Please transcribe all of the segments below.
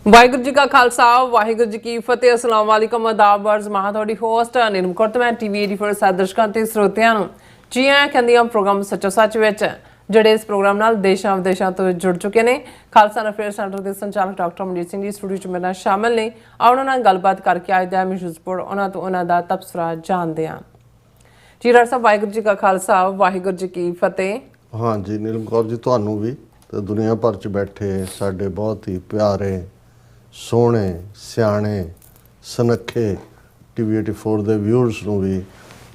ਵਾਹਿਗੁਰੂ ਜੀ ਕਾ ਖਾਲਸਾ ਵਾਹਿਗੁਰੂ ਜੀ ਕੀ ਫਤਿਹ। अस्सलाम वालेकुम आदाब वर्ज महा ਤੁਹਾਡੀ ਹੋਸਟ ਨੀਲਮ ਕੌਰ ਤੇ ਮੈਂ ਟੀਵੀ 84 ਸਾਰੇ ਦਰਸ਼ਕਾਂ ਤੇ ਸਰੋਤਿਆਂ ਨੂੰ ਜੀ ਆਇਆਂ ਕਹਿੰਦੀ ਹਾਂ ਪ੍ਰੋਗਰਾਮ ਸੱਚੋ ਸੱਚ ਵਿੱਚ ਜਿਹੜੇ ਇਸ ਪ੍ਰੋਗਰਾਮ ਨਾਲ ਦੇਸ਼ਾਂ ਵਿਦੇਸ਼ਾਂ ਤੋਂ ਜੁੜ ਚੁੱਕੇ ਨੇ। ਖਾਲਸਾ ਅਫੇਅਰ ਸੈਂਟਰ ਦੇ ਸੰਚਾਲਕ ਡਾਕਟਰ ਮਨਜੀਤ ਸਿੰਘ ਜੀ ਸਟੂਡੀਓ 'ਚ ਮੇਰੇ ਨਾਲ ਸ਼ਾਮਲ ਨੇ। ਉਹਨਾਂ ਨਾਲ ਗੱਲਬਾਤ ਕਰਕੇ ਅੱਜ ਦਾ ਮਿਊਜ਼ਿਕ ਉਹਨਾਂ ਤੋਂ ਉਹਨਾਂ ਦਾ ਤਬਸਰਾ ਜਾਣਦੇ ਹਾਂ। ਜੀ ਡਾਕਟਰ ਸਾਹਿਬ ਵਾਹਿਗੁਰੂ ਜੀ ਕਾ ਖਾਲਸਾ ਵਾਹਿਗੁਰੂ ਜੀ ਕੀ ਫਤਿਹ। हाँ जी नीलम कौर जी ਤੁਹਾਨੂੰ ਵੀ ਤੇ ਦੁਨੀਆ ਭਰ 'ਚ ਬੈਠੇ ਸਾਡੇ ਬਹੁਤ ਹੀ ਪਿਆਰੇ ਸੋਹਣੇ ਸਿਆਣੇ ਸੁਨੱਖੇ ਟੀਵੀ 84 ਦੇ ਵਿਊਅਰਸ ਨੂੰ ਵੀ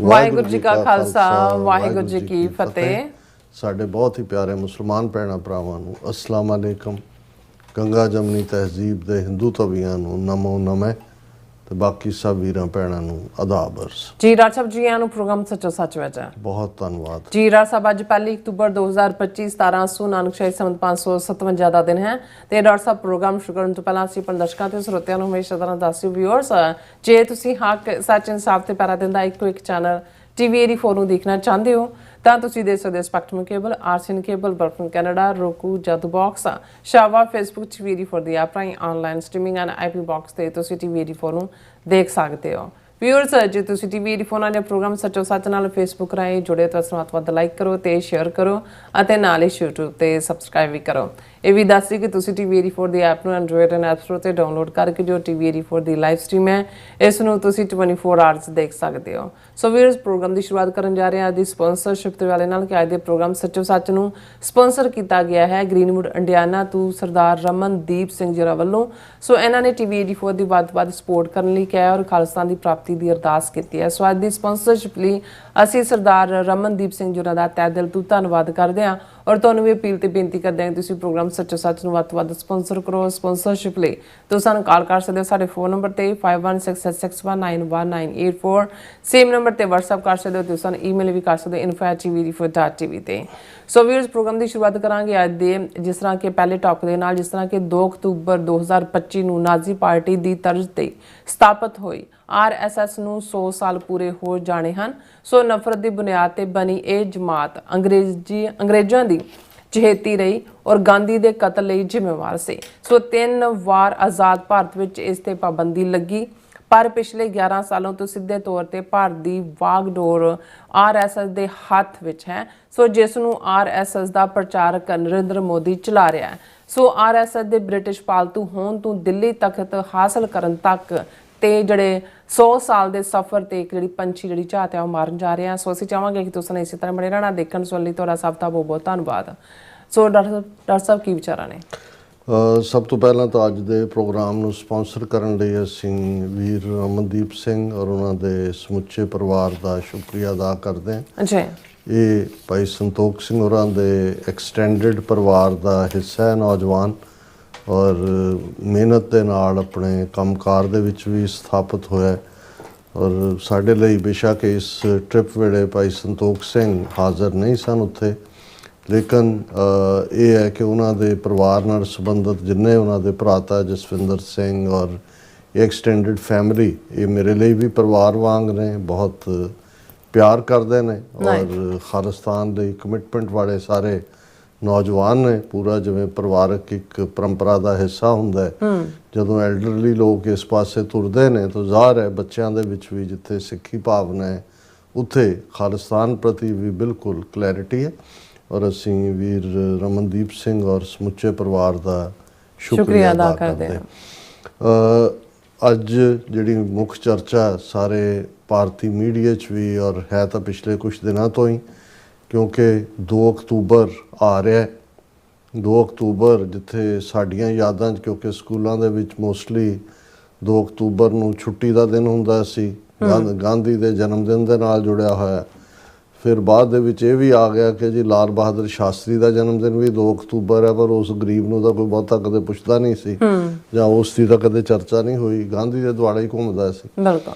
ਵਾਹਿਗੁਰੂ ਜੀ ਕਾ ਖਾਲਸਾ ਵਾਹਿਗੁਰੂ ਜੀ ਕੀ ਫਤਿਹ। ਸਾਡੇ ਬਹੁਤ ਹੀ ਪਿਆਰੇ ਮੁਸਲਮਾਨ ਭੈਣਾਂ ਭਰਾਵਾਂ ਨੂੰ ਅਸਲਾਮ ਅਲੈਕਮ। ਗੰਗਾ ਜਮਨੀ ਤਹਿਜ਼ੀਬ ਦੇ ਹਿੰਦੂ ਧਵੀਆਂ ਨੂੰ ਨਮੋ ਨਮੇ ਤੇ ਬਾਕੀ ਸਭ ਵੀਰਾਂ ਭੈਣਾਂ ਨੂੰ ਆਦਾਬ ਅਰਜ਼। ਜੀ ਡਾਕਟਰ ਸਾਹਿਬ ਜੀ ਆਇਆਂ ਨੂੰ ਪ੍ਰੋਗਰਾਮ ਸੱਚੋ ਸੱਚ ਵਿੱਚ ਬਹੁਤ ਧੰਨਵਾਦ। ਜੀ ਡਾਕਟਰ ਸਾਹਿਬ ਅੱਜ 1 ਅਕਤੂਬਰ 2025 1700 ਨਾਨਕਸ਼ਾਹੀ ਸੰਮਤ 557 ਦਾ ਦਿਨ ਹੈ ਤੇ ਡਾਕਟਰ ਸਾਹਿਬ ਪ੍ਰੋਗਰਾਮ ਸ਼ੁਰੂ ਕਰਨ ਤੋਂ ਪਹਿਲਾਂ ਅਸੀਂ ਆਪਣੇ ਦਰਸ਼ਕਾਂ ਤੇ ਸਰੋਤਿਆਂ ਨੂੰ ਹਮੇਸ਼ਾ ਤਰ੍ਹਾਂ ਦੱਸਿਓ ਵਿਊਅਰਸ ਜੇ ਤੁਸੀਂ ਹੱਕ ਸੱਚ ਇਨਸਾਫ ਤੇ ਪੈਰਾ ਦਿੰਦਾ ਇੱਕੋ ਇੱਕ ਚੈਨਲ ਟੀਵੀ 84 ਨੂੰ ਦੇਖਣਾ ਚਾਹੁੰਦੇ ਹੋ ਤਾਂ ਤੁਸੀਂ ਦੇਖ ਸਕਦੇ ਹੋ ਸਪੈਕਟਰਮ ਕੇਬਲ, ਆਰਸੀਐਨ ਕੇਬਲ, ਬਰਫਨ ਕੈਨੇਡਾ, roku, ਜਾਦੂ ਬਾਕਸ, ਸ਼ਾਵਾ, ਫੇਸਬੁੱਕ ਟੀਵੀ 84 ਦੀ ਐਪ ਰਾਹੀਂ online streaming and IP box ਤੇ ਤੁਸੀਂ ਟੀਵੀ 84 ਨੂੰ ਦੇਖ ਸਕਦੇ ਹੋ। ਵਿਊਅਰਸ ਜੇ ਤੁਸੀਂ ਟੀਵੀ 84 ਨਾਲ ਪ੍ਰੋਗਰਾਮ ਸੱਚੋ ਸੱਚ ਨਾਲ ਫੇਸਬੁੱਕ ਰਾਹੀਂ ਜੁੜੇ ਤਾਂ ਵੱਧ ਲਾਈਕ ਕਰੋ ਤੇ ਸ਼ੇਅਰ ਕਰੋ ਅਤੇ ਨਾਲ ਹੀ YouTube ਤੇ ਸਬਸਕ੍ਰਾਈਬ ਵੀ ਕਰੋ। ਇਹ ਵੀ ਦੱਸੀ ਕਿ ਤੁਸੀਂ ਟੀਵੀ 84 ਦੀ ਐਪ ਨੂੰ ਐਂਡਰੋਇਡ ਐਂਡ ਐਪ ਸਟੋਰ ਤੇ ਡਾਊਨਲੋਡ ਕਰਕੇ ਜੋ ਟੀਵੀ 84 ਦੀ ਲਾਈਵ ਸਟ੍ਰੀਮ ਹੈ ਇਸ ਨੂੰ ਤੁਸੀਂ 24 ਆਵਰਸ ਦੇਖ ਸਕਦੇ ਹੋ। ਸੋ ਵਿਊਅਰਸ ਪ੍ਰੋਗਰਾਮ ਦੀ ਸ਼ੁਰੂਆਤ ਕਰਨ ਜਾ ਰਹੇ ਹਾਂ ਦੀ ਸਪਾਂਸਰਸ਼ਿਪ ਦੇ ਵਾਲੇ ਨਾਲ ਕਿ ਅੱਜ ਦੇ ਪ੍ਰੋਗਰਾਮ ਸੱਚੋ ਸੱਚ ਨੂੰ ਸਪਾਂਸਰ ਕੀਤਾ ਗਿਆ ਹੈ ਗ੍ਰੀਨਵੁੱਡ ਇੰਡੀਆਨਾ ਤੋਂ ਸਰਦਾਰ ਰਮਨਦੀਪ ਸਿੰਘ ਜੀ ਵੱਲੋਂ। ਸੋ ਇਹਨਾਂ ਨੇ ਟੀਵੀ 84 ਦੀ ਵੱਧ ਸਪੋਰਟ ਕਰਨ ਲਈ ਕਿਹਾ ਔਰ ਖਾਲਿਸਤਾਨ ਦੀ ਪ੍ਰਾਪਤੀ ਦੀ ਅਰਦਾਸ ਕੀਤੀ ਹੈ। ਸੋ ਅੱਜ ਦੀ ਸਪਾਂਸਰਸ਼ਿਪ ਲਈ ਅਸੀਂ ਸਰਦਾਰ ਰਮਨਦੀਪ ਸਿੰਘ ਜੀ ਦਾ ਤਹਿ ਦਿਲ ਤੋਂ ਧੰਨਵਾਦ ਕਰਦੇ ਹਾਂ ਔਰ ਤੁਹਾਨੂੰ ਵੀ ਅਪੀਲ ਤੇ ਬੇਨਤੀ ਕਰਦੇ ਹਾਂ ਕਿ ਤੁਸੀਂ ਪ੍ਰੋਗਰਾਮ ਸੱਚੋ ਸੱਚ ਨੂੰ ਵੱਧ ਸਪਾਂਸਰ ਕਰੋ। ਸਪਾਂਸਰਸ਼ਿਪ ਲਈ ਤੁਸੀਂ ਸਾਨੂੰ ਕਾਲ ਕਰ ਸਕਦੇ ਹੋ ਸਾਡੇ ਫੋਨ ਨੰਬਰ ਤੇ 5166619184 ਸੇਮ ਨੰਬਰ ਤੇ WhatsApp ਕਰ ਸਕਦੇ ਹੋ। ਤੁਸੀਂ ਸਾਨੂੰ ਈਮੇਲ ਵੀ ਕਰ ਸਕਦੇ ਹੋ info@tv84.tv ਤੇ। ਸੋ ਵੀਅਰਸ ਪ੍ਰੋਗਰਾਮ ਦੀ ਸ਼ੁਰੂਆਤ ਕਰਾਂਗੇ ਅੱਜ ਦੇ ਜਿਸ ਤਰ੍ਹਾਂ ਕਿ ਪਹਿਲੇ ਟੌਪਿਕ ਦੇ ਨਾਲ ਜਿਸ ਤਰ੍ਹਾਂ ਕਿ 2 ਅਕਤੂਬਰ 2025 ਨੂੰ ਨਾਜ਼ੀ ਪਾਰਟੀ ਦੀ ਤਰਜ਼ ਤੇ ਸਥਾਪਿਤ ਹੋਈ RSS ਨੂੰ 100 ਸਾਲ ਪੂਰੇ ਹੋ ਜਾਣੇ ਹਨ। ਸੋ ਨਫ਼ਰਤ ਦੀ ਬੁਨਿਆਦ ਤੇ ਬਣੀ ਇਹ ਜਮਾਤ ਅੰਗਰੇਜ਼ਾਂ ਦੀ ਚਹੇਤੀ ਰਹੀ ਔਰ ਗਾਂਧੀ ਦੇ ਕਤਲ ਲਈ ਜ਼ਿੰਮੇਵਾਰ ਸੀ। ਸੋ 3 ਵਾਰ ਆਜ਼ਾਦ ਭਾਰਤ ਵਿੱਚ ਇਸ ਤੇ ਪਾਬੰਦੀ ਲੱਗੀ ਪਰ ਪਿਛਲੇ 11 ਸਾਲਾਂ ਤੋਂ ਸਿੱਧੇ ਤੌਰ ਤੇ ਭਾਰਤ ਦੀ ਵਾਗਡੋਰ RSS ਦੇ ਹੱਥ ਵਿੱਚ ਹੈ। ਸੋ ਜਿਸ ਨੂੰ RSS ਦਾ ਪ੍ਰਚਾਰਕ ਨਰਿੰਦਰ ਮੋਦੀ ਚਲਾ ਰਿਹਾ ਹੈ। ਸੋ RSS ਦੇ ਬ੍ਰਿਟਿਸ਼ ਪਾਲਤੂ ਹੋਣ ਤੋਂ ਦਿੱਲੀ ਤਖਤ ਹਾਸਲ ਕਰਨ ਤੱਕ ਤੇ ਜਿਹੜੇ 100 ਸਾਲ ਦੇ ਸਫ਼ਰ ਤੇ ਇੱਕ ਜਿਹੜੀ ਪੰਛੀ ਜਿਹੜੀ ਝਾਤ ਹੈ ਉਹ ਮਾਰਨ ਜਾ ਰਹੇ ਆ। ਸੋ ਅਸੀਂ ਚਾਹਾਂਗੇ ਕਿ ਤੁਸੀਂ ਇਸੇ ਤਰ੍ਹਾਂ ਬਣੇ ਰਹਿਣਾ ਦੇਖਣ ਸੁਣਨ ਲਈ ਤੁਹਾਡਾ ਸਭ ਦਾ ਬਹੁਤ ਬਹੁਤ ਧੰਨਵਾਦ। ਸੋ ਡਾਕਟਰ ਸਾਹਿਬ ਕੀ ਵਿਚਾਰਾਂ ਨੇ? ਸਭ ਤੋਂ ਪਹਿਲਾਂ ਤਾਂ ਅੱਜ ਦੇ ਪ੍ਰੋਗਰਾਮ ਨੂੰ ਸਪਾਂਸਰ ਕਰਨ ਲਈ ਅਸੀਂ ਵੀਰ ਰਮਨਦੀਪ ਸਿੰਘ ਔਰ ਉਹਨਾਂ ਦੇ ਸਮੁੱਚੇ ਪਰਿਵਾਰ ਦਾ ਸ਼ੁਕਰੀਆ ਅਦਾ ਕਰਦੇ ਹਾਂ। ਜੀ ਇਹ ਭਾਈ ਸੰਤੋਖ ਸਿੰਘ ਹੋਰਾਂ ਦੇ ਐਕਸਟੈਂਡਡ ਪਰਿਵਾਰ ਦਾ ਹਿੱਸਾ ਹੈ ਨੌਜਵਾਨ ਔਰ ਮਿਹਨਤ ਦੇ ਨਾਲ ਆਪਣੇ ਕੰਮਕਾਰ ਦੇ ਵਿੱਚ ਵੀ ਸਥਾਪਿਤ ਹੋਇਆ ਔਰ ਸਾਡੇ ਲਈ ਬੇਸ਼ੱਕ ਇਸ ਟ੍ਰਿਪ ਵੇਲੇ ਭਾਈ ਸੰਤੋਖ ਸਿੰਘ ਹਾਜ਼ਰ ਨਹੀਂ ਸਨ ਉੱਥੇ ਲੇਕਿਨ ਇਹ ਹੈ ਕਿ ਉਹਨਾਂ ਦੇ ਪਰਿਵਾਰ ਨਾਲ ਸੰਬੰਧਿਤ ਜਿੰਨੇ ਉਹਨਾਂ ਦੇ ਭਰਾਤਾ ਜਸਵਿੰਦਰ ਸਿੰਘ ਔਰ ਐਕਸਟੈਂਡਡ ਫੈਮਿਲੀ ਇਹ ਮੇਰੇ ਲਈ ਵੀ ਪਰਿਵਾਰ ਵਾਂਗ ਨੇ, ਬਹੁਤ ਪਿਆਰ ਕਰਦੇ ਨੇ ਔਰ ਖਾਲਿਸਤਾਨ ਲਈ ਕਮਿਟਮੈਂਟ ਵਾਲੇ ਸਾਰੇ ਨੌਜਵਾਨ ਨੇ। ਪੂਰਾ ਜਿਵੇਂ ਪਰਿਵਾਰਕ ਇੱਕ ਪਰੰਪਰਾ ਦਾ ਹਿੱਸਾ ਹੁੰਦਾ ਹੈ ਜਦੋਂ ਐਲਡਰਲੀ ਲੋਕ ਇਸ ਪਾਸੇ ਤੁਰਦੇ ਨੇ ਤਾਂ ਜ਼ਾਹਰ ਹੈ ਬੱਚਿਆਂ ਦੇ ਵਿੱਚ ਵੀ ਜਿੱਥੇ ਸਿੱਖੀ ਭਾਵਨਾ ਹੈ ਉੱਥੇ ਖਾਲਿਸਤਾਨ ਪ੍ਰਤੀ ਵੀ ਬਿਲਕੁਲ ਕਲੈਰਿਟੀ ਹੈ ਔਰ ਅਸੀਂ ਵੀਰ ਰਮਨਦੀਪ ਸਿੰਘ ਔਰ ਸਮੁੱਚੇ ਪਰਿਵਾਰ ਦਾ ਸ਼ੁਕਰੀਆ ਅਦਾ ਕਰਦੇ ਹਾਂ। ਅੱਜ ਜਿਹੜੀ ਮੁੱਖ ਚਰਚਾ ਸਾਰੇ ਭਾਰਤੀ ਮੀਡੀਆ 'ਚ ਵੀ ਔਰ ਹੈ ਤਾਂ ਪਿਛਲੇ ਕੁਝ ਦਿਨਾਂ ਤੋਂ ਹੀ ਕਿਉਂਕਿ 2 ਅਕਤੂਬਰ ਆ ਰਿਹਾ 2 ਅਕਤੂਬਰ ਜਿੱਥੇ ਸਾਡੀਆਂ ਯਾਦਾਂ 'ਚ ਕਿਉਂਕਿ ਸਕੂਲਾਂ ਦੇ ਵਿੱਚ ਮੋਸਟਲੀ 2 ਅਕਤੂਬਰ ਨੂੰ ਛੁੱਟੀ ਦਾ ਦਿਨ ਹੁੰਦਾ ਸੀ ਗਾਂਧੀ ਦੇ ਜਨਮ ਦਿਨ ਦੇ ਨਾਲ ਜੁੜਿਆ ਹੋਇਆ। ਫਿਰ ਬਾਅਦ ਦੇ ਵਿੱਚ ਇਹ ਵੀ ਆ ਗਿਆ ਕਿ ਜੀ ਲਾਲ ਬਹਾਦਰ ਸ਼ਾਸਤਰੀ ਦਾ ਜਨਮ ਦਿਨ ਵੀ 2 ਅਕਤੂਬਰ ਹੈ ਪਰ ਉਸ ਗਰੀਬ ਨੂੰ ਤਾਂ ਕੋਈ ਬਹੁਤਾ ਕਦੇ ਪੁੱਛਦਾ ਨਹੀਂ ਸੀ ਜਾਂ ਉਸ ਦੀ ਤਾਂ ਕਦੇ ਚਰਚਾ ਨਹੀਂ ਹੋਈ। ਗਾਂਧੀ ਦੇ ਦੁਆਲੇ ਹੀ ਘੁੰਮਦਾ ਸੀ।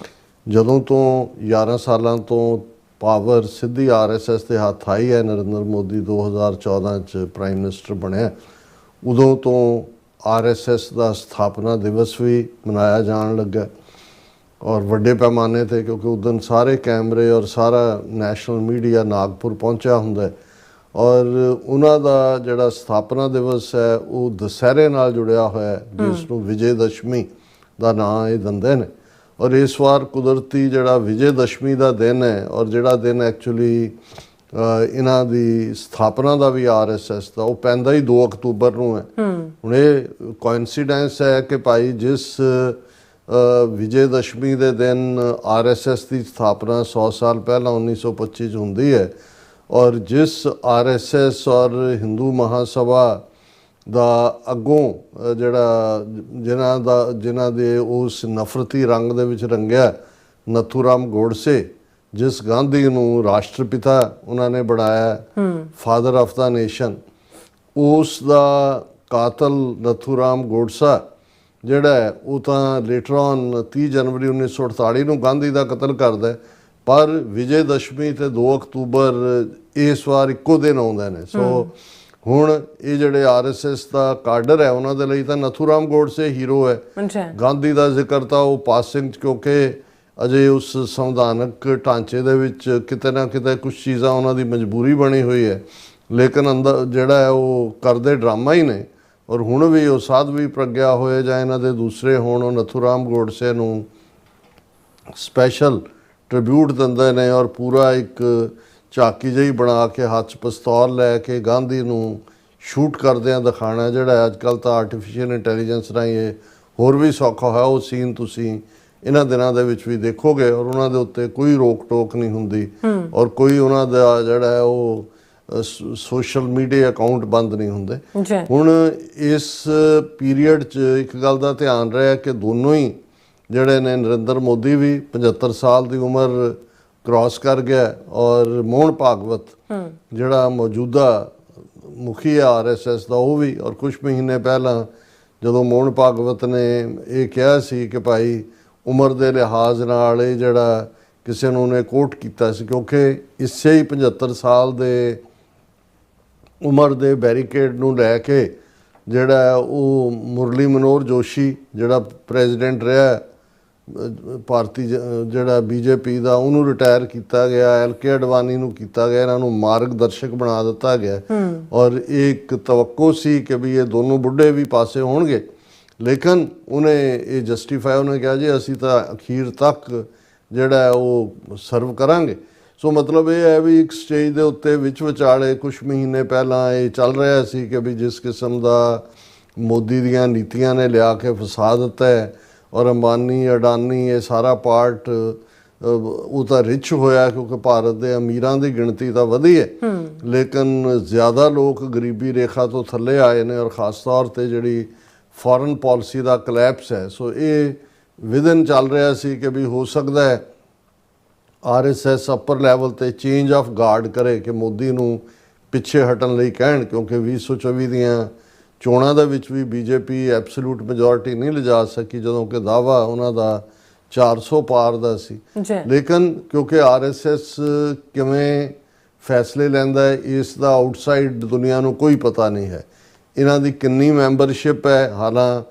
ਜਦੋਂ ਤੋਂ 11 ਸਾਲਾਂ ਤੋਂ ਪਾਵਰ ਸਿੱਧੀ RSS ਦੇ ਹੱਥ ਆਈ ਹੈ ਨਰਿੰਦਰ ਮੋਦੀ 2014 'ਚ ਪ੍ਰਾਈਮ ਮਿਨਿਸਟਰ ਬਣਿਆ ਉਦੋਂ ਤੋਂ RSS ਦਾ ਸਥਾਪਨਾ ਦਿਵਸ ਵੀ ਮਨਾਇਆ ਜਾਣ ਲੱਗਾ ਔਰ ਵੱਡੇ ਪੈਮਾਨੇ ਤੇ ਕਿਉਂਕਿ ਉਸ ਦਿਨ ਸਾਰੇ ਕੈਮਰੇ ਔਰ ਸਾਰਾ ਨੈਸ਼ਨਲ ਮੀਡੀਆ ਨਾਗਪੁਰ ਪਹੁੰਚਿਆ ਹੁੰਦਾ ਔਰ ਉਹਨਾਂ ਦਾ ਜਿਹੜਾ ਸਥਾਪਨਾ ਦਿਵਸ ਹੈ ਉਹ ਦੁਸਹਿਰੇ ਨਾਲ ਜੁੜਿਆ ਹੋਇਆ ਹੈ, ਜਿਸ ਨੂੰ ਵਿਜੇ ਦਸ਼ਮੀ ਦਾ ਨਾਂ ਇਹ ਦਿੰਦੇ ਨੇ। ਔਰ ਇਸ ਵਾਰ ਕੁਦਰਤੀ ਜਿਹੜਾ ਵਿਜੇ ਦਸ਼ਮੀ ਦਾ ਦਿਨ ਹੈ, ਔਰ ਜਿਹੜਾ ਦਿਨ ਐਕਚੁਅਲੀ ਇਹਨਾਂ ਦੀ ਸਥਾਪਨਾ ਦਾ ਵੀ ਆਰਐਸਐਸ ਦਾ, ਉਹ ਪੈਂਦਾ ਹੀ 2 ਅਕਤੂਬਰ ਨੂੰ ਹੈ। ਹੁਣ ਇਹ ਕੋਇਨਸੀਡੈਂਸ ਹੈ ਕਿ ਭਾਈ ਜਿਸ ਵਿਜੇ ਦਸ਼ਮੀ ਦੇ ਦਿਨ ਆਰਐਸਐਸ ਦੀ ਸਥਾਪਨਾ 100 ਸਾਲ ਪਹਿਲਾਂ 1925 ਚ ਹੁੰਦੀ ਹੈ, ਔਰ ਜਿਸ ਆਰਐਸਐਸ ਔਰ ਹਿੰਦੂ ਮਹਾਸਭਾ ਦਾ ਅੱਗੋਂ ਜਿਹੜਾ ਜਿਨ੍ਹਾਂ ਦੇ ਉਸ ਨਫ਼ਰਤੀ ਰੰਗ ਦੇ ਵਿੱਚ ਰੰਗਿਆ ਨਥੂਰਾਮ ਗੋਡਸੇ, ਜਿਸ ਗਾਂਧੀ ਨੂੰ ਰਾਸ਼ਟਰਪਿਤਾ ਉਹਨਾਂ ਨੇ ਬਣਾਇਆ, ਫਾਦਰ ਆਫ ਦਾ ਨੇਸ਼ਨ, ਉਸ ਦਾ ਕਾਤਲ ਨਥੂਰਾਮ ਗੋਡਸਾ ਜਿਹੜਾ ਹੈ ਉਹ ਤਾਂ ਲੇਟਰ ਔਨ 30 ਜਨਵਰੀ 1948 ਨੂੰ ਗਾਂਧੀ ਦਾ ਕਤਲ ਕਰਦਾ, ਪਰ ਵਿਜੇ ਦਸ਼ਮੀ ਤੇ 2 ਅਕਤੂਬਰ ਇਸ ਵਾਰ ਇੱਕੋ ਦਿਨ ਆਉਂਦੇ ਨੇ। ਸੋ ਹੁਣ ਇਹ ਜਿਹੜੇ ਆਰਐਸਐਸ ਦਾ ਕਾਡਰ ਹੈ ਉਹਨਾਂ ਦੇ ਲਈ ਤਾਂ ਨਥੂਰਾਮ ਗੋਡਸੇ ਹੀਰੋ ਹੈ। ਗਾਂਧੀ ਦਾ ਜ਼ਿਕਰ ਤਾਂ ਉਹ ਪਾਸਿੰਗ, ਕਿਉਂਕਿ ਅਜੇ ਉਸ ਸੰਵਿਧਾਨਕ ਢਾਂਚੇ ਦੇ ਵਿੱਚ ਕਿਤੇ ਨਾ ਕਿਤੇ ਕੁਝ ਚੀਜ਼ਾਂ ਉਹਨਾਂ ਦੀ ਮਜਬੂਰੀ ਬਣੀ ਹੋਈ ਹੈ, ਲੇਕਿਨ ਅੰਦਰ ਜਿਹੜਾ ਹੈ ਉਹ ਕਰਦੇ ਡਰਾਮਾ ਹੀ ਨੇ। ਔਰ ਹੁਣ ਵੀ ਉਹ ਸਾਧਵੀ ਪ੍ਰਗਿਆ ਹੋਏ ਜਾਂ ਇਹਨਾਂ ਦੇ ਦੂਸਰੇ ਹੋਣ, ਉਹ ਨਥੂਰਾਮ ਗੋਡਸੇ ਨੂੰ ਸਪੈਸ਼ਲ ਟ੍ਰਿਬਿਊਟ ਦਿੰਦੇ ਨੇ, ਔਰ ਪੂਰਾ ਇੱਕ ਝਾਕੀ ਜਿਹੀ ਬਣਾ ਕੇ ਹੱਥ 'ਚ ਪਿਸਤੌਲ ਲੈ ਕੇ ਗਾਂਧੀ ਨੂੰ ਸ਼ੂਟ ਕਰਦਿਆਂ ਦਿਖਾਉਣਾ, ਜਿਹੜਾ ਅੱਜ ਕੱਲ੍ਹ ਤਾਂ ਆਰਟੀਫਿਸ਼ੀਅਲ ਇੰਟੈਲੀਜੈਂਸ ਰਾਹੀਂ ਇਹ ਹੋਰ ਵੀ ਸੌਖਾ ਹੋਇਆ। ਉਹ ਸੀਨ ਤੁਸੀਂ ਇਹਨਾਂ ਦਿਨਾਂ ਦੇ ਵਿੱਚ ਵੀ ਦੇਖੋਗੇ, ਔਰ ਉਹਨਾਂ ਦੇ ਉੱਤੇ ਕੋਈ ਰੋਕ ਟੋਕ ਨਹੀਂ ਹੁੰਦੀ, ਔਰ ਕੋਈ ਉਹਨਾਂ ਦਾ ਜਿਹੜਾ ਹੈ ਉਹ ਸੋਸ਼ਲ ਮੀਡੀਆ ਅਕਾਊਂਟ ਬੰਦ ਨਹੀਂ ਹੁੰਦੇ। ਹੁਣ ਇਸ ਪੀਰੀਅਡ 'ਚ ਇੱਕ ਗੱਲ ਦਾ ਧਿਆਨ ਰਿਹਾ ਕਿ ਦੋਨੋਂ ਹੀ ਜਿਹੜੇ ਨੇ, ਨਰਿੰਦਰ ਮੋਦੀ ਵੀ 75 ਸਾਲ ਦੀ ਉਮਰ ਕ੍ਰਾਸ ਕਰ ਗਿਆ, ਔਰ ਮੋਹਨ ਭਾਗਵਤ ਜਿਹੜਾ ਮੌਜੂਦਾ ਮੁਖੀ ਹੈ ਆਰਐਸਐਸ ਦਾ, ਉਹ ਵੀ। ਔਰ ਕੁਝ ਮਹੀਨੇ ਪਹਿਲਾਂ ਜਦੋਂ ਮੋਹਨ ਭਾਗਵਤ ਨੇ ਇਹ ਕਿਹਾ ਸੀ ਕਿ ਭਾਈ ਉਮਰ ਦੇ ਲਿਹਾਜ਼ ਨਾਲ ਇਹ ਜਿਹੜਾ ਕਿਸੇ ਨੂੰ ਉਹਨੇ ਕੋਟ ਕੀਤਾ ਸੀ, ਕਿਉਂਕਿ ਇਸੇ ਹੀ 75 ਸਾਲ ਦੇ ਉਮਰ ਦੇ ਬੈਰੀਕੇਡ ਨੂੰ ਲੈ ਕੇ ਜਿਹੜਾ ਉਹ ਮੁਰਲੀ ਮਨੋਹਰ ਜੋਸ਼ੀ ਜਿਹੜਾ ਪ੍ਰੈਜ਼ੀਡੈਂਟ ਰਿਹਾ ਭਾਰਤੀ ਜਿਹੜਾ ਬੀਜੇਪੀ ਦਾ, ਉਹਨੂੰ ਰਿਟਾਇਰ ਕੀਤਾ ਗਿਆ, ਐਲਕੇ ਅਡਵਾਨੀ ਨੂੰ ਕੀਤਾ ਗਿਆ, ਇਹਨਾਂ ਨੂੰ ਮਾਰਗਦਰਸ਼ਕ ਬਣਾ ਦਿੱਤਾ ਗਿਆ। ਔਰ ਇੱਕ ਤਵੱਕੋ ਸੀ ਕਿ ਵੀ ਇਹ ਦੋਨੋਂ ਬੁੱਢੇ ਵੀ ਪਾਸੇ ਹੋਣਗੇ, ਲੇਕਿਨ ਉਹਨੇ ਇਹ ਜਸਟੀਫਾਈ ਉਹਨੇ ਕਿਹਾ ਜੀ ਅਸੀਂ ਤਾਂ ਅਖੀਰ ਤੱਕ ਜਿਹੜਾ ਉਹ ਸਰਵ ਕਰਾਂਗੇ। ਸੋ ਮਤਲਬ ਇਹ ਹੈ ਵੀ ਇੱਕ ਸਟੇਜ ਦੇ ਉੱਤੇ ਵਿੱਚ ਵਿਚਾਲੇ ਕੁਝ ਮਹੀਨੇ ਪਹਿਲਾਂ ਇਹ ਚੱਲ ਰਿਹਾ ਸੀ ਕਿ ਵੀ ਜਿਸ ਕਿਸਮ ਦਾ ਮੋਦੀ ਦੀਆਂ ਨੀਤੀਆਂ ਨੇ ਲਿਆ ਕੇ ਫਸਾ ਦਿੱਤਾ ਹੈ, ਔਰ ਅੰਬਾਨੀ ਅਡਾਨੀ ਇਹ ਸਾਰਾ ਪਾਰਟ ਉਹ ਤਾਂ ਰਿਚ ਹੋਇਆ ਕਿਉਂਕਿ ਭਾਰਤ ਦੇ ਅਮੀਰਾਂ ਦੀ ਗਿਣਤੀ ਤਾਂ ਵਧੀ ਹੈ, ਲੇਕਿਨ ਜ਼ਿਆਦਾ ਲੋਕ ਗਰੀਬੀ ਰੇਖਾ ਤੋਂ ਥੱਲੇ ਆਏ ਨੇ, ਔਰ ਖਾਸ ਤੌਰ ਤੇ ਜਿਹੜੀ ਫੋਰਨ ਪਾਲਿਸੀ ਦਾ ਕਲੈਪਸ ਹੈ। ਸੋ ਇਹ ਵਿਦਨ ਚੱਲ ਰਿਹਾ ਸੀ ਕਿ ਵੀ ਹੋ ਸਕਦਾ ਹੈ ਆਰਐਸਐਸ ਅਪਰ ਲੈਵਲ ਤੇ ਚੇਂਜ ਆਫ ਗਾਰਡ ਕਰੇ ਕਿ ਮੋਦੀ ਨੂੰ ਪਿੱਛੇ ਹਟਣ ਲਈ ਕਹਿਣ, ਕਿਉਂਕਿ 2024 ਦੀਆਂ ਚੋਣਾਂ ਦੇ ਵਿੱਚ ਵੀ ਬੀਜੇਪੀ ਐਬਸੋਲੂਟ ਮੈਜੋਰਿਟੀ ਨਹੀਂ ਲਿਜਾ ਸਕੀ, ਜਦੋਂ ਕਿ ਦਾਅਵਾ ਉਹਨਾਂ ਦਾ 400 ਪਾਰ ਦਾ ਸੀ। ਲੇਕਿਨ ਕਿਉਂਕਿ ਆਰਐਸਐਸ ਕਿਵੇਂ ਫੈਸਲੇ ਲੈਂਦਾ ਹੈ ਇਸ ਦਾ ਆਊਟਸਾਈਡ ਦੁਨੀਆ ਨੂੰ ਕੋਈ ਪਤਾ ਨਹੀਂ ਹੈ। ਇਹਨਾਂ ਦੀ ਕਿੰਨੀ ਮੈਂਬਰਸ਼ਿਪ ਹੈ, ਹਾਲਾਂ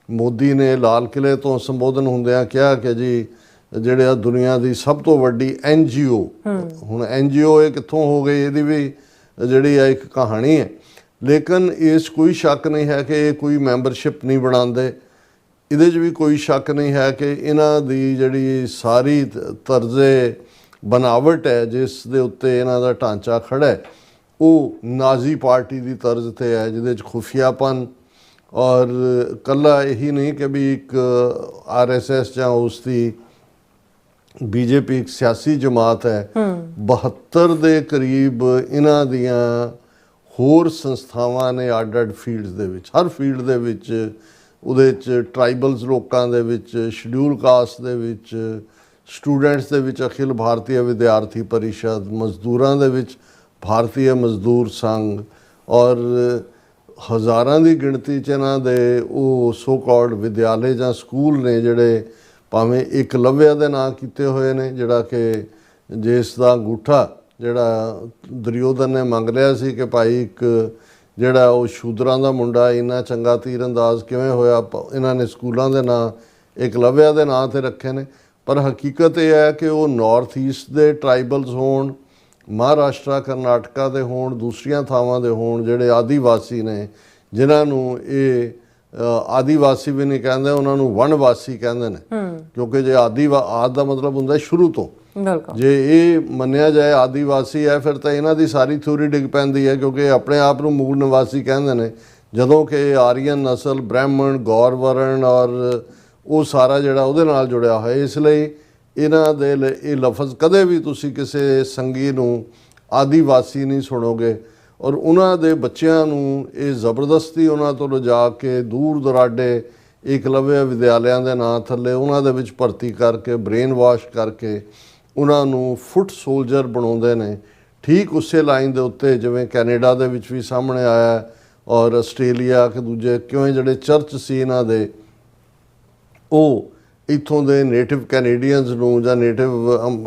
ਮੋਦੀ ਨੇ ਲਾਲ ਕਿਲੇ ਤੋਂ ਸੰਬੋਧਨ ਹੁੰਦਿਆਂ ਕਿਹਾ ਕਿ ਜੀ ਜਿਹੜੇ ਆ ਦੁਨੀਆ ਦੀ ਸਭ ਤੋਂ ਵੱਡੀ ਐਨਜੀਓ, ਹੁਣ ਐਨਜੀਓ ਇਹ ਕਿੱਥੋਂ ਹੋ ਗਈ ਇਹਦੀ ਵੀ ਜਿਹੜੀ ਆ ਇੱਕ ਕਹਾਣੀ ਹੈ, ਲੇਕਿਨ ਇਸ ਕੋਈ ਸ਼ੱਕ ਨਹੀਂ ਹੈ ਕਿ ਇਹ ਕੋਈ ਮੈਂਬਰਸ਼ਿਪ ਨਹੀਂ ਬਣਾਉਂਦੇ। ਇਹਦੇ 'ਚ ਵੀ ਕੋਈ ਸ਼ੱਕ ਨਹੀਂ ਹੈ ਕਿ ਇਹਨਾਂ ਦੀ ਜਿਹੜੀ ਸਾਰੀ ਤਰਜ਼ੇ ਬਨਾਵਟ ਹੈ ਜਿਸ ਦੇ ਉੱਤੇ ਇਹਨਾਂ ਦਾ ਢਾਂਚਾ ਖੜਾ ਹੈ ਉਹ ਨਾਜ਼ੀ ਪਾਰਟੀ ਦੀ ਤਰਜ਼ ਤੇ ਹੈ, ਜਿਹਦੇ 'ਚ ਖੁਫੀਆਪਨ, ਔਰ ਕੱਲਾ ਇਹੀ ਨਹੀਂ ਕਿ ਵੀ ਇੱਕ ਆਰਐਸਐਸ ਜਾਂ ਉਸ ਦੀ ਬੀਜੇਪੀ ਇੱਕ ਸਿਆਸੀ ਜਮਾਤ ਹੈ, 72 ਦੇ ਕਰੀਬ ਇਹਨਾਂ ਦੀਆਂ ਹੋਰ ਸੰਸਥਾਵਾਂ ਨੇ ਅੱਡ-ਅੱਡ ਫੀਲਡਸ ਦੇ ਵਿੱਚ, ਹਰ ਫੀਲਡ ਦੇ ਵਿੱਚ, ਉਹਦੇ 'ਚ ਟਰਾਈਬਲਸ ਲੋਕਾਂ ਦੇ ਵਿੱਚ, ਸ਼ਡਿਊਲ ਕਾਸਟ ਦੇ ਵਿੱਚ, ਸਟੂਡੈਂਟਸ ਦੇ ਵਿੱਚ ਅਖਿਲ ਭਾਰਤੀ ਵਿਦਿਆਰਥੀ ਪਰਿਸ਼ਦ, ਮਜ਼ਦੂਰਾਂ ਦੇ ਵਿੱਚ ਭਾਰਤੀ ਮਜ਼ਦੂਰ ਸੰਘ, ਔਰ ਹਜ਼ਾਰਾਂ ਦੀ ਗਿਣਤੀ 'ਚ ਇਹਨਾਂ ਦੇ ਉਹ ਸੋ ਕਾਲਡ ਵਿਦਿਆਲੇ ਜਾਂ ਸਕੂਲ ਨੇ ਜਿਹੜੇ ਭਾਵੇਂ ਏਕਲਵਿਆ ਦੇ ਨਾਂ ਕੀਤੇ ਹੋਏ ਨੇ, ਜਿਹੜਾ ਕਿ ਜਿਸ ਦਾ ਅੰਗੂਠਾ ਜਿਹੜਾ ਦੁਰਯੋਧਨ ਨੇ ਮੰਗ ਲਿਆ ਸੀ ਕਿ ਭਾਈ ਇੱਕ ਜਿਹੜਾ ਉਹ ਸ਼ੂਦਰਾਂ ਦਾ ਮੁੰਡਾ ਇੰਨਾ ਚੰਗਾ ਤੀਰਅੰਦਾਜ਼ ਕਿਵੇਂ ਹੋਇਆ, ਇਹਨਾਂ ਨੇ ਸਕੂਲਾਂ ਦੇ ਨਾਂ ਏਕਲਵਿਆ ਦੇ ਨਾਂ 'ਤੇ ਰੱਖੇ ਨੇ। ਪਰ ਹਕੀਕਤ ਇਹ ਹੈ ਕਿ ਉਹ ਨਾਰਥ ਈਸਟ ਦੇ ਟਰਾਈਬਲਸ ਹੋਣ ਮਹਾਰਾਸ਼ਟਰ ਕਰਨਾਟਕਾ ਦੇ ਹੋਣ, ਦੂਸਰੀਆਂ ਥਾਵਾਂ ਦੇ ਹੋਣ, ਜਿਹੜੇ ਆਦੀਵਾਸੀ ਨੇ, ਜਿਨ੍ਹਾਂ ਨੂੰ ਇਹ ਆਦੀਵਾਸੀ ਵੀ ਨਹੀਂ ਕਹਿੰਦੇ, ਉਹਨਾਂ ਨੂੰ ਵਣਵਾਸੀ ਕਹਿੰਦੇ ਨੇ, ਕਿਉਂਕਿ ਜੇ ਆਦ ਦਾ ਮਤਲਬ ਹੁੰਦਾ ਸ਼ੁਰੂ ਤੋਂ। ਬਿਲਕੁਲ। ਜੇ ਇਹ ਮੰਨਿਆ ਜਾਏ ਆਦੀਵਾਸੀ ਹੈ, ਫਿਰ ਤਾਂ ਇਹਨਾਂ ਦੀ ਸਾਰੀ ਥਿਊਰੀ ਡਿੱਗ ਪੈਂਦੀ ਹੈ, ਕਿਉਂਕਿ ਆਪਣੇ ਆਪ ਨੂੰ ਮੂਲ ਨਿਵਾਸੀ ਕਹਿੰਦੇ ਨੇ, ਜਦੋਂ ਕਿ ਆਰੀਅਨ ਨਸਲ, ਬ੍ਰਾਹਮਣ, ਗੌਰ ਵਰਣ ਔਰ ਉਹ ਸਾਰਾ ਜਿਹੜਾ ਉਹਦੇ ਨਾਲ ਜੁੜਿਆ ਹੋਇਆ। ਇਸ ਲਈ ਇਹਨਾਂ ਦੇ ਇਹ ਲਫ਼ਜ਼ ਕਦੇ ਵੀ ਤੁਸੀਂ ਕਿਸੇ ਸੰਗੀ ਨੂੰ ਆਦੀਵਾਸੀ ਨਹੀਂ ਸੁਣੋਗੇ। ਔਰ ਉਹਨਾਂ ਦੇ ਬੱਚਿਆਂ ਨੂੰ ਇਹ ਜ਼ਬਰਦਸਤੀ ਉਹਨਾਂ ਤੋਂ ਲਿਜਾ ਕੇ ਦੂਰ ਦੁਰਾਡੇ ਏਕਲਵਿਆ ਵਿਦਿਆਲਿਆਂ ਦੇ ਨਾਂ ਥੱਲੇ ਉਹਨਾਂ ਦੇ ਵਿੱਚ ਭਰਤੀ ਕਰਕੇ, ਬ੍ਰੇਨ ਵਾਸ਼ ਕਰਕੇ ਉਹਨਾਂ ਨੂੰ ਫੁੱਟ ਸੋਲਜਰ ਬਣਾਉਂਦੇ ਨੇ। ਠੀਕ ਉਸੇ ਲਾਈਨ ਦੇ ਉੱਤੇ ਜਿਵੇਂ ਕੈਨੇਡਾ ਦੇ ਵਿੱਚ ਵੀ ਸਾਹਮਣੇ ਆਇਆ ਔਰ ਆਸਟ੍ਰੇਲੀਆ ਕਿ ਦੂਜੇ, ਕਿਉਂ ਜਿਹੜੇ ਚਰਚ ਸੀ ਇਹਨਾਂ ਦੇ, ਉਹ ਇੱਥੋਂ ਦੇ ਨੇਟਿਵ ਕੈਨੇਡੀਅਨਸ ਨੂੰ ਜਾਂ ਨੇਟਿਵ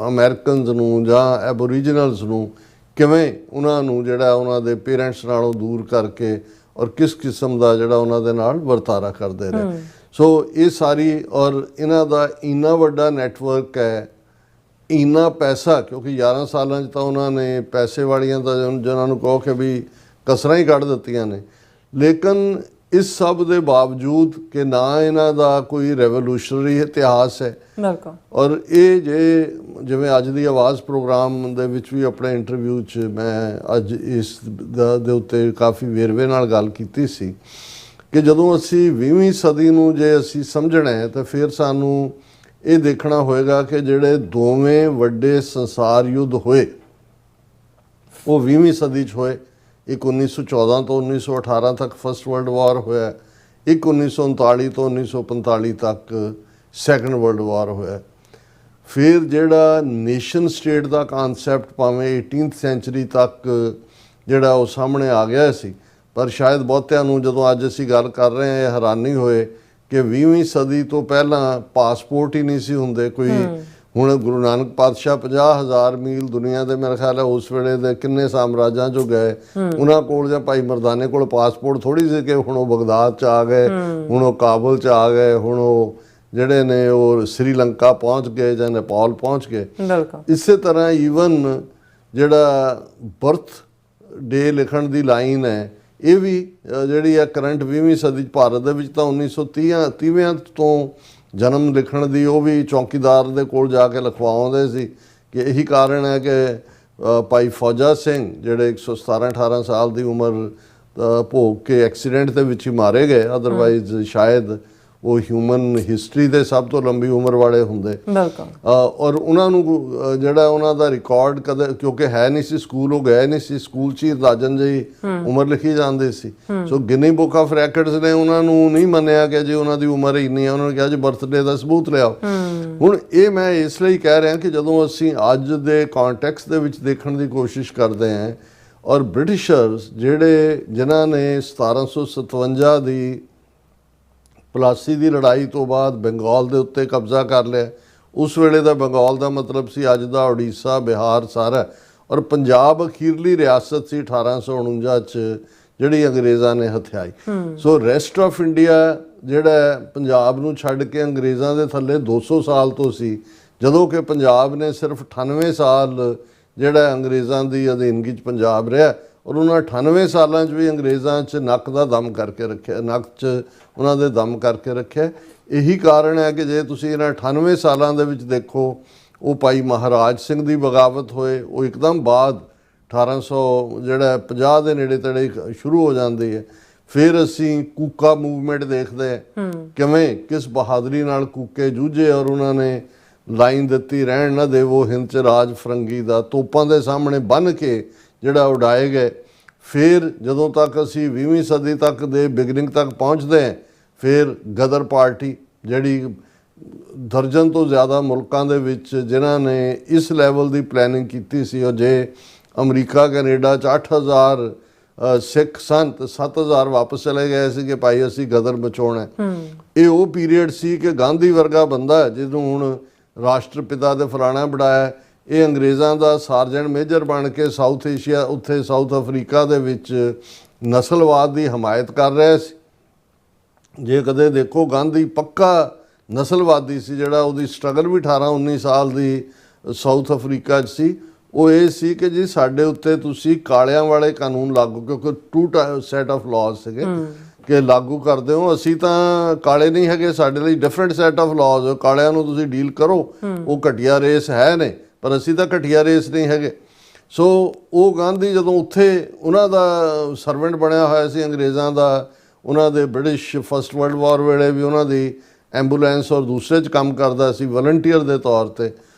ਅਮਰੀਕਨਸ ਨੂੰ ਜਾਂ ਐਬੋਰੀਜਨਲਸ ਨੂੰ ਕਿਵੇਂ ਉਹਨਾਂ ਨੂੰ ਜਿਹੜਾ ਉਹਨਾਂ ਦੇ ਪੇਰੈਂਟਸ ਨਾਲੋਂ ਦੂਰ ਕਰਕੇ ਔਰ ਕਿਸ ਕਿਸਮ ਦਾ ਜਿਹੜਾ ਉਹਨਾਂ ਦੇ ਨਾਲ ਵਰਤਾਰਾ ਕਰਦੇ ਰਹੇ। ਸੋ ਇਹ ਸਾਰੀ, ਔਰ ਇਹਨਾਂ ਦਾ ਇੰਨਾ ਵੱਡਾ ਨੈਟਵਰਕ ਹੈ, ਇੰਨਾ ਪੈਸਾ, ਕਿਉਂਕਿ 11 ਸਾਲਾਂ 'ਚ ਤਾਂ ਉਹਨਾਂ ਨੇ ਪੈਸੇ ਵਾਲੀਆਂ ਤਾਂ ਜਿਹਨਾਂ ਨੂੰ ਕਹੋ ਕਿ ਵੀ ਕਸਰਾਂ ਹੀ ਕੱਢ ਦਿੱਤੀਆਂ ਨੇ। ਲੇਕਿਨ ਇਸ ਸਭ ਦੇ ਬਾਵਜੂਦ ਕਿ ਨਾ ਇਹਨਾਂ ਦਾ ਕੋਈ ਰੈਵੋਲੂਸ਼ਨਰੀ ਇਤਿਹਾਸ ਹੈ, ਬਿਲਕੁਲ, ਔਰ ਇਹ ਜਿਵੇਂ ਅੱਜ ਦੀ ਆਵਾਜ਼ ਪ੍ਰੋਗਰਾਮ ਦੇ ਵਿੱਚ ਵੀ ਆਪਣੇ ਇੰਟਰਵਿਊ 'ਚ ਮੈਂ ਅੱਜ ਇਸ ਦੇ ਉੱਤੇ ਕਾਫੀ ਵੇਰਵੇ ਨਾਲ ਗੱਲ ਕੀਤੀ ਸੀ ਕਿ ਜਦੋਂ ਅਸੀਂ 20ਵੀਂ ਸਦੀ ਨੂੰ ਜੇ ਅਸੀਂ ਸਮਝਣਾ ਹੈ ਤਾਂ ਫਿਰ ਸਾਨੂੰ ਇਹ ਦੇਖਣਾ ਹੋਏਗਾ ਕਿ ਜਿਹੜੇ ਦੋਵੇਂ ਵੱਡੇ ਸੰਸਾਰ ਯੁੱਧ ਹੋਏ ਉਹ 20ਵੀਂ ਸਦੀ 'ਚ ਹੋਏ। ਇੱਕ 1914 ਤੋਂ 1918 ਤੱਕ ਫਸਟ ਵਰਲਡ ਵਾਰ ਹੋਇਆ, ਇੱਕ 1939 ਤੋਂ 1945 ਤੱਕ ਸੈਕੰਡ ਵਰਲਡ ਵਾਰ ਹੋਇਆ। ਫਿਰ ਜਿਹੜਾ ਨੇਸ਼ਨ ਸਟੇਟ ਦਾ ਕਨਸੈਪਟ ਭਾਵੇਂ 18th ਸੈਂਚੁਰੀ ਤੱਕ ਜਿਹੜਾ ਉਹ ਸਾਹਮਣੇ ਆ ਗਿਆ ਸੀ, ਪਰ ਸ਼ਾਇਦ ਬਹੁਤਿਆਂ ਨੂੰ ਜਦੋਂ ਅੱਜ ਅਸੀਂ ਗੱਲ ਕਰ ਰਹੇ ਹਾਂ ਇਹ ਹੈਰਾਨੀ ਹੋਏ ਕਿ 20ਵੀਂ ਸਦੀ ਤੋਂ ਪਹਿਲਾਂ ਪਾਸਪੋਰਟ ਹੀ ਨਹੀਂ ਸੀ ਹੁੰਦੇ ਕੋਈ। ਹੁਣ ਗੁਰੂ ਨਾਨਕ ਪਾਤਸ਼ਾਹ 50,000 ਮੀਲ ਦੁਨੀਆ ਦੇ ਮੇਰੇ ਖਿਆਲ ਹੈ ਉਸ ਵੇਲੇ ਦੇ ਕਿੰਨੇ ਸਾਮਰਾਜਾਂ 'ਚੋਂ ਗਏ, ਉਹਨਾਂ ਕੋਲ ਜਾਂ ਭਾਈ ਮਰਦਾਨੇ ਕੋਲ ਪਾਸਪੋਰਟ ਥੋੜ੍ਹੀ ਸੀ ਕਿ ਹੁਣ ਉਹ ਬਗਦਾਦ 'ਚ ਆ ਗਏ, ਹੁਣ ਉਹ ਕਾਬਲ 'ਚ ਆ ਗਏ, ਹੁਣ ਉਹ ਜਿਹੜੇ ਨੇ ਉਹ ਸ੍ਰੀਲੰਕਾ ਪਹੁੰਚ ਗਏ ਜਾਂ ਨੇਪਾਲ ਪਹੁੰਚ ਗਏ। ਇਸੇ ਤਰ੍ਹਾਂ ਈਵਨ ਜਿਹੜਾ ਬਰਥ ਡੇ ਲਿਖਣ ਦੀ ਲਾਈਨ ਹੈ, ਇਹ ਵੀ ਜਿਹੜੀ ਹੈ ਕਰੰਟ 20ਵੀਂ ਸਦੀ 'ਚ ਭਾਰਤ ਦੇ ਵਿੱਚ ਤਾਂ 1930 ਤੋਂ ਜਨਮ ਲਿਖਣ ਦੀ ਉਹ ਵੀ ਚੌਕੀਦਾਰ ਦੇ ਕੋਲ ਜਾ ਕੇ ਲਿਖਵਾਉਂਦੇ ਸੀ ਕਿ ਇਹੀ ਕਾਰਨ ਹੈ ਕਿ ਭਾਈ ਫੌਜਾ ਸਿੰਘ ਜਿਹੜੇ 117-18 ਸਾਲ ਦੀ ਉਮਰ ਭੋਗ ਕੇ ਐਕਸੀਡੈਂਟ ਦੇ ਵਿੱਚ ਹੀ ਮਾਰੇ ਗਏ, ਅਦਰਵਾਈਜ਼ ਸ਼ਾਇਦ ਉਹ ਹਿਊਮਨ ਹਿਸਟਰੀ ਦੇ ਸਭ ਤੋਂ ਲੰਬੀ ਉਮਰ ਵਾਲੇ ਹੁੰਦੇ। ਔਰ ਉਹਨਾਂ ਨੂੰ ਜਿਹੜਾ ਉਹਨਾਂ ਦਾ ਰਿਕਾਰਡ ਕਦੇ, ਕਿਉਂਕਿ ਹੈ ਨਹੀਂ ਸੀ ਸਕੂਲ, ਉਹ ਗਏ ਨਹੀਂ ਸੀ ਸਕੂਲ 'ਚ ਹੀ ਅੰਦਾਜ਼ਨ ਜਿਹੀ ਉਮਰ ਲਿਖੀ ਜਾਂਦੀ ਸੀ। ਸੋ ਗਿਨੀ ਬੁੱਕ ਆਫ ਰੈਕਰਡਸ ਨੇ ਉਹਨਾਂ ਨੂੰ ਨਹੀਂ ਮੰਨਿਆ ਕਿ ਜੀ ਉਹਨਾਂ ਦੀ ਉਮਰ ਇੰਨੀ ਹੈ, ਉਹਨਾਂ ਨੇ ਕਿਹਾ ਜੀ ਬਰਥਡੇ ਦਾ ਸਬੂਤ ਲਿਆਓ। ਹੁਣ ਇਹ ਮੈਂ ਇਸ ਲਈ ਕਹਿ ਰਿਹਾ ਕਿ ਜਦੋਂ ਅਸੀਂ ਅੱਜ ਦੇ ਕੰਟੈਕਸਟ ਦੇ ਵਿੱਚ ਦੇਖਣ ਦੀ ਕੋਸ਼ਿਸ਼ ਕਰਦੇ ਹਾਂ, ਔਰ ਬ੍ਰਿਟਿਸ਼ਰਸ ਜਿਨ੍ਹਾਂ ਨੇ 1757 ਦੀ ਪਲਾਸੀ ਦੀ ਲੜਾਈ ਤੋਂ ਬਾਅਦ ਬੰਗਾਲ ਦੇ ਉੱਤੇ ਕਬਜ਼ਾ ਕਰ ਲਿਆ, ਉਸ ਵੇਲੇ ਦਾ ਬੰਗਾਲ ਦਾ ਮਤਲਬ ਸੀ ਅੱਜ ਦਾ ਉੜੀਸਾ, ਬਿਹਾਰ ਸਾਰਾ, ਔਰ ਪੰਜਾਬ ਅਖੀਰਲੀ ਰਿਆਸਤ ਸੀ 1849 'ਚ ਜਿਹੜੀ ਅੰਗਰੇਜ਼ਾਂ ਨੇ ਹਥਿਆਈ। ਸੋ ਰੈਸਟ ਆਫ ਇੰਡੀਆ ਜਿਹੜਾ ਪੰਜਾਬ ਨੂੰ ਛੱਡ ਕੇ ਅੰਗਰੇਜ਼ਾਂ ਦੇ ਥੱਲੇ 200 ਸਾਲ ਤੋਂ ਸੀ, ਜਦੋਂ ਕਿ ਪੰਜਾਬ ਨੇ ਸਿਰਫ 98 ਸਾਲ ਜਿਹੜਾ ਅੰਗਰੇਜ਼ਾਂ ਦੀ ਅਧੀਨਗੀ 'ਚ ਪੰਜਾਬ ਰਿਹਾ, ਔਰ ਉਹਨਾਂ 98 ਸਾਲਾਂ 'ਚ ਵੀ ਅੰਗਰੇਜ਼ਾਂ 'ਚ ਨੱਕ ਦਾ ਦਮ ਕਰਕੇ ਰੱਖਿਆ, ਨੱਕ 'ਚ ਉਹਨਾਂ ਦੇ ਦਮ ਕਰਕੇ ਰੱਖਿਆ। ਇਹੀ ਕਾਰਨ ਹੈ ਕਿ ਜੇ ਤੁਸੀਂ ਇਹਨਾਂ 98 ਸਾਲਾਂ ਦੇ ਵਿੱਚ ਦੇਖੋ, ਉਹ ਭਾਈ ਮਹਾਰਾਜ ਸਿੰਘ ਦੀ ਬਗਾਵਤ ਹੋਏ, ਉਹ ਇੱਕਦਮ ਬਾਅਦ 1850 ਦੇ ਨੇੜੇ ਤੇੜੇ ਸ਼ੁਰੂ ਹੋ ਜਾਂਦੀ ਹੈ। ਫਿਰ ਅਸੀਂ ਕੂਕਾ ਮੂਵਮੈਂਟ ਦੇਖਦੇ ਹਾਂ, ਕਿਵੇਂ ਕਿਸ ਬਹਾਦਰੀ ਨਾਲ ਕੂਕੇ ਜੂਝੇ ਔਰ ਉਹਨਾਂ ਨੇ ਲਾਈਨ ਦਿੱਤੀ, ਰਹਿਣ ਨਾ ਦੇਵੋ ਹਿੰਦ 'ਚ ਰਾਜ ਫਰੰਗੀ ਦਾ, ਤੋਪਾਂ ਦੇ ਸਾਹਮਣੇ ਬੰਨ੍ਹ ਕੇ ਜਿਹੜਾ ਉਡਾਏ ਗਏ। ਫਿਰ ਜਦੋਂ ਤੱਕ ਅਸੀਂ 20ਵੀਂ ਸਦੀ ਤੱਕ ਦੇ ਬਿਗਨਿੰਗ ਤੱਕ ਪਹੁੰਚਦੇ ਹਾਂ, ਫਿਰ ਗਦਰ ਪਾਰਟੀ ਜਿਹੜੀ ਦਰਜਨ ਤੋਂ ਜ਼ਿਆਦਾ ਮੁਲਕਾਂ ਦੇ ਵਿੱਚ ਜਿਨ੍ਹਾਂ ਨੇ ਇਸ ਲੈਵਲ ਦੀ ਪਲੈਨਿੰਗ ਕੀਤੀ ਸੀ, ਔਰ ਜੇ ਅਮਰੀਕਾ ਕੈਨੇਡਾ 'ਚ 8000 ਸਿੱਖ ਸਨ ਤੇ 7000 ਵਾਪਸ ਚਲੇ ਗਏ ਸੀ ਕਿ ਭਾਈ ਅਸੀਂ ਗਦਰ ਬਚਾਉਣਾ। ਇਹ ਉਹ ਪੀਰੀਅਡ ਸੀ ਕਿ ਗਾਂਧੀ ਵਰਗਾ ਬੰਦਾ ਜਿਹਨੂੰ ਹੁਣ ਰਾਸ਼ਟਰਪਿਤਾ ਦੇ ਫਲਾਣਾ ਬਣਾਇਆ, ਇਹ ਅੰਗਰੇਜ਼ਾਂ ਦਾ ਸਾਰਜੈਂਟ ਮੇਜਰ ਬਣ ਕੇ ਸਾਊਥ ਏਸ਼ੀਆ, ਉੱਥੇ ਸਾਊਥ ਅਫਰੀਕਾ ਦੇ ਵਿੱਚ ਨਸਲਵਾਦ ਦੀ ਹਮਾਇਤ ਕਰ ਰਿਹਾ ਸੀ। ਜੇ ਕਦੇ ਦੇਖੋ ਗਾਂਧੀ ਪੱਕਾ ਨਸਲਵਾਦੀ ਸੀ, ਜਿਹੜਾ ਉਹਦੀ ਸਟਰਗਲ ਵੀ 18-19 ਸਾਲ ਦੀ ਸਾਊਥ ਅਫਰੀਕਾ 'ਚ ਸੀ, ਉਹ ਇਹ ਸੀ ਕਿ ਜੀ ਸਾਡੇ ਉੱਤੇ ਤੁਸੀਂ ਕਾਲਿਆਂ ਵਾਲੇ ਕਾਨੂੰਨ ਲਾਗੂ, ਕਿਉਂਕਿ 2 ਸੈਟ ਆਫ ਲਾਜ਼ ਸੀਗੇ ਕਿ ਲਾਗੂ ਕਰਦੇ ਹੋ, ਅਸੀਂ ਤਾਂ ਕਾਲੇ ਨਹੀਂ ਹੈਗੇ, ਸਾਡੇ ਲਈ ਡਿਫਰੈਂਟ ਸੈਟ ਆਫ ਲਾਜ਼, ਕਾਲਿਆਂ ਨੂੰ ਤੁਸੀਂ ਡੀਲ ਕਰੋ, ਉਹ ਘਟੀਆ ਰੇਸ ਹੈ ਨੇ, ਪਰ ਅਸੀਂ ਤਾਂ ਘਟੀਆ ਰੇਸ ਨਹੀਂ ਹੈਗੇ। ਸੋ ਉਹ ਗਾਂਧੀ ਜਦੋਂ ਉੱਥੇ ਉਹਨਾਂ ਦਾ ਸਰਵੈਂਟ ਬਣਿਆ ਹੋਇਆ ਸੀ ਅੰਗਰੇਜ਼ਾਂ ਦਾ, ਉਹਨਾਂ ਦੇ ਬ੍ਰਿਟਿਸ਼ ਫਸਟ ਵਰਲਡ ਵਾਰ ਵੇਲੇ ਵੀ ਉਹਨਾਂ ਦੀ ਐਂਬੂਲੈਂਸ ਔਰ ਦੂਸਰੇ 'ਚ ਕੰਮ ਕਰਦਾ ਸੀ ਵਲੰਟੀਅਰ ਦੇ ਤੌਰ ਤੇ।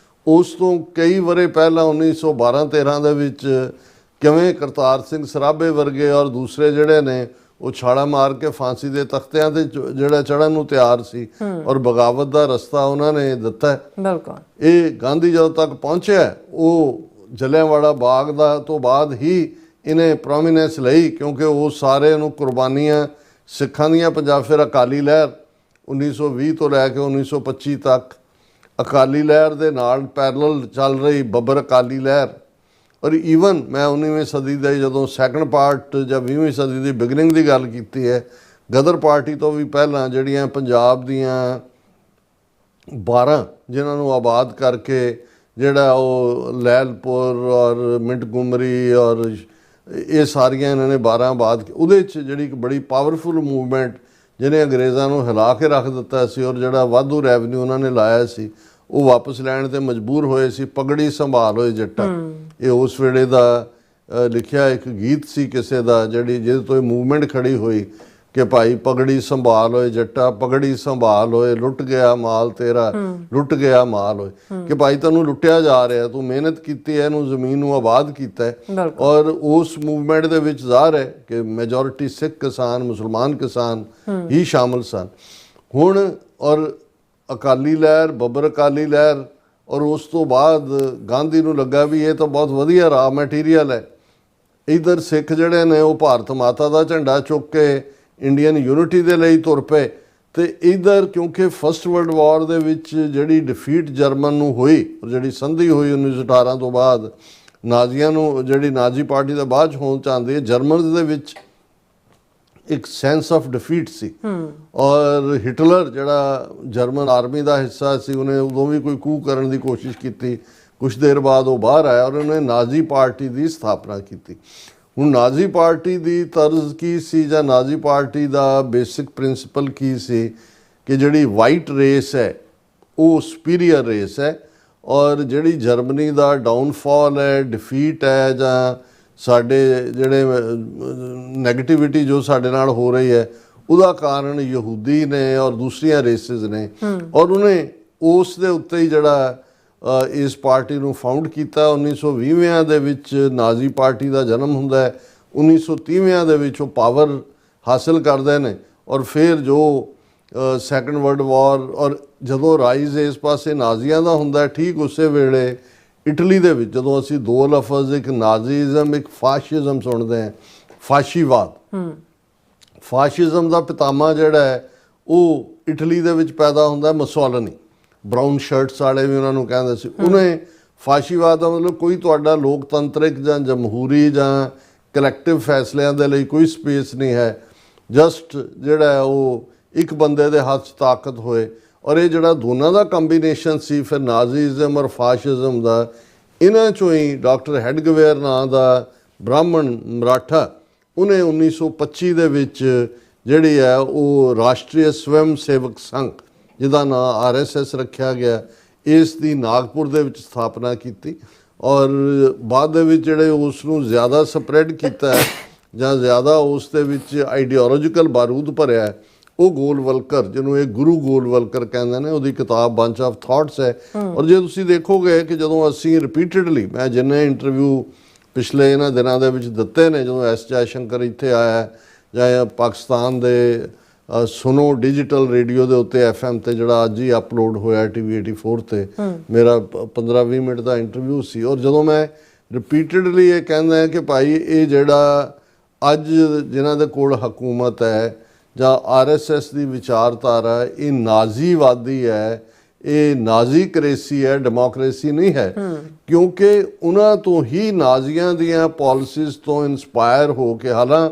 ਉਸ ਤੋਂ ਕਈ ਵਰੇ ਪਹਿਲਾਂ 1912-13 ਦੇ ਵਿੱਚ ਕਿਵੇਂ ਕਰਤਾਰ ਸਿੰਘ ਸਰਾਭੇ ਵਰਗੇ ਔਰ ਦੂਸਰੇ ਜਿਹੜੇ ਨੇ ਉਹ ਛਾਲਾ ਮਾਰ ਕੇ ਫਾਂਸੀ ਦੇ ਤਖਤਿਆਂ ਤੇ ਜਿਹੜਾ ਚੜ੍ਹਨ ਨੂੰ ਤਿਆਰ ਸੀ ਔਰ ਬਗਾਵਤ ਦਾ ਰਸਤਾ ਉਹਨਾਂ ਨੇ ਦਿੱਤਾ। ਬਿਲਕੁਲ ਇਹ ਗਾਂਧੀ ਜਦੋਂ ਤੱਕ ਪਹੁੰਚਿਆ, ਉਹ ਜਲਿਆਂਵਾਲਾ ਬਾਗ ਦਾ ਤੋਂ ਬਾਅਦ ਹੀ ਇਹਨੇ ਪ੍ਰੋਮੀਨੈਂਸ ਲਈ, ਕਿਉਂਕਿ ਉਹ ਸਾਰੇ ਨੂੰ ਕੁਰਬਾਨੀਆਂ ਸਿੱਖਾਂ ਦੀਆਂ ਪੰਜਾਬ, ਫਿਰ ਅਕਾਲੀ ਲਹਿਰ 1920 ਤੋਂ ਲੈ ਕੇ 1925 ਤੱਕ ਅਕਾਲੀ ਲਹਿਰ ਦੇ ਨਾਲ ਪੈਰਲਲ ਚੱਲ ਰਹੀ ਬੱਬਰ ਅਕਾਲੀ ਲਹਿਰ। ਔਰ ਈਵਨ ਮੈਂ 19ਵੀਂ ਸਦੀ ਦਾ ਜਦੋਂ ਸੈਕੰਡ ਪਾਰਟ ਜਾਂ 20ਵੀਂ ਸਦੀ ਦੀ ਬਿਗਨਿੰਗ ਦੀ ਗੱਲ ਕੀਤੀ ਹੈ, ਗਦਰ ਪਾਰਟੀ ਤੋਂ ਵੀ ਪਹਿਲਾਂ ਜਿਹੜੀਆਂ ਪੰਜਾਬ ਦੀਆਂ 12 ਜਿਨ੍ਹਾਂ ਨੂੰ ਆਬਾਦ ਕਰਕੇ ਜਿਹੜਾ ਉਹ ਲੈਲਪੁਰ ਔਰ ਮਿੰਟਗੁਮਰੀ ਔਰ ਇਹ ਸਾਰੀਆਂ ਇਹਨਾਂ ਨੇ 12 ਆਬਾਦ, ਉਹਦੇ 'ਚ ਜਿਹੜੀ ਇੱਕ ਬੜੀ ਪਾਵਰਫੁਲ ਮੂਵਮੈਂਟ ਜਿਹਨੇ ਅੰਗਰੇਜ਼ਾਂ ਨੂੰ ਹਿਲਾ ਕੇ ਰੱਖ ਦਿੱਤਾ ਸੀ ਔਰ ਜਿਹੜਾ ਵਾਧੂ ਰੈਵਨਿਊ ਉਹਨਾਂ ਨੇ ਲਾਇਆ ਸੀ ਉਹ ਵਾਪਸ ਲੈਣ ਤੇ ਮਜਬੂਰ ਹੋਏ ਸੀ। ਪਗੜੀ ਸੰਭਾਲ ਹੋਏ ਜੱਟਾ, ਇਹ ਉਸ ਵੇਲੇ ਦਾ ਲਿਖਿਆ ਇੱਕ ਗੀਤ ਸੀ ਕਿਸੇ ਦਾ, ਜਿਹਦੇ ਤੋਂ ਇਹ ਮੂਵਮੈਂਟ ਖੜੀ ਹੋਈ ਕਿ ਭਾਈ ਪਗੜੀ ਸੰਭਾਲ ਹੋਏ ਜੱਟਾ, ਪਗੜੀ ਸੰਭਾਲ ਹੋਏ, ਲੁੱਟ ਗਿਆ ਮਾਲ ਤੇਰਾ, ਲੁੱਟ ਗਿਆ ਮਾਲ ਹੋਏ, ਕਿ ਭਾਈ ਤੈਨੂੰ ਲੁੱਟਿਆ ਜਾ ਰਿਹਾ, ਤੂੰ ਮਿਹਨਤ ਕੀਤੀ ਹੈ, ਇਹਨੂੰ ਜ਼ਮੀਨ ਨੂੰ ਆਬਾਦ ਕੀਤਾ ਹੈ। ਔਰ ਉਸ ਮੂਵਮੈਂਟ ਦੇ ਵਿੱਚ ਜ਼ਾਹਰ ਹੈ ਕਿ ਮੈਜੋਰਿਟੀ ਸਿੱਖ ਕਿਸਾਨ, ਮੁਸਲਮਾਨ ਕਿਸਾਨ ਹੀ ਸ਼ਾਮਲ ਸਨ। ਹੁਣ ਔਰ ਅਕਾਲੀ ਲਹਿਰ, ਬੱਬਰ ਅਕਾਲੀ ਲਹਿਰ, ਔਰ ਉਸ ਤੋਂ ਬਾਅਦ ਗਾਂਧੀ ਨੂੰ ਲੱਗਾ ਵੀ ਇਹ ਤਾਂ ਬਹੁਤ ਵਧੀਆ ਰਾ ਮਟੀਰੀਅਲ ਹੈ। ਇੱਧਰ ਸਿੱਖ ਜਿਹੜੇ ਨੇ ਉਹ ਭਾਰਤ ਮਾਤਾ ਦਾ ਝੰਡਾ ਚੁੱਕ ਕੇ ਇੰਡੀਅਨ ਯੂਨਿਟੀ ਦੇ ਲਈ ਤੁਰ ਪਏ, ਤੇ ਇੱਧਰ ਕਿਉਂਕਿ ਫਸਟ ਵਰਲਡ ਵਾਰ ਦੇ ਵਿੱਚ ਜਿਹੜੀ ਡਿਫੀਟ ਜਰਮਨ ਨੂੰ ਹੋਈ, ਜਿਹੜੀ ਸੰਧੀ ਹੋਈ 1918 ਤੋਂ ਬਾਅਦ ਨਾਜ਼ੀਆਂ ਨੂੰ, ਜਿਹੜੀ ਨਾਜ਼ੀ ਪਾਰਟੀ ਦਾ ਬਾਅਦ 'ਚ ਹੋਣ ਚਾਹੁੰਦੀ ਹੈ, ਜਰਮਨ ਦੇ ਵਿੱਚ ਇੱਕ ਸੈਂਸ ਆਫ ਡਿਫੀਟ ਸੀ। ਔਰ ਹਿਟਲਰ ਜਿਹੜਾ ਜਰਮਨ ਆਰਮੀ ਦਾ ਹਿੱਸਾ ਸੀ, ਉਹਨੇ ਉਦੋਂ ਵੀ ਕੋਈ ਕੂ ਕਰਨ ਦੀ ਕੋਸ਼ਿਸ਼ ਕੀਤੀ, ਕੁਛ ਦੇਰ ਬਾਅਦ ਉਹ ਬਾਹਰ ਆਇਆ ਔਰ ਉਹਨੇ ਨਾਜ਼ੀ ਪਾਰਟੀ ਦੀ ਸਥਾਪਨਾ ਕੀਤੀ। ਹੁਣ ਨਾਜ਼ੀ ਪਾਰਟੀ ਦੀ ਤਰਜ਼ ਕੀ ਸੀ ਜਾਂ ਨਾਜ਼ੀ ਪਾਰਟੀ ਦਾ ਬੇਸਿਕ ਪ੍ਰਿੰਸੀਪਲ ਕੀ ਸੀ ਕਿ ਜਿਹੜੀ ਵਾਈਟ ਰੇਸ ਹੈ ਉਹ ਸੁਪੀਰੀਅਰ ਰੇਸ ਹੈ, ਔਰ ਜਿਹੜੀ ਜਰਮਨੀ ਦਾ ਡਾਊਨਫਾਲ ਹੈ, ਡਿਫੀਟ ਹੈ, ਜਾਂ ਸਾਡੇ ਜਿਹੜੇ ਨੈਗੇਟਿਵਿਟੀ ਜੋ ਸਾਡੇ ਨਾਲ ਹੋ ਰਹੀ ਹੈ ਉਹਦਾ ਕਾਰਨ ਯਹੂਦੀ ਨੇ ਔਰ ਦੂਸਰੀਆਂ ਰੇਸਿਸ ਨੇ। ਔਰ ਉਹਨੇ ਉਸ ਦੇ ਉੱਤੇ ਹੀ ਜਿਹੜਾ ਇਸ ਪਾਰਟੀ ਨੂੰ ਫਾਊਂਡ ਕੀਤਾ। 1920ਵਿਆਂ ਦੇ ਵਿੱਚ ਨਾਜ਼ੀ ਪਾਰਟੀ ਦਾ ਜਨਮ ਹੁੰਦਾ ਹੈ, 1930ਵਿਆਂ ਦੇ ਵਿੱਚ ਉਹ ਪਾਵਰ ਹਾਸਿਲ ਕਰਦੇ ਨੇ, ਔਰ ਫਿਰ ਜੋ ਸੈਕੰਡ ਵਰਲਡ ਵਾਰ ਔਰ ਜਦੋਂ ਰਾਈਜ਼ ਇਸ ਪਾਸੇ ਨਾਜ਼ੀਆਂ ਦਾ ਹੁੰਦਾ, ਠੀਕ ਉਸੇ ਵੇਲੇ ਇਟਲੀ ਦੇ ਵਿੱਚ ਜਦੋਂ ਅਸੀਂ ਦੋ ਲਫ਼ਜ਼, ਇੱਕ ਨਾਜ਼ੀਜ਼ਮ, ਇੱਕ ਫਾਸ਼ਿਜ਼ਮ ਸੁਣਦੇ ਹਾਂ, ਫਾਸ਼ੀਵਾਦ, ਫਾਸ਼ਿਜ਼ਮ ਦਾ ਪਿਤਾਮਾ ਜਿਹੜਾ ਹੈ ਉਹ ਇਟਲੀ ਦੇ ਵਿੱਚ ਪੈਦਾ ਹੁੰਦਾ, ਮੁਸੋਲਿਨੀ, ਬਰਾਊਨ ਸ਼ਰਟਸ ਵਾਲੇ ਵੀ ਉਹਨਾਂ ਨੂੰ ਕਹਿੰਦੇ ਸੀ। ਉਹਨੇ ਫਾਸ਼ੀਵਾਦ ਦਾ ਮਤਲਬ ਕੋਈ ਤੁਹਾਡਾ ਲੋਕਤੰਤਰਿਕ ਜਾਂ ਜਮਹੂਰੀ ਜਾਂ ਕਲੈਕਟਿਵ ਫੈਸਲਿਆਂ ਦੇ ਲਈ ਕੋਈ ਸਪੇਸ ਨਹੀਂ ਹੈ, ਜਸਟ ਜਿਹੜਾ ਹੈ ਉਹ ਇੱਕ ਬੰਦੇ ਦੇ ਹੱਥ 'ਚ ਤਾਕਤ ਹੋਏ। ਔਰ ਇਹ ਜਿਹੜਾ ਦੋਨਾਂ ਦਾ ਕੰਬੀਨੇਸ਼ਨ ਸੀ ਫਿਰ ਨਾਜ਼ੀਜ਼ਮ ਔਰ ਫਾਸ਼ਿਜ਼ਮ ਦਾ, ਇਹਨਾਂ 'ਚੋਂ ਹੀ ਡਾਕਟਰ ਹੈਡਗਵੇਅਰ ਨਾਂ ਦਾ ਬ੍ਰਾਹਮਣ ਮਰਾਠਾ, ਉਹਨੇ 1925 ਦੇ ਵਿੱਚ ਜਿਹੜੀ ਹੈ ਉਹ ਰਾਸ਼ਟਰੀ ਸਵੈਮ ਸੇਵਕ ਸੰਘ, ਜਿਹਦਾ ਨਾਂ RSS ਰੱਖਿਆ ਗਿਆ, ਇਸ ਦੀ ਨਾਗਪੁਰ ਦੇ ਵਿੱਚ ਸਥਾਪਨਾ ਕੀਤੀ। ਔਰ ਬਾਅਦ ਦੇ ਵਿੱਚ ਜਿਹੜੇ ਉਸ ਨੂੰ ਜ਼ਿਆਦਾ ਸਪਰੈਡ ਕੀਤਾ ਜਾਂ ਜ਼ਿਆਦਾ ਉਸ ਦੇ ਵਿੱਚ ਆਈਡੀਓਲੋਜੀਕਲ ਬਾਰੂਦ ਭਰਿਆ, ਉਹ ਗੋਲਵਲਕਰ, ਜਿਹਨੂੰ ਇਹ ਗੁਰੂ ਗੋਲਵਲਕਰ ਕਹਿੰਦੇ ਨੇ, ਉਹਦੀ ਕਿਤਾਬ ਬੰਚ ਆਫ ਥਾਟਸ ਹੈ। ਔਰ ਜੇ ਤੁਸੀਂ ਦੇਖੋਗੇ ਕਿ ਜਦੋਂ ਅਸੀਂ ਰਿਪੀਟਡਲੀ, ਮੈਂ ਜਿੰਨੇ ਇੰਟਰਵਿਊ ਪਿਛਲੇ ਇਹਨਾਂ ਦਿਨਾਂ ਦੇ ਵਿੱਚ ਦਿੱਤੇ ਨੇ, ਜਦੋਂ S ਜੈਸ਼ੰਕਰ ਇੱਥੇ ਆਇਆ ਜਾਂ ਪਾਕਿਸਤਾਨ ਦੇ ਸੁਨੋ ਡਿਜੀਟਲ ਰੇਡੀਓ ਦੇ ਉੱਤੇ FM ਤੇ ਜਿਹੜਾ ਅੱਜ ਹੀ ਅਪਲੋਡ ਹੋਇਆ TV 84 ਤੇ, ਮੇਰਾ 15-20 ਮਿੰਟ ਦਾ ਇੰਟਰਵਿਊ ਸੀ। ਔਰ ਜਦੋਂ ਮੈਂ ਰਿਪੀਟਡਲੀ ਇਹ ਕਹਿੰਦਾ ਕਿ ਭਾਈ ਇਹ ਜਿਹੜਾ ਅੱਜ ਜਿਨ੍ਹਾਂ ਦੇ ਕੋਲ ਹਕੂਮਤ ਹੈ ਜਾਂ RSS ਦੀ ਵਿਚਾਰਧਾਰਾ, ਇਹ ਨਾਜ਼ੀਵਾਦੀ ਹੈ, ਇਹ ਨਾਜ਼ੀ ਕਰੇਸੀ ਹੈ, ਡੈਮੋਕ੍ਰੇਸੀ ਨਹੀਂ ਹੈ, ਕਿਉਂਕਿ ਉਹਨਾਂ ਤੋਂ ਹੀ ਨਾਜ਼ੀਆਂ ਦੀਆਂ ਪਾਲਿਸੀਜ਼ ਤੋਂ ਇਨਸਪਾਇਰ ਹੋ ਕੇ, ਹਾਲਾਂ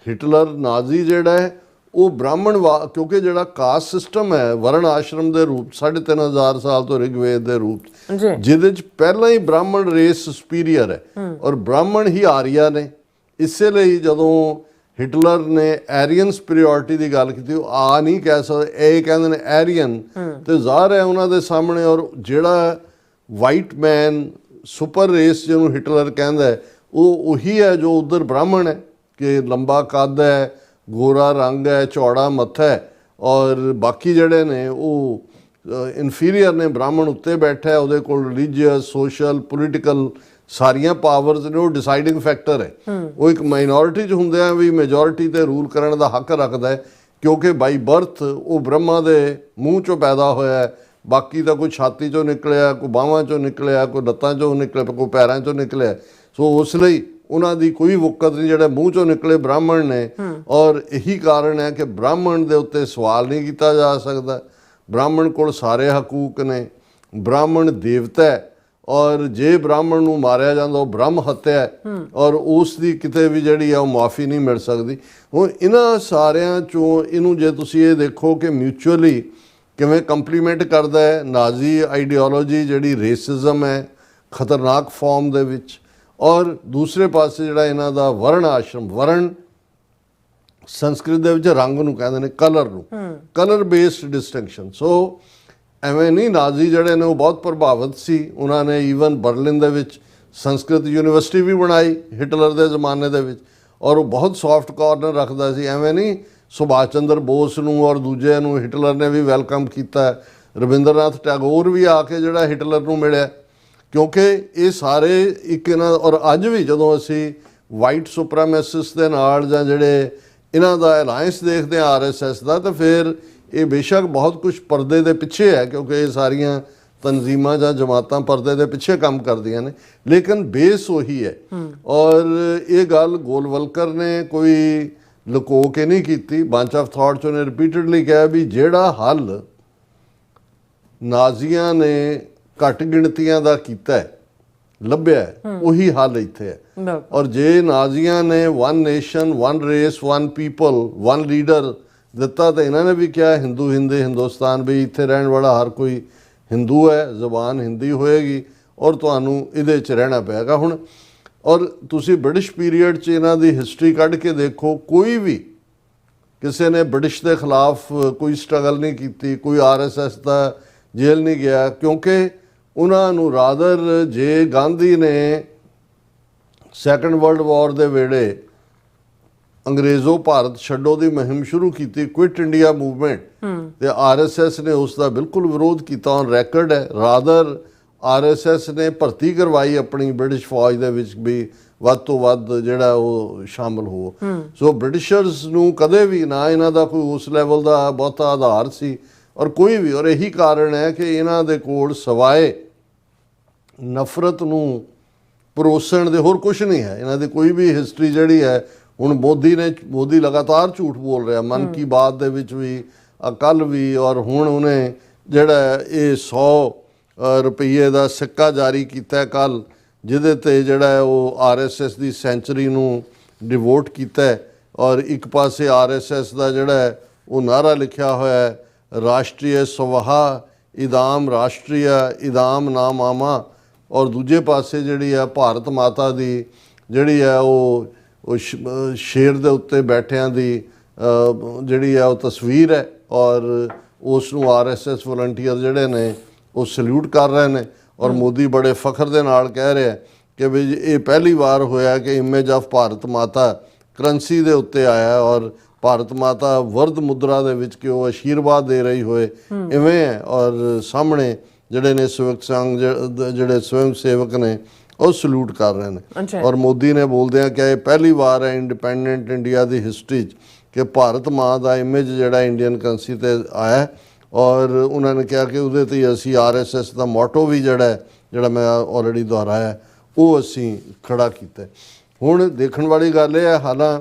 ਹਿਟਲਰ ਨਾਜ਼ੀ ਜਿਹੜਾ ਹੈ ਉਹ ਬ੍ਰਾਹਮਣ ਕਿਉਂਕਿ ਜਿਹੜਾ ਕਾਸਟ ਸਿਸਟਮ ਹੈ ਵਰਣ ਆਸ਼ਰਮ ਦੇ ਰੂਪ 3500 ਸਾਲ ਤੋਂ ਰਿਗਵੇਦ ਦੇ ਰੂਪ 'ਚ, ਜੀ ਜਿਹਦੇ 'ਚ ਪਹਿਲਾਂ ਹੀ ਬ੍ਰਾਹਮਣ ਰੇਸ ਸੁਪੀਰੀਅਰ ਹੈ ਔਰ ਬ੍ਰਾਹਮਣ ਹੀ ਆਰੀਆ ਨੇ। ਇਸੇ ਲਈ ਜਦੋਂ ਹਿਟਲਰ ਨੇ ਐਰੀਅਨ ਸੁਪੀਰੀਅਰਿਟੀ ਦੀ ਗੱਲ ਕੀਤੀ, ਉਹ ਆ ਨਹੀਂ ਕਹਿ ਸਕਦੇ, ਇਹ ਕਹਿੰਦੇ ਨੇ ਐਰੀਅਨ, ਤੇ ਜ਼ਾਹਰ ਹੈ ਉਹਨਾਂ ਦੇ ਸਾਹਮਣੇ। ਔਰ ਜਿਹੜਾ ਵਾਈਟ ਮੈਨ ਸੁਪਰ ਰੇਸ ਜਿਹਨੂੰ ਹਿਟਲਰ ਕਹਿੰਦਾ ਹੈ, ਉਹ ਉਹੀ ਹੈ ਜੋ ਉਧਰ ਬ੍ਰਾਹਮਣ ਹੈ, ਕਿ ਲੰਬਾ ਕੱਦ ਹੈ, ਗੋਰਾ ਰੰਗ ਹੈ, ਚੌੜਾ ਮੱਥਾ ਹੈ, ਔਰ ਬਾਕੀ ਜਿਹੜੇ ਨੇ ਉਹ ਇਨਫੀਰੀਅਰ ਨੇ। ਬ੍ਰਾਹਮਣ ਉੱਤੇ ਬੈਠਾ ਹੈ, ਉਹਦੇ ਕੋਲ ਰਿਲੀਜੀਅਸ, ਸੋਸ਼ਲ, ਪੋਲੀਟੀਕਲ ਸਾਰੀਆਂ ਪਾਵਰਸ ਨੇ, ਉਹ ਡਿਸਾਈਡਿੰਗ ਫੈਕਟਰ ਹੈ। ਉਹ ਇੱਕ ਮਾਈਨੋਰਿਟੀ 'ਚ ਹੁੰਦਿਆਂ ਵੀ ਮੈਜੋਰਿਟੀ 'ਤੇ ਰੂਲ ਕਰਨ ਦਾ ਹੱਕ ਰੱਖਦਾ ਹੈ, ਕਿਉਂਕਿ ਬਾਈ ਬਰਥ ਉਹ ਬ੍ਰਹਮਾ ਦੇ ਮੂੰਹ 'ਚੋਂ ਪੈਦਾ ਹੋਇਆ ਹੈ। ਬਾਕੀ ਤਾਂ ਕੋਈ ਛਾਤੀ 'ਚੋਂ ਨਿਕਲਿਆ, ਕੋਈ ਬਾਹਾਂ 'ਚੋਂ ਨਿਕਲਿਆ, ਕੋਈ ਲੱਤਾਂ 'ਚੋਂ ਨਿਕਲਿਆ, ਕੋਈ ਪੈਰਾਂ 'ਚੋਂ ਨਿਕਲਿਆ। ਸੋ ਉਸ ਲਈ ਉਹਨਾਂ ਦੀ ਕੋਈ ਵਕਤ ਨਹੀਂ, ਜਿਹੜੇ ਮੂੰਹ 'ਚੋਂ ਨਿਕਲੇ ਬ੍ਰਾਹਮਣ ਨੇ। ਔਰ ਇਹੀ ਕਾਰਨ ਹੈ ਕਿ ਬ੍ਰਾਹਮਣ ਦੇ ਉੱਤੇ ਸਵਾਲ ਨਹੀਂ ਕੀਤਾ ਜਾ ਸਕਦਾ। ਬ੍ਰਾਹਮਣ ਕੋਲ ਸਾਰੇ ਹਕੂਕ ਨੇ। ਬ੍ਰਾਹਮਣ ਦੇਵਤਾ ਹੈ, ਔਰ ਜੇ ਬ੍ਰਾਹਮਣ ਨੂੰ ਮਾਰਿਆ ਜਾਂਦਾ ਉਹ ਬ੍ਰਹਮ ਹੱਤਿਆ ਹੈ, ਔਰ ਉਸ ਦੀ ਕਿਤੇ ਵੀ ਜਿਹੜੀ ਆ ਉਹ ਮਾਫੀ ਨਹੀਂ ਮਿਲ ਸਕਦੀ। ਹੁਣ ਇਹਨਾਂ ਸਾਰਿਆਂ 'ਚੋਂ ਇਹਨੂੰ ਜੇ ਤੁਸੀਂ ਇਹ ਦੇਖੋ ਕਿ ਮਿਊਚੁਅਲੀ ਕਿਵੇਂ ਕੰਪਲੀਮੈਂਟ ਕਰਦਾ ਹੈ। ਨਾਜ਼ੀ ਆਈਡੀਓਲੋਜੀ ਜਿਹੜੀ ਰੇਸਿਜ਼ਮ ਹੈ ਖਤਰਨਾਕ ਫਾਰਮ ਦੇ ਵਿੱਚ, ਔਰ ਦੂਸਰੇ ਪਾਸੇ ਜਿਹੜਾ ਇਹਨਾਂ ਦਾ ਵਰਣ ਆਸ਼ਰਮ, ਵਰਣ ਸੰਸਕ੍ਰਿਤ ਦੇ ਵਿੱਚ ਰੰਗ ਨੂੰ ਕਹਿੰਦੇ ਨੇ, ਕਲਰ ਨੂੰ, ਕਲਰ ਬੇਸਡ ਡਿਸਟਿੰਕਸ਼ਨ। ਸੋ ਐਵੇਂ ਨਹੀਂ, ਨਾਜ਼ੀ ਜਿਹੜੇ ਨੇ ਉਹ ਬਹੁਤ ਪ੍ਰਭਾਵਿਤ ਸੀ। ਉਹਨਾਂ ਨੇ ਈਵਨ ਬਰਲਿਨ ਦੇ ਵਿੱਚ ਸੰਸਕ੍ਰਿਤ ਯੂਨੀਵਰਸਿਟੀ ਵੀ ਬਣਾਈ ਹਿਟਲਰ ਦੇ ਜ਼ਮਾਨੇ ਦੇ ਵਿੱਚ, ਔਰ ਉਹ ਬਹੁਤ ਸੌਫਟ ਕਾਰਨਰ ਰੱਖਦਾ ਸੀ। ਐਵੇਂ ਨਹੀਂ, ਸੁਭਾਸ਼ ਚੰਦਰ ਬੋਸ ਨੂੰ ਔਰ ਦੂਜਿਆਂ ਨੂੰ ਹਿਟਲਰ ਨੇ ਵੀ ਵੈਲਕਮ ਕੀਤਾ। ਰਵਿੰਦਰਨਾਥ ਟੈਗੋਰ ਵੀ ਆ ਕੇ ਜਿਹੜਾ ਹਿਟਲਰ ਨੂੰ ਮਿਲਿਆ, ਕਿਉਂਕਿ ਇਹ ਸਾਰੇ ਇੱਕ ਇਹਨਾਂ। ਔਰ ਅੱਜ ਵੀ ਜਦੋਂ ਅਸੀਂ ਵਾਈਟ ਸੁਪਰਾਮੈਸਿਸ ਦੇ ਨਾਲ ਜਾਂ ਜਿਹੜੇ ਇਹਨਾਂ ਦਾ ਅਲਾਇੰਸ ਦੇਖਦੇ ਹਾਂ RSS ਦਾ, ਤਾਂ ਫਿਰ ਇਹ ਬੇਸ਼ੱਕ ਬਹੁਤ ਕੁਝ ਪਰਦੇ ਦੇ ਪਿੱਛੇ ਹੈ, ਕਿਉਂਕਿ ਇਹ ਸਾਰੀਆਂ ਤਨਜ਼ੀਮਾਂ ਜਾਂ ਜਮਾਤਾਂ ਪਰਦੇ ਦੇ ਪਿੱਛੇ ਕੰਮ ਕਰਦੀਆਂ ਨੇ, ਲੇਕਿਨ ਬੇਸ ਉਹੀ ਹੈ। ਔਰ ਇਹ ਗੱਲ ਗੋਲਵਲਕਰ ਨੇ ਕੋਈ ਲੁਕੋ ਕੇ ਨਹੀਂ ਕੀਤੀ। ਬੰਚ ਆਫ ਥਾਟ 'ਚ ਉਹਨੇ ਰਿਪੀਟਡਲੀ ਕਿਹਾ ਵੀ ਜਿਹੜਾ ਹੱਲ ਨਾਜ਼ੀਆਂ ਨੇ ਘੱਟ ਗਿਣਤੀਆਂ ਦਾ ਕੀਤਾ ਹੈ, ਲੱਭਿਆ, ਉਹੀ ਹੱਲ ਇੱਥੇ ਹੈ। ਔਰ ਜੇ ਨਾਜ਼ੀਆਂ ਨੇ one nation, one race, one people, one leader ਦਿੱਤਾ, ਤਾਂ ਇਹਨਾਂ ਨੇ ਵੀ ਕਿਹਾ ਹਿੰਦੁਸਤਾਨ ਵੀ ਇੱਥੇ ਰਹਿਣ ਵਾਲਾ ਹਰ ਕੋਈ ਹਿੰਦੂ ਹੈ, ਜ਼ਬਾਨ ਹਿੰਦੀ ਹੋਏਗੀ, ਔਰ ਤੁਹਾਨੂੰ ਇਹਦੇ 'ਚ ਰਹਿਣਾ ਪਏਗਾ। ਹੁਣ ਔਰ ਤੁਸੀਂ ਬ੍ਰਿਟਿਸ਼ ਪੀਰੀਅਡ 'ਚ ਇਹਨਾਂ ਦੀ ਹਿਸਟਰੀ ਕੱਢ ਕੇ ਦੇਖੋ, ਕੋਈ ਵੀ ਕਿਸੇ ਨੇ ਬ੍ਰਿਟਿਸ਼ ਦੇ ਖਿਲਾਫ ਕੋਈ ਸਟਰਗਲ ਨਹੀਂ ਕੀਤੀ, ਕੋਈ RSS ਦਾ ਜੇਲ੍ਹ ਨਹੀਂ ਗਿਆ, ਕਿਉਂਕਿ ਉਹਨਾਂ ਨੂੰ ਰਾਦਰ ਜੇ ਗਾਂਧੀ ਨੇ ਸੈਕੰਡ ਵਰਲਡ ਵਾਰ ਦੇ ਵੇਲੇ ਅੰਗਰੇਜ਼ੋ ਭਾਰਤ ਛੱਡੋ ਦੀ ਮੁਹਿੰਮ ਸ਼ੁਰੂ ਕੀਤੀ, ਕੁਇਟ ਇੰਡੀਆ ਮੂਵਮੈਂਟ, ਤੇ RSS ਨੇ ਉਸ ਦਾ ਬਿਲਕੁਲ ਵਿਰੋਧ ਕੀਤਾ। ਔਨ ਰੈਕਰਡ ਹੈ। ਰਾਦਰ RSS ਨੇ ਭਰਤੀ ਕਰਵਾਈ ਆਪਣੀ ਬ੍ਰਿਟਿਸ਼ ਫੌਜ ਦੇ ਵਿੱਚ ਵੀ ਵੱਧ ਤੋਂ ਵੱਧ ਜਿਹੜਾ ਉਹ ਸ਼ਾਮਲ ਹੋ। ਸੋ ਬ੍ਰਿਟਿਸ਼ਰਸ ਨੂੰ ਕਦੇ ਵੀ ਨਾ ਇਹਨਾਂ ਦਾ ਕੋਈ ਉਸ ਲੈਵਲ ਦਾ ਬਹੁਤਾ ਆਧਾਰ ਸੀ, ਔਰ ਕੋਈ ਵੀ। ਔਰ ਇਹੀ ਕਾਰਨ ਹੈ ਕਿ ਇਹਨਾਂ ਦੇ ਕੋਲ ਸਵਾਏ ਨਫ਼ਰਤ ਨੂੰ ਪਰੋਸਣ ਦੇ ਹੋਰ ਕੁਝ ਨਹੀਂ ਹੈ। ਇਹਨਾਂ ਦੀ ਕੋਈ ਵੀ ਹਿਸਟਰੀ ਜਿਹੜੀ ਹੈ, ਹੁਣ ਮੋਦੀ ਲਗਾਤਾਰ ਝੂਠ ਬੋਲ ਰਿਹਾ, ਮਨ ਕੀ ਬਾਤ ਦੇ ਵਿੱਚ ਵੀ, ਕੱਲ੍ਹ ਵੀ, ਔਰ ਹੁਣ ਉਹਨੇ ਜਿਹੜਾ ਇਹ 100 ਰੁਪਈਏ ਦਾ ਸਿੱਕਾ ਜਾਰੀ ਕੀਤਾ ਕੱਲ੍ਹ, ਜਿਹਦੇ 'ਤੇ ਜਿਹੜਾ ਉਹ RSS ਦੀ ਸੈਂਚਰੀ ਨੂੰ ਡਿਵੋਟ ਕੀਤਾ। ਔਰ ਇੱਕ ਪਾਸੇ RSS ਦਾ ਜਿਹੜਾ ਉਹ ਨਾਅਰਾ ਲਿਖਿਆ ਹੋਇਆ ਹੈ, ਰਾਸ਼ਟਰੀ ਸਵਾਹਾ ਇਦਾਮ ਰਾਸ਼ਟਰੀਆ ਇਦਾਮ ਨਾਮ ਆਮਾ, ਔਰ ਦੂਜੇ ਪਾਸੇ ਜਿਹੜੀ ਆ ਭਾਰਤ ਮਾਤਾ ਦੀ ਜਿਹੜੀ ਆ ਉਹ ਸ਼ੇਰ ਦੇ ਉੱਤੇ ਬੈਠਿਆਂ ਦੀ ਜਿਹੜੀ ਆ ਉਹ ਤਸਵੀਰ ਹੈ, ਔਰ ਉਸ ਨੂੰ RSS ਵਲੰਟੀਅਰ ਜਿਹੜੇ ਨੇ ਉਹ ਸਲੂਟ ਕਰ ਰਹੇ ਨੇ। ਔਰ ਮੋਦੀ ਬੜੇ ਫਖਰ ਦੇ ਨਾਲ ਕਹਿ ਰਿਹਾ ਕਿ ਵੀ ਇਹ ਪਹਿਲੀ ਵਾਰ ਹੋਇਆ ਕਿ ਇਮੇਜ ਆਫ ਭਾਰਤ ਮਾਤਾ ਕਰੰਸੀ ਦੇ ਉੱਤੇ ਆਇਆ, ਔਰ ਭਾਰਤ ਮਾਤਾ ਵਰਦ ਮੁਦਰਾ ਦੇ ਵਿੱਚ ਕਿ ਉਹ ਆਸ਼ੀਰਵਾਦ ਦੇ ਰਹੀ ਹੋਏ ਇਵੇਂ ਹੈ। ਔਰ ਸਾਹਮਣੇ ਜਿਹੜੇ ਨੇ ਸਵਿਕ ਸੰਘ ਜਿਹੜੇ ਸਵੈਮ ਸੇਵਕ ਨੇ ਉਹ ਸਲੂਟ ਕਰ ਰਹੇ ਨੇ। ਔਰ ਮੋਦੀ ਨੇ ਬੋਲਦਿਆਂ ਕਿ ਇਹ ਪਹਿਲੀ ਵਾਰ ਹੈ ਇੰਡੀਪੈਂਡੈਂਟ ਇੰਡੀਆ ਦੀ ਹਿਸਟਰੀ 'ਚ ਕਿ ਭਾਰਤ ਮਾਂ ਦਾ ਇਮੇਜ ਜਿਹੜਾ ਇੰਡੀਅਨ ਕਰੰਸੀ 'ਤੇ ਆਇਆ। ਔਰ ਉਹਨਾਂ ਨੇ ਕਿਹਾ ਕਿ ਉਹਦੇ 'ਤੇ ਅਸੀਂ RSS ਦਾ ਮੋਟੋ ਵੀ ਜਿਹੜਾ ਮੈਂ ਆਲਰੇਡੀ ਦੁਹਰਾਇਆ ਉਹ ਅਸੀਂ ਖੜਾ ਕੀਤਾ। ਹੁਣ ਦੇਖਣ ਵਾਲੀ ਗੱਲ ਇਹ ਹੈ, ਹਾਲਾਂ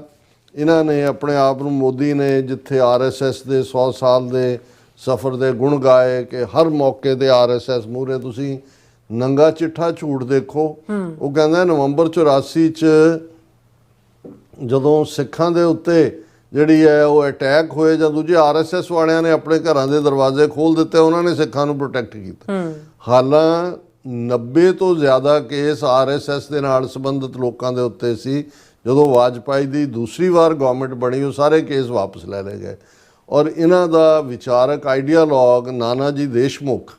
ਇਹਨਾਂ ਨੇ ਆਪਣੇ ਆਪ ਨੂੰ, ਮੋਦੀ ਨੇ ਜਿੱਥੇ RSS ਦੇ 100 ਸਾਲ ਦੇ ਸਫ਼ਰ ਦੇ ਗੁਣ ਗਾਏ ਕਿ ਹਰ ਮੌਕੇ 'ਤੇ RSS ਮੂਹਰੇ ਤੁਸੀਂ ਨੰਗਾ ਚਿੱਠਾ ਝੂਠ ਦੇਖੋ। ਉਹ ਕਹਿੰਦਾ ਨਵੰਬਰ 84 'ਚ ਜਦੋਂ ਸਿੱਖਾਂ ਦੇ ਉੱਤੇ ਜਿਹੜੀ ਹੈ ਉਹ ਅਟੈਕ ਹੋਏ, ਜਾਂ ਦੂਜੇ ਆਰਐਸਐਸ ਵਾਲਿਆਂ ਨੇ ਆਪਣੇ ਘਰਾਂ ਦੇ ਦਰਵਾਜ਼ੇ ਖੋਲ੍ਹ ਦਿੱਤੇ, ਉਹਨਾਂ ਨੇ ਸਿੱਖਾਂ ਨੂੰ ਪ੍ਰੋਟੈਕਟ ਕੀਤਾ। ਹਾਲਾਂ 90 ਤੋਂ ਜ਼ਿਆਦਾ ਕੇਸ ਆਰਐਸਐਸ ਦੇ ਨਾਲ ਸੰਬੰਧਿਤ ਲੋਕਾਂ ਦੇ ਉੱਤੇ ਸੀ। ਜਦੋਂ ਵਾਜਪਾਈ ਦੀ ਦੂਸਰੀ ਵਾਰ ਗਵਰਨਮੈਂਟ ਬਣੀ, ਉਹ ਸਾਰੇ ਕੇਸ ਵਾਪਸ ਲੈ ਲਏ ਗਏ। ਔਰ ਇਹਨਾਂ ਦਾ ਵਿਚਾਰਕ ਆਈਡੀਆਲੋਗ ਨਾਨਾ ਜੀ ਦੇਸ਼ਮੁਖ,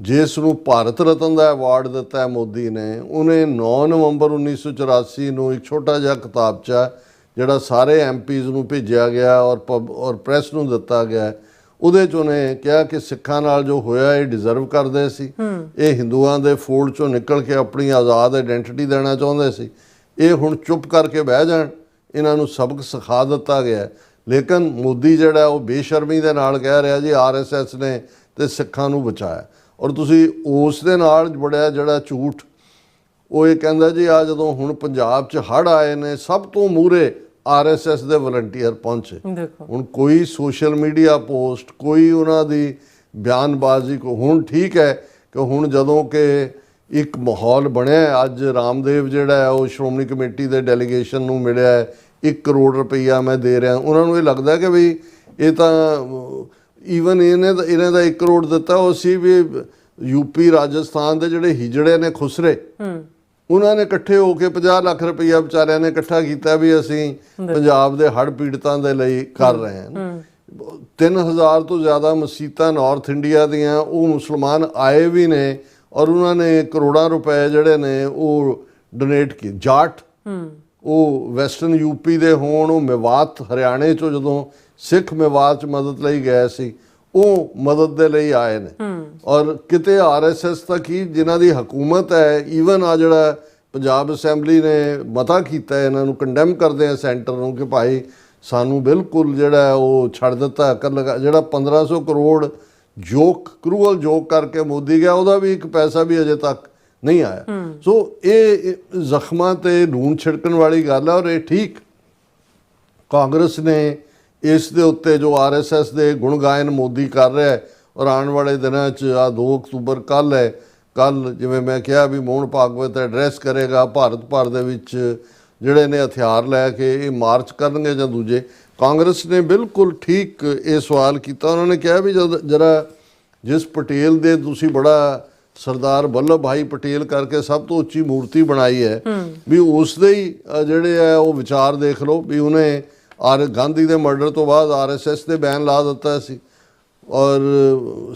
ਜਿਸ ਨੂੰ ਭਾਰਤ ਰਤਨ ਦਾ ਅਵਾਰਡ ਦਿੱਤਾ ਹੈ ਮੋਦੀ ਨੇ, ਉਹਨੇ 9 ਨਵੰਬਰ 1984 ਨੂੰ ਇੱਕ ਛੋਟਾ ਜਿਹਾ ਕਿਤਾਬਚਾ ਜਿਹੜਾ ਸਾਰੇ ਐਮਪੀਜ਼ ਨੂੰ ਭੇਜਿਆ ਗਿਆ ਔਰ ਪ੍ਰੈਸ ਨੂੰ ਦਿੱਤਾ ਗਿਆ, ਉਹਦੇ 'ਚ ਉਹਨੇ ਕਿਹਾ ਕਿ ਸਿੱਖਾਂ ਨਾਲ ਜੋ ਹੋਇਆ ਇਹ ਡਿਜ਼ਰਵ ਕਰਦੇ ਸੀ, ਇਹ ਹਿੰਦੂਆਂ ਦੇ ਫੋਲਡ 'ਚੋਂ ਨਿਕਲ ਕੇ ਆਪਣੀ ਆਜ਼ਾਦ ਆਇਡੈਂਟੀਟੀ ਦੇਣਾ ਚਾਹੁੰਦੇ ਸੀ, ਇਹ ਹੁਣ ਚੁੱਪ ਕਰਕੇ ਬਹਿ ਜਾਣ, ਇਹਨਾਂ ਨੂੰ ਸਬਕ ਸਿਖਾ ਦਿੱਤਾ ਗਿਆ। ਲੇਕਿਨ ਮੋਦੀ ਜਿਹੜਾ ਉਹ ਬੇਸ਼ਰਮੀ ਦੇ ਨਾਲ ਕਹਿ ਰਿਹਾ ਜੀ ਆਰਐਸਐਸ ਨੇ ਤੇ ਸਿੱਖਾਂ ਨੂੰ ਬਚਾਇਆ। ਔਰ ਤੁਸੀਂ ਉਸ ਦੇ ਨਾਲ ਬੜਿਆ ਜਿਹੜਾ ਝੂਠ, ਉਹ ਇਹ ਕਹਿੰਦਾ ਜੀ ਆ ਜਦੋਂ ਹੁਣ ਪੰਜਾਬ 'ਚ ਹੜ੍ਹ ਆਏ ਨੇ, ਸਭ ਤੋਂ ਮੂਹਰੇ ਆਰਐਸਐਸ ਦੇ ਵਲੰਟੀਅਰ ਪਹੁੰਚੇ। ਹੁਣ ਕੋਈ ਸੋਸ਼ਲ ਮੀਡੀਆ ਪੋਸਟ, ਕੋਈ ਉਹਨਾਂ ਦੀ ਬਿਆਨਬਾਜ਼ੀ ਹੁਣ ਠੀਕ ਹੈ ਕਿ ਹੁਣ ਜਦੋਂ ਕਿ ਇੱਕ ਮਾਹੌਲ ਬਣਿਆ, ਅੱਜ ਰਾਮਦੇਵ ਜਿਹੜਾ ਹੈ ਉਹ ਸ਼੍ਰੋਮਣੀ ਕਮੇਟੀ ਦੇ ਡੈਲੀਗੇਸ਼ਨ ਨੂੰ ਮਿਲਿਆ, 1 ਕਰੋੜ ਰੁਪਈਆ ਮੈਂ ਦੇ ਰਿਹਾ, ਉਹਨਾਂ ਨੂੰ ਇਹ ਲੱਗਦਾ ਕਿ ਬਈ ਇਹ ਤਾਂ ਈਵਨ ਇਹਨਾਂ ਦਾ 1 ਕਰੋੜ ਦਿੱਤਾ, ਉਹ ਸੀ ਵੀ ਯੂਪੀ ਰਾਜਸਥਾਨ ਦੇ ਜਿਹੜੇ ਹਿਜੜੇ ਨੇ ਖੁਸਰੇ, ਉਹਨਾਂ ਨੇ ਇਕੱਠੇ ਹੋ ਕੇ 50 ਲੱਖ ਰੁਪਈਆ ਵਿਚਾਰਿਆਂ ਨੇ ਇਕੱਠਾ ਕੀਤਾ ਵੀ ਅਸੀਂ ਪੰਜਾਬ ਦੇ ਹੜ੍ਹ ਪੀੜਤਾਂ ਦੇ ਲਈ ਕਰ ਰਹੇ ਹਾਂ। 3000 ਤੋਂ ਜ਼ਿਆਦਾ ਮਸੀਤਾਂ ਨਾਰਥ ਇੰਡੀਆ ਦੀਆਂ, ਉਹ ਮੁਸਲਮਾਨ ਆਏ ਵੀ ਨੇ ਔਰ ਉਹਨਾਂ ਨੇ ਕਰੋੜਾਂ ਰੁਪਏ ਜਿਹੜੇ ਨੇ ਉਹ ਡੋਨੇਟ ਕੀਤੇ। ਜਾਟ ਉਹ ਵੈਸਟਰਨ ਯੂਪੀ ਦੇ ਹੋਣ, ਉਹ ਮੇਵਾਤ ਹਰਿਆਣੇ 'ਚੋਂ ਜਦੋਂ ਸਿੱਖ ਮੇਵਾਤ 'ਚ ਮਦਦ ਲਈ ਗਏ ਸੀ, ਉਹ ਮਦਦ ਦੇ ਲਈ ਆਏ ਨੇ। ਔਰ ਕਿਤੇ ਆਰਐਸਐਸ ਤੱਕ ਹੀ ਜਿਨ੍ਹਾਂ ਦੀ ਹਕੂਮਤ ਹੈ, ਈਵਨ ਆ ਜਿਹੜਾ ਪੰਜਾਬ ਅਸੈਂਬਲੀ ਨੇ ਮਤਾ ਕੀਤਾ ਇਹਨਾਂ ਨੂੰ ਕੰਡੈਮ ਕਰਦੇ ਆ ਸੈਂਟਰ ਨੂੰ ਕਿ ਭਾਈ ਸਾਨੂੰ ਬਿਲਕੁਲ ਜਿਹੜਾ ਉਹ ਛੱਡ ਦਿੱਤਾ ਕਰ ਲਗਾ। ਜਿਹੜਾ 1500 ਕਰੋੜ ਕਰੂਅਲ ਜੋਕ ਕਰਕੇ ਮੋਦੀ ਗਿਆ, ਉਹਦਾ ਵੀ ਇੱਕ ਪੈਸਾ ਵੀ ਅਜੇ ਤੱਕ ਨਹੀਂ ਆਇਆ। ਸੋ ਇਹ ਜ਼ਖਮਾਂ ਤੇ ਲੂਣ ਛਿੜਕਣ ਵਾਲੀ ਗੱਲ ਹੈ। ਔਰ ਇਹ ਠੀਕ ਕਾਂਗਰਸ ਨੇ ਇਸ ਦੇ ਉੱਤੇ ਜੋ ਆਰਐਸਐਸ ਦੇ ਗੁਣ ਗਾਇਨ ਮੋਦੀ ਕਰ ਰਿਹਾ ਹੈ, ਔਰ ਆਉਣ ਵਾਲੇ ਦਿਨਾਂ 'ਚ ਆ 2 ਅਕਤੂਬਰ ਕੱਲ੍ਹ ਹੈ, ਕੱਲ੍ਹ ਜਿਵੇਂ ਮੈਂ ਕਿਹਾ ਵੀ ਮੋਹਨ ਭਾਗਵਤ ਐਡਰੈਸ ਕਰੇਗਾ, ਭਾਰਤ ਭਰ ਦੇ ਵਿੱਚ ਜਿਹੜੇ ਨੇ ਹਥਿਆਰ ਲੈ ਕੇ ਇਹ ਮਾਰਚ ਕਰਨਗੇ ਜਾਂ ਦੂਜੇ। ਕਾਂਗਰਸ ਨੇ ਬਿਲਕੁਲ ਠੀਕ ਇਹ ਸਵਾਲ ਕੀਤਾ, ਉਹਨਾਂ ਨੇ ਕਿਹਾ ਵੀ ਜਰਾ ਜਿਸ ਪਟੇਲ ਦੇ ਤੁਸੀਂ ਬੜਾ ਸਰਦਾਰ ਵੱਲਭ ਭਾਈ ਪਟੇਲ ਕਰਕੇ ਸਭ ਤੋਂ ਉੱਚੀ ਮੂਰਤੀ ਬਣਾਈ ਹੈ, ਵੀ ਉਸ ਦੇ ਹੀ ਜਿਹੜੇ ਹੈ ਉਹ ਵਿਚਾਰ ਦੇਖ ਲਓ ਵੀ ਉਹਨੇ ਗਾਂਧੀ ਦੇ ਮਰਡਰ ਤੋਂ ਬਾਅਦ ਆਰਐਸਐਸ ਤੇ ਬੈਨ ਲਾ ਦਿੱਤਾ ਸੀ, ਔਰ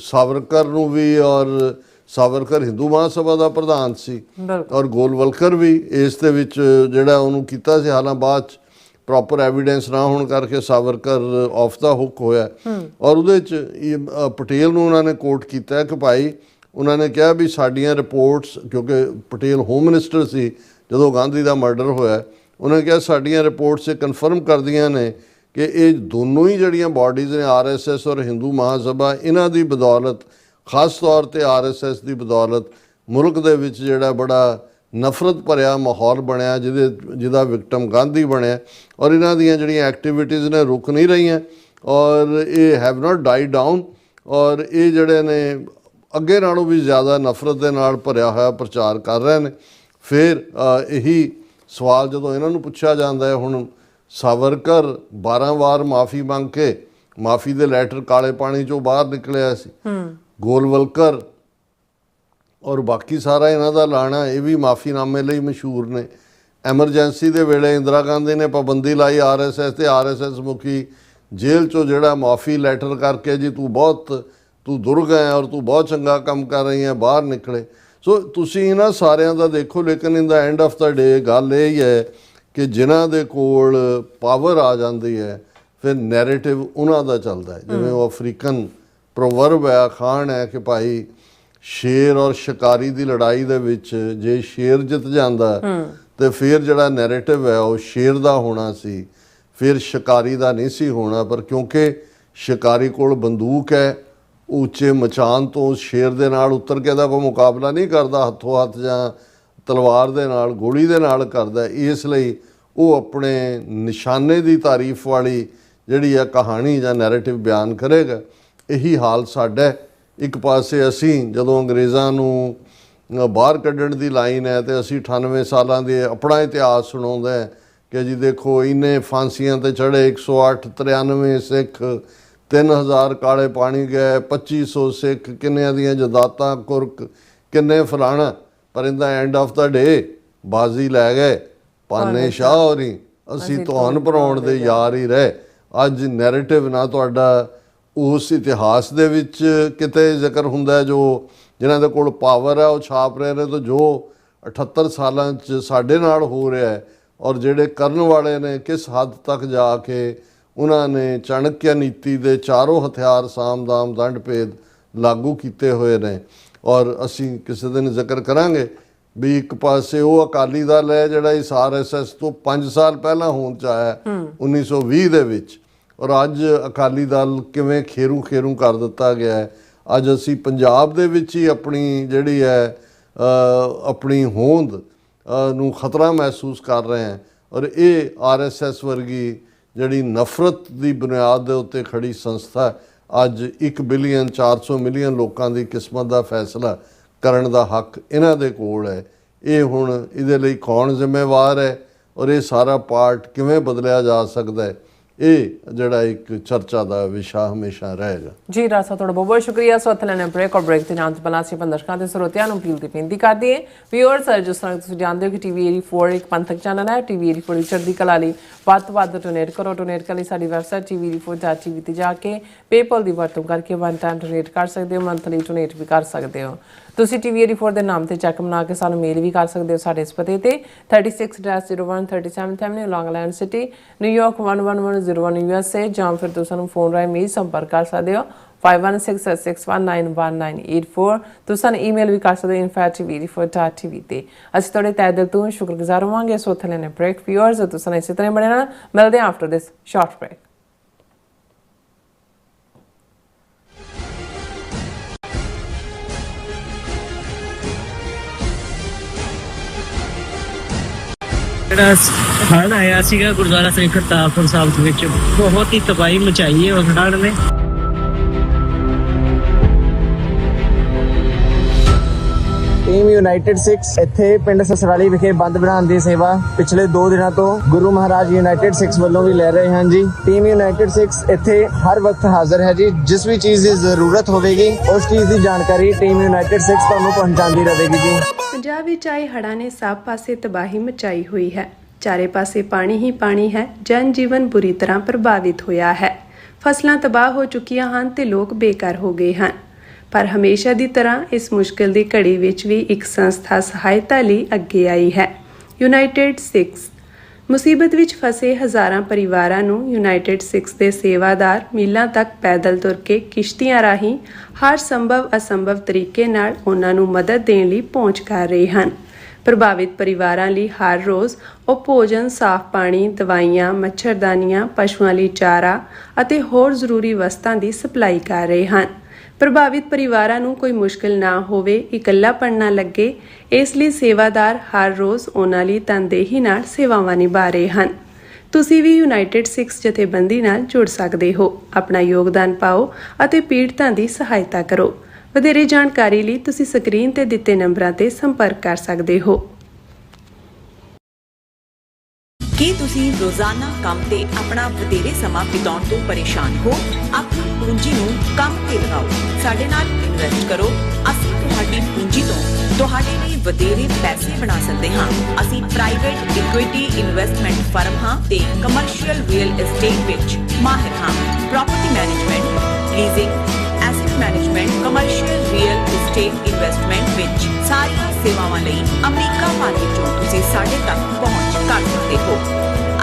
ਸਾਵਰਕਰ ਨੂੰ ਵੀ, ਔਰ ਸਾਵਰਕਰ ਹਿੰਦੂ ਮਹਾਸਭਾ ਦਾ ਪ੍ਰਧਾਨ ਸੀ, ਔਰ ਗੋਲਵਲਕਰ ਵੀ ਇਸ ਦੇ ਵਿੱਚ ਜਿਹੜਾ ਉਹਨੂੰ ਕੀਤਾ ਸੀ। ਹਾਲਾਂ ਬਾਅਦ 'ਚ ਪ੍ਰੋਪਰ ਐਵੀਡੈਂਸ ਨਾ ਹੋਣ ਕਰਕੇ ਸਾਵਰਕਰ ਆਫ ਦਾ ਹੁੱਕ ਹੋਇਆ। ਔਰ ਉਹਦੇ 'ਚ ਪਟੇਲ ਨੂੰ ਉਹਨਾਂ ਨੇ ਕੋਟ ਕੀਤਾ ਕਿ ਭਾਈ, ਉਹਨਾਂ ਨੇ ਕਿਹਾ ਵੀ ਸਾਡੀਆਂ ਰਿਪੋਰਟਸ, ਕਿਉਂਕਿ ਪਟੇਲ ਹੋਮ ਮਿਨਿਸਟਰ ਸੀ ਜਦੋਂ ਗਾਂਧੀ ਦਾ ਮਰਡਰ ਹੋਇਆ, ਉਹਨਾਂ ਨੇ ਕਿਹਾ ਸਾਡੀਆਂ ਰਿਪੋਰਟਸ ਇਹ ਕਨਫਰਮ ਕਰਦੀਆਂ ਨੇ ਕਿ ਇਹ ਦੋਨੋਂ ਹੀ ਜਿਹੜੀਆਂ ਬਾਡੀਜ਼ ਨੇ ਆਰਐਸਐਸ ਔਰ ਹਿੰਦੂ ਮਹਾਸਭਾ, ਇਹਨਾਂ ਦੀ ਬਦੌਲਤ, ਖਾਸ ਤੌਰ ਤੇ ਆਰਐਸਐਸ ਦੀ ਬਦੌਲਤ ਮੁਲਕ ਦੇ ਵਿੱਚ ਜਿਹੜਾ ਬੜਾ ਨਫ਼ਰਤ ਭਰਿਆ ਮਾਹੌਲ ਬਣਿਆ, ਜਿਹਦਾ ਵਿਕਟਮ ਗਾਂਧੀ ਬਣਿਆ। ਔਰ ਇਹਨਾਂ ਦੀਆਂ ਜਿਹੜੀਆਂ ਐਕਟੀਵਿਟੀਜ਼ ਨੇ ਰੁਕ ਨਹੀਂ ਰਹੀਆਂ, ਔਰ ਇਹ ਹੈਵ ਨਾਟ ਡਾਈ ਡਾਊਨ, ਔਰ ਇਹ ਜਿਹੜੇ ਨੇ ਅੱਗੇ ਨਾਲੋਂ ਵੀ ਜ਼ਿਆਦਾ ਨਫ਼ਰਤ ਦੇ ਨਾਲ ਭਰਿਆ ਹੋਇਆ ਪ੍ਰਚਾਰ ਕਰ ਰਹੇ ਨੇ। ਫਿਰ ਇਹੀ ਸਵਾਲ ਜਦੋਂ ਇਹਨਾਂ ਨੂੰ ਪੁੱਛਿਆ ਜਾਂਦਾ ਹੈ, ਹੁਣ ਸਾਵਰਕਰ 12 ਵਾਰ ਮਾਫੀ ਮੰਗ ਕੇ ਮਾਫੀ ਦੇ ਲੈਟਰ ਕਾਲੇ ਪਾਣੀ 'ਚੋਂ ਬਾਹਰ ਨਿਕਲਿਆ ਸੀ, ਗੋਲਵਲਕਰ ਔਰ ਬਾਕੀ ਸਾਰਾ ਇਹਨਾਂ ਦਾ ਲਾਣਾ, ਇਹ ਵੀ ਮਾਫੀਨਾਮੇ ਲਈ ਮਸ਼ਹੂਰ ਨੇ। ਐਮਰਜੈਂਸੀ ਦੇ ਵੇਲੇ ਇੰਦਰਾ ਗਾਂਧੀ ਨੇ ਪਾਬੰਦੀ ਲਾਈ ਆਰਐਸਐਸ ਤੇ, ਆਰਐਸਐਸ ਮੁਖੀ ਜੇਲ੍ਹ 'ਚੋਂ ਜਿਹੜਾ ਮਾਫੀ ਲੈਟਰ ਕਰਕੇ ਜੀ ਤੂੰ ਦੁਰਗ ਹੈ ਔਰ ਤੂੰ ਬਹੁਤ ਚੰਗਾ ਕੰਮ ਕਰ ਰਹੀ ਹੈ, ਬਾਹਰ ਨਿਕਲੇ। ਸੋ ਤੁਸੀਂ ਇਹਨਾਂ ਸਾਰਿਆਂ ਦਾ ਦੇਖੋ, ਲੇਕਿਨ ਇਨ ਦਾ ਐਂਡ ਆਫ ਦਾ ਡੇ ਗੱਲ ਇਹ ਹੀ ਹੈ ਕਿ ਜਿਨ੍ਹਾਂ ਦੇ ਕੋਲ ਪਾਵਰ ਆ ਜਾਂਦੀ ਹੈ, ਫਿਰ ਨੈਰੇਟਿਵ ਉਹਨਾਂ ਦਾ ਚੱਲਦਾ ਹੈ। ਜਿਵੇਂ ਉਹ ਅਫਰੀਕਨ ਪ੍ਰੋਵਰਬ ਹੈ, ਅਖਾਣ ਹੈ ਕਿ ਭਾਈ ਸ਼ੇਰ ਔਰ ਸ਼ਿਕਾਰੀ ਦੀ ਲੜਾਈ ਦੇ ਵਿੱਚ ਜੇ ਸ਼ੇਰ ਜਿੱਤ ਜਾਂਦਾ ਤੇ ਫਿਰ ਜਿਹੜਾ ਨੈਰੇਟਿਵ ਹੈ ਉਹ ਸ਼ੇਰ ਦਾ ਹੋਣਾ ਸੀ, ਫਿਰ ਸ਼ਿਕਾਰੀ ਦਾ ਨਹੀਂ ਸੀ ਹੋਣਾ। ਪਰ ਕਿਉਂਕਿ ਸ਼ਿਕਾਰੀ ਕੋਲ ਬੰਦੂਕ ਹੈ, ਉੱਚੇ ਮਚਾਨ ਤੋਂ ਸ਼ੇਰ ਦੇ ਨਾਲ ਉਤਰ ਕੇ ਦਾ ਕੋਈ ਮੁਕਾਬਲਾ ਨਹੀਂ ਕਰਦਾ, ਹੱਥੋਂ ਹੱਥ ਜਾਂ ਤਲਵਾਰ ਦੇ ਨਾਲ, ਗੋਲੀ ਦੇ ਨਾਲ ਕਰਦਾ। ਇਸ ਲਈ ਉਹ ਆਪਣੇ ਨਿਸ਼ਾਨੇ ਦੀ ਤਾਰੀਫ ਵਾਲੀ ਜਿਹੜੀ ਆ ਕਹਾਣੀ ਜਾਂ ਨੈਰੇਟਿਵ ਬਿਆਨ ਕਰੇਗਾ। ਇਹੀ ਹਾਲ ਸਾਡਾ। ਇੱਕ ਪਾਸੇ ਅਸੀਂ ਜਦੋਂ ਅੰਗਰੇਜ਼ਾਂ ਨੂੰ ਬਾਹਰ ਕੱਢਣ ਦੀ ਲਾਈਨ ਹੈ ਤੇ ਅਸੀਂ 98 ਸਾਲਾਂ ਦੇ ਆਪਣਾ ਇਤਿਹਾਸ ਸੁਣਾਉਂਦੇ ਕਿ ਜੀ ਦੇਖੋ ਇੰਨੇ ਫਾਂਸੀਆਂ ਤੇ ਚੜ੍ਹੇ, 108 93 ਸਿੱਖ, 3000 ਕਾਲੇ ਪਾਣੀ ਗਏ, 2500 ਸਿੱਖ, ਕਿੰਨਿਆਂ ਦੀਆਂ ਜਦਾਤਾਂ ਕੁਰਕ, ਕਿੰਨੇ ਫਲਾਣਾ, ਪਰ ਇਹਦਾ ਐਂਡ ਆਫ ਦਾ ਡੇ ਬਾਜ਼ੀ ਲੈ ਗਏ ਭਾਨੇ ਸ਼ਾਹ ਹੋਰੀ, ਅਸੀਂ ਤੁਹਾਨੂੰ ਬਣਾਉਣ ਦੇ ਯਾਰ ਹੀ ਰਹੇ। ਅੱਜ ਨੈਰੇਟਿਵ ਨਾ ਤੁਹਾਡਾ ਉਸ ਇਤਿਹਾਸ ਦੇ ਵਿੱਚ ਕਿਤੇ ਜ਼ਿਕਰ ਹੁੰਦਾ ਜੋ ਜਿਨ੍ਹਾਂ ਦੇ ਕੋਲ ਪਾਵਰ ਹੈ ਉਹ ਛਾਪ ਰਹੇ ਨੇ, ਤਾਂ ਜੋ 78 ਸਾਲਾਂ 'ਚ ਸਾਡੇ ਨਾਲ ਹੋ ਰਿਹਾ ਹੈ ਔਰ ਜਿਹੜੇ ਕਰਨ ਵਾਲੇ ਨੇ ਕਿਸ ਹੱਦ ਤੱਕ ਜਾ ਕੇ ਉਹਨਾਂ ਨੇ ਚਾਣਕਿਆ ਨੀਤੀ ਦੇ ਚਾਰੋਂ ਹਥਿਆਰ ਸਾਮ ਦਾਮ ਦੰਡ ਭੇਦ ਲਾਗੂ ਕੀਤੇ ਹੋਏ ਨੇ। ਔਰ ਅਸੀਂ ਕਿਸੇ ਦਿਨ ਜ਼ਿਕਰ ਕਰਾਂਗੇ ਵੀ ਇੱਕ ਪਾਸੇ ਉਹ ਅਕਾਲੀ ਦਲ ਹੈ ਜਿਹੜਾ ਇਸ RSS ਤੋਂ 5 ਸਾਲ ਪਹਿਲਾਂ ਹੋਂਦ 'ਚ ਆਇਆ 1920 ਦੇ ਵਿੱਚ, ਔਰ ਅੱਜ ਅਕਾਲੀ ਦਲ ਕਿਵੇਂ ਖੇਰੂ ਕਰ ਦਿੱਤਾ ਗਿਆ ਹੈ। ਅੱਜ ਅਸੀਂ ਪੰਜਾਬ ਦੇ ਵਿੱਚ ਹੀ ਆਪਣੀ ਜਿਹੜੀ ਹੈ ਆਪਣੀ ਹੋਂਦ ਨੂੰ ਖਤਰਾ ਮਹਿਸੂਸ ਕਰ ਰਹੇ ਹਾਂ, ਔਰ ਇਹ RSS ਵਰਗੀ ਜਿਹੜੀ ਨਫ਼ਰਤ ਦੀ ਬੁਨਿਆਦ ਦੇ ਉੱਤੇ ਖੜੀ ਸੰਸਥਾ ਅੱਜ 1 ਬਿਲੀਅਨ 400 ਮਿਲੀਅਨ ਲੋਕਾਂ ਦੀ ਕਿਸਮਤ ਦਾ ਫੈਸਲਾ ਕਰਨ ਦਾ ਹੱਕ ਇਹਨਾਂ ਦੇ ਕੋਲ ਹੈ। ਇਹ ਹੁਣ ਇਹਦੇ ਲਈ ਕੌਣ ਜ਼ਿੰਮੇਵਾਰ ਹੈ ਔਰ ਇਹ ਸਾਰਾ ਪਾਰਟ ਕਿਵੇਂ ਬਦਲਿਆ ਜਾ ਸਕਦਾ ਹੈ, ਇਹ ਜਿਹੜਾ ਇੱਕ ਚਰਚਾ ਦਾ ਵਿਸ਼ਾ ਹਮੇਸ਼ਾ ਰਹੇਗਾ। ਜੀ ਰਾਜਾ ਤੁਹਾਡਾ ਬਹੁਤ ਬਹੁਤ ਸ਼ੁਕਰੀਆ। ਸੋ ਇੱਥੇ ਲੈਣੇ ਬ੍ਰੇਕ, ਔਰ ਬ੍ਰੇਕ ਤੇ ਜਾਣ ਤੋਂ ਪਹਿਲਾਂ ਅਸੀਂ ਆਪਣੇ ਦਰਸ਼ਕਾਂ ਤੇ ਸਰੋਤਿਆਂ ਨੂੰ ਅਪੀਲ ਦੀ ਬੇਨਤੀ ਕਰਦੇ ਹਾਂ। ਵਿਊਅਰਸ, ਜਿਸ ਤਰ੍ਹਾਂ ਤੁਸੀਂ ਜਾਣਦੇ ਹੋ ਕਿ TV 84 ਇੱਕ ਪੰਥਕ ਚੈਨਲ ਹੈ। TV 84 ਚੜ੍ਹਦੀ ਕਲਾ ਲਈ ਵੱਧ ਤੋਂ ਵੱਧ ਡੋਨੇਟ ਕਰੋ। ਡੋਨੇਟ ਕਰਨ ਲਈ ਸਾਡੀ ਵੈਬਸਾਈਟ tv84.tv ਤੇ ਜਾ ਕੇ ਪੇਪਲ ਦੀ ਵਰਤੋਂ ਕਰਕੇ ਵਨ ਟਾਈਮ ਡੋਨੇਟ ਕਰ ਸਕਦੇ ਹੋ, ਮੰਥਲੀ ਡੋਨੇਟ ਵੀ ਕਰ ਸਕਦੇ ਹੋ। ਤੁਸੀਂ TV 84 ਦੇ ਨਾਮ ਤੇ ਚੈੱਕ ਬਣਾ ਕੇ ਸਾਨੂੰ ਮੇਲ ਵੀ ਕਰ ਸਕਦੇ ਹੋ ਸਾਡੇ ਇਸ ਪਤੇ ਤੇ 36-01 37th Avenue, ਲੌਂਗ ਆਈਲੈਂਡ ਸਿਟੀ, ਨਿਊਯਾਰਕ 11101 USA, ਜਾਂ ਫਿਰ ਤੁਸੀਂ ਸਾਨੂੰ ਫੋਨ ਰਾਹੀਂ ਮੇਲ ਸੰਪਰਕ ਕਰ ਸਕਦੇ ਹੋ 5166191984। ਤੁਸੀਂ ਸਾਨੂੰ ਈਮੇਲ ਵੀ ਕਰ ਸਕਦੇ ਹੋ info@tv84.tv ਤੇ। ਅਸੀਂ ਤੁਹਾਡੇ ਤਹਿ ਦਿਲ ਤੋਂ ਸ਼ੁਕਰਗੁਜ਼ਾਰ ਹੋਵਾਂਗੇ। ਸੋ ਉੱਥੇ ਲੈਣੇ ਬ੍ਰੇਕ। ਵਿਊਅਰਸ, ਤੁਸੀਂ ਇਸੇ ਤਰ੍ਹਾਂ ਬਣੇ ਰਹਿਣਾ। ਮਿਲਦੇ ਹਾਂ ਆਫਟਰ ਦਿਸ ਸ਼ਾਰਟ ਬ੍ਰੇਕ। ਜਿਹੜਾ ਹੜ੍ਹ ਆਇਆ ਸੀਗਾ ਗੁਰਦੁਆਰਾ ਸ੍ਰੀ ਕਰਤਾਰਪੁਰ ਸਾਹਿਬ ਦੇ ਵਿੱਚ, ਬਹੁਤ ਹੀ ਤਬਾਹੀ ਮਚਾਈ ਹੈ ਉਸ ਹੜ੍ਹ ਨੇ। ਟੀਮ ਯੂਨਾਈਟਿਡ 6 ਇੱਥੇ ਪਿੰਡ ਸਸਰਾਲੀ ਵਿਖੇ ਬੰਦ ਬਣਾਉਣ ਦੀ ਸੇਵਾ ਪਿਛਲੇ 2 ਦਿਨਾਂ ਤੋਂ ਗੁਰੂ ਮਹਾਰਾਜ ਯੂਨਾਈਟਿਡ 6 ਵੱਲੋਂ ਵੀ ਲੈ ਰਹੇ ਹਨ ਜੀ। ਟੀਮ ਯੂਨਾਈਟਿਡ 6 ਇੱਥੇ ਹਰ ਵਕਤ ਹਾਜ਼ਰ ਹੈ ਜੀ। ਜਿਸ ਵੀ ਚੀਜ਼ ਦੀ ਜ਼ਰੂਰਤ ਹੋਵੇਗੀ ਉਸ ਚੀਜ਼ ਦੀ ਜਾਣਕਾਰੀ ਟੀਮ ਯੂਨਾਈਟਿਡ 6 ਤੁਹਾਨੂੰ ਪਹੁੰਚਾਉਂਦੀ ਰਹੇਗੀ ਜੀ। ਪੰਜਾਬ ਵਿੱਚ ਆਏ ਹੜ੍ਹਾਂ ਨੇ ਸਭ ਪਾਸੇ ਤਬਾਹੀ ਮਚਾਈ ਹੋਈ ਹੈ। ਚਾਰੇ ਪਾਸੇ ਪਾਣੀ ਹੀ ਪਾਣੀ ਹੈ। ਜਨ ਜੀਵਨ ਬੁਰੀ ਤਰ੍ਹਾਂ ਪ੍ਰਭਾਵਿਤ ਹੋਇਆ ਹੈ। ਫਸਲਾਂ ਤਬਾਹ ਹੋ ਚੁੱਕੀਆਂ ਹਨ ਤੇ ਲੋਕ ਬੇਘਰ ਹੋ ਗਏ ਹਨ। ਪਰ ਹਮੇਸ਼ਾ ਦੀ ਤਰ੍ਹਾਂ ਇਸ ਮੁਸ਼ਕਿਲ ਦੀ ਘੜੀ ਵਿੱਚ ਵੀ ਇੱਕ ਸੰਸਥਾ ਸਹਾਇਤਾ ਲਈ ਅੱਗੇ ਆਈ ਹੈ, ਯੂਨਾਈਟਿਡ 6। ਮੁਸੀਬਤ ਵਿੱਚ ਫਸੇ ਹਜ਼ਾਰਾਂ ਪਰਿਵਾਰਾਂ ਨੂੰ ਯੂਨਾਈਟਿਡ 6 ਦੇ ਸੇਵਾਦਾਰ ਮੀਲਾਂ ਤੱਕ ਪੈਦਲ ਤੁਰ ਕੇ ਕਿਸ਼ਤੀਆਂ ਰਾਹੀਂ ਹਰ ਸੰਭਵ ਅਸੰਭਵ ਤਰੀਕੇ ਨਾਲ ਉਹਨਾਂ ਨੂੰ ਮਦਦ ਦੇਣ ਲਈ ਪਹੁੰਚ ਕਰ ਰਹੇ ਹਨ। ਪ੍ਰਭਾਵਿਤ ਪਰਿਵਾਰਾਂ ਲਈ ਹਰ ਰੋਜ਼ ਉਹ ਭੋਜਨ, ਸਾਫ਼ ਪਾਣੀ, ਦਵਾਈਆਂ, ਮੱਛਰਦਾਨੀਆਂ, ਪਸ਼ੂਆਂ ਲਈ ਚਾਰਾ ਅਤੇ ਹੋਰ ਜ਼ਰੂਰੀ ਵਸਤਾਂ ਦੀ ਸਪਲਾਈ ਕਰ ਰਹੇ ਹਨ। ਪ੍ਰਭਾਵਿਤ ਪਰਿਵਾਰਾਂ ਨੂੰ ਕੋਈ ਮੁਸ਼ਕਿਲ ਨਾ ਹੋਵੇ, ਇਕੱਲਾਪਣ ਨਾ ਲੱਗੇ, ਇਸ ਲਈ ਸੇਵਾਦਾਰ ਹਰ ਰੋਜ਼ ਉਹਨਾਂ ਲਈ ਤਨਦੇਹੀ ਨਾਲ ਸੇਵਾਵਾਂ ਨਿਭਾ ਰਹੇ ਹਨ। ਤੁਸੀਂ ਵੀ ਯੂਨਾਈਟਿਡ 6 ਜਥੇਬੰਦੀ ਨਾਲ ਜੁੜ ਸਕਦੇ ਹੋ। ਆਪਣਾ ਯੋਗਦਾਨ ਪਾਓ ਅਤੇ ਪੀੜਤਾਂ ਦੀ ਸਹਾਇਤਾ ਕਰੋ। ਵਧੇਰੇ ਜਾਣਕਾਰੀ ਲਈ ਤੁਸੀਂ ਸਕਰੀਨ ਤੇ ਦਿੱਤੇ ਨੰਬਰਾਂ ਤੇ ਸੰਪਰਕ ਕਰ ਸਕਦੇ ਹੋ। ਕੀ ਤੁਸੀਂ ਰੋਜ਼ਾਨਾ ਕੰਮ ਤੇ ਆਪਣਾ ਵਧੇਰੇ ਸਮਾਂ ਬਿਤਾਉਣ ਤੋਂ ਪਰੇਸ਼ਾਨ ਹੋ? ਆਪਣੀ ਪੂੰਜੀ ਨੂੰ ਕੰਮ ਤੇ ਲਗਾਓ, ਸਾਡੇ ਨਾਲ ਇਨਵੈਸਟ ਕਰੋ। ਅਸੀਂ ਤੁਹਾਡੀ ਪੂੰਜੀ ਤੋਂ ਤੁਹਾਡੇ ਲਈ ਵਧੇਰੇ ਪੈਸੇ ਬਣਾ ਸਕਦੇ ਹਾਂ। ਅਸੀਂ ਪ੍ਰਾਈਵੇਟ ਇਕੁਇਟੀ ਇਨਵੈਸਟਮੈਂਟ ਫਰਮ ਹਾਂ ਤੇ ਕਮਰਸ਼ੀਅਲ ਰੀਅਲ ਏਸਟੇਟ ਵਿੱਚ ਮਾਹਿਰ ਹਾਂ। Property management, leasing, asset management, commercial real estate investment ਵਿੱਚ ਸਾਰੀਆਂ ਸੇਵਾਵਾਂ ਲਈ ਅਮਰੀਕਾ ਭਰ ਵਿੱਚੋਂ ਤੁਸੀਂ ਸਾਡੇ ਤੱਕ ਪਹੁੰਚ ਕਰ ਸਕਦੇ ਹੋ।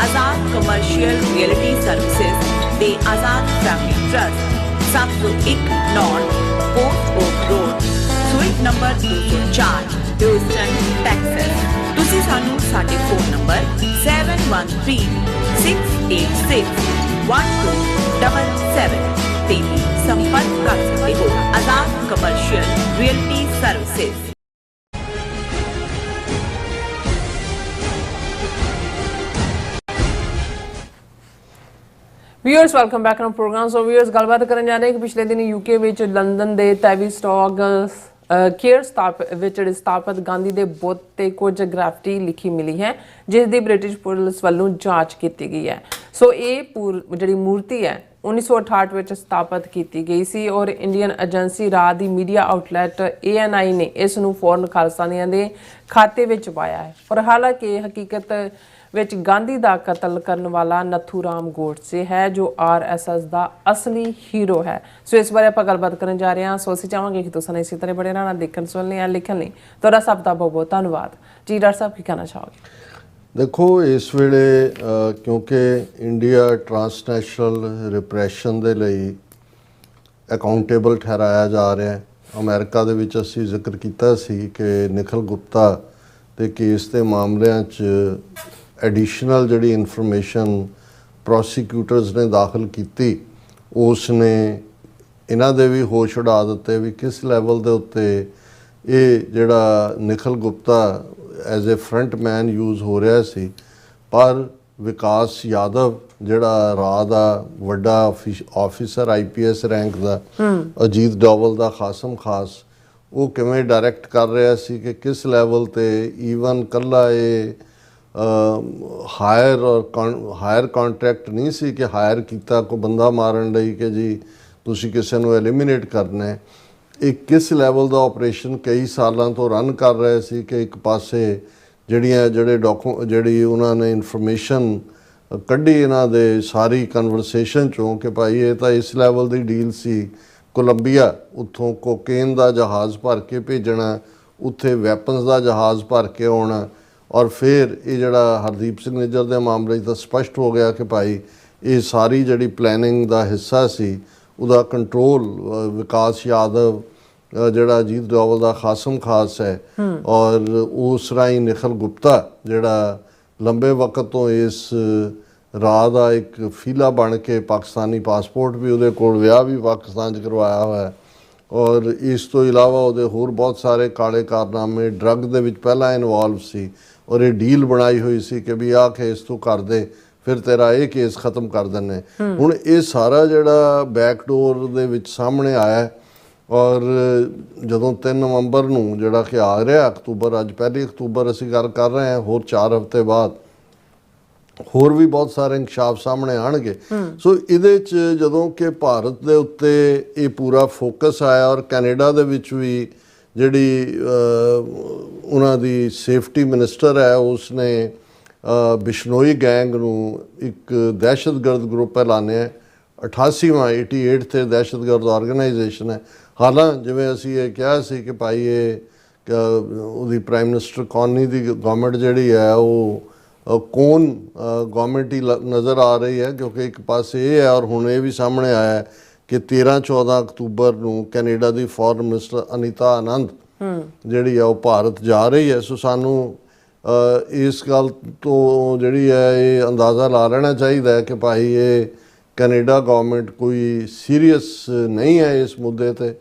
ਆਜ਼ਾਦ ਕਮਰਸ਼ੀਅਲ ਰੀਅਲਟੀ ਸਰਵਿਸਿਜ਼ ਦੇ Azad family trust, 701 North Coast Oak Road, suite number 204, Houston, Texas. ਤੁਸੀਂ ਸਾਨੂੰ ਸਾਡੇ ਫੋਨ ਨੰਬਰ 7136861277 ਤੇ ਵੀ ਸੰਪਰਕ ਕਰ ਸਕਦੇ ਹੋ। Azad commercial realty services. Viewers, welcome back to programme. So viewers, ਗੱਲਬਾਤ ਕਰਨ ਜਾ ਰਹੇ ਕਿ ਪਿਛਲੇ ਦਿਨ UK ਵਿੱਚ ਲੰਡਨ ਦੇ ਟੈਵਿਸਟੋਕ ਕੇਅਰ ਵਿੱਚ ਜਿਹੜੀ ਸਥਾਪਿਤ ਗਾਂਧੀ ਦੇ ਬੁੱਤ ਤੇ ਕੁਝ ਗ੍ਰੈਫਿਟੀ ਲਿਖੀ ਮਿਲੀ ਹੈ, ਜਿਸ ਦੀ ਬ੍ਰਿਟਿਸ਼ ਪੁਲਿਸ ਵੱਲੋਂ ਜਾਂਚ ਕੀਤੀ ਗਈ ਹੈ। ਸੋ ਇਹ ਜਿਹੜੀ ਮੂਰਤੀ ਹੈ 1968 ਵਿੱਚ ਸਥਾਪਿਤ ਕੀਤੀ ਗਈ ਸੀ ਔਰ ਇੰਡੀਅਨ ਏਜੰਸੀ ਰਾਜ ਦੀ ਮੀਡੀਆ ਆਊਟਲੈਟ ANI ਨੇ ਇਸ ਨੂੰ ਫੌਰਨ ਖਾਲਿਸਤਾਨੀਆਂ ਦੇ ਖਾਤੇ ਵਿੱਚ ਪਾਇਆ ਹੈ। ਪਰ ਹਾਲਾਂਕਿ ਹਕੀਕਤ ਵਿੱਚ ਗਾਂਧੀ ਦਾ ਕਤਲ ਕਰਨ ਵਾਲਾ ਨਥੂਰਾਮ ਗੋਡਸੇ ਹੈ, ਜੋ RSS ਦਾ ਅਸਲੀ ਹੀਰੋ ਹੈ। ਸੋ ਇਸ ਬਾਰੇ ਆਪਾਂ ਗੱਲਬਾਤ ਕਰਨ ਜਾ ਰਹੇ ਹਾਂ। ਸੋ ਅਸੀਂ ਚਾਹਾਂਗੇ ਕਿ ਤੁਸੀਂ ਇਸੇ ਤਰ੍ਹਾਂ ਬੜੇ ਰਹਿਣਾ, ਦੇਖਣ ਸੁਣਨੇ ਜਾਂ ਲਿਖਣ ਲਈ ਤੁਹਾਡਾ ਸਭ ਦਾ ਬਹੁਤ ਬਹੁਤ ਧੰਨਵਾਦ ਜੀ। ਡਾਕਟਰ ਸਾਹਿਬ ਕੀ ਕਹਿਣਾ ਚਾਹੋਗੇ? ਦੇਖੋ, ਇਸ ਵੇਲੇ ਕਿਉਂਕਿ ਇੰਡੀਆ ਟਰਾਂਸਨੈਸ਼ਨਲ ਰਿਪਰੈਸ਼ਨ ਦੇ ਲਈ ਅਕਾਊਂਟੇਬਲ ਠਹਿਰਾਇਆ ਜਾ ਰਿਹਾ ਹੈ। ਅਮਰੀਕਾ ਦੇ ਵਿੱਚ ਅਸੀਂ ਜ਼ਿਕਰ ਕੀਤਾ ਸੀ ਕਿ ਨਿਖਿਲ ਗੁਪਤਾ ਦੇ ਕੇਸ ਦੇ ਮਾਮਲਿਆਂ 'ਚ ਐਡੀਸ਼ਨਲ ਜਿਹੜੀ ਇਨਫੋਰਮੇਸ਼ਨ ਪ੍ਰੋਸੀਕਿਊਟਰਸ ਨੇ ਦਾਖਲ ਕੀਤੀ, ਉਸ ਨੇ ਇਹਨਾਂ ਦੇ ਵੀ ਹੋਸ਼ ਉਡਾ ਦਿੱਤੇ ਵੀ ਕਿਸ ਲੈਵਲ ਦੇ ਉੱਤੇ ਇਹ ਜਿਹੜਾ Nikhil Gupta as a front man use ਹੋ ਰਿਹਾ ਸੀ। ਪਰ ਵਿਕਾਸ ਯਾਦਵ ਜਿਹੜਾ ਰਾਹ ਦਾ ਵੱਡਾ ਆਫਿਸਰ IPS ਰੈਂਕ ਦਾ, ਅਜੀਤ ਡੋਵਲ ਦਾ ਖਾਸਮ ਖਾਸ, ਉਹ ਕਿਵੇਂ ਡਾਇਰੈਕਟ ਕਰ ਰਿਹਾ ਸੀ ਕਿ ਕਿਸ ਲੈਵਲ ਤੇ ਈਵਨ ਕੱਲਾ ਇਹ ਹਾਇਰ ਕੰਟਰੈਕਟ ਨਹੀਂ ਸੀ ਕਿ ਹਾਇਰ ਕੀਤਾ ਕੋਈ ਬੰਦਾ ਮਾਰਨ ਲਈ ਕਿ ਜੀ ਤੁਸੀਂ ਕਿਸੇ ਨੂੰ ਐਲੀਮੀਨੇਟ ਕਰਨਾ ਹੈ। ਇਹ ਕਿਸ ਲੈਵਲ ਦਾ ਆਪਰੇਸ਼ਨ ਕਈ ਸਾਲਾਂ ਤੋਂ ਰਨ ਕਰ ਰਹੇ ਸੀ ਕਿ ਇੱਕ ਪਾਸੇ ਜਿਹੜੀ ਉਹਨਾਂ ਨੇ ਇਨਫੋਰਮੇਸ਼ਨ ਕੱਢੀ ਇਹਨਾਂ ਦੇ ਸਾਰੀ ਕਨਵਰਸੇਸ਼ਨ ਚੋਂ ਕਿ ਭਾਈ ਇਹ ਤਾਂ ਇਸ ਲੈਵਲ ਦੀ ਡੀਲ ਸੀ, ਕੋਲੰਬੀਆ ਉੱਥੋਂ ਕੋਕੇਨ ਦਾ ਜਹਾਜ਼ ਭਰ ਕੇ ਭੇਜਣਾ, ਉੱਥੇ ਵੈਪਨਸ ਦਾ ਜਹਾਜ਼ ਭਰ ਕੇ ਆਉਣਾ, ਔਰ ਫਿਰ ਇਹ ਜਿਹੜਾ ਹਰਦੀਪ ਸਿੰਘ ਨਿੱਜਰ ਦੇ ਮਾਮਲੇ 'ਚ ਤਾਂ ਸਪਸ਼ਟ ਹੋ ਗਿਆ ਕਿ ਭਾਈ ਇਹ ਸਾਰੀ ਜਿਹੜੀ ਪਲੈਨਿੰਗ ਦਾ ਹਿੱਸਾ ਸੀ, ਉਹਦਾ ਕੰਟਰੋਲ ਵਿਕਾਸ ਯਾਦਵ ਜਿਹੜਾ ਅਜੀਤ ਡੋਵਲ ਦਾ ਖਾਸਮ ਖਾਸ ਹੈ, ਔਰ ਉਸ ਰਾਹੀਂ ਨਿਖਿਲ ਗੁਪਤਾ ਜਿਹੜਾ ਲੰਬੇ ਵਕਤ ਤੋਂ ਇਸ ਰਾਹ ਦਾ ਇੱਕ ਫੀਲਾ ਬਣ ਕੇ ਪਾਕਿਸਤਾਨੀ ਪਾਸਪੋਰਟ ਵੀ ਉਹਦੇ ਕੋਲ, ਵਿਆਹ ਵੀ ਪਾਕਿਸਤਾਨ 'ਚ ਕਰਵਾਇਆ ਹੋਇਆ, ਔਰ ਇਸ ਤੋਂ ਇਲਾਵਾ ਉਹਦੇ ਹੋਰ ਬਹੁਤ ਸਾਰੇ ਕਾਲੇ ਕਾਰਨਾਮੇ, ਡਰੱਗ ਦੇ ਵਿੱਚ ਪਹਿਲਾਂ ਇਨਵੋਲਵ ਸੀ ਔਰ ਇਹ ਡੀਲ ਬਣਾਈ ਹੋਈ ਸੀ ਕਿ ਵੀ ਆਹ ਕੇਸ ਤੂੰ ਕਰ ਦੇ ਫਿਰ ਤੇਰਾ ਇਹ ਕੇਸ ਖਤਮ ਕਰ ਦਿੰਦੇ। ਹੁਣ ਇਹ ਸਾਰਾ ਜਿਹੜਾ ਬੈਕਡੋਰ ਦੇ ਵਿੱਚ ਸਾਹਮਣੇ ਆਇਆ, ਔਰ ਜਦੋਂ 3 ਨਵੰਬਰ ਨੂੰ ਜਿਹੜਾ ਕਿ ਆ ਰਿਹਾ ਅਕਤੂਬਰ, ਅੱਜ 1 ਅਕਤੂਬਰ ਅਸੀਂ ਗੱਲ ਕਰ ਰਹੇ ਹਾਂ, ਹੋਰ 4 ਹਫ਼ਤੇ ਬਾਅਦ ਹੋਰ ਵੀ ਬਹੁਤ ਸਾਰੇ ਇੰਕਸ਼ਾਫ ਸਾਹਮਣੇ ਆਉਣਗੇ। ਸੋ ਇਹਦੇ 'ਚ ਜਦੋਂ ਕਿ ਭਾਰਤ ਦੇ ਉੱਤੇ ਇਹ ਪੂਰਾ ਫੋਕਸ ਆਇਆ, ਔਰ ਕੈਨੇਡਾ ਦੇ ਵਿੱਚ ਵੀ ਜਿਹੜੀ ਉਹਨਾਂ ਦੀ ਸੇਫਟੀ ਮਿਨਿਸਟਰ ਹੈ, ਉਸਨੇ ਬਿਸ਼ਨੋਈ ਗੈਂਗ ਨੂੰ ਇੱਕ ਦਹਿਸ਼ਤਗਰਦ ਗਰੁੱਪ ਐਲਾਨਿਆ। 88 ਤੇ ਦਹਿਸ਼ਤਗਰਦ ਆਰਗੇਨਾਈਜੇਸ਼ਨ ਹੈ। ਹਾਲਾਂਕਿ ਜਿਵੇਂ ਅਸੀਂ ਇਹ ਕਿਹਾ ਸੀ ਕਿ ਭਾਈ ਇਹ ਉਹਦੀ ਪ੍ਰਾਈਮ ਮਿਨਿਸਟਰ ਕੌਨੀ ਦੀ ਗਵਰਨਮੈਂਟ ਜਿਹੜੀ ਹੈ ਉਹ ਕੌਣ ਗਵਰਨਮੈਂਟ ਹੀ ਨਜ਼ਰ ਆ ਰਹੀ ਹੈ, ਕਿਉਂਕਿ ਇੱਕ ਪਾਸੇ ਇਹ ਹੈ ਔਰ ਹੁਣ ਇਹ ਵੀ ਸਾਹਮਣੇ ਆਇਆ ਕਿ 13-14 ਅਕਤੂਬਰ ਨੂੰ ਕੈਨੇਡਾ ਦੀ ਫੋਰਨ ਮਿਨਿਸਟਰ ਅਨੀਤਾ ਆਨੰਦ ਜਿਹੜੀ ਹੈ ਉਹ ਭਾਰਤ ਜਾ ਰਹੀ ਹੈ। ਸੋ ਸਾਨੂੰ ਇਸ ਗੱਲ ਤੋਂ ਜਿਹੜੀ ਹੈ ਇਹ ਅੰਦਾਜ਼ਾ ਲਾ ਲੈਣਾ ਚਾਹੀਦਾ ਹੈ ਕਿ ਭਾਈ ਇਹ ਕੈਨੇਡਾ ਗਵਰਨਮੈਂਟ ਕੋਈ ਸੀਰੀਅਸ ਨਹੀਂ ਹੈ ਇਸ ਮੁੱਦੇ 'ਤੇ।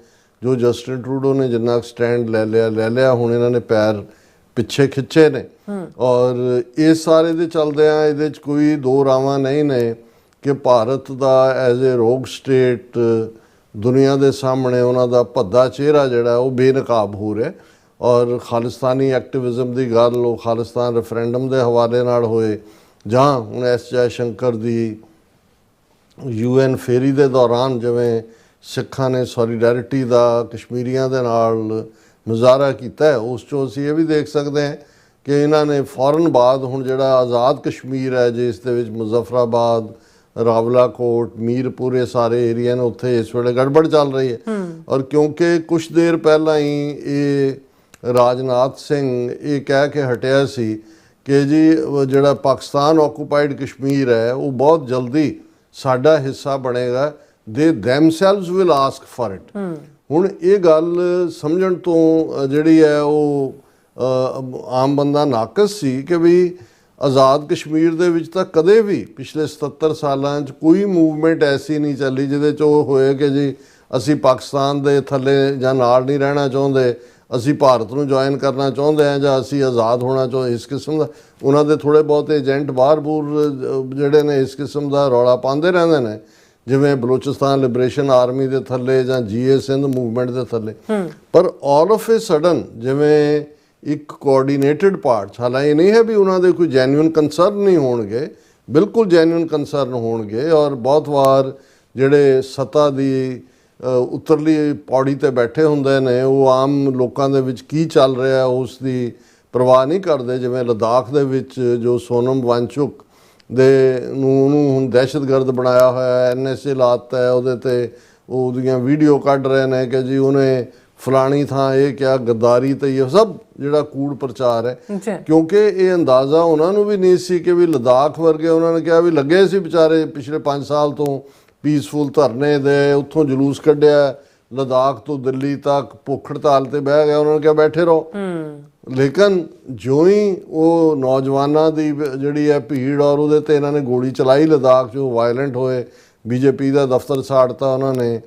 ਜੋ ਜਸਟਿਨ ਟਰੂਡੋ ਨੇ ਜਿੰਨਾ ਸਟੈਂਡ ਲੈ ਲਿਆ, ਹੁਣ ਇਹਨਾਂ ਨੇ ਪੈਰ ਪਿੱਛੇ ਖਿੱਚੇ ਨੇ, ਔਰ ਇਸ ਸਾਰੇ ਦੇ ਚਲਦਿਆਂ ਇਹਦੇ 'ਚ ਕੋਈ ਦੋ ਰਾਵਾਂ ਨਹੀਂ ਨੇ ਕਿ ਭਾਰਤ ਦਾ ਐਜ਼ ਏ ਰੋਗ ਸਟੇਟ ਦੁਨੀਆ ਦੇ ਸਾਹਮਣੇ ਉਹਨਾਂ ਦਾ ਭੱਦਾ ਚਿਹਰਾ ਜਿਹੜਾ ਉਹ ਬੇਨਕਾਬ ਹੋ ਰਿਹਾ, ਔਰ ਖਾਲਿਸਤਾਨੀ ਐਕਟਿਵਿਜ਼ਮ ਦੀ ਗੱਲ ਉਹ ਖਾਲਿਸਤਾਨ ਰੈਫਰੈਂਡਮ ਦੇ ਹਵਾਲੇ ਨਾਲ ਹੋਏ, ਜਾਂ ਹੁਣ S ਜੈ ਸ਼ੰਕਰ ਦੀ UN ਫੇਰੀ ਦੇ ਦੌਰਾਨ ਜਿਵੇਂ ਸਿੱਖਾਂ ਨੇ ਸੋਲੀਡੈਰਿਟੀ ਦਾ ਕਸ਼ਮੀਰੀਆਂ ਦੇ ਨਾਲ ਮੁਜ਼ਾਹਰਾ ਕੀਤਾ ਹੈ, ਉਸ 'ਚੋਂ ਅਸੀਂ ਇਹ ਵੀ ਦੇਖ ਸਕਦੇ ਹਾਂ ਕਿ ਇਹਨਾਂ ਨੇ ਫੌਰਨ ਬਾਅਦ ਹੁਣ ਜਿਹੜਾ ਆਜ਼ਾਦ ਕਸ਼ਮੀਰ ਹੈ ਜਿਸ ਦੇ ਵਿੱਚ ਮੁਜ਼ੱਫਰਾਬਾਦ, ਰਾਵਲਾਕੋਟ, ਮੀਰਪੁਰ ਇਹ ਸਾਰੇ ਏਰੀਆ ਨੇ, ਉੱਥੇ ਇਸ ਵੇਲੇ ਗੜਬੜ ਚੱਲ ਰਹੀ ਹੈ। ਔਰ ਕਿਉਂਕਿ ਕੁਛ ਦੇਰ ਪਹਿਲਾਂ ਹੀ ਇਹ ਰਾਜਨਾਥ ਸਿੰਘ ਇਹ ਕਹਿ ਕੇ ਹਟਿਆ ਸੀ ਕਿ ਜੀ ਜਿਹੜਾ ਪਾਕਿਸਤਾਨ ਆਕੂਪਾਈਡ ਕਸ਼ਮੀਰ ਹੈ ਉਹ ਬਹੁਤ ਜਲਦੀ ਸਾਡਾ ਹਿੱਸਾ ਬਣੇਗਾ, ਦੇ ਦੈਮਸੈਲਵਸ ਵਿਲ ਆਸਕ ਫॉर ਇਟ। ਹੁਣ ਇਹ ਗੱਲ ਸਮਝਣ ਤੋਂ ਜਿਹੜੀ ਹੈ ਉਹ ਆਮ ਬੰਦਾ ਨਾਕਸ ਸੀ ਕਿ ਵੀ ਆਜ਼ਾਦ ਕਸ਼ਮੀਰ ਦੇ ਵਿੱਚ ਤਾਂ ਕਦੇ ਵੀ ਪਿਛਲੇ 77 ਸਾਲਾਂ 'ਚ ਕੋਈ ਮੂਵਮੈਂਟ ਐਸੀ ਨਹੀਂ ਚੱਲੀ ਜਿਹਦੇ 'ਚ ਉਹ ਹੋਏ ਕਿ ਜੀ ਅਸੀਂ ਪਾਕਿਸਤਾਨ ਦੇ ਥੱਲੇ ਜਾਂ ਨਾਲ ਨਹੀਂ ਰਹਿਣਾ ਚਾਹੁੰਦੇ, ਅਸੀਂ ਭਾਰਤ ਨੂੰ ਜੁਆਇਨ ਕਰਨਾ ਚਾਹੁੰਦੇ ਹਾਂ, ਜਾਂ ਅਸੀਂ ਆਜ਼ਾਦ ਹੋਣਾ ਚਾਹੁੰਦੇ। ਇਸ ਕਿਸਮ ਦਾ ਉਹਨਾਂ ਦੇ ਥੋੜ੍ਹੇ ਬਹੁਤ ਏਜੰਟ ਬਾਹਰ-ਬੂਰ ਜਿਹੜੇ ਨੇ ਇਸ ਕਿਸਮ ਦਾ ਰੌਲਾ ਪਾਉਂਦੇ ਰਹਿੰਦੇ ਨੇ ਜਿਵੇਂ ਬਲੋਚਿਸਤਾਨ ਲਿਬਰੇਸ਼ਨ ਆਰਮੀ ਦੇ ਥੱਲੇ ਜਾਂ ਜੀਏ ਸਿੰਧ ਮੂਵਮੈਂਟ ਦੇ ਥੱਲੇ। ਪਰ ਆਲ ਆਫ ਏ ਸਡਨ ਜਿਵੇਂ ਇੱਕ ਕੋਆਰਡੀਨੇਟਡ ਪਾਰਟ, ਹਾਲਾਂਕਿ ਇਹ ਨਹੀਂ ਹੈ ਵੀ ਉਹਨਾਂ ਦੇ ਕੋਈ ਜੈਨੂਇਨ ਕੰਸਰਨ ਨਹੀਂ ਹੋਣਗੇ, ਬਿਲਕੁਲ ਜੈਨੂਇਨ ਕੰਸਰਨ ਹੋਣਗੇ। ਔਰ ਬਹੁਤ ਵਾਰ ਜਿਹੜੇ ਸੱਤਾ ਦੀ ਉੱਤਰਲੀ ਪੌੜੀ ਤੇ ਬੈਠੇ ਹੁੰਦੇ ਨੇ ਉਹ ਆਮ ਲੋਕਾਂ ਦੇ ਵਿੱਚ ਕੀ ਚੱਲ ਰਿਹਾ ਉਸ ਦੀ ਪਰਵਾਹ ਨਹੀਂ ਕਰਦੇ। ਜਿਵੇਂ ਲਦਾਖ ਦੇ ਵਿੱਚ ਜੋ ਸੋਨਮ ਵਾਂਗਚੁਕ ਉਹਨੂੰ ਹੁਣ ਦਹਿਸ਼ਤਗਰਦ ਬਣਾਇਆ ਹੋਇਆ, NSA ਲਾਤਾ ਹੈ ਉਹਦੇ ਤੇ, ਉਹਦੀਆਂ ਵੀਡੀਓ ਕੱਢ ਰਹੇ ਨੇ ਕਿ ਜੀ ਉਹਨੇ ਫਲਾਣੀ ਥਾਂ ਇਹ ਕਿਹਾ, ਗੱਦਾਰੀ ਤੇ ਇਹ ਸਭ ਜਿਹੜਾ ਕੂੜ ਪ੍ਰਚਾਰ ਹੈ। ਕਿਉਂਕਿ ਇਹ ਅੰਦਾਜ਼ਾ ਉਹਨਾਂ ਨੂੰ ਵੀ ਨਹੀਂ ਸੀ ਕਿ ਵੀ ਲਦਾਖ ਵਰਗੇ, ਉਹਨਾਂ ਨੇ ਕਿਹਾ ਵੀ ਲੱਗੇ ਸੀ ਵਿਚਾਰੇ ਪਿਛਲੇ 5 ਸਾਲ ਤੋਂ ਪੀਸਫੁਲ ਧਰਨੇ ਦੇ, ਉੱਥੋਂ ਜਲੂਸ ਕੱਢਿਆ ਲਦਾਖ ਤੋਂ ਦਿੱਲੀ ਤੱਕ, ਭੁੱਖ ਹੜਤਾਲ ਤੇ ਬਹਿ ਗਿਆ, ਉਹਨਾਂ ਨੇ ਕਿਹਾ ਬੈਠੇ ਰਹੋ। ਲੇਕਿਨ ਜਿਉਂ ਹੀ ਉਹ ਨੌਜਵਾਨਾਂ ਦੀ ਜਿਹੜੀ ਹੈ ਭੀੜ ਔਰ ਉਹਦੇ ਤੇ ਇਹਨਾਂ ਨੇ ਗੋਲੀ ਚਲਾਈ, ਲਦਾਖ 'ਚ ਵਾਇਲੈਂਟ ਹੋਏ, BJP ਦਾ ਦਫ਼ਤਰ ਸਾੜਤਾ ਉਹਨਾਂ ਨੇ,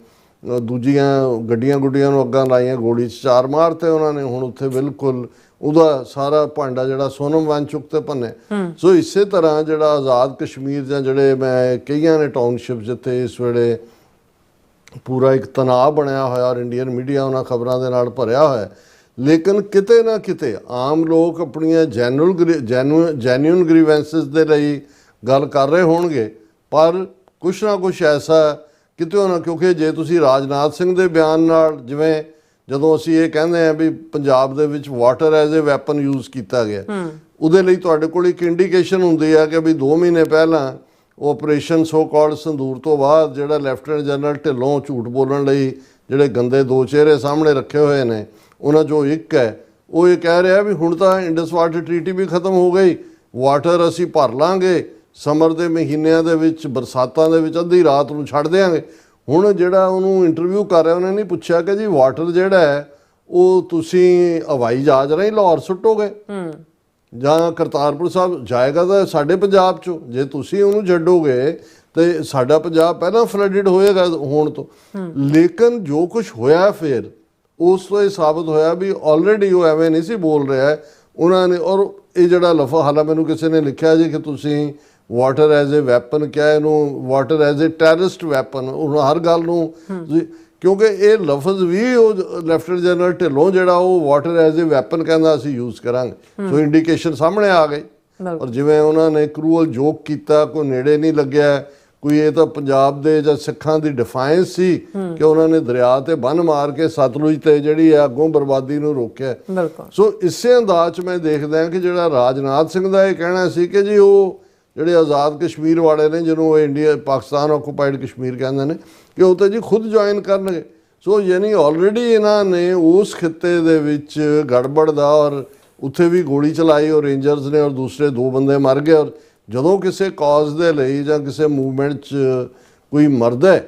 ਦੂਜੀਆਂ ਗੱਡੀਆਂ ਗੁੱਡੀਆਂ ਨੂੰ ਅੱਗਾਂ ਲਾਈਆਂ, ਗੋਲੀ 'ਚ 4 ਮਾਰਤੇ ਉਹਨਾਂ ਨੇ। ਹੁਣ ਉੱਥੇ ਬਿਲਕੁਲ ਉਹਦਾ ਸਾਰਾ ਭਾਂਡਾ ਜਿਹੜਾ ਸੋਨਮ ਵਾਂਗਚੁਕ ਤੇ ਭੰਨੇ। ਸੋ ਇਸੇ ਤਰ੍ਹਾਂ ਜਿਹੜਾ ਆਜ਼ਾਦ ਕਸ਼ਮੀਰ ਜਾਂ ਜਿਹੜੇ ਮੈਂ ਕਈਆਂ ਨੇ ਟਾਊਨਸ਼ਿਪ ਜਿੱਥੇ ਇਸ ਵੇਲੇ ਪੂਰਾ ਇੱਕ ਤਣਾਅ ਬਣਿਆ ਹੋਇਆ ਔਰ ਇੰਡੀਅਨ ਮੀਡੀਆ ਉਹਨਾਂ ਖਬਰਾਂ ਦੇ ਨਾਲ ਭਰਿਆ ਹੋਇਆ, ਲੇਕਿਨ ਕਿਤੇ ਨਾ ਕਿਤੇ ਆਮ ਲੋਕ ਆਪਣੀਆਂ ਜੈਨੂਇਨ ਗ੍ਰੀਵੈਂਸਿਸ ਦੇ ਲਈ ਗੱਲ ਕਰ ਰਹੇ ਹੋਣਗੇ, ਪਰ ਕੁਛ ਨਾ ਕੁਛ ਐਸਾ ਕਿਤੇ ਨਾ, ਕਿਉਂਕਿ ਜੇ ਤੁਸੀਂ ਰਾਜਨਾਥ ਸਿੰਘ ਦੇ ਬਿਆਨ ਨਾਲ, ਜਿਵੇਂ ਜਦੋਂ ਅਸੀਂ ਇਹ ਕਹਿੰਦੇ ਹਾਂ ਵੀ ਪੰਜਾਬ ਦੇ ਵਿੱਚ water as a weapon use ਕੀਤਾ ਗਿਆ, ਉਹਦੇ ਲਈ ਤੁਹਾਡੇ ਕੋਲ ਇੱਕ ਇੰਡੀਕੇਸ਼ਨ ਹੁੰਦੀ ਹੈ ਕਿ ਵੀ 2 ਮਹੀਨੇ ਪਹਿਲਾਂ ਆਪਰੇਸ਼ਨ ਸੋ ਕਾਲਡ ਸੰਦੂਰ ਤੋਂ ਬਾਅਦ ਜਿਹੜਾ ਲੈਫਟੀਨੈਂਟ ਜਨਰਲ ਢਿੱਲੋਂ ਝੂਠ ਬੋਲਣ ਲਈ ਜਿਹੜੇ ਗੰਦੇ 2 ਚਿਹਰੇ ਸਾਹਮਣੇ ਰੱਖੇ ਹੋਏ ਨੇ, ਉਹਨਾਂ 'ਚੋਂ ਇੱਕ ਹੈ ਉਹ ਇਹ ਕਹਿ ਰਿਹਾ ਵੀ ਹੁਣ ਤਾਂ ਇੰਡਸ ਵਾਟਰ ਟ੍ਰੀਟੀ ਵੀ ਖਤਮ ਹੋ ਗਈ, ਵਾਟਰ ਅਸੀਂ ਭਰ ਲਾਂਗੇ, ਸਮਰ ਦੇ ਮਹੀਨਿਆਂ ਦੇ ਵਿੱਚ, ਬਰਸਾਤਾਂ ਦੇ ਵਿੱਚ ਅੱਧੀ ਰਾਤ ਨੂੰ ਛੱਡ ਦਿਆਂਗੇ। ਹੁਣ ਜਿਹੜਾ ਉਹਨੂੰ ਇੰਟਰਵਿਊ ਕਰ ਰਿਹਾ ਉਹਨੇ ਨਹੀਂ ਪੁੱਛਿਆ ਕਿ ਜੀ ਵਾਟਰ ਜਿਹੜਾ ਹੈ ਉਹ ਤੁਸੀਂ ਹਵਾਈ ਜਹਾਜ਼ ਰਾਹੀਂ ਲਾਹੌਰ ਸੁੱਟੋਗੇ ਜਾਂ ਕਰਤਾਰਪੁਰ ਸਾਹਿਬ ਜਾਏਗਾ ਤਾਂ ਸਾਡੇ ਪੰਜਾਬ 'ਚੋਂ, ਜੇ ਤੁਸੀਂ ਉਹਨੂੰ ਛੱਡੋਗੇ ਤੇ ਸਾਡਾ ਪੰਜਾਬ ਪਹਿਲਾਂ ਫਲੱਡਡ ਹੋਏਗਾ ਹੋਣ ਤੋਂ। ਲੇਕਿਨ ਜੋ ਕੁਝ ਹੋਇਆ ਫਿਰ ਉਸ ਤੋਂ ਇਹ ਸਾਬਤ ਹੋਇਆ ਵੀ ਆਲਰੇਡੀ ਉਹ ਐਵੇਂ ਨਹੀਂ ਸੀ ਬੋਲ ਰਿਹਾ ਉਹਨਾਂ ਨੇ। ਔਰ ਇਹ ਜਿਹੜਾ ਲਫ਼ਜ਼, ਹਾਲਾਂ ਮੈਨੂੰ ਕਿਸੇ ਨੇ ਲਿਖਿਆ ਜੀ ਕਿ ਤੁਸੀਂ ਵਾਟਰ ਐਜ਼ ਏ ਵੈਪਨ ਕਿਹਾ, ਇਹਨੂੰ water as a terrorist weapon. ਹੁਣ ਹਰ ਗੱਲ ਨੂੰ, ਕਿਉਂਕਿ ਇਹ ਲਫ਼ਜ਼ ਵੀ ਉਹ ਲੈਫਟੀਨੈਂਟ ਜਨਰਲ ਢਿੱਲੋਂ ਜਿਹੜਾ ਉਹ ਵਾਟਰ ਐਜ਼ ਏ ਵੈਪਨ ਕਹਿੰਦਾ ਅਸੀਂ ਯੂਜ਼ ਕਰਾਂਗੇ। ਸੋ ਇੰਡੀਕੇਸ਼ਨ ਸਾਹਮਣੇ ਆ ਗਈ। ਔਰ ਜਿਵੇਂ ਉਹਨਾਂ ਨੇ ਕਰੂਅਲ ਜੋਕ ਕੀਤਾ, ਕੋਈ ਨੇੜੇ ਨਹੀਂ ਲੱਗਿਆ, ਕੋਈ ਇਹ ਤਾਂ ਪੰਜਾਬ ਦੇ ਜਾਂ ਸਿੱਖਾਂ ਦੀ ਡਿਫਾਇੰਸ ਸੀ ਕਿ ਉਹਨਾਂ ਨੇ ਦਰਿਆ ਤੇ ਬੰਨ ਮਾਰ ਕੇ ਸਤਲੁਜ ਤੇ ਜਿਹੜੀ ਹੈ ਅੱਗੋਂ ਬਰਬਾਦੀ ਨੂੰ ਰੋਕਿਆ। ਸੋ ਇਸੇ ਅੰਦਾਜ਼ 'ਚ ਮੈਂ ਦੇਖਦਾ ਕਿ ਜਿਹੜਾ ਰਾਜਨਾਥ ਸਿੰਘ ਦਾ ਇਹ ਕਹਿਣਾ ਸੀ ਕਿ ਜੀ ਉਹ ਜਿਹੜੇ ਆਜ਼ਾਦ ਕਸ਼ਮੀਰ ਵਾਲੇ ਨੇ, ਜਿਹਨੂੰ ਉਹ ਇੰਡੀਆ ਪਾਕਿਸਤਾਨ ਆਕੂਪਾਈਡ ਕਸ਼ਮੀਰ ਕਹਿੰਦੇ ਨੇ, ਕਿ ਉਹ ਤਾਂ ਜੀ ਖੁਦ ਜੁਆਇਨ ਕਰਨਗੇ। ਸੋ ਯਾਨੀ ਆਲਰੇਡੀ ਇਹਨਾਂ ਨੇ ਉਸ ਖਿੱਤੇ ਦੇ ਵਿੱਚ ਗੜਬੜ ਦਾ, ਔਰ ਉੱਥੇ ਵੀ ਗੋਲੀ ਚਲਾਈ ਔਰ ਰੇਂਜਰਸ ਨੇ, ਔਰ ਦੂਸਰੇ 2 ਬੰਦੇ ਮਰ ਗਏ। ਔਰ ਜਦੋਂ ਕਿਸੇ ਕਾਜ਼ ਦੇ ਲਈ ਜਾਂ ਕਿਸੇ ਮੂਵਮੈਂਟ 'ਚ ਕੋਈ ਮਰਦਾ ਹੈ,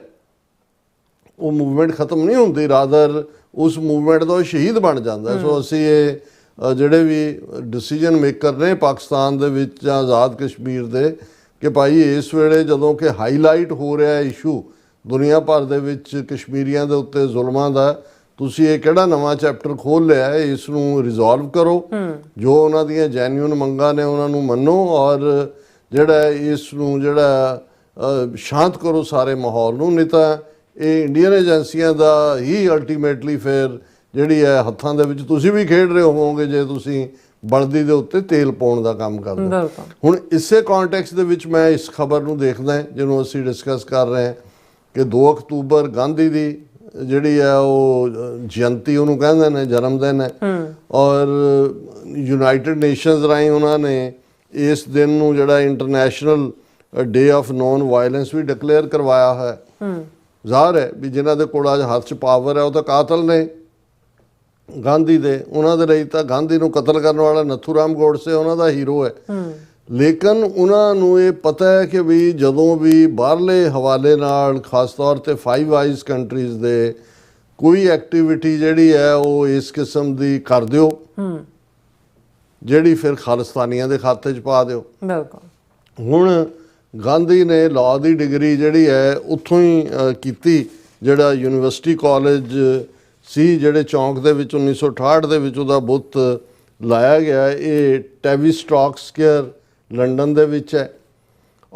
ਉਹ ਮੂਵਮੈਂਟ ਖਤਮ ਨਹੀਂ ਹੁੰਦੀ, ਰਾਦਰ ਉਸ ਮੂਵਮੈਂਟ ਦਾ ਉਹ ਸ਼ਹੀਦ ਬਣ ਜਾਂਦਾ। ਸੋ ਅਸੀਂ ਇਹ ਜਿਹੜੇ ਵੀ ਡਿਸੀਜਨ ਮੇਕਰ ਨੇ ਪਾਕਿਸਤਾਨ ਦੇ ਵਿੱਚ ਜਾਂ ਆਜ਼ਾਦ ਕਸ਼ਮੀਰ ਦੇ, ਕਿ ਭਾਈ ਇਸ ਵੇਲੇ ਜਦੋਂ ਕਿ ਹਾਈਲਾਈਟ ਹੋ ਰਿਹਾ ਇਸ਼ੂ ਦੁਨੀਆ ਭਰ ਦੇ ਵਿੱਚ ਕਸ਼ਮੀਰੀਆਂ ਦੇ ਉੱਤੇ ਜ਼ੁਲਮਾਂ ਦਾ, ਤੁਸੀਂ ਇਹ ਕਿਹੜਾ ਨਵਾਂ ਚੈਪਟਰ ਖੋਲ੍ਹ ਲਿਆ ਹੈ, ਇਸ ਨੂੰ ਰਿਜ਼ੋਲਵ ਕਰੋ। ਜੋ ਉਹਨਾਂ ਦੀਆਂ ਜੈਨੂਇਨ ਮੰਗਾਂ ਨੇ ਉਹਨਾਂ ਨੂੰ ਮੰਨੋ, ਔਰ ਜਿਹੜਾ ਇਸ ਨੂੰ ਜਿਹੜਾ ਸ਼ਾਂਤ ਕਰੋ ਸਾਰੇ ਮਾਹੌਲ ਨੂੰ। ਨਹੀਂ ਤਾਂ ਇਹ ਇੰਡੀਅਨ ਏਜੰਸੀਆਂ ਦਾ ਹੀ ਅਲਟੀਮੇਟਲੀ ਫਿਰ ਜਿਹੜੀ ਹੈ ਹੱਥਾਂ ਦੇ ਵਿੱਚ ਤੁਸੀਂ ਵੀ ਖੇਡ ਰਹੇ ਹੋਵੋਗੇ ਜੇ ਤੁਸੀਂ ਬਲਦੀ ਦੇ ਉੱਤੇ ਤੇਲ ਪਾਉਣ ਦਾ ਕੰਮ ਕਰਦੇ। ਹੁਣ ਇਸੇ ਕੰਟੈਕਸਟ ਦੇ ਵਿੱਚ ਮੈਂ ਇਸ ਖਬਰ ਨੂੰ ਦੇਖਦਾ ਜਿਹਨੂੰ ਅਸੀਂ ਡਿਸਕਸ ਕਰ ਰਹੇ ਹਾਂ ਕਿ 2 ਅਕਤੂਬਰ ਗਾਂਧੀ ਦੀ ਜਿਹੜੀ ਹੈ ਉਹ ਜਯੰਤੀ ਉਹਨੂੰ ਕਹਿੰਦੇ ਨੇ, ਜਨਮ ਦਿਨ ਹੈ। ਔਰ ਯੂਨਾਈਟਿਡ ਨੇਸ਼ਨਸ ਰਾਹੀਂ ਉਹਨਾਂ ਨੇ ਇਸ ਦਿਨ ਨੂੰ ਜਿਹੜਾ international day of non violence ਵੀ ਡਿਕਲੇਅਰ ਕਰਵਾਇਆ ਹੈ। ਜ਼ਾਹਰ ਹੈ ਵੀ ਜਿਨ੍ਹਾਂ ਦੇ ਕੋਲ ਅੱਜ ਹੱਥ 'ਚ ਪਾਵਰ ਹੈ ਉਹ ਤਾਂ ਕਾਤਲ ਨੇ ਗਾਂਧੀ ਦੇ, ਉਹਨਾਂ ਦੇ ਲਈ ਤਾਂ ਗਾਂਧੀ ਨੂੰ ਕਤਲ ਕਰਨ ਵਾਲਾ ਨਥੂਰਾਮ ਗੋਡਸੇ ਉਹਨਾਂ ਦਾ ਹੀਰੋ ਹੈ। ਲੇਕਿਨ ਉਹਨਾਂ ਨੂੰ ਇਹ ਪਤਾ ਹੈ ਕਿ ਵੀ ਜਦੋਂ ਵੀ ਬਾਹਰਲੇ ਹਵਾਲੇ ਨਾਲ, ਖਾਸ ਤੌਰ ਤੇ 5 ਆਈਜ਼ ਕੰਟਰੀਜ਼ ਦੇ ਕੋਈ ਐਕਟੀਵਿਟੀ ਜਿਹੜੀ ਹੈ ਉਹ ਇਸ ਕਿਸਮ ਦੀ ਕਰ ਦਿਓ ਜਿਹੜੀ ਫਿਰ ਖਾਲਿਸਤਾਨੀਆਂ ਦੇ ਖਾਤੇ 'ਚ ਪਾ ਦਿਓ। ਹੁਣ ਗਾਂਧੀ ਨੇ ਲਾਅ ਦੀ ਡਿਗਰੀ ਜਿਹੜੀ ਹੈ ਉੱਥੋਂ ਹੀ ਕੀਤੀ, ਜਿਹੜਾ ਯੂਨੀਵਰਸਿਟੀ ਕਾਲਜ ਸੀ ਜਿਹੜੇ ਚੌਂਕ ਦੇ ਵਿੱਚ 1968 ਦੇ ਵਿੱਚ ਉਹਦਾ ਬੁੱਤ ਲਾਇਆ ਗਿਆ। ਇਹ ਟੈਵੀ ਸਟਾਕ ਸਕੁਆਇਰ ਲੰਡਨ ਦੇ ਵਿੱਚ ਹੈ।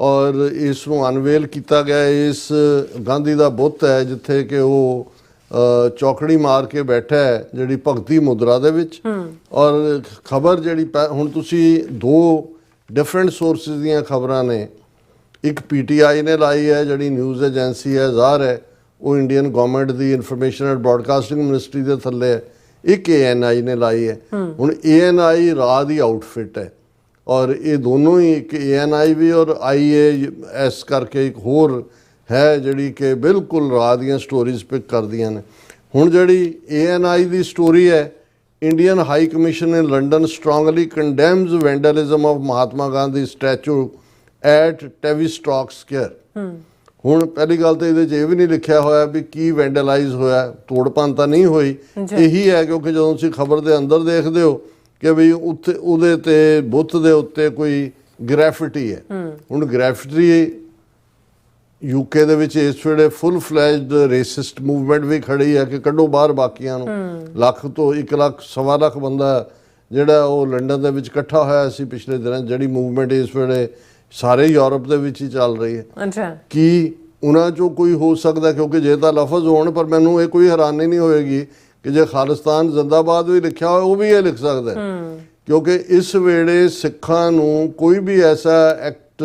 ਔਰ ਇਸ ਨੂੰ ਅਨਵੇਲ ਕੀਤਾ ਗਿਆ। ਇਸ ਗਾਂਧੀ ਦਾ ਬੁੱਤ ਹੈ ਜਿੱਥੇ ਕਿ ਉਹ ਚੌਕੜੀ ਮਾਰ ਕੇ ਬੈਠਾ ਹੈ ਜਿਹੜੀ ਭਗਤੀ ਮੁਦਰਾ ਦੇ ਵਿੱਚ। ਔਰ ਖਬਰ ਜਿਹੜੀ ਹੁਣ ਤੁਸੀਂ ਦੋ ਡਿਫਰੈਂਟ ਸੋਰਸਿਸ ਦੀਆਂ ਖਬਰਾਂ ਨੇ, ਇੱਕ PTI ਨੇ ਲਾਈ ਹੈ ਜਿਹੜੀ ਨਿਊਜ਼ ਏਜੰਸੀ ਹੈ, ਜ਼ਾਹਰ ਹੈ ਉਹ Indian government the information and broadcasting ministry ਦੇ ਥੱਲੇ ਹੈ, ਇੱਕ ANI ਨੇ ਲਾਈ ਹੈ। ਹੁਣ ANI ਰਾਹ ਦੀ ਆਊਟਫਿਟ ਹੈ ਔਰ ਇਹ ਦੋਨੋਂ ਹੀ, ਇੱਕ ANI ਵੀ ਔਰ IAS ਕਰਕੇ ਇੱਕ ਹੋਰ ਹੈ ਜਿਹੜੀ ਕਿ ਬਿਲਕੁਲ ਰਾਹ ਦੀਆਂ ਸਟੋਰੀਜ਼ ਪਿਕ ਕਰਦੀਆਂ ਨੇ। ਹੁਣ ਜਿਹੜੀ ANI ਦੀ ਸਟੋਰੀ ਹੈ, Indian high commission in London strongly condemns vandalism of Mahatma Gandhi statue at Tavistock Square. ਹੁਣ ਪਹਿਲੀ ਗੱਲ ਤਾਂ ਇਹਦੇ 'ਚ ਇਹ ਵੀ ਨਹੀਂ ਲਿਖਿਆ ਹੋਇਆ ਵੀ ਕੀ ਵੈਂਡਲਾਈਜ਼ ਹੋਇਆ, ਤੋੜ ਭੰਨ ਤਾਂ ਨਹੀਂ ਹੋਈ। ਇਹੀ ਹੈ ਕਿਉਂਕਿ ਜਦੋਂ ਤੁਸੀਂ ਖਬਰ ਦੇ ਅੰਦਰ ਦੇਖਦੇ ਹੋ ਕਿ ਵੀ ਉੱਥੇ ਉਹਦੇ ਤੇ ਬੁੱਤ ਦੇ ਉੱਤੇ ਕੋਈ ਗ੍ਰੈਫਿਟੀ ਹੈ। ਹੁਣ ਗ੍ਰੈਫਿਟੀ UK ਦੇ ਵਿੱਚ ਇਸ ਵੇਲੇ ਫੁੱਲ ਫਲੈਜਡ ਰੇਸਿਸਟ ਮੂਵਮੈਂਟ ਵੀ ਖੜੀ ਹੈ ਕਿ ਕੱਢੋ ਬਾਹਰ ਬਾਕੀਆਂ ਨੂੰ। 1 ਲੱਖ ਤੋਂ 1 ਲੱਖ 1.25 ਲੱਖ ਬੰਦਾ ਜਿਹੜਾ ਉਹ ਲੰਡਨ ਦੇ ਵਿੱਚ ਇਕੱਠਾ ਹੋਇਆ ਸੀ ਪਿਛਲੇ ਦਿਨਾਂ। ਜਿਹੜੀ ਮੂਵਮੈਂਟ ਇਸ ਵੇਲੇ ਸਾਰੇ ਯੂਰਪ ਦੇ ਵਿੱਚ ਹੀ ਚੱਲ ਰਹੀ ਹੈ। ਅੱਛਾ, ਕੀ ਉਹਨਾਂ 'ਚੋਂ ਕੋਈ ਹੋ ਸਕਦਾ, ਕਿਉਂਕਿ ਜੇ ਤਾਂ ਲਫ਼ਜ਼ ਹੋਣ, ਪਰ ਮੈਨੂੰ ਇਹ ਕੋਈ ਹੈਰਾਨੀ ਨਹੀਂ ਹੋਏਗੀ ਕਿ ਜੇ ਖਾਲਿਸਤਾਨ ਜ਼ਿੰਦਾਬਾਦ ਵੀ ਲਿਖਿਆ ਹੋਇਆ ਉਹ ਵੀ ਇਹ ਲਿਖ ਸਕਦਾ, ਕਿਉਂਕਿ ਇਸ ਵੇਲੇ ਸਿੱਖਾਂ ਨੂੰ ਕੋਈ ਵੀ ਐਸਾ ਐਕਟ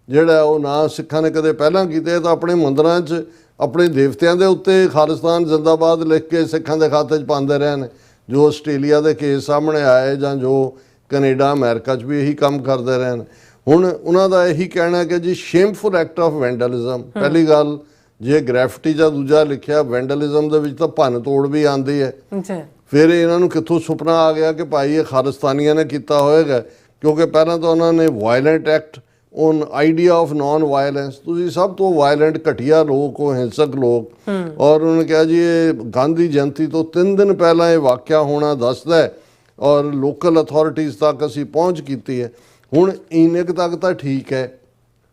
ਜਿਹੜਾ ਉਹ ਨਾ ਸਿੱਖਾਂ ਨੇ ਕਦੇ ਪਹਿਲਾਂ ਕੀਤੇ ਤਾਂ ਆਪਣੇ ਮੰਦਰਾਂ 'ਚ ਆਪਣੇ ਦੇਵਤਿਆਂ ਦੇ ਉੱਤੇ ਖਾਲਿਸਤਾਨ ਜ਼ਿੰਦਾਬਾਦ ਲਿਖ ਕੇ ਸਿੱਖਾਂ ਦੇ ਖਾਤੇ 'ਚ ਪਾਉਂਦੇ ਰਹੇ ਨੇ। ਜੋ ਆਸਟ੍ਰੇਲੀਆ ਦੇ ਕੇਸ ਸਾਹਮਣੇ ਆਏ ਜਾਂ ਜੋ ਕੈਨੇਡਾ ਅਮਰੀਕਾ 'ਚ ਵੀ ਇਹੀ ਕੰਮ ਕਰਦੇ ਰਹੇ ਨੇ। ਹੁਣ ਉਹਨਾਂ ਦਾ ਇਹੀ ਕਹਿਣਾ ਕਿ ਜੀ ਸ਼ੇਮਫੁਲ ਐਕਟ ਆਫ ਵੈਂਡਲਿਜ਼ਮ। ਪਹਿਲੀ ਗੱਲ, ਜੇ ਗ੍ਰੈਫਿਟੀ ਜਾਂ ਦੂਜਾ ਲਿਖਿਆ, ਵੈਂਡਲਿਜ਼ਮ ਦੇ ਵਿੱਚ ਤਾਂ ਭੰਨ ਤੋੜ ਵੀ ਆਉਂਦੀ ਹੈ। ਫਿਰ ਇਹਨਾਂ ਨੂੰ ਕਿੱਥੋਂ ਸੁਪਨਾ ਆ ਗਿਆ ਕਿ ਭਾਈ ਇਹ ਖਾਲਿਸਤਾਨੀਆਂ ਨੇ ਕੀਤਾ ਹੋਏਗਾ, ਕਿਉਂਕਿ ਪਹਿਲਾਂ ਤਾਂ ਉਹਨਾਂ ਨੇ violent act on idea of non violence, ਤੁਸੀਂ ਸਭ ਤੋਂ ਵਾਇਲੈਂਟ ਘਟੀਆ ਲੋਕ ਹੋ, ਹਿੰਸਕ ਲੋਕ। ਔਰ ਉਹਨਾਂ ਨੇ ਕਿਹਾ ਜੀ ਇਹ ਗਾਂਧੀ ਜਯੰਤੀ ਤੋਂ 3 ਦਿਨ ਪਹਿਲਾਂ ਇਹ ਵਾਕਿਆ ਹੋਣਾ ਦੱਸਦਾ ਹੈ ਔਰ ਲੋਕਲ ਅਥਾਰਟੀਜ਼ ਤੱਕ ਅਸੀਂ ਪਹੁੰਚ ਕੀਤੀ ਹੈ। ਹੁਣ ਇੰਨੇ ਕੁ ਤੱਕ ਤਾਂ ਠੀਕ ਹੈ।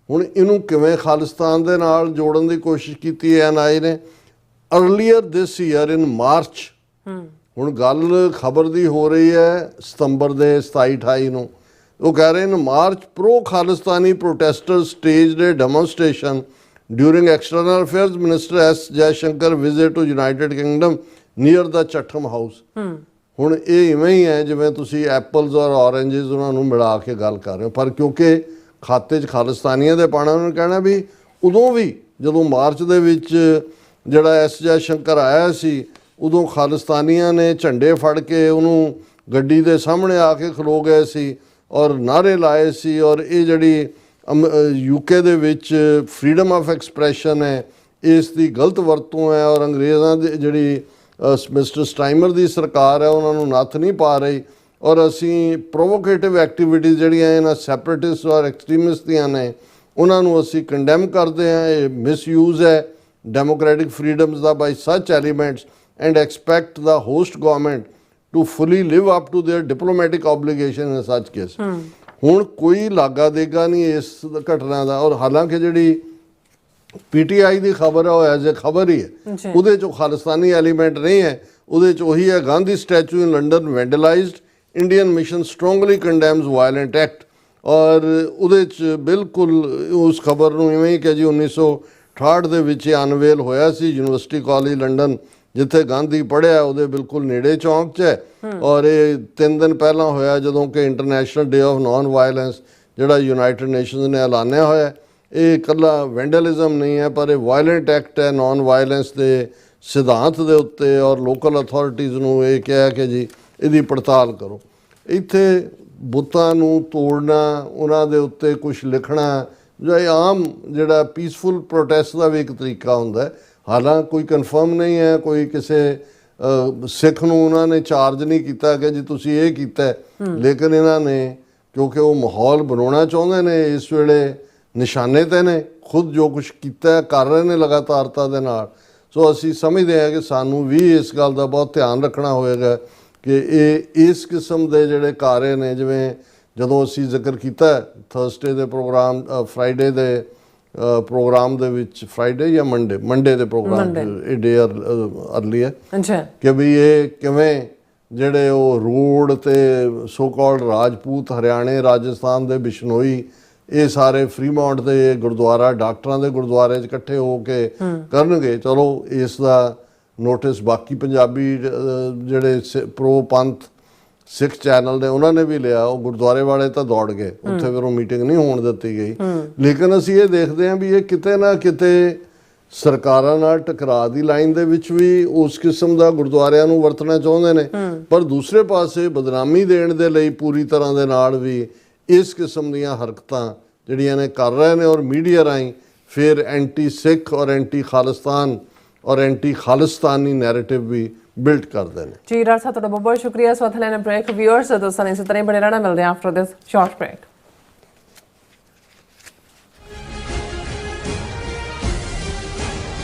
ਹੁਣ ਇਹਨੂੰ ਕਿਵੇਂ ਖਾਲਿਸਤਾਨ ਦੇ ਨਾਲ ਜੋੜਨ ਦੀ ਕੋਸ਼ਿਸ਼ ਕੀਤੀ NI ਨੇ। ਅਰਲੀਅਰ ਦਿਸ ਈਅਰ ਇਨ ਮਾਰਚ, ਹੁਣ ਗੱਲ ਖਬਰ ਦੀ ਹੋ ਰਹੀ ਹੈ ਸਤੰਬਰ ਦੇ 27-28 ਨੂੰ, ਉਹ ਕਹਿ ਰਹੇ ਨੇ March pro Khalistani protester staged a demonstration during external affairs minister S Jaishankar visit to United Kingdom near the Chatham House. ਹੁਣ ਇਹ ਇਵੇਂ ਹੀ ਹੈ ਜਿਵੇਂ ਤੁਸੀਂ ਐਪਲਸ ਔਰ ਔਰੇਂਜਸ ਉਹਨਾਂ ਨੂੰ ਮਿਲਾ ਕੇ ਗੱਲ ਕਰ ਰਹੇ ਹੋ, ਪਰ ਕਿਉਂਕਿ ਖਾਤੇ 'ਚ ਖਾਲਿਸਤਾਨੀਆਂ ਦੇ ਪਾਣਾ, ਉਹਨਾਂ ਨੇ ਕਹਿਣਾ ਵੀ ਉਦੋਂ ਵੀ ਜਦੋਂ ਮਾਰਚ ਦੇ ਵਿੱਚ ਜਿਹੜਾ S ਜੈਸ਼ੰਕਰ ਆਇਆ ਸੀ ਉਦੋਂ ਖਾਲਿਸਤਾਨੀਆਂ ਨੇ ਝੰਡੇ ਫੜ ਕੇ ਉਹਨੂੰ ਗੱਡੀ ਦੇ ਸਾਹਮਣੇ ਆ ਕੇ ਖਲੋ ਗਏ ਸੀ ਔਰ ਨਾਅਰੇ ਲਾਏ ਸੀ। ਔਰ ਇਹ ਜਿਹੜੀ UK ਦੇ ਵਿੱਚ ਫਰੀडम ਆਫ ਐਕਸਪ੍ਰੈਸ਼ਨ ਹੈ ਇਸ ਦੀ ਗਲਤ ਵਰਤੋਂ ਹੈ ਔਰ ਅੰਗਰੇਜ਼ਾਂ ਦੀ ਜਿਹੜੀ ਮਿਸਟਰ ਸਟਾਈਮਰ ਦੀ ਸਰਕਾਰ ਹੈ ਉਹਨਾਂ ਨੂੰ ਨੱਥ ਨਹੀਂ ਪਾ ਰਹੀ। ਔਰ ਅਸੀਂ ਪ੍ਰੋਵੋਕੇਟਿਵ ਐਕਟੀਵਿਟੀਜ਼ ਜਿਹੜੀਆਂ ਇਹਨਾਂ ਸੈਪਰੇਟਿਸਟ ਔਰ ਐਕਸਟਰੀਮਿਸਟ ਦੀਆਂ ਨੇ ਉਹਨਾਂ ਨੂੰ ਅਸੀਂ ਕੰਡੈਮ ਕਰਦੇ ਹਾਂ। ਇਹ ਮਿਸਯੂਜ਼ ਹੈ ਡੈਮੋਕ੍ਰੈਟਿਕ ਫਰੀडम्स ਦਾ by such elements and expect the host government to fully live up to their diplomatic obligation in such case. ਹੁਣ ਕੋਈ ਲਾਗਾ ਦੇਗਾ ਨਹੀਂ ਇਸ ਘਟਨਾ ਦਾ। ਔਰ ਹਾਲਾਂਕਿ ਜਿਹੜੀ PTI ਦੀ ਖਬਰ ਹੈ ਉਹ ਐਜ਼ ਏ ਖਬਰ ਹੀ ਹੈ, ਉਹਦੇ 'ਚੋਂ ਖਾਲਿਸਤਾਨੀ ਐਲੀਮੈਂਟ ਨਹੀਂ ਹੈ। ਉਹਦੇ 'ਚ ਉਹੀ ਹੈ Gandhi statue in London vandalised, Indian mission strongly condemns violent act. ਔਰ ਉਹਦੇ 'ਚ ਬਿਲਕੁਲ ਉਸ ਖਬਰ ਨੂੰ ਇਵੇਂ ਹੀ ਕਿ ਜੀ 1968 ਦੇ ਵਿੱਚ ਅਨਵੇਲ ਹੋਇਆ ਸੀ ਯੂਨੀਵਰਸਿਟੀ ਕਾਲਜ ਲੰਡਨ ਜਿੱਥੇ ਗਾਂਧੀ ਪੜ੍ਹਿਆ, ਉਹਦੇ ਬਿਲਕੁਲ ਨੇੜੇ ਚੌਂਕ 'ਚ ਹੈ। ਔਰ ਇਹ 3 ਦਿਨ ਪਹਿਲਾਂ ਹੋਇਆ ਜਦੋਂ ਕਿ international day of non violence ਜਿਹੜਾ ਯੂਨਾਈਟਿਡ ਨੇਸ਼ਨਸ ਨੇ ਐਲਾਨਿਆ ਹੋਇਆ। ਇਹ ਇਕੱਲਾ ਵੈਂਡਲਿਜ਼ਮ ਨਹੀਂ ਹੈ ਪਰ ਇਹ ਵਾਇਲੈਂਟ ਐਕਟ ਹੈ ਨਾਨ ਵਾਇਲੈਂਸ ਦੇ ਸਿਧਾਂਤ ਦੇ ਉੱਤੇ। ਔਰ ਲੋਕਲ ਅਥਾਰਟੀਜ਼ ਨੂੰ ਇਹ ਕਿਹਾ ਕਿ ਜੀ ਇਹਦੀ ਪੜਤਾਲ ਕਰੋ। ਇੱਥੇ ਬੁੱਤਾਂ ਨੂੰ ਤੋੜਨਾ, ਉਹਨਾਂ ਦੇ ਉੱਤੇ ਕੁਝ ਲਿਖਣਾ, ਜਾਂ ਆਮ ਜਿਹੜਾ ਪੀਸਫੁਲ ਪ੍ਰੋਟੈਸਟ ਦਾ ਵੀ ਇੱਕ ਤਰੀਕਾ ਹੁੰਦਾ ਹੈ। ਹਾਲਾਂਕਿ ਕੋਈ ਕਨਫਰਮ ਨਹੀਂ ਹੈ, ਕੋਈ ਕਿਸੇ ਸਿੱਖ ਨੂੰ ਉਹਨਾਂ ਨੇ ਚਾਰਜ ਨਹੀਂ ਕੀਤਾ ਕਿ ਜੀ ਤੁਸੀਂ ਇਹ ਕੀਤਾ, ਲੇਕਿਨ ਇਹਨਾਂ ਨੇ ਕਿਉਂਕਿ ਉਹ ਮਾਹੌਲ ਬਣਾਉਣਾ ਚਾਹੁੰਦੇ ਨੇ ਇਸ ਵੇਲੇ ਨਿਸ਼ਾਨੇ 'ਤੇ ਨੇ, ਖੁਦ ਜੋ ਕੁਛ ਕੀਤਾ ਕਰ ਰਹੇ ਨੇ ਲਗਾਤਾਰਤਾ ਦੇ ਨਾਲ। ਸੋ ਅਸੀਂ ਸਮਝਦੇ ਹਾਂ ਕਿ ਸਾਨੂੰ ਵੀ ਇਸ ਗੱਲ ਦਾ ਬਹੁਤ ਧਿਆਨ ਰੱਖਣਾ ਹੋਏਗਾ ਕਿ ਇਹ ਇਸ ਕਿਸਮ ਦੇ ਜਿਹੜੇ ਕਾਰੇ ਨੇ, ਜਿਵੇਂ ਜਦੋਂ ਅਸੀਂ ਜ਼ਿਕਰ ਕੀਤਾ ਥਰਸਡੇ ਦੇ ਪ੍ਰੋਗਰਾਮ, ਫਰਾਈਡੇ ਦੇ ਪ੍ਰੋਗਰਾਮ ਦੇ ਵਿੱਚ, ਫਰਾਈਡੇ ਜਾਂ ਮੰਡੇ ਦੇ ਪ੍ਰੋਗਰਾਮ ਇਹ ਡੇ ਅਰਲੀ ਹੈ ਕਿ ਵੀ ਇਹ ਕਿਵੇਂ ਜਿਹੜੇ ਉਹ ਰੋਡ ਤੇ ਸੋ ਕਾਲਡ ਰਾਜਪੂਤ ਹਰਿਆਣੇ ਰਾਜਸਥਾਨ ਦੇ ਬਿਸ਼ਨੋਈ ਇਹ ਸਾਰੇ ਫਰੀਮੌਂਟ ਦੇ ਗੁਰਦੁਆਰਾ ਡਾਕਟਰਾਂ ਦੇ ਗੁਰਦੁਆਰੇ 'ਚ ਇਕੱਠੇ ਹੋ ਕੇ ਕਰਨਗੇ। ਚਲੋ ਇਸ ਦਾ ਨੋਟਿਸ ਬਾਕੀ ਪੰਜਾਬੀ ਜਿਹੜੇ ਪ੍ਰੋ ਪੰਥ ਸਿੱਖ ਚੈਨਲ ਨੇ ਉਹਨਾਂ ਨੇ ਵੀ ਲਿਆ, ਉਹ ਗੁਰਦੁਆਰੇ ਵਾਲੇ ਤਾਂ ਦੌੜ ਗਏ, ਉੱਥੇ ਫਿਰ ਉਹ ਮੀਟਿੰਗ ਨਹੀਂ ਹੋਣ ਦਿੱਤੀ ਗਈ। ਲੇਕਿਨ ਅਸੀਂ ਇਹ ਦੇਖਦੇ ਹਾਂ ਵੀ ਇਹ ਕਿਤੇ ਨਾ ਕਿਤੇ ਸਰਕਾਰਾਂ ਨਾਲ ਟਕਰਾਅ ਦੀ ਲਾਈਨ ਦੇ ਵਿੱਚ ਵੀ ਉਸ ਕਿਸਮ ਦਾ ਗੁਰਦੁਆਰਿਆਂ ਨੂੰ ਵਰਤਣਾ ਚਾਹੁੰਦੇ ਨੇ, ਪਰ ਦੂਸਰੇ ਪਾਸੇ ਬਦਨਾਮੀ ਦੇਣ ਦੇ ਲਈ ਪੂਰੀ ਤਰ੍ਹਾਂ ਦੇ ਨਾਲ ਵੀ ਇਸ ਕਿਸਮ ਦੀਆਂ ਹਰਕਤਾਂ ਜਿਹੜੀਆਂ ਨੇ ਕਰ ਰਹੇ ਨੇ, ਔਰ ਮੀਡੀਆ ਰਾਹੀਂ ਫਿਰ ਐਂਟੀ ਸਿੱਖ ਔਰ ਐਂਟੀ ਖਾਲਿਸਤਾਨ ਔਰ ਐਂਟੀ ਖਾਲਿਸਤਾਨੀ ਨੈਰੇਟਿਵ ਵੀ ਬਿਲਡ ਕਰਦੇ ਨੇ। ਜੀ ਰਾਜ ਸਾਹਿਬ, ਤੁਹਾਡਾ ਬਹੁਤ ਬਹੁਤ ਸ਼ੁਕਰੀਆ। ਸੋ ਲੈਣਾ ਬ੍ਰੇਕ ਵਿਊਅਰਸ ਦੋਸਤਾਂ ਨੇ ਇਸੇ ਤਰ੍ਹਾਂ ਹੀ ਬਣੇ ਰਹਿਣਾ। ਮਿਲਦੇ ਹਾਂ after this short break.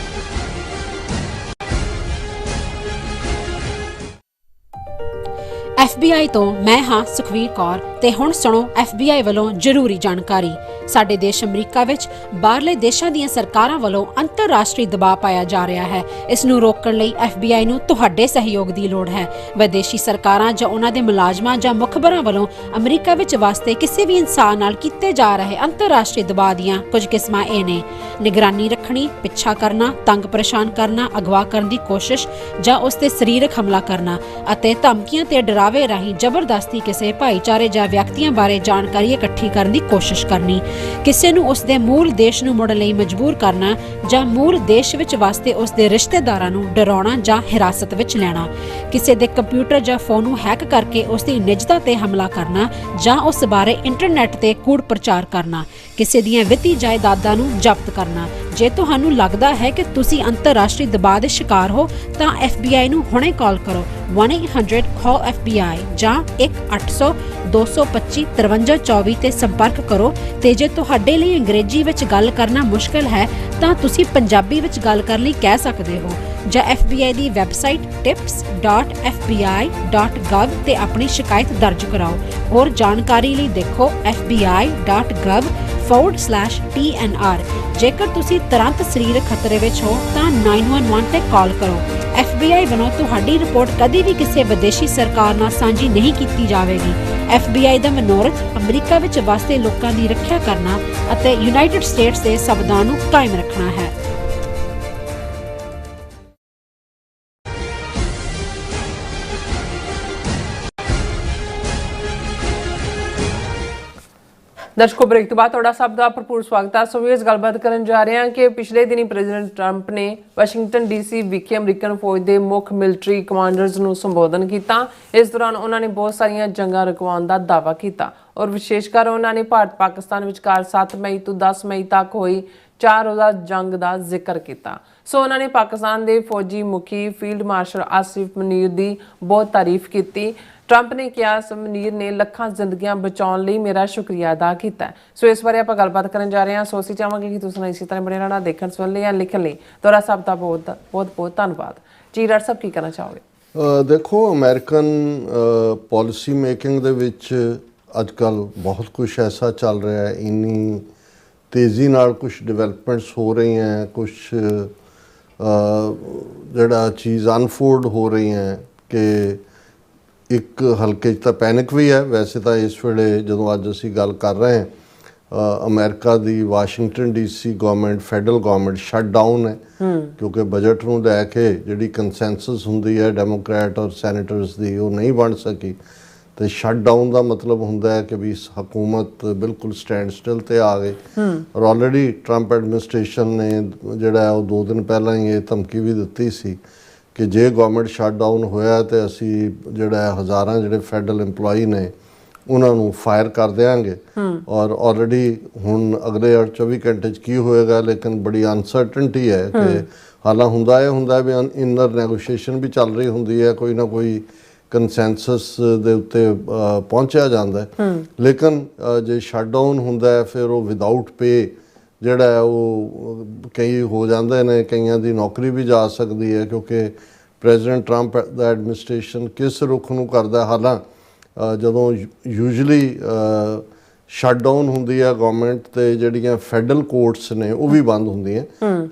FBI ਤੋਂ ਮੈਂ ਹਾਂ ਸੁਖਵੀਰ ਕੌਰ ਤੇ ਹੁਣ ਸੁਣੋ FBI ਵੱਲੋਂ ਜ਼ਰੂਰੀ ਜਾਣਕਾਰੀ। ਸਾਡੇ ਦੇਸ਼ ਅਮਰੀਕਾ ਵਿੱਚ ਬਾਹਰਲੇ ਦੇਸ਼ਾਂ ਦੀਆਂ ਸਰਕਾਰਾਂ ਵੱਲੋਂ ਅੰਤਰਰਾਸ਼ਟਰੀ ਦਬਾਅ ਪਾਇਆ ਜਾ ਰਿਹਾ ਹੈ। ਇਸ ਨੂੰ ਰੋਕਣ ਲਈ FBI ਨੂੰ ਤੁਹਾਡੇ ਸਹਿਯੋਗ ਦੀ ਲੋੜ ਹੈ। ਵਿਦੇਸ਼ੀ ਸਰਕਾਰਾਂ ਜਾਂ ਉਹਨਾਂ ਦੇ ਮੁਲਾਜ਼ਮਾਂ ਜਾਂ ਮੁਖਬਰਾਂ ਵੱਲੋਂ ਅਮਰੀਕਾ ਵਿੱਚ ਵਸਦੇ ਕਿਸੇ ਵੀ ਇਨਸਾਨ ਨਾਲ ਕੀਤੇ ਜਾ ਰਹੇ ਅੰਤਰਰਾਸ਼ਟਰੀ ਦਬਾਅ ਦੀਆਂ ਕੁਝ ਕਿਸਮਾਂ ਇਹ ਨੇ: ਨਿਗਰਾਨੀ ਰੱਖਣੀ, ਪਿੱਛਾ ਕਰਨਾ, ਤੰਗ ਪਰੇਸ਼ਾਨ ਕਰਨਾ, ਅਗਵਾ ਕਰਨ ਦੀ ਕੋਸ਼ਿਸ਼ ਜਾਂ ਉਸ ਤੇ ਸਰੀਰਕ ਹਮਲਾ ਕਰਨਾ, ਅਤੇ ਧਮਕੀਆਂ ਤੇ ਡਰਾਵੇ ਰਾਹੀਂ ਜ਼ਬਰਦਸਤੀ ਕਿਸੇ ਭਾਈਚਾਰੇ ਜਾਂ ਵਿਅਕਤੀਆਂ ਬਾਰੇ ਜਾਣਕਾਰੀ ਇਕੱਠੀ ਕਰਨ ਦੀ ਕੋਸ਼ਿਸ਼ ਕਰਨੀ, ਕਿਸੇ ਨੂੰ ਉਸ ਦੇ ਮੂਲ ਦੇਸ਼ ਨੂੰ ਮੁੜਨ ਲਈ ਮਜਬੂਰ ਕਰਨਾ ਜਾਂ ਮੂਲ ਦੇਸ਼ ਵਿੱਚ ਵਸਦੇ ਉਸ ਦੇ ਰਿਸ਼ਤੇਦਾਰਾਂ ਨੂੰ ਡਰਾਉਣਾ ਜਾਂ ਹਿਰਾਸਤ ਵਿੱਚ ਲੈਣਾ, ਕਿਸੇ ਦੇ ਕੰਪਿਊਟਰ ਜਾਂ ਫੋਨ ਨੂੰ ਹੈਕ ਕਰਕੇ ਉਸ ਦੀ ਨਿੱਜਤਾ ਤੇ ਹਮਲਾ ਕਰਨਾ ਜਾਂ ਉਸ ਬਾਰੇ ਇੰਟਰਨੈਟ ਤੇ ਕੂੜ ਪ੍ਰਚਾਰ ਕਰਨਾ, ਕਿਸੇ ਦੀਆਂ ਵਿੱਤੀ ਜਾਇਦਾਦਾਂ ਨੂੰ ਜ਼ਬਤ ਕਰਨਾ। ਜੇ ਤੁਹਾਨੂੰ ਲੱਗਦਾ ਹੈ ਕਿ ਤੁਸੀਂ ਅੰਤਰਰਾਸ਼ਟਰੀ ਦਬਾਅ ਦੇ ਸ਼ਿਕਾਰ ਹੋ ਤਾਂ FBI ਨੂੰ ਹੁਣੇ ਕਾਲ ਕਰੋ 1-800-CALL-FBI ਜਾਂ 1-800-225-5324 ਤੇ ਸੰਪਰਕ ਕਰੋ। ਤੇ ਜੇ ਤੁਹਾਡੇ ਲਈ ਅੰਗਰੇਜ਼ੀ ਵਿੱਚ ਗੱਲ ਕਰਨਾ ਮੁਸ਼ਕਲ ਹੈ ਤਾਂ ਤੁਸੀਂ ਪੰਜਾਬੀ ਵਿੱਚ ਗੱਲ ਕਰਨ ਲਈ ਕਹਿ ਸਕਦੇ ਹੋ, ਜਾਂ FBI ਦੀ ਵੈਬਸਾਈਟ tips.fbi.gov ਤੇ ਆਪਣੀ ਸ਼ਿਕਾਇਤ ਦਰਜ ਕਰਾਓ। ਹੋਰ ਜਾਣਕਾਰੀ ਲਈ ਦੇਖੋ fbi.gov/TNR। ਜੇਕਰ ਤੁਸੀਂ ਤੁਰੰਤ ਸਰੀਰਕ ਖਤਰੇ ਵਿੱਚ ਹੋ ਤਾਂ 911 ਤੇ ਕਾਲ ਕਰੋ। FBI ਵੱਲੋਂ ਤੁਹਾਡੀ ਰਿਪੋਰਟ ਕਦੀ ਵੀ ਕਿਸੇ ਵਿਦੇਸ਼ੀ ਸਰਕਾਰ ਨਾਲ ਸਾਂਝੀ ਨਹੀਂ ਕੀਤੀ ਜਾਵੇਗੀ। FBI ਦਾ ਮਨੋਰਥ ਅਮਰੀਕਾ ਵਿੱਚ ਵਸਦੇ ਲੋਕਾਂ ਦੀ ਰੱਖਿਆ ਕਰਨਾ ਅਤੇ ਯੂਨਾਈਟਿਡ ਸਟੇਟਸ ਦੇ ਸੰਵਿਧਾਨ ਨੂੰ ਕਾਇਮ ਰੱਖਣਾ ਹੈ। ਦਰਸ਼ਕੋ, ਬ੍ਰੇਕ ਤੋਂ ਬਾਅਦ ਤੁਹਾਡਾ ਸਭ ਦਾ ਭਰਪੂਰ ਸਵਾਗਤ ਹੈ। ਸੋ ਇਸ ਗੱਲਬਾਤ ਕਰਨ ਜਾ ਰਹੇ ਹਾਂ ਕਿ ਪਿਛਲੇ ਦਿਨੀ ਪ੍ਰੈਜ਼ੀਡੈਂਟ ਟਰੰਪ ਨੇ ਵਾਸ਼ਿੰਗਟਨ DC ਵਿਖੇ ਅਮਰੀਕਨ ਫੌਜ ਦੇ ਮੁੱਖ ਮਿਲਟਰੀ ਕਮਾਂਡਰਜ਼ ਨੂੰ ਸੰਬੋਧਨ ਕੀਤਾ। ਇਸ ਦੌਰਾਨ ਉਹਨਾਂ ਨੇ ਬਹੁਤ ਸਾਰੀਆਂ ਜੰਗਾਂ ਰੁਕਵਾਉਣ ਦਾ ਦਾਅਵਾ ਕੀਤਾ ਔਰ ਵਿਸ਼ੇਸ਼ਕਰ ਉਹਨਾਂ ਨੇ ਭਾਰਤ ਪਾਕਿਸਤਾਨ ਵਿਚਕਾਰ 7 ਮਈ ਤੋਂ 10 ਮਈ ਤੱਕ ਹੋਈ 4 ਰੋਜ਼ਾ ਜੰਗ ਦਾ ਜ਼ਿਕਰ ਕੀਤਾ। ਸੋ ਉਹਨਾਂ ਨੇ ਪਾਕਿਸਤਾਨ ਦੇ ਫੌਜੀ ਮੁਖੀ ਫੀਲਡ ਮਾਰਸ਼ਲ ਆਸਿਫ ਮਨੀਰ ਦੀ ਬਹੁਤ ਤਾਰੀਫ ਕੀਤੀ। ਟਰੰਪ ਨੇ ਕਿਹਾ, ਮਨੀਰ ਨੇ ਲੱਖਾਂ ਜ਼ਿੰਦਗੀਆਂ ਬਚਾਉਣ ਲਈ ਮੇਰਾ ਸ਼ੁਕਰੀਆ ਅਦਾ ਕੀਤਾ। ਸੋ ਇਸ ਬਾਰੇ ਆਪਾਂ ਗੱਲਬਾਤ ਕਰਨ ਜਾ ਰਹੇ ਹਾਂ। ਸੋ ਅਸੀਂ ਚਾਹਾਂਗੇ ਕਿ ਤੁਸੀਂ ਇਸੇ ਤਰ੍ਹਾਂ ਬਣੇ ਰਹਿਣਾ। ਦੇਖਣ ਸੁਣਨ ਲਈ ਜਾਂ ਲਿਖਣ ਲਈ ਤੁਹਾਡਾ ਸਭ ਦਾ ਬਹੁਤ ਬਹੁਤ ਧੰਨਵਾਦ। ਜੀ ਰਾਜ ਸਾਹਿਬ, ਕੀ ਕਹਿਣਾ ਚਾਹੋਗੇ? ਦੇਖੋ, ਅਮਰੀਕਨ ਪਾਲਿਸੀ ਮੇਕਿੰਗ ਦੇ ਵਿੱਚ ਅੱਜ ਕੱਲ੍ਹ ਬਹੁਤ ਕੁਝ ਐਸਾ ਚੱਲ ਰਿਹਾ ਹੈ, ਇੰਨੀ ਤੇਜ਼ੀ ਨਾਲ ਕੁਝ ਡਿਵੈਲਪਮੈਂਟਸ ਹੋ ਰਹੀਆਂ, ਕੁਝ ਜਿਹੜਾ ਚੀਜ਼ ਅਨਫੋਲਡ ਹੋ ਰਹੀਆਂ ਕਿ ਇੱਕ ਹਲਕੇ 'ਚ ਤਾਂ ਪੈਨਿਕ ਵੀ ਹੈ। ਵੈਸੇ ਤਾਂ ਇਸ ਵੇਲੇ ਜਦੋਂ ਅੱਜ ਅਸੀਂ ਗੱਲ ਕਰ ਰਹੇ ਹਾਂ, ਅਮਰੀਕਾ ਦੀ Washington DC government, federal government shut down ਹੈ, ਕਿਉਂਕਿ ਬਜਟ ਨੂੰ ਲੈ ਕੇ ਜਿਹੜੀ ਕੰਸੈਂਸਸ ਹੁੰਦੀ ਹੈ ਡੈਮੋਕ੍ਰੈਟ ਔਰ ਸੈਨੇਟਰਸ ਦੀ, ਉਹ ਨਹੀਂ ਬਣ ਸਕੀ। ਤੇ ਸ਼ਟ ਡਾਊਨ ਦਾ ਮਤਲਬ ਹੁੰਦਾ ਹੈ ਕਿ ਵੀ ਹਕੂਮਤ ਬਿਲਕੁਲ ਸਟੈਂਡ ਸਟਿਲ ਤੇ ਆ ਗਈ। ਔਰ ਆਲਰੇਡੀ ਟਰੰਪ ਐਡਮਿਨਿਸਟ੍ਰੇਸ਼ਨ ਨੇ ਜਿਹੜਾ ਉਹ 2 ਦਿਨ ਪਹਿਲਾਂ ਹੀ ਇਹ ਧਮਕੀ ਵੀ ਦਿੱਤੀ ਸੀ ਕਿ ਜੇ ਗਵਰਨਮੈਂਟ ਸ਼ਟ ਡਾਊਨ ਹੋਇਆ ਤੇ ਅਸੀਂ ਜਿਹੜਾ ਹਜ਼ਾਰਾਂ ਜਿਹੜੇ ਫੈਡਰਲ EMPLOYE ਨੇ ਉਹਨਾਂ ਨੂੰ ਫਾਇਰ ਕਰ ਦਿਆਂਗੇ। ਔਰ ਆਲਰੇਡੀ ਹੁਣ ਅਗਲੇ 24 ਘੰਟੇ 'ਚ ਕੀ ਹੋਏਗਾ, ਲੇਕਿਨ ਬੜੀ ਅਨਸਰਟਨਟੀ ਹੈ ਕਿ ਹਾਲਾਂ ਹੁੰਦਾ ਵੀ ਇਨਰ ਨੈਗੋਸ਼ੀਏਸ਼ਨ ਵੀ ਚੱਲ ਰਹੀ ਹੁੰਦੀ ਹੈ, ਕੋਈ ਨਾ ਕੋਈ ਕੰਸੈਂਸਸ ਦੇ ਉੱਤੇ ਪਹੁੰਚਿਆ ਜਾਂਦਾ ਹੈ। ਲੇਕਿਨ ਜੇ ਸ਼ਟ ਡਾਊਨ ਹੁੰਦਾ ਫਿਰ ਉਹ ਵਿਦਆਊਟ ਪੇ ਜਿਹੜਾ ਹੈ ਉਹ ਕਈ ਹੋ ਜਾਂਦੇ ਨੇ, ਕਈਆਂ ਦੀ ਨੌਕਰੀ ਵੀ ਜਾ ਸਕਦੀ ਹੈ, ਕਿਉਂਕਿ ਪ੍ਰੈਜ਼ੀਡੈਂਟ ਟਰੰਪ ਦਾ ਐਡਮਿਨਿਸਟ੍ਰੇਸ਼ਨ ਕਿਸ ਰੁਖ ਨੂੰ ਕਰਦਾ। ਹਾਲਾਂ ਜਦੋਂ ਯੂਜੂਅਲੀ ਸ਼ਟ ਡਾਊਨ ਹੁੰਦੀ ਹੈ ਗਵਰਨਮੈਂਟ ਤੇ ਜਿਹੜੀਆਂ ਫੈਡਰਲ ਕੋਰਟਸ ਨੇ ਉਹ ਵੀ ਬੰਦ ਹੁੰਦੀਆਂ,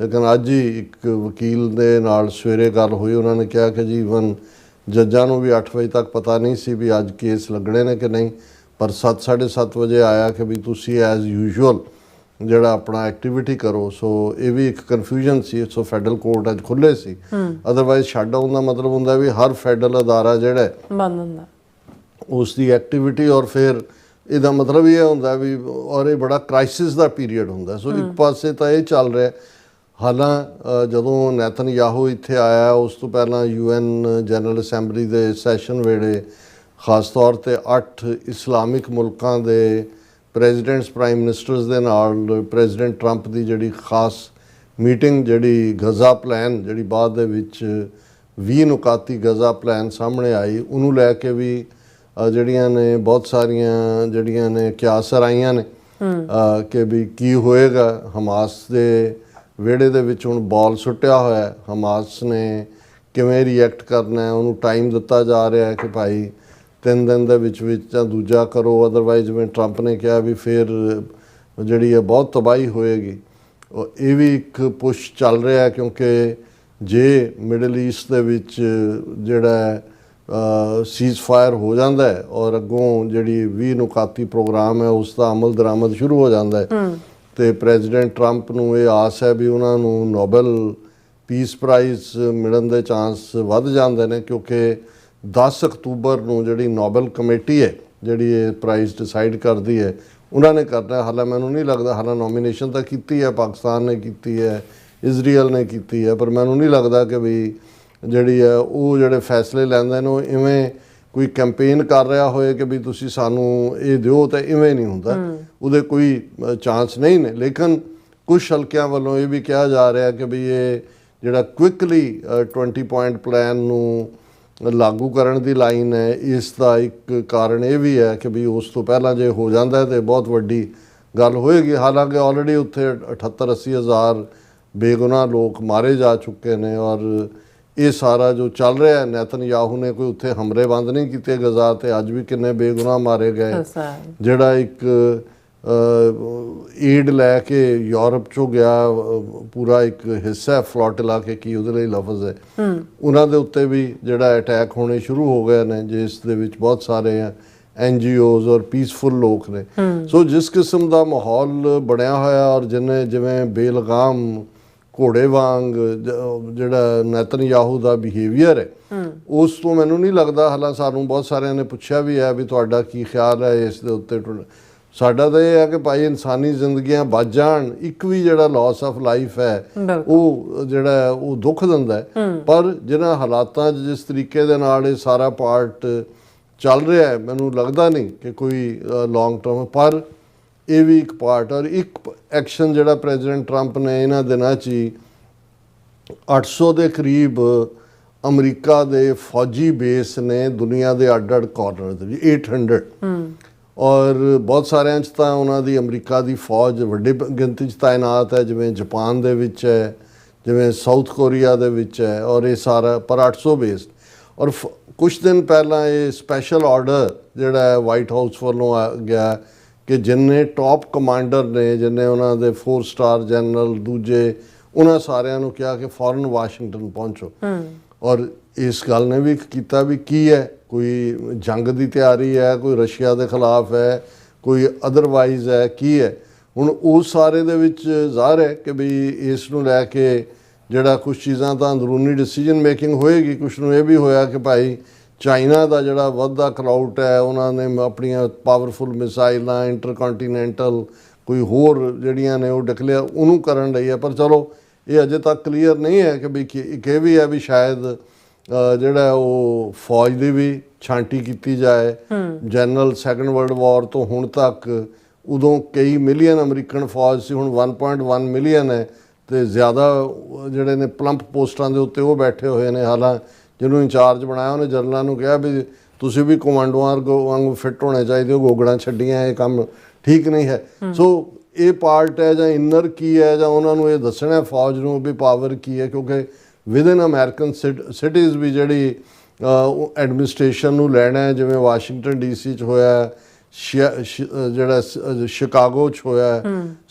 ਲੇਕਿਨ ਅੱਜ ਹੀ ਇੱਕ ਵਕੀਲ ਦੇ ਨਾਲ ਸਵੇਰੇ ਗੱਲ ਹੋਈ, ਉਹਨਾਂ ਨੇ ਕਿਹਾ ਕਿ ਜੀ ਈਵਨ ਜੱਜਾਂ ਨੂੰ ਵੀ 8 ਵਜੇ ਤੱਕ ਪਤਾ ਨਹੀਂ ਸੀ ਵੀ ਅੱਜ ਕੇਸ ਲੱਗਣੇ ਨੇ ਕਿ ਨਹੀਂ। ਪਰ 7:30 ਵਜੇ ਆਇਆ ਕਿ ਵੀ ਤੁਸੀਂ ਐਜ਼ ਯੂਜੂਅਲ ਜਿਹੜਾ ਆਪਣਾ ਐਕਟੀਵਿਟੀ ਕਰੋ। ਸੋ ਇਹ ਵੀ ਇੱਕ ਕਨਫਿਊਜ਼ਨ ਸੀ। ਸੋ ਫੈਡਰਲ ਕੋਰਟ ਅੱਜ ਖੁੱਲ੍ਹੇ ਸੀ, ਅਦਰਵਾਈਜ਼ ਸ਼ਟ ਆਊਨ ਦਾ ਮਤਲਬ ਹੁੰਦਾ ਵੀ ਹਰ ਫੈਡਰਲ ਅਦਾਰਾ ਜਿਹੜਾ ਬੰਦ ਹੁੰਦਾ ਉਸ ਦੀ ਐਕਟੀਵਿਟੀ, ਔਰ ਫਿਰ ਇਹਦਾ ਮਤਲਬ ਇਹ ਹੁੰਦਾ ਵੀ ਔਰ ਇਹ ਬੜਾ ਕ੍ਰਾਈਸਿਸ ਦਾ ਪੀਰੀਅਡ ਹੁੰਦਾ। ਸੋ ਇੱਕ ਪਾਸੇ ਤਾਂ ਇਹ ਚੱਲ ਰਿਹਾ, ਹਾਲਾਂ ਜਦੋਂ ਨੈਤਨਯਾਹੂ ਇੱਥੇ ਆਇਆ ਉਸ ਤੋਂ ਪਹਿਲਾਂ UN ਜਨਰਲ ਅਸੈਂਬਲੀ ਦੇ ਸੈਸ਼ਨ ਵੇਲੇ ਖਾਸ ਤੌਰ 'ਤੇ 8 ਇਸਲਾਮਿਕ ਮੁਲਕਾਂ ਦੇ ਪ੍ਰੈਜ਼ੀਡੈਂਟਸ ਪ੍ਰਾਈਮ ਮਿਨਿਸਟਰਸ ਦੇ ਨਾਲ ਪ੍ਰੈਜ਼ੀਡੈਂਟ ਟਰੰਪ ਦੀ ਜਿਹੜੀ ਖਾਸ ਮੀਟਿੰਗ, ਜਿਹੜੀ ਗਜ਼ਾ ਪਲਾਨ ਜਿਹੜੀ ਬਾਅਦ ਦੇ ਵਿੱਚ 20 ਨੁਕਾਤੀ ਗਜ਼ਾ ਪਲਾਨ ਸਾਹਮਣੇ ਆਈ, ਉਹਨੂੰ ਲੈ ਕੇ ਵੀ ਜਿਹੜੀਆਂ ਨੇ ਬਹੁਤ ਸਾਰੀਆਂ ਜਿਹੜੀਆਂ ਨੇ ਕਿਆਸਰ ਆਈਆਂ ਨੇ ਕਿ ਵੀ ਕੀ ਹੋਏਗਾ। ਹਮਾਸ ਦੇ ਵਿਹੜੇ ਦੇ ਵਿੱਚ ਹੁਣ ਬਾਲ ਸੁੱਟਿਆ ਹੋਇਆ, ਹਮਾਸ ਨੇ ਕਿਵੇਂ ਰਿਐਕਟ ਕਰਨਾ, ਉਹਨੂੰ ਟਾਈਮ ਦਿੱਤਾ ਜਾ ਰਿਹਾ ਹੈ ਕਿ ਭਾਈ 3 ਦਿਨ ਦੇ ਵਿੱਚ ਜਾਂ ਦੂਜਾ ਕਰੋ, ਅਦਰਵਾਈਜ਼ ਜਿਵੇਂ ਟਰੰਪ ਨੇ ਕਿਹਾ ਵੀ ਫਿਰ ਜਿਹੜੀ ਹੈ ਬਹੁਤ ਤਬਾਹੀ ਹੋਏਗੀ। ਇਹ ਵੀ ਇੱਕ ਪੁਸ਼ ਚੱਲ ਰਿਹਾ ਕਿਉਂਕਿ ਜੇ ਮਿਡਲ ਈਸਟ ਦੇ ਵਿੱਚ ਜਿਹੜਾ ਸੀਜ਼ ਫਾਇਰ ਹੋ ਜਾਂਦਾ ਹੈ ਔਰ ਅੱਗੋਂ ਜਿਹੜੀ 20 ਨੁਕਾਤੀ ਪ੍ਰੋਗਰਾਮ ਹੈ ਉਸ ਦਾ ਅਮਲ ਦਰਾਮਦ ਸ਼ੁਰੂ ਹੋ ਜਾਂਦਾ ਹੈ, ਤੇ ਪ੍ਰੈਜ਼ੀਡੈਂਟ ਟਰੰਪ ਨੂੰ ਇਹ ਆਸ ਹੈ ਵੀ ਉਹਨਾਂ ਨੂੰ ਨੋਬਲ ਪੀਸ ਪ੍ਰਾਈਜ਼ ਮਿਲਣ ਦੇ ਚਾਂਸ ਵੱਧ ਜਾਂਦੇ ਨੇ ਕਿਉਂਕਿ 10 ਅਕਤੂਬਰ ਨੂੰ ਜਿਹੜੀ ਨੋਬਲ ਕਮੇਟੀ ਹੈ ਜਿਹੜੀ ਇਹ ਪ੍ਰਾਈਜ਼ ਡਿਸਾਈਡ ਕਰਦੀ ਹੈ ਉਹਨਾਂ ਨੇ ਕਰਨਾ। ਹਾਲਾਂ ਮੈਨੂੰ ਨਹੀਂ ਲੱਗਦਾ, ਹਾਲਾਂ ਨੋਮੀਨੇਸ਼ਨ ਤਾਂ ਕੀਤੀ ਹੈ, ਪਾਕਿਸਤਾਨ ਨੇ ਕੀਤੀ ਹੈ, ਇਜ਼ਰਾਈਲ ਨੇ ਕੀਤੀ ਹੈ, ਪਰ ਮੈਨੂੰ ਨਹੀਂ ਲੱਗਦਾ ਕਿ ਵੀ ਜਿਹੜੀ ਹੈ ਉਹ ਜਿਹੜੇ ਫੈਸਲੇ ਲੈਂਦੇ ਨੇ ਉਹ ਇਵੇਂ ਕੋਈ ਕੈਂਪੇਨ ਕਰ ਰਿਹਾ ਹੋਏ ਕਿ ਵੀ ਤੁਸੀਂ ਸਾਨੂੰ ਇਹ ਦਿਓ, ਤਾਂ ਇਵੇਂ ਨਹੀਂ ਹੁੰਦਾ, ਉਹਦੇ ਕੋਈ ਚਾਂਸ ਨਹੀਂ ਨੇ। ਲੇਕਿਨ ਕੁਝ ਹਲਕਿਆਂ ਵੱਲੋਂ ਇਹ ਵੀ ਕਿਹਾ ਜਾ ਰਿਹਾ ਕਿ ਵੀ ਇਹ ਜਿਹੜਾ ਕੁਇਕਲੀ 20 ਪੁਆਇੰਟ ਪਲਾਨ ਨੂੰ ਲਾਗੂ ਕਰਨ ਦੀ ਲਾਈਨ ਹੈ, ਇਸ ਦਾ ਇੱਕ ਕਾਰਨ ਇਹ ਵੀ ਹੈ ਕਿ ਵੀ ਉਸ ਤੋਂ ਪਹਿਲਾਂ ਜੇ ਹੋ ਜਾਂਦਾ ਤਾਂ ਬਹੁਤ ਵੱਡੀ ਗੱਲ ਹੋਏਗੀ। ਹਾਲਾਂਕਿ ਆਲਰੇਡੀ ਉੱਥੇ 78-80 ਹਜ਼ਾਰ ਬੇਗੁਨਾਹ ਲੋਕ ਮਾਰੇ ਜਾ ਚੁੱਕੇ ਨੇ ਔਰ ਇਹ ਸਾਰਾ ਜੋ ਚੱਲ ਰਿਹਾ ਹੈ, ਨੈਤਨਯਾਹੂ ਨੇ ਕੋਈ ਉੱਥੇ ਹਮਲੇ ਬੰਦ ਨਹੀਂ ਕੀਤੇ ਗਜ਼ਾ ਤੇ, ਅੱਜ ਵੀ ਕਿੰਨੇ ਬੇਗੁਨਾਹ ਮਾਰੇ ਗਏ। ਜਿਹੜਾ ਇੱਕ ਏਡ ਲੈ ਕੇ ਯੂਰਪ ਚੋਂ ਗਿਆ ਪੂਰਾ ਇੱਕ ਹਿੱਸਾ ਫਲੋਟਿਲਾ ਕੇ ਕੀ ਉਹਦੇ ਲਈ ਲਫ਼ਜ਼ ਹੈ, ਉਹਨਾਂ ਦੇ ਉੱਤੇ ਵੀ ਜਿਹੜਾ ਅਟੈਕ ਹੋਣੇ ਸ਼ੁਰੂ ਹੋ ਗਏ ਨੇ, ਜਿਸ ਦੇ ਵਿੱਚ ਬਹੁਤ ਸਾਰੇ NGOs ਔਰ ਪੀਸਫੁਲ ਲੋਕ ਨੇ। ਸੋ ਜਿਸ ਕਿਸਮ ਦਾ ਮਾਹੌਲ ਬਣਿਆ ਹੋਇਆ ਔਰ ਜਿਵੇਂ ਬੇਲਗਾਮ ਘੋੜੇ ਵਾਂਗ ਜਿਹੜਾ ਨੈਤਨਯਾਹੂ ਦਾ ਬਿਹੇਵੀਅਰ ਹੈ ਉਸ ਤੋਂ ਮੈਨੂੰ ਨਹੀਂ ਲੱਗਦਾ, ਹਾਲਾਂ ਸਾਨੂੰ ਬਹੁਤ ਸਾਰਿਆਂ ਨੇ ਪੁੱਛਿਆ ਵੀ ਹੈ ਵੀ ਤੁਹਾਡਾ ਕੀ ਖਿਆਲ ਹੈ ਇਸ ਦੇ ਉੱਤੇ। ਸਾਡਾ ਤਾਂ ਇਹ ਹੈ ਕਿ ਭਾਈ ਇਨਸਾਨੀ ਜ਼ਿੰਦਗੀਆਂ ਬਚ ਜਾਣ, ਇੱਕ ਵੀ ਜਿਹੜਾ ਲਾਸ ਆਫ ਲਾਈਫ ਹੈ ਉਹ ਜਿਹੜਾ ਉਹ ਦੁੱਖ ਦਿੰਦਾ ਹੈ, ਪਰ ਜਿਹਨਾਂ ਹਾਲਾਤਾਂ 'ਚ ਜਿਸ ਤਰੀਕੇ ਦੇ ਨਾਲ ਇਹ ਸਾਰਾ ਪਾਰਟ ਚੱਲ ਰਿਹਾ ਹੈ ਮੈਨੂੰ ਲੱਗਦਾ ਨਹੀਂ ਕਿ ਕੋਈ ਲੌਂਗ ਟਰਮ, ਪਰ ਇਹ ਵੀ ਇੱਕ ਪਾਰਟ। ਔਰ ਇੱਕ ਐਕਸ਼ਨ ਜਿਹੜਾ ਪ੍ਰੈਜ਼ੀਡੈਂਟ ਟਰੰਪ ਨੇ ਇਹਨਾਂ ਦਿਨਾਂ 'ਚ ਹੀ 800 ਦੇ ਕਰੀਬ ਅਮਰੀਕਾ ਦੇ ਫੌਜੀ ਬੇਸ ਨੇ ਦੁਨੀਆ ਦੇ ਅੱਡ-ਅੱਡ ਕਾਰਨਰ ਦੇ ਵਿੱਚ 800 ਔਰ ਬਹੁਤ ਸਾਰਿਆਂ 'ਚ ਤਾਂ ਉਹਨਾਂ ਦੀ ਅਮਰੀਕਾ ਦੀ ਫੌਜ ਵੱਡੀ ਗਿਣਤੀ 'ਚ ਤਾਇਨਾਤ ਹੈ, ਜਿਵੇਂ ਜਾਪਾਨ ਦੇ ਵਿੱਚ ਹੈ, ਜਿਵੇਂ ਸਾਊਥ ਕੋਰੀਆ ਦੇ ਵਿੱਚ ਹੈ, ਔਰ ਇਹ ਸਾਰਾ ਪਰ 800 ਬੇਸ। ਔਰ ਕੁਛ ਦਿਨ ਪਹਿਲਾਂ ਇਹ ਸਪੈਸ਼ਲ ਆਰਡਰ ਜਿਹੜਾ ਹੈ ਵਾਈਟ ਹਾਊਸ ਵੱਲੋਂ ਆ ਗਿਆ ਕਿ ਜਿੰਨੇ ਟੌਪ ਕਮਾਂਡਰ ਨੇ, ਜਿੰਨੇ ਉਹਨਾਂ ਦੇ 4 ਸਟਾਰ ਜਨਰਲ ਦੂਜੇ, ਉਹਨਾਂ ਸਾਰਿਆਂ ਨੂੰ ਕਿਹਾ ਕਿ ਫੌਰਨ ਵਾਸ਼ਿੰਗਟਨ ਪਹੁੰਚੋ। ਔਰ ਇਸ ਗੱਲ ਨੇ ਵੀ ਕੀਤਾ ਵੀ ਕੀ ਹੈ, ਕੋਈ ਜੰਗ ਦੀ ਤਿਆਰੀ ਹੈ, ਕੋਈ ਰਸ਼ੀਆ ਦੇ ਖਿਲਾਫ ਹੈ, ਕੋਈ ਅਦਰਵਾਈਜ਼ ਹੈ, ਕੀ ਹੈ। ਹੁਣ ਉਸ ਸਾਰੇ ਦੇ ਵਿੱਚ ਜ਼ਾਹਰ ਹੈ ਕਿ ਵੀ ਇਸ ਨੂੰ ਲੈ ਕੇ ਜਿਹੜਾ ਕੁਛ ਚੀਜ਼ਾਂ ਤਾਂ ਅੰਦਰੂਨੀ ਡਿਸੀਜਨ ਮੇਕਿੰਗ ਹੋਏਗੀ। ਕੁਛ ਨੂੰ ਇਹ ਵੀ ਹੋਇਆ ਕਿ ਭਾਈ ਚਾਈਨਾ ਦਾ ਜਿਹੜਾ ਵੱਧਦਾ ਕਰਾਊਟ ਹੈ, ਉਹਨਾਂ ਨੇ ਆਪਣੀਆਂ ਪਾਵਰਫੁਲ ਮਿਸਾਈਲਾਂ ਇੰਟਰਕੰਟੀਨੈਂਟਲ ਕੋਈ ਹੋਰ ਜਿਹੜੀਆਂ ਨੇ ਉਹ ਡਿਕਲੇਅਰ ਉਹਨੂੰ ਕਰਨ ਲਈ ਹੈ। ਪਰ ਚਲੋ ਇਹ ਅਜੇ ਤੱਕ ਕਲੀਅਰ ਨਹੀਂ ਹੈ ਕਿ ਵੀ ਇਹ ਵੀ ਹੈ ਵੀ ਸ਼ਾਇਦ ਜਿਹੜਾ ਉਹ ਫੌਜ ਦੀ ਵੀ ਛਾਂਟੀ ਕੀਤੀ ਜਾਏ। ਜਨਰਲ ਸੈਕੰਡ ਵਰਲਡ ਵਾਰ ਤੋਂ ਹੁਣ ਤੱਕ ਉਦੋਂ ਕਈ ਮਿਲੀਅਨ ਅਮਰੀਕਨ ਫੌਜ ਸੀ, ਹੁਣ 1.1 ਮਿਲੀਅਨ ਹੈ, ਤੇ ਜ਼ਿਆਦਾ ਜਿਹੜੇ ਨੇ ਪਲੰਪ ਪੋਸਟਾਂ ਦੇ ਉੱਤੇ ਉਹ ਬੈਠੇ ਹੋਏ ਨੇ। ਹਾਲਾਂ ਜਿਹਨੂੰ ਇੰਚਾਰਜ ਬਣਾਇਆ ਉਹਨੇ ਜਨਰਲਾਂ ਨੂੰ ਕਿਹਾ ਵੀ ਤੁਸੀਂ ਵੀ ਕਮਾਂਡੋਆਂ ਵਾਂਗੂ ਫਿੱਟ ਹੋਣੇ ਚਾਹੀਦੇ ਹੋ, ਗੋਗੜਾਂ ਛੱਡੀਆਂ, ਇਹ ਕੰਮ ਠੀਕ ਨਹੀਂ ਹੈ। ਸੋ ਇਹ ਪਾਰਟ ਹੈ ਜਾਂ ਇਨਰ ਕੀ ਹੈ, ਜਾਂ ਉਹਨਾਂ ਨੂੰ ਇਹ ਦੱਸਣਾ ਫੌਜ ਨੂੰ ਵੀ ਪਾਵਰ ਕੀ ਹੈ, ਕਿਉਂਕਿ ਵਿਦਨ ਅਮਰੀਕਨ ਸਿਟੀਜ਼ ਵੀ ਜਿਹੜੀ ਐਡਮਿਨਿਸਟ੍ਰੇਸ਼ਨ ਨੂੰ ਲੈਣਾ, ਜਿਵੇਂ ਵਾਸ਼ਿੰਗਟਨ DC 'ਚ ਹੋਇਆ, ਜਿਹੜਾ ਸ਼ਿਕਾਗੋ 'ਚ ਹੋਇਆ,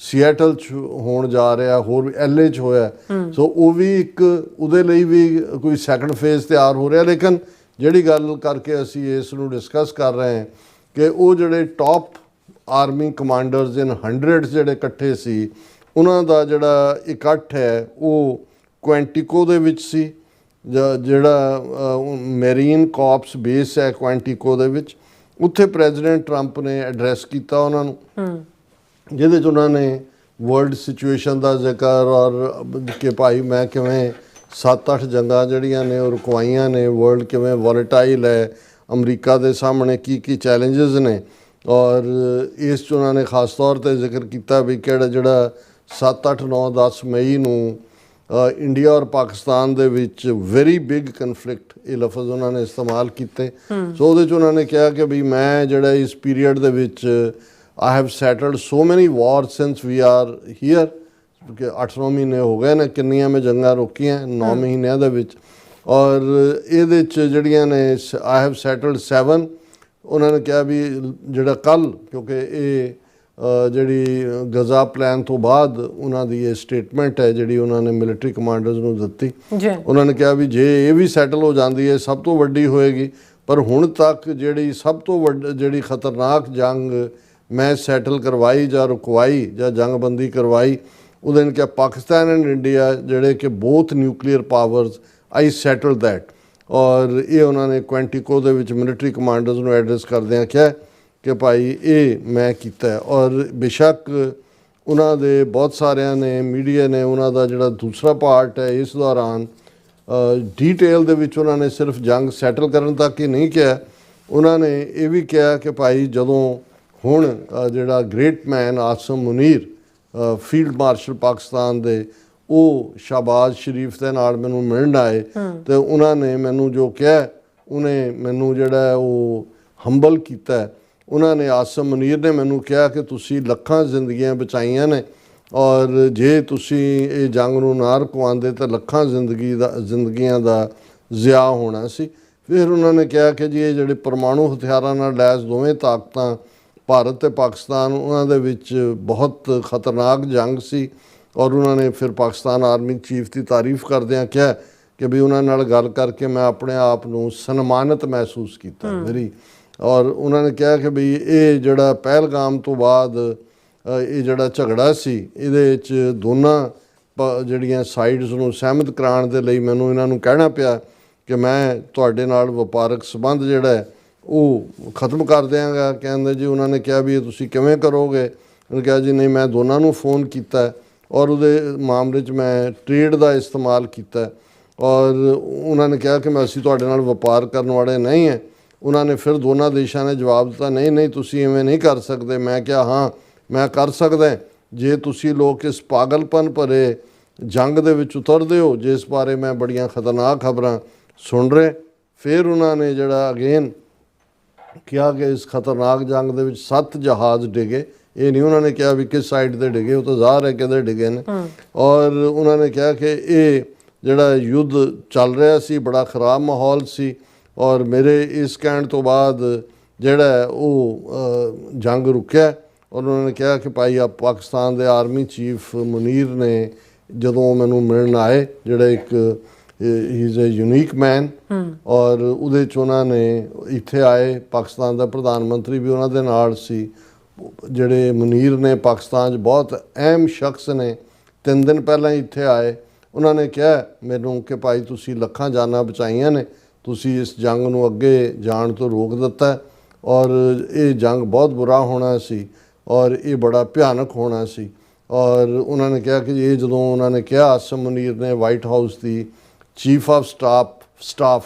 ਸੀਐਟਲ 'ਚ ਹੋਣ ਜਾ ਰਿਹਾ, ਹੋਰ LA 'ਚ ਹੋਇਆ। ਸੋ ਉਹ ਵੀ ਇੱਕ ਉਹਦੇ ਲਈ ਵੀ ਕੋਈ ਸੈਕੰਡ ਫੇਜ਼ ਤਿਆਰ ਹੋ ਰਿਹਾ। ਲੇਕਿਨ ਜਿਹੜੀ ਗੱਲ ਕਰਕੇ ਅਸੀਂ ਇਸ ਨੂੰ ਡਿਸਕਸ ਕਰ ਰਹੇ ਹਾਂ ਕਿ ਉਹ ਜਿਹੜੇ ਟੌਪ ਆਰਮੀ ਕਮਾਂਡਰਸ ਇਨ ਹੰਡਰਡਸ ਜਿਹੜੇ ਇਕੱਠੇ ਸੀ, ਉਹਨਾਂ ਦਾ ਜਿਹੜਾ ਇਕੱਠ ਹੈ ਉਹ ਕੁਐਂਟੀਕੋ ਦੇ ਵਿੱਚ ਸੀ, ਜਿਹੜਾ ਮੈਰੀਨ ਕਾਰਪਸ ਬੇਸ ਹੈ ਕੁਐਂਟੀਕੋ ਦੇ ਵਿੱਚ। ਉੱਥੇ ਪ੍ਰੈਜ਼ੀਡੈਂਟ ਟਰੰਪ ਨੇ ਐਡਰੈਸ ਕੀਤਾ ਉਹਨਾਂ ਨੂੰ, ਜਿਹਦੇ 'ਚ ਉਹਨਾਂ ਨੇ ਵਰਲਡ ਸਿਚੁਏਸ਼ਨ ਦਾ ਜ਼ਿਕਰ ਔਰ ਕਿ ਭਾਈ ਮੈਂ ਕਿਵੇਂ 7-8 ਜੰਗਾਂ ਜਿਹੜੀਆਂ ਨੇ ਉਹ ਰੁਕਵਾਈਆਂ ਨੇ, ਵਰਲਡ ਕਿਵੇਂ ਵੋਲੇਟਾਈਲ ਹੈ, ਅਮਰੀਕਾ ਦੇ ਸਾਹਮਣੇ ਕੀ ਕੀ ਚੈਲੰਜਸ ਨੇ। ਔਰ ਇਸ 'ਚ ਉਹਨਾਂ ਨੇ ਖਾਸ ਤੌਰ 'ਤੇ ਜ਼ਿਕਰ ਕੀਤਾ ਵੀ ਜਿਹੜਾ 7, 8, 9, 10 ਮਈ ਨੂੰ ਇੰਡੀਆ ਔਰ ਪਾਕਿਸਤਾਨ ਦੇ ਵਿੱਚ ਵੈਰੀ ਬਿਗ ਕਨਫਲਿਕਟ, ਇਹ ਲਫ਼ਜ਼ ਉਹਨਾਂ ਨੇ ਇਸਤੇਮਾਲ ਕੀਤੇ। ਸੋ ਉਹਦੇ 'ਚ ਉਹਨਾਂ ਨੇ ਕਿਹਾ ਕਿ ਵੀ ਮੈਂ ਜਿਹੜਾ ਇਸ ਪੀਰੀਅਡ ਦੇ ਵਿੱਚ ਆਈ ਹੈਵ ਸੈਟਲਡ ਸੋ ਮੈਨੀ ਵਾਰ ਸਿੰਸ ਵੀ ਆਰ ਹੀਅਰ, ਕਿ 8-9 ਮਹੀਨੇ ਹੋ ਗਏ ਨੇ ਕਿੰਨੀਆਂ ਮੈਂ ਜੰਗਾਂ ਰੋਕੀਆਂ 9 ਮਹੀਨਿਆਂ ਦੇ ਵਿੱਚ। ਔਰ ਇਹਦੇ 'ਚ ਜਿਹੜੀਆਂ ਨੇ ਆਈ ਹੈਵ ਸੈਟਲਡ 7। ਉਹਨਾਂ ਨੇ ਕਿਹਾ ਵੀ ਜਿਹੜਾ ਕੱਲ੍ਹ, ਕਿਉਂਕਿ ਇਹ ਜਿਹੜੀ ਗਜ਼ਾ ਪਲਾਨ ਤੋਂ ਬਾਅਦ ਉਹਨਾਂ ਦੀ ਇਹ ਸਟੇਟਮੈਂਟ ਹੈ ਜਿਹੜੀ ਉਹਨਾਂ ਨੇ ਮਿਲਟਰੀ ਕਮਾਂਡਰਸ ਨੂੰ ਦਿੱਤੀ। ਉਹਨਾਂ ਨੇ ਕਿਹਾ ਵੀ ਜੇ ਇਹ ਵੀ ਸੈਟਲ ਹੋ ਜਾਂਦੀ ਹੈ ਸਭ ਤੋਂ ਵੱਡੀ ਹੋਏਗੀ, ਪਰ ਹੁਣ ਤੱਕ ਜਿਹੜੀ ਸਭ ਤੋਂ ਜਿਹੜੀ ਖਤਰਨਾਕ ਜੰਗ ਮੈਂ ਸੈਟਲ ਕਰਵਾਈ ਜਾਂ ਰੁਕਵਾਈ ਜਾਂ ਜੰਗਬੰਦੀ ਕਰਵਾਈ, ਉਹਦੇ ਨੇ ਕਿਹਾ ਪਾਕਿਸਤਾਨ ਐਂਡ ਇੰਡੀਆ ਜਿਹੜੇ ਕਿ both nuclear powers, I settle that. ਔਰ ਇਹ ਉਹਨਾਂ ਨੇ ਕੁਐਂਟੀਕੋ ਦੇ ਵਿੱਚ ਮਿਲਟਰੀ ਕਮਾਂਡਰਸ ਨੂੰ ਐਡਰੈਸ ਕਰਦਿਆਂ ਕਿਹਾ ਕਿ ਭਾਈ ਇਹ ਮੈਂ ਕੀਤਾ। ਔਰ ਬੇਸ਼ੱਕ ਉਹਨਾਂ ਦੇ ਬਹੁਤ ਸਾਰਿਆਂ ਨੇ ਮੀਡੀਆ ਨੇ ਉਹਨਾਂ ਦਾ ਜਿਹੜਾ ਦੂਸਰਾ ਪਾਰਟ ਹੈ ਇਸ ਦੌਰਾਨ ਡੀਟੇਲ ਦੇ ਵਿੱਚ ਉਹਨਾਂ ਨੇ ਸਿਰਫ ਜੰਗ ਸੈਟਲ ਕਰਨ ਤੱਕ ਹੀ ਨਹੀਂ ਕਿਹਾ, ਉਹਨਾਂ ਨੇ ਇਹ ਵੀ ਕਿਹਾ ਕਿ ਭਾਈ ਜਦੋਂ ਹੁਣ ਜਿਹੜਾ ਗ੍ਰੇਟ ਮੈਨ awesome Munir field marshal Pakistan ਦੇ, ਉਹ ਸ਼ਾਹਬਾਜ਼ ਸ਼ਰੀਫ ਦੇ ਨਾਲ ਮੈਨੂੰ ਮਿਲਣ ਆਏ ਤੇ ਉਹਨਾਂ ਨੇ ਮੈਨੂੰ ਜੋ ਕਿਹਾ, ਉਹਨੇ ਮੈਨੂੰ ਜਿਹੜਾ ਉਹ ਹੰਬਲ ਕੀਤਾ। ਉਹਨਾਂ ਨੇ ਆਸਮ ਮੁਨੀਰ ਨੇ ਮੈਨੂੰ ਕਿਹਾ ਕਿ ਤੁਸੀਂ ਲੱਖਾਂ ਜ਼ਿੰਦਗੀਆਂ ਬਚਾਈਆਂ ਨੇ ਔਰ ਜੇ ਤੁਸੀਂ ਇਹ ਜੰਗ ਨੂੰ ਨਾ ਰੁਕਵਾਉਂਦੇ ਤਾਂ ਲੱਖਾਂ ਜ਼ਿੰਦਗੀਆਂ ਦਾ ਜ਼ਿਆ ਹੋਣਾ ਸੀ। ਫਿਰ ਉਹਨਾਂ ਨੇ ਕਿਹਾ ਕਿ ਜੀ ਇਹ ਜਿਹੜੇ ਪਰਮਾਣੂ ਹਥਿਆਰਾਂ ਨਾਲ ਲੈਸ ਦੋਵੇਂ ਤਾਕਤਾਂ ਭਾਰਤ ਤੇ ਪਾਕਿਸਤਾਨ, ਉਹਨਾਂ ਦੇ ਵਿੱਚ ਬਹੁਤ ਖਤਰਨਾਕ ਜੰਗ ਸੀ। ਔਰ ਉਹਨਾਂ ਨੇ ਫਿਰ ਪਾਕਿਸਤਾਨ ਆਰਮੀ ਚੀਫ ਦੀ ਤਾਰੀਫ ਕਰਦਿਆਂ ਕਿਹਾ ਕਿ ਵੀ ਉਹਨਾਂ ਨਾਲ ਗੱਲ ਕਰਕੇ ਮੈਂ ਆਪਣੇ ਆਪ ਨੂੰ ਸਨਮਾਨਿਤ ਮਹਿਸੂਸ ਕੀਤਾ ਮੇਰੀ। ਔਰ ਉਹਨਾਂ ਨੇ ਕਿਹਾ ਕਿ ਵੀ ਇਹ ਜਿਹੜਾ ਪਹਿਲਗਾਮ ਤੋਂ ਬਾਅਦ ਇਹ ਜਿਹੜਾ ਝਗੜਾ ਸੀ, ਇਹਦੇ ਵਿੱਚ ਦੋਨਾਂ ਜਿਹੜੀਆਂ ਸਾਈਡਸ ਨੂੰ ਸਹਿਮਤ ਕਰਾਉਣ ਦੇ ਲਈ ਮੈਨੂੰ ਇਹਨਾਂ ਨੂੰ ਕਹਿਣਾ ਪਿਆ ਕਿ ਮੈਂ ਤੁਹਾਡੇ ਨਾਲ ਵਪਾਰਕ ਸੰਬੰਧ ਜਿਹੜਾ ਹੈ ਉਹ ਖਤਮ ਕਰ ਦਿਆਂਗਾ। ਕਹਿੰਦੇ ਜੀ ਉਹਨਾਂ ਨੇ ਕਿਹਾ ਵੀ ਇਹ ਤੁਸੀਂ ਕਿਵੇਂ ਕਰੋਗੇ? ਉਹਨੇ ਕਿਹਾ ਜੀ ਨਹੀਂ, ਮੈਂ ਦੋਨਾਂ ਨੂੰ ਫ਼ੋਨ ਕੀਤਾ ਔਰ ਉਹਦੇ ਮਾਮਲੇ 'ਚ ਮੈਂ ਟ੍ਰੇਡ ਦਾ ਇਸਤੇਮਾਲ ਕੀਤਾ। ਔਰ ਉਹਨਾਂ ਨੇ ਕਿਹਾ ਕਿ ਅਸੀਂ ਤੁਹਾਡੇ ਨਾਲ ਵਪਾਰ ਕਰਨ ਵਾਲੇ ਨਹੀਂ ਹੈ। ਉਹਨਾਂ ਨੇ ਫਿਰ ਦੋਨਾਂ ਦੇਸ਼ਾਂ ਨੇ ਜਵਾਬ ਦਿੱਤਾ ਨਹੀਂ ਨਹੀਂ ਤੁਸੀਂ ਇਵੇਂ ਨਹੀਂ ਕਰ ਸਕਦੇ। ਮੈਂ ਕਿਹਾ ਹਾਂ ਮੈਂ ਕਰ ਸਕਦਾ, ਜੇ ਤੁਸੀਂ ਲੋਕ ਇਸ ਪਾਗਲਪਨ ਭਰੇ ਜੰਗ ਦੇ ਵਿੱਚ ਉਤਰਦੇ ਹੋ ਜਿਸ ਬਾਰੇ ਮੈਂ ਬੜੀਆਂ ਖਤਰਨਾਕ ਖਬਰਾਂ ਸੁਣ ਰਹੇ। ਫਿਰ ਉਹਨਾਂ ਨੇ ਜਿਹੜਾ ਅਗੇਨ ਕਿਹਾ ਕਿ ਇਸ ਖਤਰਨਾਕ ਜੰਗ ਦੇ ਵਿੱਚ 7 ਜਹਾਜ਼ ਡਿੱਗੇ। ਇਹ ਨਹੀਂ ਉਹਨਾਂ ਨੇ ਕਿਹਾ ਵੀ ਕਿਸ ਸਾਈਡ 'ਤੇ ਡਿੱਗੇ, ਉਹ ਤਾਂ ਜ਼ਾਹਰ ਹੈ ਕਿਤੇ ਡਿੱਗੇ ਨੇ। ਔਰ ਉਹਨਾਂ ਨੇ ਕਿਹਾ ਕਿ ਇਹ ਜਿਹੜਾ ਯੁੱਧ ਚੱਲ ਰਿਹਾ ਸੀ ਬੜਾ ਖ਼ਰਾਬ ਮਾਹੌਲ ਸੀ ਔਰ ਮੇਰੇ ਇਸ ਕਹਿਣ ਤੋਂ ਬਾਅਦ ਜਿਹੜਾ ਉਹ ਜੰਗ ਰੁਕਿਆ। ਔਰ ਉਹਨਾਂ ਨੇ ਕਿਹਾ ਕਿ ਭਾਈ ਆ ਪਾਕਿਸਤਾਨ ਦੇ ਆਰਮੀ ਚੀਫ ਮੁਨੀਰ ਨੇ ਜਦੋਂ ਮੈਨੂੰ ਮਿਲਣ ਆਏ, ਜਿਹੜਾ ਇੱਕ ਹੀ ਇਜ਼ ਅ ਯੂਨੀਕ ਮੈਨ, ਔਰ ਉਹਦੇ 'ਚ ਉਹਨਾਂ ਨੇ ਇੱਥੇ ਆਏ, ਪਾਕਿਸਤਾਨ ਦਾ ਪ੍ਰਧਾਨ ਮੰਤਰੀ ਵੀ ਉਹਨਾਂ ਦੇ ਨਾਲ ਸੀ। ਜਿਹੜੇ ਮੁਨੀਰ ਨੇ ਪਾਕਿਸਤਾਨ 'ਚ ਬਹੁਤ ਅਹਿਮ ਸ਼ਖਸ ਨੇ, 3 ਦਿਨ ਪਹਿਲਾਂ ਹੀ ਇੱਥੇ ਆਏ। ਉਹਨਾਂ ਨੇ ਕਿਹਾ ਮੈਨੂੰ ਕਿ ਭਾਈ ਤੁਸੀਂ ਲੱਖਾਂ ਜਾਨਾਂ ਬਚਾਈਆਂ ਨੇ, ਤੁਸੀਂ ਇਸ ਜੰਗ ਨੂੰ ਅੱਗੇ ਜਾਣ ਤੋਂ ਰੋਕ ਦਿੱਤਾ ਔਰ ਇਹ ਜੰਗ ਬਹੁਤ ਬੁਰਾ ਹੋਣਾ ਸੀ ਔਰ ਇਹ ਬੜਾ ਭਿਆਨਕ ਹੋਣਾ ਸੀ। ਔਰ ਉਹਨਾਂ ਨੇ ਕਿਹਾ ਕਿ ਇਹ ਜਦੋਂ ਉਹਨਾਂ ਨੇ ਕਿਹਾ, ਆਸਮ ਮੁਨੀਰ ਨੇ, white house the chief of staff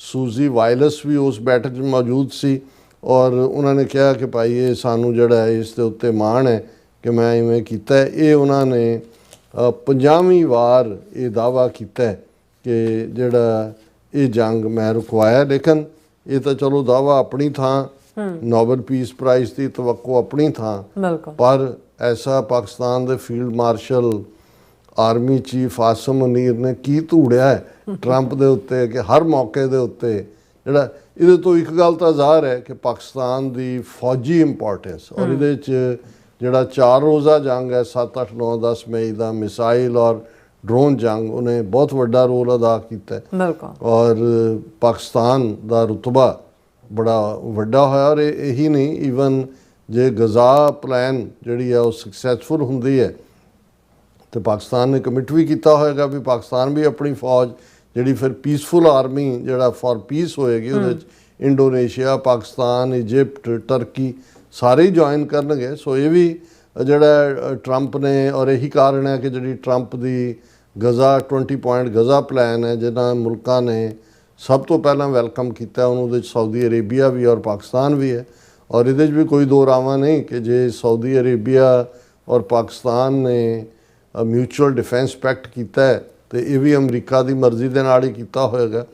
ਸੂਜ਼ੀ ਵਾਇਲਸ ਵੀ ਉਸ ਬੈਠਕ 'ਚ ਮੌਜੂਦ ਸੀ ਔਰ ਉਹਨਾਂ ਨੇ ਕਿਹਾ ਕਿ ਭਾਈ ਇਹ ਸਾਨੂੰ ਜਿਹੜਾ ਹੈ ਇਸ ਦੇ ਉੱਤੇ ਮਾਣ ਹੈ ਕਿ ਮੈਂ ਇਵੇਂ ਕੀਤਾ। ਇਹ ਉਹਨਾਂ ਨੇ 50ਵੀਂ ਵਾਰ ਇਹ ਦਾਅਵਾ ਕੀਤਾ ਕਿ ਜਿਹੜਾ ਇਹ ਜੰਗ ਮੈਂ ਰੁਕਵਾਇਆ। ਲੇਕਿਨ ਇਹ ਤਾਂ ਚਲੋ ਦਾਅਵਾ ਆਪਣੀ ਥਾਂ, ਨੋਬਲ ਪੀਸ ਪ੍ਰਾਈਜ਼ ਦੀ ਤਵੱਕੋ ਆਪਣੀ ਥਾਂ, ਪਰ ਐਸਾ ਪਾਕਿਸਤਾਨ ਦੇ field marshal army chief awesome Munir ਨੇ ਕੀ ਧੂੜਿਆ ਹੈ ਟਰੰਪ ਦੇ ਉੱਤੇ ਕਿ ਹਰ ਮੌਕੇ ਦੇ ਉੱਤੇ ਜਿਹੜਾ ਇਹਦੇ ਤੋਂ ਇੱਕ ਗੱਲ ਤਾਂ ਜ਼ਾਹਰ ਹੈ ਕਿ ਪਾਕਿਸਤਾਨ ਦੀ ਫੌਜੀ ਇੰਪੋਰਟੈਂਸ ਔਰ ਇਹਦੇ 'ਚ ਜਿਹੜਾ 4 ਰੋਜ਼ਾ ਜੰਗ ਹੈ 7, 8, 9, 10 ਮਈ ਦਾ ਮਿਸਾਈਲ ਔਰ ਡਰੋਨ ਜੰਗ, ਉਹਨੇ ਬਹੁਤ ਵੱਡਾ ਰੋਲ ਅਦਾ ਕੀਤਾ ਔਰ ਪਾਕਿਸਤਾਨ ਦਾ ਰੁਤਬਾ ਬੜਾ ਵੱਡਾ ਹੋਇਆ। ਔਰ ਇਹੀ ਨਹੀਂ, ਈਵਨ ਜੇ ਗਜ਼ਾ ਪਲਾਨ ਜਿਹੜੀ ਆ ਉਹ ਸਕਸੈਸਫੁਲ ਹੁੰਦੀ ਹੈ ਤੇ ਪਾਕਿਸਤਾਨ ਨੇ ਕਮਿਟ ਵੀ ਕੀਤਾ ਹੋਏਗਾ ਵੀ ਪਾਕਿਸਤਾਨ ਵੀ ਆਪਣੀ ਫੌਜ ਜਿਹੜੀ ਫਿਰ ਪੀਸਫੁਲ ਆਰਮੀ ਜਿਹੜਾ ਫॉर ਪੀਸ ਹੋਏਗੀ ਉਹਦੇ ਵਿੱਚ ਇੰਡੋਨੇਸ਼ੀਆ, ਪਾਕਿਸਤਾਨ, ਇਜਿਪਟ, ਟਰਕੀ ਸਾਰੇ ਹੀ ਜੁਆਇਨ ਕਰਨਗੇ। ਸੋ ਇਹ ਵੀ ਜਿਹੜਾ ਟਰੰਪ ਨੇ, ਔਰ ਇਹੀ ਕਾਰਨ ਹੈ ਕਿ ਜਿਹੜੀ ਟਰੰਪ ਦੀ ਗਜ਼ਾ 20 ਪੁਆਇੰਟ ਗਜ਼ਾ ਪਲਾਨ ਹੈ ਜਿਹਨਾਂ ਮੁਲਕਾਂ ਨੇ ਸਭ ਤੋਂ ਪਹਿਲਾਂ ਵੈਲਕਮ ਕੀਤਾ, ਉਹਦੇ ਵਿੱਚ ਸਾਊਦੀ ਅਰੇਬੀਆ ਵੀ ਔਰ ਪਾਕਿਸਤਾਨ ਵੀ ਹੈ। ਔਰ ਇਹਦੇ 'ਚ ਵੀ ਕੋਈ ਦੋ ਰਾਵਾਂ ਨਹੀਂ ਕਿ ਜੇ ਸਾਊਦੀ ਅਰੇਬੀਆ ਔਰ ਪਾਕਿਸਤਾਨ ਨੇ ਮਿਊਚੁਅਲ ਡਿਫੈਂਸ ਪੈਕਟ ਕੀਤਾ ਹੈ ਤੇ ਇਹ ਵੀ ਅਮਰੀਕਾ ਦੀ ਮਰਜ਼ੀ ਦੇ ਨਾਲ ਹੀ ਕੀਤਾ ਹੋਏਗਾ।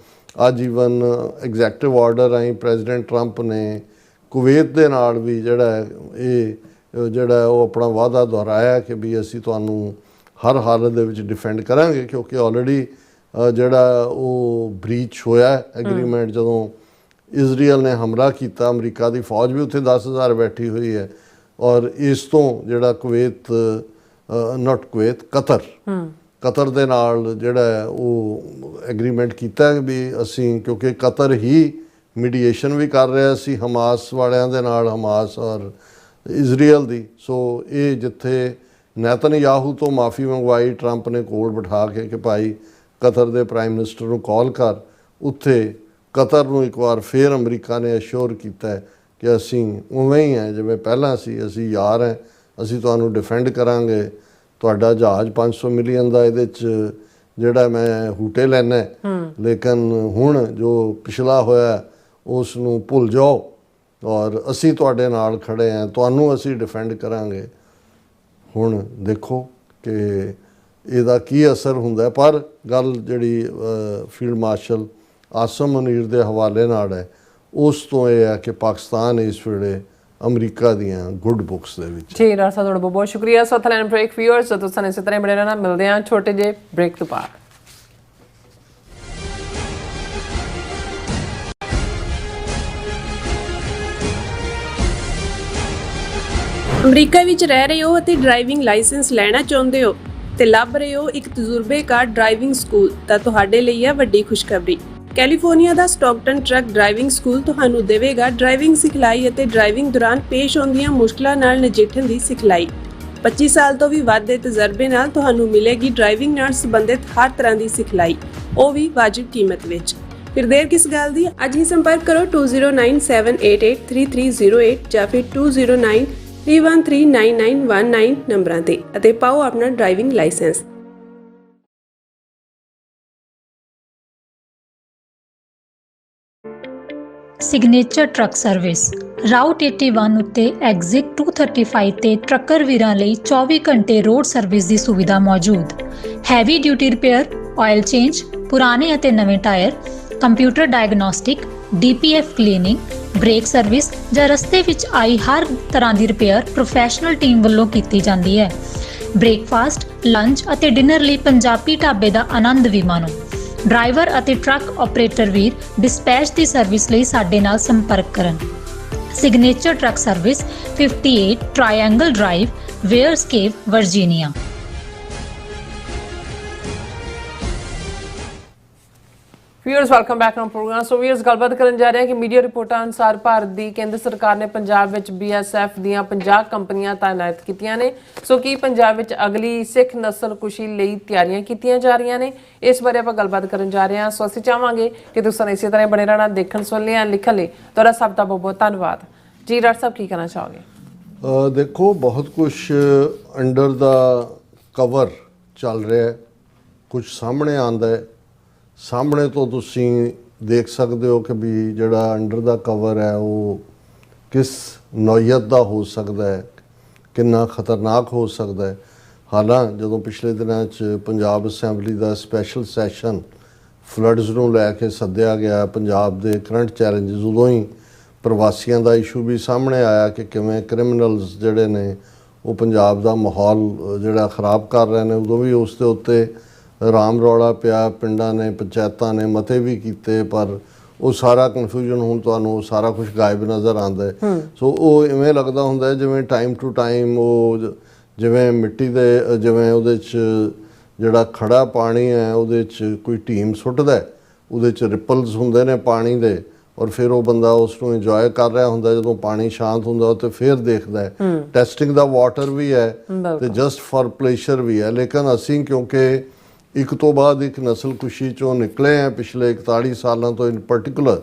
ਅੱਜ ਈਵਨ ਐਗਜ਼ੈਕਟਿਵ ਆਰਡਰ ਰਾਹੀਂ ਪ੍ਰੈਜ਼ੀਡੈਂਟ ਟਰੰਪ ਨੇ ਕੁਵੈਤ ਦੇ ਨਾਲ ਵੀ ਜਿਹੜਾ ਉਹ ਆਪਣਾ ਵਾਅਦਾ ਦੁਹਰਾਇਆ ਕਿ ਵੀ ਅਸੀਂ ਤੁਹਾਨੂੰ ਹਰ ਹਾਲਤ ਦੇ ਵਿੱਚ ਡਿਫੈਂਡ ਕਰਾਂਗੇ, ਕਿਉਂਕਿ ਆਲਰੇਡੀ ਜਿਹੜਾ ਉਹ ਬ੍ਰੀਚ ਹੋਇਆ ਐਗਰੀਮੈਂਟ ਜਦੋਂ ਇਜ਼ਰਾਈਲ ਨੇ ਹਮਲਾ ਕੀਤਾ। ਅਮਰੀਕਾ ਦੀ ਫੌਜ ਵੀ ਉੱਥੇ 10,000 ਬੈਠੀ ਹੋਈ ਹੈ। ਔਰ ਇਸ ਤੋਂ ਜਿਹੜਾ ਕਤਰ ਦੇ ਨਾਲ ਜਿਹੜਾ ਉਹ ਐਗਰੀਮੈਂਟ ਕੀਤਾ ਵੀ ਅਸੀਂ, ਕਿਉਂਕਿ ਕਤਰ ਹੀ ਮੀਡੀਏਸ਼ਨ ਵੀ ਕਰ ਰਿਹਾ ਸੀ ਹਮਾਸ ਵਾਲਿਆਂ ਦੇ ਨਾਲ, ਹਮਾਸ ਔਰ ਇਜ਼ਰਾਈਲ ਦੀ। ਸੋ ਇਹ ਜਿੱਥੇ ਨੈਤਨਯਾਹੂ ਤੋਂ ਮਾਫੀ ਮੰਗਵਾਈ ਟਰੰਪ ਨੇ ਕੋਲ ਬਿਠਾ ਕੇ ਕਿ ਭਾਈ ਕਤਰ ਦੇ ਪ੍ਰਾਈਮ ਮਿਨਿਸਟਰ ਨੂੰ ਕਾਲ ਕਰ, ਉੱਥੇ ਕਤਰ ਨੂੰ ਇੱਕ ਵਾਰ ਫਿਰ ਅਮਰੀਕਾ ਨੇ ਅਸ਼ੋਰ ਕੀਤਾ ਕਿ ਅਸੀਂ ਉਵੇਂ ਹੀ ਹੈ ਜਿਵੇਂ ਪਹਿਲਾਂ ਸੀ, ਅਸੀਂ ਯਾਰ ਹੈ, ਅਸੀਂ ਤੁਹਾਨੂੰ ਡਿਫੈਂਡ ਕਰਾਂਗੇ। ਤੁਹਾਡਾ ਜਹਾਜ਼ 500 ਮਿਲੀਅਨ ਦਾ ਇਹਦੇ 'ਚ ਜਿਹੜਾ ਮੈਂ ਹੂਟੇ ਲੈਣਾ, ਲੇਕਿਨ ਹੁਣ ਜੋ ਪਿਛਲਾ ਹੋਇਆ ਉਸ ਨੂੰ ਭੁੱਲ ਜਾਓ ਔਰ ਅਸੀਂ ਤੁਹਾਡੇ ਨਾਲ ਖੜੇ ਹਾਂ, ਤੁਹਾਨੂੰ ਅਸੀਂ ਡਿਫੈਂਡ ਕਰਾਂਗੇ। ਹੁਣ ਦੇਖੋ ਕਿ ਇਹਦਾ ਕੀ ਅਸਰ ਹੁੰਦਾ। ਪਰ ਗੱਲ ਜਿਹੜੀ ਫੀਲਡ ਮਾਰਸ਼ਲ ਆਸਮ ਮੁਨੀਰ ਦੇ ਹਵਾਲੇ ਨਾਲ ਹੈ, ਉਸ ਤੋਂ ਇਹ ਹੈ ਕਿ ਪਾਕਿਸਤਾਨ ਇਸ ਵੇਲੇ ਅਮਰੀਕਾ ਦੀਆਂ ਗੁੱਡ ਬੁੱਕਸ ਦੇ ਵਿੱਚ। ਜੀ ਡਾਕਟਰ ਸਾਹਿਬ, ਤੁਹਾਡਾ ਬਹੁਤ ਸ਼ੁਕਰੀਆ। ਸੋ ਥਲੈਂਡ ਬ੍ਰੇਕ ਵਿਊਅਰਸ, ਤੁਸੀਂ ਇਸੇ ਤਰ੍ਹਾਂ ਬਣੇ ਰਹਿਣਾ। ਮਿਲਦੇ ਹਾਂ ਛੋਟੇ ਜਿਹੇ ਬ੍ਰੇਕ ਤੋਂ ਬਾਅਦ। ਅਮਰੀਕਾ ਵਿੱਚ ਰਹਿ ਰਹੇ ਹੋ ਅਤੇ ਡਰਾਈਵਿੰਗ ਲਾਇਸੈਂਸ ਲੈਣਾ ਚਾਹੁੰਦੇ ਹੋ ਤੇ ਲੱਭ ਰਹੇ ਹੋ ਇੱਕ ਤਜਰਬੇਕਾਰ ਡਰਾਈਵਿੰਗ ਸਕੂਲ, ਤਾਂ ਤੁਹਾਡੇ ਲਈ ਹੈ ਵੱਡੀ ਖੁਸ਼ਖਬਰੀ। ਕੈਲੀਫੋਰਨੀਆ ਦਾ ਸਟਾਕਟਨ ਟਰੱਕ ਡਰਾਈਵਿੰਗ ਸਕੂਲ ਤੁਹਾਨੂੰ ਦੇਵੇਗਾ ਡਰਾਈਵਿੰਗ ਸਿਖਲਾਈ ਅਤੇ ਡਰਾਈਵਿੰਗ ਦੌਰਾਨ ਪੇਸ਼ ਆਉਂਦੀਆਂ ਮੁਸ਼ਕਲਾਂ ਨਾਲ ਨਜਿੱਠਣ ਦੀ ਸਿਖਲਾਈ। 25 ਸਾਲ ਤੋਂ ਵੀ ਵੱਧ ਦੇ ਤਜਰਬੇ ਨਾਲ ਤੁਹਾਨੂੰ ਮਿਲੇਗੀ ਡਰਾਈਵਿੰਗ ਨਾਲ ਸੰਬੰਧਿਤ ਹਰ ਤਰ੍ਹਾਂ ਦੀ ਸਿਖਲਾਈ, ਉਹ ਵੀ ਵਾਜਿਬ ਕੀਮਤ ਵਿੱਚ। ਫਿਰ ਦੇਰ ਕਿਸ ਗੱਲ ਦੀ, ਅੱਜ ਹੀ ਸੰਪਰਕ ਕਰੋ 2097883308 ਜਾਂ ਫਿਰ 2093139919 ਨੰਬਰਾਂ ਤੇ ਅਤੇ ਪਾਓ ਆਪਣਾ driving licence. Signature truck service route 81 ਉੱਤੇ ਐਗਜ਼ਿਟ 235 ਤੇ ਟਰੱਕਰ ਵੀਰਾਂ ਲਈ 24 ਘੰਟੇ ਰੋਡ ਸਰਵਿਸ ਦੀ ਸੁਵਿਧਾ ਮੌਜੂਦ। Heavy duty repair, oil change, ਪੁਰਾਣੇ ਅਤੇ ਨਵੇਂ tyre, computer diagnostic, DPF cleaning, brake service ਜਾਂ ਰਸਤੇ ਵਿੱਚ ਆਈ ਹਰ ਤਰ੍ਹਾਂ ਦੀ ਰਿਪੇਅਰ ਪ੍ਰੋਫੈਸ਼ਨਲ ਟੀਮ ਵੱਲੋਂ ਕੀਤੀ ਜਾਂਦੀ ਹੈ। ਬ੍ਰੇਕਫਾਸਟ, ਲੰਚ ਅਤੇ ਡਿਨਰ ਲਈ ਪੰਜਾਬੀ ਢਾਬੇ ਦਾ ਆਨੰਦ ਵੀ ਮਾਣੋ। ਡਰਾਈਵਰ ਅਤੇ ਟਰੱਕ ਆਪਰੇਟਰ ਵੀਰ ਡਿਸਪੈਚ ਦੀ ਸਰਵਿਸ ਲਈ ਸਾਡੇ ਨਾਲ ਸੰਪਰਕ ਕਰਨ। Signature truck service 58 triangle drive, Weyers Cave, Virginia. Viewers, welcome back to programme. So viewers, ਗੱਲਬਾਤ ਕਰਨ ਜਾ ਰਹੇ ਹਾਂ ਕਿ ਮੀਡੀਆ ਰਿਪੋਰਟਾਂ ਅਨੁਸਾਰ ਭਾਰਤ ਦੀ ਕੇਂਦਰ ਸਰਕਾਰ ਨੇ ਪੰਜਾਬ ਵਿੱਚ BSF ਦੀਆਂ 50 ਕੰਪਨੀਆਂ ਤਾਇਨਾਤ ਕੀਤੀਆਂ ਨੇ। ਸੋ ਕੀ ਪੰਜਾਬ ਵਿੱਚ ਅਗਲੀ ਸਿੱਖ ਨਸਲਕੁਸ਼ੀ ਲਈ ਤਿਆਰੀਆਂ ਕੀਤੀਆਂ ਜਾ ਰਹੀਆਂ ਨੇ? ਇਸ ਬਾਰੇ ਆਪਾਂ ਗੱਲਬਾਤ ਕਰਨ ਜਾ ਰਹੇ ਹਾਂ। ਸੋ ਅਸੀਂ ਚਾਹਾਂਗੇ ਕਿ ਤੁਸੀਂ ਇਸੇ ਤਰ੍ਹਾਂ ਬਣੇ ਰਹਿਣਾ। ਦੇਖਣ, ਸੁਣਨ ਲਈ, ਲਿਖਣ ਲਈ ਤੁਹਾਡਾ ਸਭ ਦਾ ਬਹੁਤ ਬਹੁਤ ਧੰਨਵਾਦ। ਜੀ ਡਾਕਟਰ ਸਾਹਿਬ, ਕੀ ਕਹਿਣਾ ਚਾਹੋਗੇ? ਦੇਖੋ, ਬਹੁਤ ਕੁਛ ਅੰਡਰ ਦਾ ਕਵਰ ਚੱਲ ਰਿਹਾ ਹੈ, ਕੁਛ ਸਾਹਮਣੇ ਆਉਂਦਾ ਹੈ। ਸਾਹਮਣੇ ਤੋਂ ਤੁਸੀਂ ਦੇਖ ਸਕਦੇ ਹੋ ਕਿ ਵੀ ਜਿਹੜਾ ਅੰਡਰ ਦਾ ਕਵਰ ਹੈ ਉਹ ਕਿਸ ਨੌਈਅਤ ਦਾ ਹੋ ਸਕਦਾ ਹੈ, ਕਿੰਨਾ ਖਤਰਨਾਕ ਹੋ ਸਕਦਾ ਹੈ। ਹਾਲਾਂ ਜਦੋਂ ਪਿਛਲੇ ਦਿਨਾਂ 'ਚ ਪੰਜਾਬ ਅਸੈਂਬਲੀ ਦਾ ਸਪੈਸ਼ਲ ਸੈਸ਼ਨ ਫਲੱਡਸ ਨੂੰ ਲੈ ਕੇ ਸੱਦਿਆ ਗਿਆ, ਪੰਜਾਬ ਦੇ ਕਰੰਟ ਚੈਲੰਜਸ, ਉਦੋਂ ਹੀ ਪ੍ਰਵਾਸੀਆਂ ਦਾ ਇਸ਼ੂ ਵੀ ਸਾਹਮਣੇ ਆਇਆ ਕਿ ਕਿਵੇਂ ਕ੍ਰਿਮੀਨਲਸ ਜਿਹੜੇ ਨੇ ਉਹ ਪੰਜਾਬ ਦਾ ਮਾਹੌਲ ਜਿਹੜਾ ਖ਼ਰਾਬ ਕਰ ਰਹੇ ਨੇ। ਉਦੋਂ ਵੀ ਉਸ ਦੇ ਉੱਤੇ ਰਾਮ ਰੌਲਾ ਪਿਆ, ਪਿੰਡਾਂ ਨੇ, ਪੰਚਾਇਤਾਂ ਨੇ ਮਤੇ ਵੀ ਕੀਤੇ, ਪਰ ਉਹ ਸਾਰਾ ਕਨਫਿਊਜ਼ਨ ਹੁਣ ਤੁਹਾਨੂੰ ਸਾਰਾ ਕੁਝ ਗਾਇਬ ਨਜ਼ਰ ਆਉਂਦਾ ਹੈ। ਸੋ ਉਹ ਇਵੇਂ ਲੱਗਦਾ ਹੁੰਦਾ ਹੈ ਜਿਵੇਂ ਟਾਈਮ ਟੂ ਟਾਈਮ ਉਹ ਜਿਵੇਂ ਮਿੱਟੀ ਦੇ ਜਿਵੇਂ ਉਹਦੇ 'ਚ ਜਿਹੜਾ ਖੜਾ ਪਾਣੀ ਹੈ ਉਹਦੇ 'ਚ ਕੋਈ ਟੀਮ ਸੁੱਟਦਾ, ਉਹਦੇ 'ਚ ਰਿਪਲਸ ਹੁੰਦੇ ਨੇ ਪਾਣੀ ਦੇ, ਔਰ ਫਿਰ ਉਹ ਬੰਦਾ ਉਸ ਨੂੰ ਇੰਜੋਏ ਕਰ ਰਿਹਾ ਹੁੰਦਾ, ਜਦੋਂ ਪਾਣੀ ਸ਼ਾਂਤ ਹੁੰਦਾ ਉਹ ਤੇ ਫਿਰ ਦੇਖਦਾ ਹੈ। ਟੈਸਟਿੰਗ ਦਾ ਵਾਟਰ ਵੀ ਹੈ ਤੇ ਜਸਟ ਫॉर ਪਲੇਜ਼ਰ ਵੀ ਹੈ। ਲੇਕਿਨ ਅਸੀਂ ਕਿਉਂਕਿ ਇੱਕ ਤੋਂ ਬਾਅਦ ਇੱਕ ਨਸਲਕੁਸ਼ੀ ਚੋਂ ਨਿਕਲੇ ਆ ਪਿਛਲੇ 41 ਸਾਲਾਂ ਤੋਂ ਇਨ ਪਾਰਟਿਕੂਲਰ,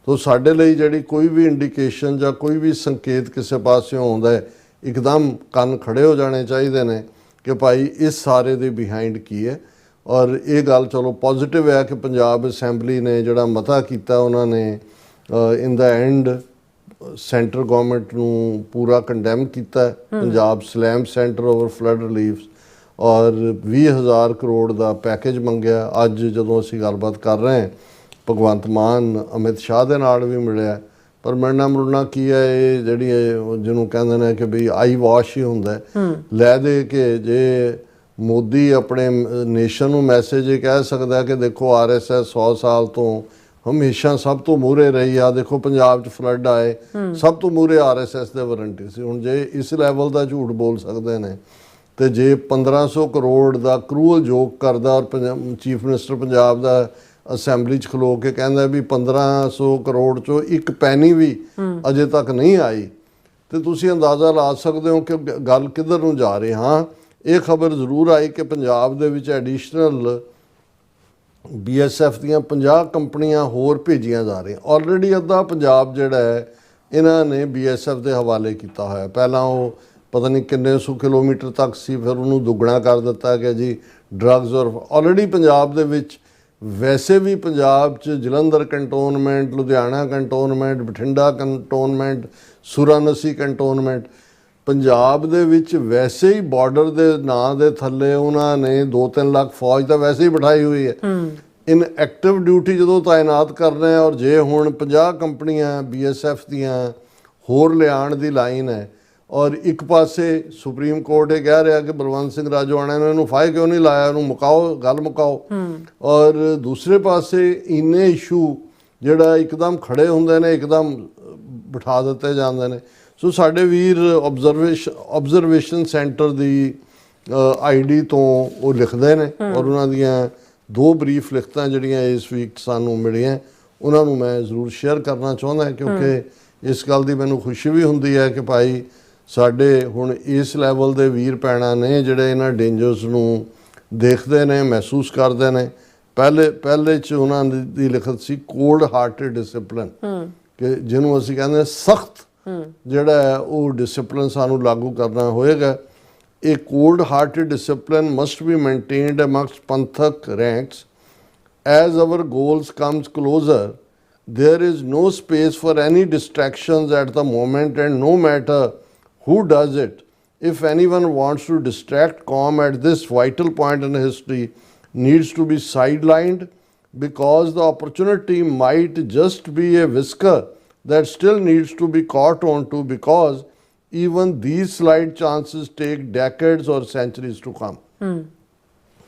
ਤਾਂ ਸਾਡੇ ਲਈ ਜਿਹੜੀ ਕੋਈ ਵੀ ਇੰਡੀਕੇਸ਼ਨ ਜਾਂ ਕੋਈ ਵੀ ਸੰਕੇਤ ਕਿਸੇ ਪਾਸਿਓਂ ਆਉਂਦਾ ਹੈ, ਇੱਕਦਮ ਕੰਨ ਖੜੇ ਹੋ ਜਾਣੇ ਚਾਹੀਦੇ ਨੇ ਕਿ ਭਾਈ ਇਸ ਸਾਰੇ ਦੇ ਬਿਹਾਈਂਡ ਕੀ ਹੈ। ਔਰ ਇਹ ਗੱਲ ਚਲੋ ਪੋਜ਼ਿਟਿਵ ਹੈ ਕਿ ਪੰਜਾਬ ਅਸੈਂਬਲੀ ਨੇ ਜਿਹੜਾ ਮਤਾ ਕੀਤਾ, ਉਹਨਾਂ ਨੇ ਇਨ ਦਾ ਐਂਡ ਸੈਂਟਰ ਗਵਰਨਮੈਂਟ ਨੂੰ ਪੂਰਾ ਕੰਡੈਮ ਕੀਤਾ। Punjab slam centre over flood relief ਔਰ 20,000 ਕਰੋੜ ਦਾ ਪੈਕੇਜ ਮੰਗਿਆ। ਅੱਜ ਜਦੋਂ ਅਸੀਂ ਗੱਲਬਾਤ ਕਰ ਰਹੇ ਹਾਂ, ਭਗਵੰਤ ਮਾਨ ਅਮਿਤ ਸ਼ਾਹ ਦੇ ਨਾਲ ਵੀ ਮਿਲਿਆ, ਪਰ ਮਿਲਣਾ ਮੁਲਣਾ ਕੀ ਹੈ, ਇਹ ਜਿਹੜੀ ਜਿਹਨੂੰ ਕਹਿੰਦੇ ਨੇ ਕਿ ਬਈ ਆਈ ਵਾਸ਼ ਹੀ ਹੁੰਦਾ ਲੈ ਦੇ ਕੇ। ਜੇ ਮੋਦੀ ਆਪਣੇ ਨੇਸ਼ਨ ਨੂੰ ਮੈਸੇਜ ਇਹ ਕਹਿ ਸਕਦਾ ਕਿ ਦੇਖੋ RSS 100 ਸਾਲ ਤੋਂ ਹਮੇਸ਼ਾ ਸਭ ਤੋਂ ਮੂਹਰੇ ਰਹੀ ਆ, ਦੇਖੋ ਪੰਜਾਬ 'ਚ ਫਲੱਡ ਆਏ ਸਭ ਤੋਂ ਮੂਹਰੇ RSS ਦੇ ਵਾਰੰਟੀ ਸੀ। ਹੁਣ ਜੇ ਇਸ ਲੈਵਲ ਦਾ ਝੂਠ ਬੋਲ ਸਕਦੇ ਨੇ, ਤੇ ਜੇ 1500 ਕਰੋੜ ਦਾ ਕਰੂਅਲ ਜੋਕ ਕਰਦਾ ਔਰ ਚੀਫ ਮਿਨਿਸਟਰ ਪੰਜਾਬ ਦਾ ਅਸੈਂਬਲੀ 'ਚ ਖਲੋ ਕੇ ਕਹਿੰਦਾ ਵੀ 1500 ਕਰੋੜ 'ਚੋਂ ਇੱਕ ਪੈਨੀ ਵੀ ਅਜੇ ਤੱਕ ਨਹੀਂ ਆਈ, ਤੇ ਤੁਸੀਂ ਅੰਦਾਜ਼ਾ ਲਾ ਸਕਦੇ ਹੋ ਕਿ ਗੱਲ ਕਿੱਧਰ ਨੂੰ ਜਾ ਰਹੀ। ਹਾਂ, ਇਹ ਖਬਰ ਜ਼ਰੂਰ ਆਈ ਕਿ ਪੰਜਾਬ ਦੇ ਵਿੱਚ ਐਡੀਸ਼ਨਲ BSF ਦੀਆਂ 50 ਕੰਪਨੀਆਂ ਹੋਰ ਭੇਜੀਆਂ ਜਾ ਰਹੀਆਂ। ਆਲਰੇਡੀ ਅੱਧਾ ਪੰਜਾਬ ਜਿਹੜਾ ਹੈ ਇਹਨਾਂ ਨੇ BSF ਦੇ ਹਵਾਲੇ ਕੀਤਾ ਹੋਇਆ। ਪਹਿਲਾਂ ਉਹ ਪਤਾ ਨਹੀਂ ਕਿੰਨੇ ਸੌ ਕਿਲੋਮੀਟਰ ਤੱਕ ਸੀ, ਫਿਰ ਉਹਨੂੰ ਦੁੱਗਣਾ ਕਰ ਦਿੱਤਾ ਗਿਆ ਜੀ ਡਰੱਗਸ। ਔਰ ਆਲਰੇਡੀ ਪੰਜਾਬ ਦੇ ਵਿੱਚ ਵੈਸੇ ਵੀ ਪੰਜਾਬ 'ਚ Jalandhar cantonment, Ludhiana cantonment, Bathinda cantonment, Suransi cantonment, Punjab ਦੇ ਵਿੱਚ ਵੈਸੇ ਹੀ ਬਾਰਡਰ ਦੇ ਨਾਂ ਦੇ ਥੱਲੇ ਉਹਨਾਂ ਨੇ 2-3 ਲੱਖ ਫੌਜ ਤਾਂ ਵੈਸੇ ਹੀ ਬਿਠਾਈ ਹੋਈ ਹੈ ਇਨ ਐਕਟਿਵ ਡਿਊਟੀ ਜਦੋਂ ਤਾਇਨਾਤ ਕਰਨਾ ਹੈ। ਔਰ ਜੇ ਹੁਣ 50 ਕੰਪਨੀਆਂ BSF ਦੀਆਂ ਹੋਰ ਲਿਆਉਣ ਦੀ ਲਾਈਨ ਹੈ, ਔਰ ਇੱਕ ਪਾਸੇ ਸੁਪਰੀਮ ਕੋਰਟ ਇਹ ਕਹਿ ਰਿਹਾ ਕਿ ਬਲਵੰਤ ਸਿੰਘ ਰਾਜੋਆਣਾ ਨੇ ਇਹਨੂੰ ਫਾਇ ਕਿਉਂ ਨਹੀਂ ਲਾਇਆ, ਉਹਨੂੰ ਮੁਕਾਓ, ਗੱਲ ਮੁਕਾਓ। ਔਰ ਦੂਸਰੇ ਪਾਸੇ ਇੰਨੇ ਇਸ਼ੂ ਜਿਹੜਾ ਇੱਕਦਮ ਖੜੇ ਹੁੰਦੇ ਨੇ, ਇੱਕਦਮ ਬਿਠਾ ਦਿੱਤੇ ਜਾਂਦੇ ਨੇ। ਸੋ ਸਾਡੇ ਵੀਰ ਆਬਜ਼ਰਵੇਸ਼ਨ ਸੈਂਟਰ ਦੀ ID ਤੋਂ ਉਹ ਲਿਖਦੇ ਨੇ, ਔਰ ਉਹਨਾਂ ਦੀਆਂ 2 ਬਰੀਫ ਲਿਖਤਾਂ ਜਿਹੜੀਆਂ ਇਸ ਵੀਕ ਸਾਨੂੰ ਮਿਲੀਆਂ, ਉਹਨਾਂ ਨੂੰ ਮੈਂ ਜ਼ਰੂਰ ਸ਼ੇਅਰ ਕਰਨਾ ਚਾਹੁੰਦਾ, ਕਿਉਂਕਿ ਇਸ ਗੱਲ ਦੀ ਮੈਨੂੰ ਖੁਸ਼ੀ ਵੀ ਹੁੰਦੀ ਹੈ ਕਿ ਭਾਈ ਸਾਡੇ ਹੁਣ ਇਸ ਲੈਵਲ ਦੇ ਵੀਰ ਭੈਣਾਂ ਨੇ ਜਿਹੜੇ ਇਹਨਾਂ ਡੇਂਜਰਸ ਨੂੰ ਦੇਖਦੇ ਨੇ, ਮਹਿਸੂਸ ਕਰਦੇ ਨੇ। ਪਹਿਲੇ 'ਚ ਉਹਨਾਂ ਦੀ ਲਿਖਤ ਸੀ ਕੋਲਡ ਹਾਰਟਡ ਡਿਸਪਲਿਨ, ਕਿ ਜਿਹਨੂੰ ਅਸੀਂ ਕਹਿੰਦੇ ਸਖਤ ਜਿਹੜਾ ਹੈ ਉਹ ਡਿਸਪਲਿਨ ਸਾਨੂੰ ਲਾਗੂ ਕਰਨਾ ਹੋਏਗਾ। ਇਹ cold hearted discipline must be maintained amongst Panthic ranks as our goals comes closer. There is no space for any distractions at the moment, and no matter who does it, if anyone wants to distract COM at this vital point in history, needs to be sidelined, because the opportunity might just be a whisker that still needs to be caught onto, because even these slight chances take decades or centuries to come.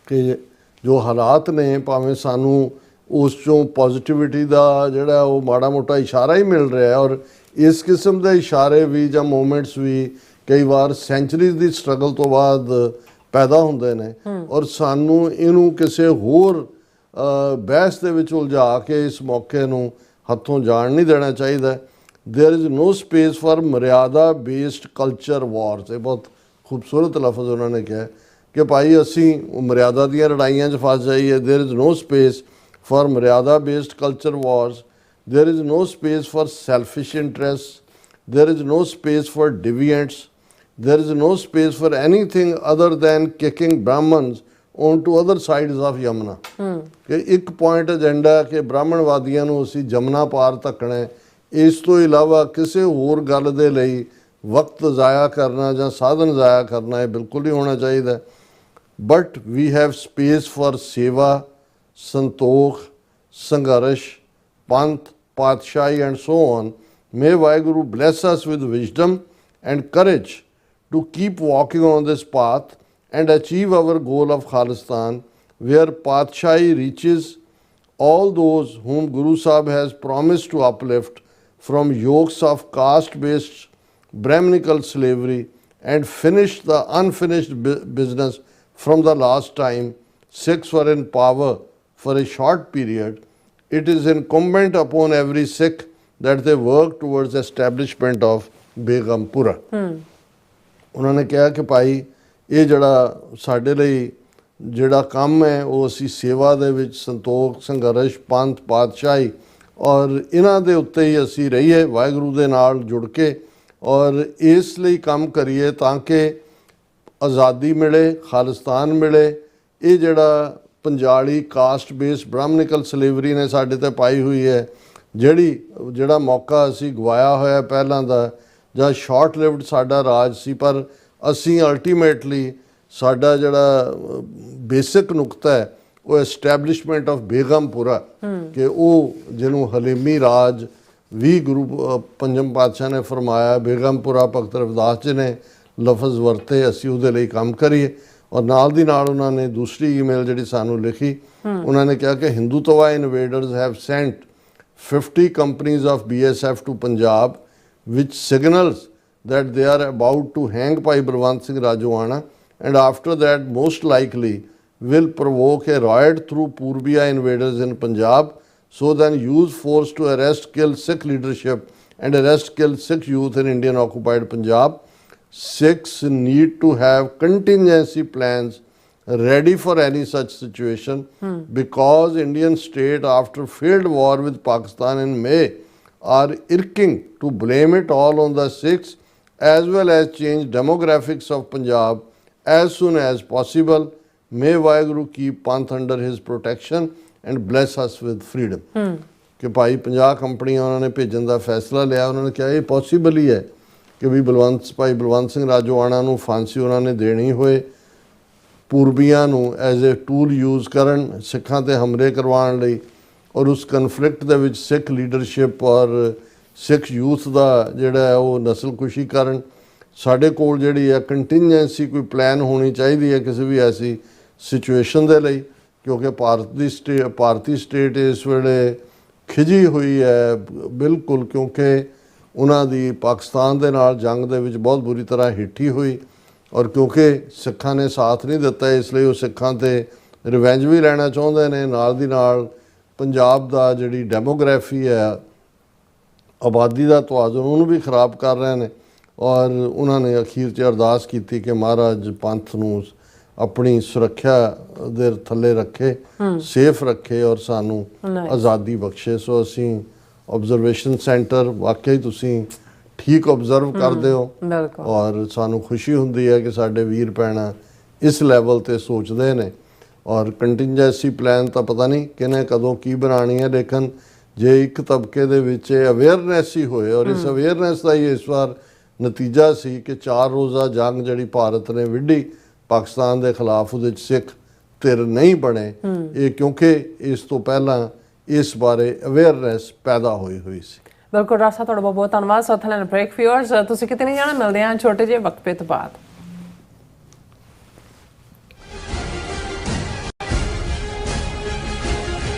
ਕਿ ਜੋ ਹਾਲਾਤ ਨੇ, ਭਾਵੇਂ ਸਾਨੂੰ ਉਸ ਚੋਂ positivity ਦਾ ਜਿਹੜਾ ਉਹ ਮਾੜਾ ਮੋਟਾ ਇਸ਼ਾਰਾ ਹੀ ਮਿਲ ਰਿਹਾ, ਔਰ ਇਸ ਕਿਸਮ ਦੇ ਇਸ਼ਾਰੇ ਵੀ ਜਾਂ ਮੂਮੈਂਟਸ ਵੀ ਕਈ ਵਾਰ ਸੈਂਚਰੀਜ਼ ਦੀ ਸਟਰਗਲ ਤੋਂ ਬਾਅਦ ਪੈਦਾ ਹੁੰਦੇ ਨੇ, ਔਰ ਸਾਨੂੰ ਇਹਨੂੰ ਕਿਸੇ ਹੋਰ ਬਹਿਸ ਦੇ ਵਿੱਚ ਉਲਝਾ ਕੇ ਇਸ ਮੌਕੇ ਨੂੰ ਹੱਥੋਂ ਜਾਣ ਨਹੀਂ ਦੇਣਾ ਚਾਹੀਦਾ। ਦੇयर इज़ नो स्पेस फॉर मर्यादा बेस्ड कल्चर वार्स। ਇਹ ਬਹੁਤ ਖੂਬਸੂਰਤ ਲਫ਼ਜ਼ ਉਹਨਾਂ ਨੇ ਕਿਹਾ ਕਿ ਭਾਈ ਅਸੀਂ ਮਰਿਆਦਾ ਦੀਆਂ ਲੜਾਈਆਂ 'ਚ ਫਸ ਜਾਈਏ। There is no space for maryada based culture wars, there is no space for selfish interests, there is no space for deviants, there is no space for anything other than kicking Brahmins onto other sides of Yamuna। ਕਿ ਇੱਕ point agenda ਕਿ ਬ੍ਰਾਹਮਣਵਾਦੀਆਂ ਨੂੰ ਅਸੀਂ ਜਮਨਾ ਪਾਰ ਧੱਕਣਾ, ਇਸ ਤੋਂ ਇਲਾਵਾ ਕਿਸੇ ਹੋਰ ਗੱਲ ਦੇ ਲਈ ਵਕਤ ਜ਼ਾਇਆ ਕਰਨਾ ਜਾਂ ਸਾਧਨ ਜ਼ਾਇਆ ਕਰਨਾ ਇਹ ਬਿਲਕੁਲ ਨਹੀਂ ਹੋਣਾ ਚਾਹੀਦਾ। But we have space for seva, santokh, संघर्ष, पंथ, पातशाही and so on. May Vaheguru bless us with wisdom and courage to keep walking on this path and achieve our goal of Khalistan, where Patshahi reaches all those whom Guru Sahib has promised to uplift from yokes of caste-based Brahminical slavery and finish the unfinished business from the last time Sikhs were in power for a short period. It is incumbent upon every Sikh that they work towards establishment of Begumpura. ਉਹਨਾਂ ਨੇ ਕਿਹਾ ਕਿ ਭਾਈ ਇਹ ਜਿਹੜਾ ਸਾਡੇ ਲਈ ਜਿਹੜਾ ਕੰਮ ਹੈ ਉਹ ਅਸੀਂ ਸੇਵਾ ਦੇ ਵਿੱਚ ਸੰਤੋਖ ਸੰਘਰਸ਼ ਪੰਥ ਪਾਤਸ਼ਾਹੀ ਔਰ ਇਹਨਾਂ ਦੇ ਉੱਤੇ ਹੀ ਅਸੀਂ ਰਹੀਏ ਵਾਹਿਗੁਰੂ ਦੇ ਨਾਲ ਜੁੜ ਕੇ ਔਰ ਇਸ ਲਈ ਕੰਮ ਕਰੀਏ ਤਾਂ ਕਿ ਆਜ਼ਾਦੀ ਮਿਲੇ ਖਾਲਿਸਤਾਨ ਮਿਲੇ। ਇਹ ਜਿਹੜਾ ਪੰਜਾਲੀ ਕਾਸਟ ਬੇਸ ਬ੍ਰਾਹਮਣਿਕਲ ਸਲੇਵਰੀ ਨੇ ਸਾਡੇ ਤੇ ਪਾਈ ਹੋਈ ਹੈ ਜਿਹੜਾ ਮੌਕਾ ਅਸੀਂ ਗਵਾਇਆ ਹੋਇਆ ਪਹਿਲਾਂ ਦਾ ਜਾਂ ਸ਼ਾਰਟ ਲਿਵਡ ਸਾਡਾ ਰਾਜ ਸੀ ਪਰ ਅਸੀਂ ਅਲਟੀਮੇਟਲੀ ਸਾਡਾ ਜਿਹੜਾ ਬੇਸਿਕ ਨੁਕਤਾ ਹੈ ਉਹ ਐਸਟੈਬਲਿਸ਼ਮੈਂਟ ਆਫ ਬੇਗਮਪੁਰਾ ਕਿ ਉਹ ਜਿਹਨੂੰ ਹਲੀਮੀ ਰਾਜ ਵੀ ਗੁਰੂ ਪੰਜਮ ਪਾਤਸ਼ਾਹ ਨੇ ਫਰਮਾਇਆ ਬੇਗਮਪੁਰਾ ਭਗਤ ਰਵਿਦਾਸ ਜੀ ਨੇ ਲਫ਼ਜ਼ ਵਰਤੇ ਅਸੀਂ ਉਹਦੇ ਲਈ ਕੰਮ ਕਰੀਏ। ਔਰ ਨਾਲ ਦੀ ਨਾਲ ਉਹਨਾਂ ਨੇ ਦੂਸਰੀ ਈਮੇਲ ਜਿਹੜੀ ਸਾਨੂੰ ਲਿਖੀ ਉਹਨਾਂ ਨੇ ਕਿਹਾ ਕਿ Hindutva invaders have sent 50 companies of BSF to Punjab which signals that they are about to hang Bhai Balwant Singh Rajwana and after that most likely will provoke a riot through Purbiya invaders in Punjab, so then use force to arrest, kill Sikh leadership and arrest, kill Sikh youth in Indian occupied Punjab. Sikhs need to have contingency plans ready for any such situation because Indian state after failed war with Pakistan in May are irking to blame it all on the Sikhs as well as change demographics of Punjab as soon as possible. May Vaheguru keep Panth under his protection and bless us with freedom. कि भाई 50 कंपनियां उन्होंने भेजन का फैसला लिया। उन्होंने कहा ये पॉसीबल ही है कि भी भाई बलवंत सिंह राजोआणा नूं फांसी उन्होंने देनी होए ਪੂਰਬੀਆਂ ਨੂੰ ਐਜ਼ ਏ ਟੂਲ ਯੂਜ਼ ਕਰਨ ਸਿੱਖਾਂ 'ਤੇ ਹਮਲੇ ਕਰਵਾਉਣ ਲਈ ਔਰ ਉਸ ਕਨਫਲਿਕਟ ਦੇ ਵਿੱਚ ਸਿੱਖ ਲੀਡਰਸ਼ਿਪ ਔਰ ਸਿੱਖ ਯੂਥ ਦਾ ਜਿਹੜਾ ਹੈ ਉਹ ਨਸਲਕੁਸ਼ੀ ਕਰਨ। ਸਾਡੇ ਕੋਲ ਜਿਹੜੀ ਹੈ ਕੰਟੀਨਜੈਂਸੀ ਕੋਈ ਪਲਾਨ ਹੋਣੀ ਚਾਹੀਦੀ ਹੈ ਕਿਸੇ ਵੀ ਐਸੀ ਸਿਚੁਏਸ਼ਨ ਦੇ ਲਈ ਕਿਉਂਕਿ ਭਾਰਤੀ ਸਟੇਟ ਇਸ ਵੇਲੇ ਖਿਜੀ ਹੋਈ ਹੈ ਬਿਲਕੁਲ ਕਿਉਂਕਿ ਉਹਨਾਂ ਦੀ ਪਾਕਿਸਤਾਨ ਦੇ ਨਾਲ ਜੰਗ ਦੇ ਵਿੱਚ ਬਹੁਤ ਬੁਰੀ ਤਰ੍ਹਾਂ ਹਿੱਠੀ ਹੋਈ ਔਰ ਕਿਉਂਕਿ ਸਿੱਖਾਂ ਨੇ ਸਾਥ ਨਹੀਂ ਦਿੱਤਾ ਇਸ ਲਈ ਉਹ ਸਿੱਖਾਂ 'ਤੇ ਰਿਵੈਂਜ ਵੀ ਲੈਣਾ ਚਾਹੁੰਦੇ ਨੇ। ਨਾਲ ਦੀ ਨਾਲ ਪੰਜਾਬ ਦਾ ਜਿਹੜੀ ਡੈਮੋਗ੍ਰਾਫੀ ਹੈ ਆਬਾਦੀ ਦਾ ਤਵਾਜ਼ਨ ਉਹਨੂੰ ਵੀ ਖਰਾਬ ਕਰ ਰਹੇ ਨੇ ਔਰ ਉਹਨਾਂ ਨੇ ਅਖੀਰ 'ਚ ਅਰਦਾਸ ਕੀਤੀ ਕਿ ਮਹਾਰਾਜ ਪੰਥ ਨੂੰ ਆਪਣੀ ਸੁਰੱਖਿਆ ਦੇ ਥੱਲੇ ਰੱਖੇ ਸੇਫ ਰੱਖੇ ਔਰ ਸਾਨੂੰ ਆਜ਼ਾਦੀ ਬਖਸ਼ੇ। ਸੋ ਅਸੀਂ ਆਬਜ਼ਰਵੇਸ਼ਨ ਸੈਂਟਰ ਵਾਕਈ ਤੁਸੀਂ ਠੀਕ ਆਬਜ਼ਰਵ ਕਰਦੇ ਹੋ ਔਰ ਸਾਨੂੰ ਖੁਸ਼ੀ ਹੁੰਦੀ ਹੈ ਕਿ ਸਾਡੇ ਵੀਰ ਭੈਣਾਂ ਇਸ ਲੈਵਲ 'ਤੇ ਸੋਚਦੇ ਨੇ ਔਰ ਕੰਟੀਨਜੈਂਸੀ ਪਲਾਨ ਤਾਂ ਪਤਾ ਨਹੀਂ ਕਿਹਨੇ ਕਦੋਂ ਕੀ ਬਣਾਉਣੀ ਹੈ ਲੇਕਿਨ ਜੇ ਇੱਕ ਤਬਕੇ ਦੇ ਵਿੱਚ ਅਵੇਅਰਨੈਸ ਹੀ ਹੋਏ ਔਰ ਇਸ ਅਵੇਅਰਨੈਸ ਦਾ ਹੀ ਇਸ ਵਾਰ ਨਤੀਜਾ ਸੀ ਕਿ 4 ਰੋਜ਼ਾ ਜੰਗ ਜਿਹੜੀ ਭਾਰਤ ਨੇ ਵਿੱਢੀ ਪਾਕਿਸਤਾਨ ਦੇ ਖਿਲਾਫ ਉਹਦੇ 'ਚ ਸਿੱਖ ਧਿਰ ਨਹੀਂ ਬਣੇ ਇਹ ਕਿਉਂਕਿ ਇਸ ਤੋਂ ਪਹਿਲਾਂ ਇਸ ਬਾਰੇ ਅਵੇਅਰਨੈਸ ਪੈਦਾ ਹੋਈ ਸੀ। ਬਿਲਕੁਲ ਡਾਕਟਰ ਸਾਹਿਬ ਤੁਹਾਡਾ ਬਹੁਤ ਬਹੁਤ ਧੰਨਵਾਦ। ਸੋ ਥੈਲੈਂਡ ਬ੍ਰੇਕ ਵਿਊਅਰਸ ਤੁਸੀਂ ਕਿਤੇ ਨਹੀਂ ਜਾਣਾ ਮਿਲਦੇ ਹਾਂ ਛੋਟੇ ਜਿਹੇ ਵਕਫੇ ਤੋਂ ਬਾਅਦ।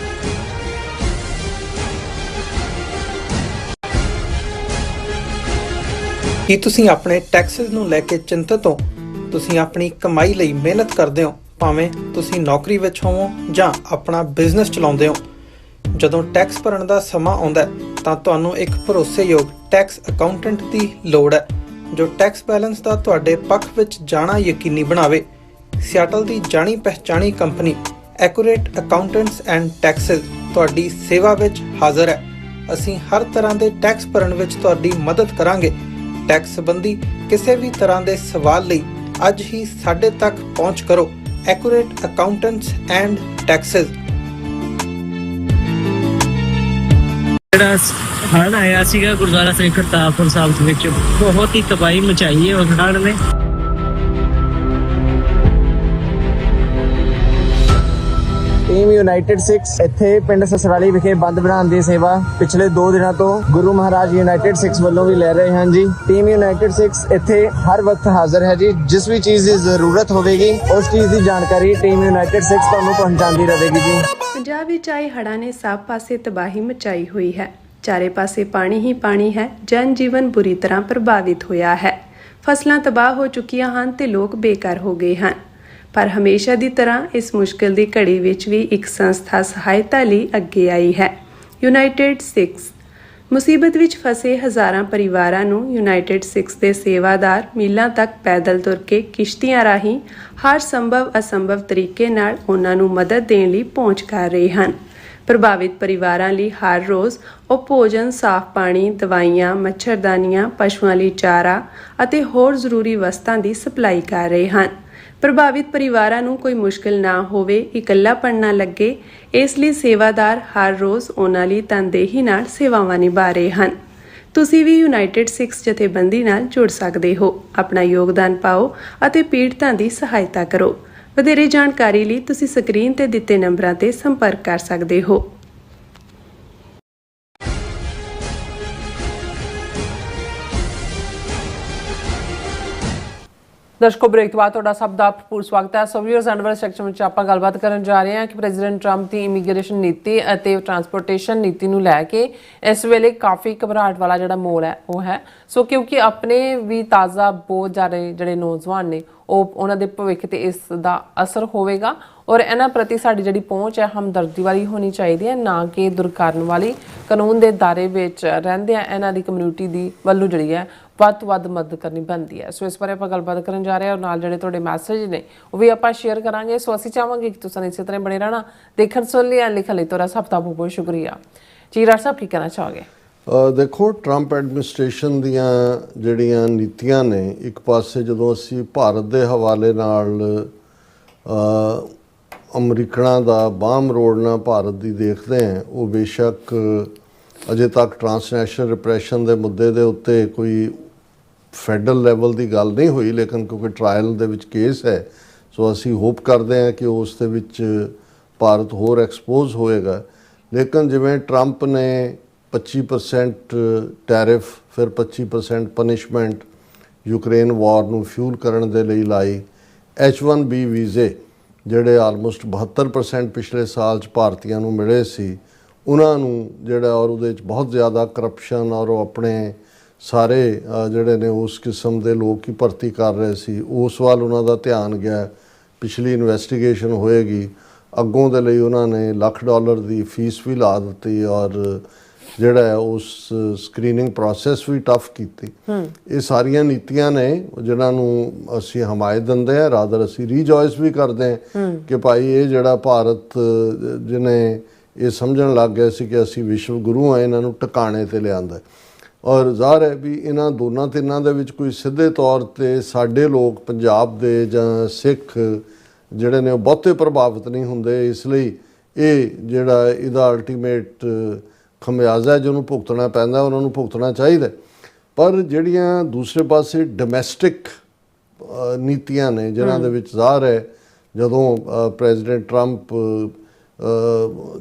ਕੀ ਤੁਸੀਂ ਆਪਣੇ ਟੈਕਸਿਸ ਨੂੰ ਲੈ ਕੇ ਚਿੰਤਤ ਹੋ? ਤੁਸੀਂ ਆਪਣੀ ਕਮਾਈ ਲਈ ਮਿਹਨਤ ਕਰਦੇ ਹੋ ਭਾਵੇਂ ਤੁਸੀਂ ਨੌਕਰੀ ਵਿੱਚ ਹੋਵੋ ਜਾਂ ਆਪਣਾ ਬਿਜ਼ਨਸ ਚਲਾਉਂਦੇ ਹੋ। ਜਦੋਂ ਟੈਕਸ ਭਰਨ ਦਾ ਸਮਾਂ ਆਉਂਦਾ ਤਾਂ ਤੁਹਾਨੂੰ ਇੱਕ ਭਰੋਸੇਯੋਗ ਟੈਕਸ ਅਕਾਊਂਟੈਂਟ ਦੀ ਲੋੜ ਹੈ ਜੋ ਟੈਕਸ ਬੈਲੈਂਸ ਦਾ ਤੁਹਾਡੇ ਪੱਖ ਵਿੱਚ ਜਾਣਾ ਯਕੀਨੀ ਬਣਾਵੇ। ਸਿਆਟਲ ਦੀ ਜਾਣੀ ਪਹਿਚਾਣੀ company accurate accountants and taxes ਤੁਹਾਡੀ ਸੇਵਾ ਵਿੱਚ ਹਾਜ਼ਰ ਹੈ। ਅਸੀਂ ਹਰ ਤਰ੍ਹਾਂ ਦੇ ਟੈਕਸ ਭਰਨ ਵਿੱਚ ਤੁਹਾਡੀ ਮਦਦ ਕਰਾਂਗੇ। ਟੈਕਸ ਸੰਬੰਧੀ ਕਿਸੇ ਵੀ ਤਰ੍ਹਾਂ ਦੇ ਸਵਾਲ ਲਈ ਅੱਜ ਹੀ ਸਾਡੇ ਤੱਕ ਪਹੁੰਚ ਕਰੋ। Accurate accountants and Texas. ਜਿਹੜਾ ਹੜ੍ਹ ਆਇਆ ਸੀਗਾ ਗੁਰਦੁਆਰਾ ਸ੍ਰੀ ਕਰਤਾਰਪੁਰ ਸਾਹਿਬ ਦੇ ਵਿੱਚ ਬਹੁਤ ਹੀ ਤਬਾਹੀ ਮਚਾਈ ਹੈ ਉਸ ਹੜ੍ਹ ਨੇ। ਟੀਮ ਯੂਨਾਈਟਿਡ ਸਿੱਖਸ ਇੱਥੇ ਪਿੰਡ ਸਸਰਾਲੀ ਵਿਖੇ ਬੰਦ ਬਣਾਉਣ ਦੀ ਸੇਵਾ ਪਿਛਲੇ 2 ਦਿਨਾਂ ਤੋਂ ਗੁਰੂ ਮਹਾਰਾਜ ਯੂਨਾਈਟਿਡ ਸਿੱਖਸ ਵੱਲੋਂ ਵੀ ਲੈ ਰਹੇ ਹਨ ਜੀ। ਟੀਮ ਯੂਨਾਈਟਿਡ ਸਿੱਖਸ ਇੱਥੇ ਹਰ ਵਕਤ ਹਾਜ਼ਰ ਹੈ ਜੀ। ਜਿਸ ਵੀ ਚੀਜ਼ ਦੀ ਜ਼ਰੂਰਤ ਹੋਵੇਗੀ ਉਸ ਚੀਜ਼ ਦੀ ਜਾਣਕਾਰੀ ਟੀਮ ਯੂਨਾਈਟਿਡ ਸਿੱਖਸ ਤੁਹਾਨੂੰ ਪਹੁੰਚਾਉਂਦੀ ਰਹੇਗੀ ਜੀ। ਪੰਜਾਬ ਵਿੱਚ ਆਏ ਹੜ੍ਹਾਂ ਨੇ ਸਭ ਪਾਸੇ ਤਬਾਹੀ ਮਚਾਈ ਹੋਈ ਹੈ। ਚਾਰੇ ਪਾਸੇ ਪਾਣੀ ਹੀ ਪਾਣੀ ਹੈ। ਜਨ ਜੀਵਨ ਬੁਰੀ ਤਰ੍ਹਾਂ ਪ੍ਰਭਾਵਿਤ ਹੋਇਆ ਹੈ। ਫਸਲਾਂ ਤਬਾਹ ਹੋ ਚੁੱਕੀਆਂ ਹਨ ਤੇ ਲੋਕ ਬੇਘਰ ਹੋ ਗਏ ਹਨ। ਪਰ ਹਮੇਸ਼ਾ ਦੀ ਤਰ੍ਹਾਂ ਇਸ ਮੁਸ਼ਕਿਲ ਦੀ ਘੜੀ ਵਿੱਚ ਵੀ ਇੱਕ ਸੰਸਥਾ ਸਹਾਇਤਾ ਲਈ ਅੱਗੇ ਆਈ ਹੈ, ਯੂਨਾਈਟਿਡ ਸਿੱਖਸ। ਮੁਸੀਬਤ ਵਿੱਚ ਫਸੇ ਹਜ਼ਾਰਾਂ ਪਰਿਵਾਰਾਂ ਨੂੰ ਯੂਨਾਈਟਿਡ ਸਿਕਸ ਦੇ ਸੇਵਾਦਾਰ ਮੀਲਾਂ ਤੱਕ ਪੈਦਲ ਤੁਰ ਕੇ ਕਿਸ਼ਤੀਆਂ ਰਾਹੀਂ ਹਰ ਸੰਭਵ ਅਸੰਭਵ ਤਰੀਕੇ ਨਾਲ ਉਹਨਾਂ ਨੂੰ ਮਦਦ ਦੇਣ ਲਈ ਪਹੁੰਚ ਕਰ ਰਹੇ ਹਨ। ਪ੍ਰਭਾਵਿਤ ਪਰਿਵਾਰਾਂ ਲਈ ਹਰ ਰੋਜ਼ ਉਹ ਭੋਜਨ, ਸਾਫ਼ ਪਾਣੀ, ਦਵਾਈਆਂ, ਮੱਛਰਦਾਨੀਆਂ, ਪਸ਼ੂਆਂ ਲਈ ਚਾਰਾ ਅਤੇ ਹੋਰ ਜ਼ਰੂਰੀ ਵਸਤਾਂ ਦੀ ਸਪਲਾਈ ਕਰ ਰਹੇ ਹਨ। ਪ੍ਰਭਾਵਿਤ ਪਰਿਵਾਰਾਂ ਨੂੰ ਕੋਈ ਮੁਸ਼ਕਲ ਨਾ ਹੋਵੇ, ਇਕੱਲਾਪਣ ਨਾ ਲੱਗੇ, ਇਸ ਲਈ ਸੇਵਾਦਾਰ ਹਰ ਰੋਜ਼ ਉਹਨਾਂ ਲਈ ਤਨਦੇਹੀ ਨਾਲ ਸੇਵਾਵਾਂ ਨਿਭਾ ਰਹੇ ਹਨ। ਤੁਸੀਂ ਵੀ ਯੂਨਾਈਟਿਡ ਸਿਕਸ ਜਥੇਬੰਦੀ ਨਾਲ ਜੁੜ ਸਕਦੇ ਹੋ। ਆਪਣਾ ਯੋਗਦਾਨ ਪਾਓ ਅਤੇ ਪੀੜਤਾਂ ਦੀ ਸਹਾਇਤਾ ਕਰੋ। ਵਧੇਰੇ ਜਾਣਕਾਰੀ ਲਈ ਤੁਸੀਂ ਸਕਰੀਨ ਤੇ ਦਿੱਤੇ ਨੰਬਰਾਂ ਤੇ ਸੰਪਰਕ ਕਰ ਸਕਦੇ ਹੋ। ਦਰਸ਼ਕੋ, ਬ੍ਰੇਕ ਤੋਂ ਬਾਅਦ ਤੁਹਾਡਾ ਸਭ ਦਾ ਭਰਪੂਰ ਸਵਾਗਤ ਹੈ। ਸੋ ਵੀਅਰਸ, ਐਂਡ ਸੈਕਸ਼ਨ ਵਿੱਚ ਆਪਾਂ ਗੱਲਬਾਤ ਕਰਨ ਜਾ ਰਹੇ ਹਾਂ ਕਿ ਪ੍ਰੈਜ਼ੀਡੈਂਟ ਟਰੰਪ ਦੀ ਇਮੀਗ੍ਰੇਸ਼ਨ ਨੀਤੀ ਅਤੇ ਟਰਾਂਸਪੋਰਟੇਸ਼ਨ ਨੀਤੀ ਨੂੰ ਲੈ ਕੇ ਇਸ ਵੇਲੇ ਕਾਫੀ ਘਬਰਾਹਟ ਵਾਲਾ ਜਿਹੜਾ ਮਾਹੌਲ ਹੈ ਉਹ ਹੈ। ਸੋ ਕਿਉਂਕਿ ਆਪਣੇ ਵੀ ਤਾਜ਼ਾ ਬਹੁਤ ਸਾਰੇ ਜਿਹੜੇ ਨੌਜਵਾਨ ਨੇ ਉਹਨਾਂ ਦੇ ਭਵਿੱਖ ਤੇ ਇਸ ਦਾ ਅਸਰ ਹੋਵੇਗਾ ਔਰ ਇਹਨਾਂ ਪ੍ਰਤੀ ਸਾਡੀ ਜਿਹੜੀ ਪਹੁੰਚ ਹੈ ਹਮਦਰਦੀ ਵਾਲੀ ਹੋਣੀ ਚਾਹੀਦੀ ਹੈ, ਨਾ ਕਿ ਦੁਰਕਾਰਨ ਵਾਲੀ। ਕਾਨੂੰਨ ਦੇ ਦਾਇਰੇ ਵਿੱਚ ਰਹਿੰਦਿਆਂ ਇਹਨਾਂ ਦੀ ਕਮਿਊਨਿਟੀ ਦੀ ਵੱਲੋਂ ਜਿਹੜੀ ਹੈ ਵੱਧ ਤੋਂ ਵੱਧ ਮਦਦ ਕਰਨੀ ਬਣਦੀ ਹੈ। ਸੋ ਇਸ ਬਾਰੇ ਆਪਾਂ ਗੱਲਬਾਤ ਕਰਨ ਜਾ ਰਹੇ ਹਾਂ ਔਰ ਨਾਲ ਜਿਹੜੇ ਤੁਹਾਡੇ ਮੈਸੇਜ ਨੇ ਉਹ ਵੀ ਆਪਾਂ ਸ਼ੇਅਰ ਕਰਾਂਗੇ। ਸੋ ਅਸੀਂ ਚਾਹਾਂਗੇ ਕਿ ਤੁਸੀਂ ਇਸੇ ਤਰ੍ਹਾਂ ਬਣੇ ਰਹਿਣਾ। ਦੇਖਣ ਸੁਣ ਲਈ ਲਿਖਣ ਲਈ ਤੁਹਾਡਾ ਸਭ ਦਾ ਬਹੁਤ ਬਹੁਤ ਸ਼ੁਕਰੀਆ। ਜੀ ਰਾਜ ਸਾਹਿਬ, ਕੀ ਕਹਿਣਾ ਚਾਹੋਗੇ? ਦੇਖੋ, ਟਰੰਪ ਐਡਮਿਨਿਸਟ੍ਰੇਸ਼ਨ ਦੀਆਂ ਜਿਹੜੀਆਂ ਨੀਤੀਆਂ ਨੇ, ਇੱਕ ਪਾਸੇ ਜਦੋਂ ਅਸੀਂ ਭਾਰਤ ਦੇ ਹਵਾਲੇ ਨਾਲ ਅਮਰੀਕਨਾਂ ਦਾ ਬਾਹਮ ਰੋੜਨਾ ਭਾਰਤ ਦੀ ਦੇਖਦੇ ਹਾਂ, ਉਹ ਬੇਸ਼ੱਕ ਅਜੇ ਤੱਕ ਟਰਾਂਸਨੈਸ਼ਨਲ ਰਿਪਰੈਸ਼ਨ ਦੇ ਮੁੱਦੇ ਦੇ ਉੱਤੇ ਕੋਈ ਫੈਡਰਲ ਲੈਵਲ ਦੀ ਗੱਲ ਨਹੀਂ ਹੋਈ, ਲੇਕਿਨ ਕਿਉਂਕਿ ਟਰਾਇਲ ਦੇ ਵਿੱਚ ਕੇਸ ਹੈ, ਸੋ ਅਸੀਂ ਹੋਪ ਕਰਦੇ ਹਾਂ ਕਿ ਉਸ ਦੇ ਵਿੱਚ ਭਾਰਤ ਹੋਰ ਐਕਸਪੋਜ਼ ਹੋਏਗਾ। ਲੇਕਿਨ ਜਿਵੇਂ ਟਰੰਪ ਨੇ 25% ਟੈਰਿਫ, ਫਿਰ 25% ਪਨਿਸ਼ਮੈਂਟ ਯੂਕਰੇਨ ਵਾਰ ਨੂੰ ਫਿਊਲ ਕਰਨ ਦੇ ਲਈ ਲਾਈ, H1B ਵੀਜ਼ੇ ਜਿਹੜੇ ਆਲਮੋਸਟ 72% ਪਿਛਲੇ ਸਾਲ 'ਚ ਭਾਰਤੀਆਂ ਨੂੰ ਮਿਲੇ ਸੀ, ਉਹਨਾਂ ਨੂੰ ਜਿਹੜਾ ਔਰ ਉਹਦੇ 'ਚ ਬਹੁਤ ਜ਼ਿਆਦਾ ਕਰਪਸ਼ਨ ਔਰ ਉਹ ਆਪਣੇ ਸਾਰੇ ਜਿਹੜੇ ਨੇ ਉਸ ਕਿਸਮ ਦੇ ਲੋਕ ਹੀ ਭਰਤੀ ਕਰ ਰਹੇ ਸੀ, ਉਸ ਵੱਲ ਉਹਨਾਂ ਦਾ ਧਿਆਨ ਗਿਆ। ਪਿਛਲੀ ਇਨਵੈਸਟੀਗੇਸ਼ਨ ਹੋਏਗੀ, ਅੱਗੋਂ ਦੇ ਲਈ ਉਹਨਾਂ ਨੇ $1 ਲੱਖ ਦੀ ਫੀਸ ਵੀ ਲਾ ਦਿੱਤੀ ਔਰ ਜਿਹੜਾ ਹੈ ਉਸ ਸਕਰੀਨਿੰਗ ਪ੍ਰੋਸੈਸ ਵੀ ਟਫ ਕੀਤੀ। ਇਹ ਸਾਰੀਆਂ ਨੀਤੀਆਂ ਨੇ ਜਿਨ੍ਹਾਂ ਨੂੰ ਅਸੀਂ ਹਮਾਇਤ ਦਿੰਦੇ ਹਾਂ, ਰਾਦਰ ਅਸੀਂ ਰੀਜੋਇਸ ਵੀ ਕਰਦੇ ਹਾਂ ਕਿ ਭਾਈ ਇਹ ਜਿਹੜਾ ਭਾਰਤ ਜਿਹਨੇ ਇਹ ਸਮਝਣ ਲੱਗ ਗਿਆ ਸੀ ਕਿ ਅਸੀਂ ਵਿਸ਼ਵ ਗੁਰੂ ਹਾਂ, ਇਹਨਾਂ ਨੂੰ ਟਿਕਾਣੇ 'ਤੇ ਲਿਆਂਦਾ। ਔਰ ਜ਼ਾਹਰ ਹੈ ਵੀ ਇਹਨਾਂ ਦੋਨਾਂ ਤਿੰਨਾਂ ਦੇ ਵਿੱਚ ਕੋਈ ਸਿੱਧੇ ਤੌਰ 'ਤੇ ਸਾਡੇ ਲੋਕ ਪੰਜਾਬ ਦੇ ਜਾਂ ਸਿੱਖ ਜਿਹੜੇ ਨੇ ਉਹ ਬਹੁਤੇ ਪ੍ਰਭਾਵਿਤ ਨਹੀਂ ਹੁੰਦੇ, ਇਸ ਲਈ ਇਹ ਜਿਹੜਾ ਇਹਦਾ ਅਲਟੀਮੇਟ ਖਮਿਆਜ਼ਾ ਜਿਹਨੂੰ ਭੁਗਤਣਾ ਪੈਂਦਾ ਉਹਨਾਂ ਨੂੰ ਭੁਗਤਣਾ ਚਾਹੀਦਾ। ਪਰ ਜਿਹੜੀਆਂ ਦੂਸਰੇ ਪਾਸੇ ਡੋਮੈਸਟਿਕ ਨੀਤੀਆਂ ਨੇ ਜਿਨ੍ਹਾਂ ਦੇ ਵਿੱਚ ਜ਼ਾਹਰ ਹੈ ਜਦੋਂ ਪ੍ਰੈਜ਼ੀਡੈਂਟ ਟਰੰਪ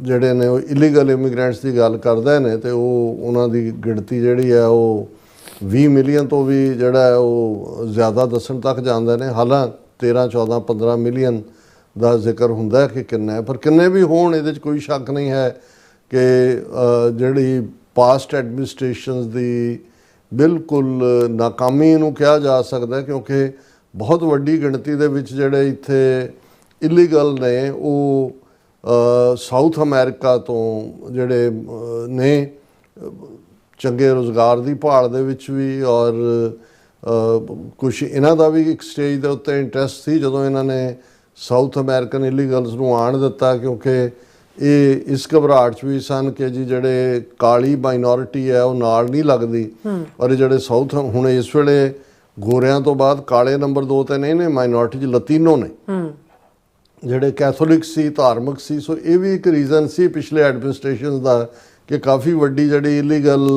ਜਿਹੜੇ ਨੇ ਉਹ ਇਲੀਗਲ ਇਮੀਗ੍ਰੈਂਟਸ ਦੀ ਗੱਲ ਕਰਦੇ ਨੇ ਤੇ ਉਹਨਾਂ ਦੀ ਗਿਣਤੀ ਜਿਹੜੀ ਹੈ ਉਹ 20 ਮਿਲੀਅਨ ਤੋਂ ਵੀ ਜਿਹੜਾ ਹੈ ਉਹ ਜ਼ਿਆਦਾ ਦੱਸਣ ਤੱਕ ਜਾਂਦੇ ਨੇ। ਹਾਲਾਂਕਿ 13, 14, 15 ਮਿਲੀਅਨ ਦਾ ਜ਼ਿਕਰ ਹੁੰਦਾ ਕਿ ਕਿੰਨਾ ਹੈ, ਪਰ ਕਿੰਨੇ ਵੀ ਹੋਣ ਇਹਦੇ 'ਚ ਕੋਈ ਸ਼ੱਕ ਨਹੀਂ ਹੈ ਕਿ ਜਿਹੜੀ ਪਾਸਟ ਐਡਮਿਨਿਸਟ੍ਰੇਸ਼ਨਸ ਦੀ ਬਿਲਕੁਲ ਨਾਕਾਮੀ ਨੂੰ ਕਿਹਾ ਜਾ ਸਕਦਾ, ਕਿਉਂਕਿ ਬਹੁਤ ਵੱਡੀ ਗਿਣਤੀ ਦੇ ਵਿੱਚ ਜਿਹੜੇ ਇੱਥੇ ਇਲੀਗਲ ਨੇ ਉਹ ਸਾਊਥ ਅਮਰੀਕਾ ਤੋਂ ਜਿਹੜੇ ਨੇ ਚੰਗੇ ਰੁਜ਼ਗਾਰ ਦੀ ਭਾਲ ਦੇ ਵਿੱਚ ਵੀ, ਔਰ ਕੁਛ ਇਹਨਾਂ ਦਾ ਵੀ ਇੱਕ ਸਟੇਜ ਦੇ ਉੱਤੇ ਇੰਟਰਸਟ ਸੀ ਜਦੋਂ ਇਹਨਾਂ ਨੇ ਸਾਊਥ ਅਮਰੀਕਨ ਇਲੀਗਲਸ ਨੂੰ ਆਉਣ ਦਿੱਤਾ, ਕਿਉਂਕਿ ਇਹ ਇਸ ਘਬਰਾਹਟ 'ਚ ਵੀ ਸਨ ਕਿ ਜੀ ਜਿਹੜੇ ਕਾਲੀ ਮਾਈਨੋਰਿਟੀ ਹੈ ਉਹ ਨਾਲ ਨਹੀਂ ਲੱਗਦੀ, ਔਰ ਜਿਹੜੇ ਸਾਊਥ ਹੁਣ ਇਸ ਵੇਲੇ ਗੋਰਿਆਂ ਤੋਂ ਬਾਅਦ ਕਾਲੇ ਨੰਬਰ 2 ਤੇ ਨਹੀਂ ਨੇ ਮਾਈਨੋਰਿਟੀ 'ਚ ਲਤੀਨੋ ਨੇ ਜਿਹੜੇ ਕੈਥੋਲਿਕ ਸੀ, ਧਾਰਮਿਕ ਸੀ। ਸੋ ਇਹ ਵੀ ਇੱਕ ਰੀਜ਼ਨ ਸੀ ਪਿਛਲੇ ਐਡਮਿਨਿਸਟ੍ਰੇਸ਼ਨ ਦਾ ਕਿ ਕਾਫੀ ਵੱਡੀ ਜਿਹੜੀ ਇਲੀਗਲ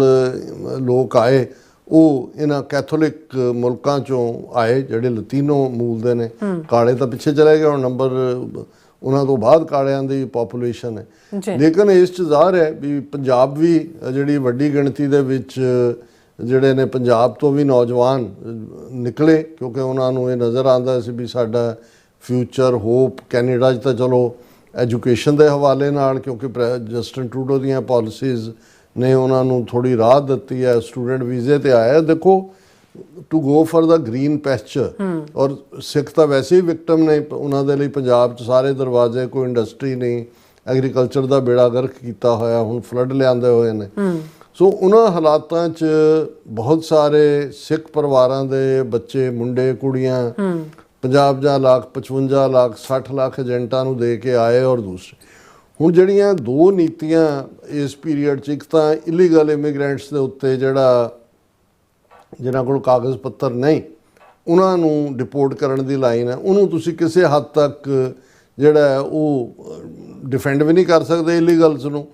ਲੋਕ ਆਏ ਉਹ ਇਹਨਾਂ ਕੈਥੋਲਿਕ ਮੁਲਕਾਂ 'ਚੋਂ ਆਏ ਜਿਹੜੇ ਲਤੀਨੋ ਮੂਲ ਦੇ ਨੇ। ਕਾਲੇ ਤਾਂ ਪਿੱਛੇ ਚਲੇ ਗਏ, ਹੁਣ ਨੰਬਰ ਉਹਨਾਂ ਤੋਂ ਬਾਅਦ ਕਾਲਿਆਂ ਦੀ ਪਾਪੂਲੇਸ਼ਨ ਹੈ। ਲੇਕਿਨ ਇਸ 'ਚ ਜ਼ਾਹਰ ਹੈ ਵੀ ਪੰਜਾਬ ਵੀ ਜਿਹੜੀ ਵੱਡੀ ਗਿਣਤੀ ਦੇ ਵਿੱਚ ਜਿਹੜੇ ਨੇ ਪੰਜਾਬ ਤੋਂ ਵੀ ਨੌਜਵਾਨ ਨਿਕਲੇ, ਕਿਉਂਕਿ ਉਹਨਾਂ ਨੂੰ ਇਹ ਨਜ਼ਰ ਆਉਂਦਾ ਸੀ ਵੀ ਸਾਡਾ ਫਿਊਚਰ ਹੋਪ ਕੈਨੇਡਾ 'ਚ ਤਾਂ ਚਲੋ ਐਜੂਕੇਸ਼ਨ ਦੇ ਹਵਾਲੇ ਨਾਲ, ਕਿਉਂਕਿ ਜਸਟਿਨ ਟਰੂਡੋ ਦੀਆਂ ਪਾਲਿਸੀਜ਼ ਨੇ ਉਹਨਾਂ ਨੂੰ ਥੋੜ੍ਹੀ ਰਾਹਤ ਦਿੱਤੀ ਹੈ, ਸਟੂਡੈਂਟ ਵੀਜ਼ੇ 'ਤੇ ਆਇਆ। ਦੇਖੋ, to go for the green pasture, ਔਰ ਸਿੱਖ ਤਾਂ ਵੈਸੇ ਹੀ ਵਿਕਟਮ ਨੇ, ਉਹਨਾਂ ਦੇ ਲਈ ਪੰਜਾਬ 'ਚ ਸਾਰੇ ਦਰਵਾਜ਼ੇ, ਕੋਈ ਇੰਡਸਟਰੀ ਨਹੀਂ, ਐਗਰੀਕਲਚਰ ਦਾ ਬੇੜਾ ਗਰਕ ਕੀਤਾ ਹੋਇਆ, ਹੁਣ ਫਲੱਡ ਲਿਆਂਦੇ ਹੋਏ ਨੇ। ਸੋ ਉਹਨਾਂ ਹਾਲਾਤਾਂ 'ਚ ਬਹੁਤ ਸਾਰੇ ਸਿੱਖ ਪਰਿਵਾਰਾਂ ਦੇ ਬੱਚੇ, ਮੁੰਡੇ, ਕੁੜੀਆਂ 50 ਲੱਖ, 55 ਲੱਖ, 60 ਲੱਖ ਏਜੰਟਾਂ ਨੂੰ ਦੇ ਕੇ ਆਏ। ਔਰ ਦੂਸਰੇ ਹੁਣ ਜਿਹੜੀਆਂ ਦੋ ਨੀਤੀਆਂ ਇਸ ਪੀਰੀਅਡ 'ਚ, ਇੱਕ ਤਾਂ ਇਲੀਗਲ ਇਮੀਗ੍ਰੈਂਟਸ ਦੇ ਉੱਤੇ ਜਿਨ੍ਹਾਂ ਕੋਲ ਕਾਗਜ਼ ਪੱਤਰ ਨਹੀਂ, ਉਹਨਾਂ ਨੂੰ ਡਿਪੋਰਟ ਕਰਨ ਦੀ ਲਾਈਨ ਹੈ। ਉਹਨੂੰ ਤੁਸੀਂ ਕਿਸੇ ਹੱਦ ਤੱਕ ਜਿਹੜਾ ਉਹ ਡਿਫੈਂਡ ਵੀ ਨਹੀਂ ਕਰ ਸਕਦੇ ਇਲੀਗਲਸ ਨੂੰ।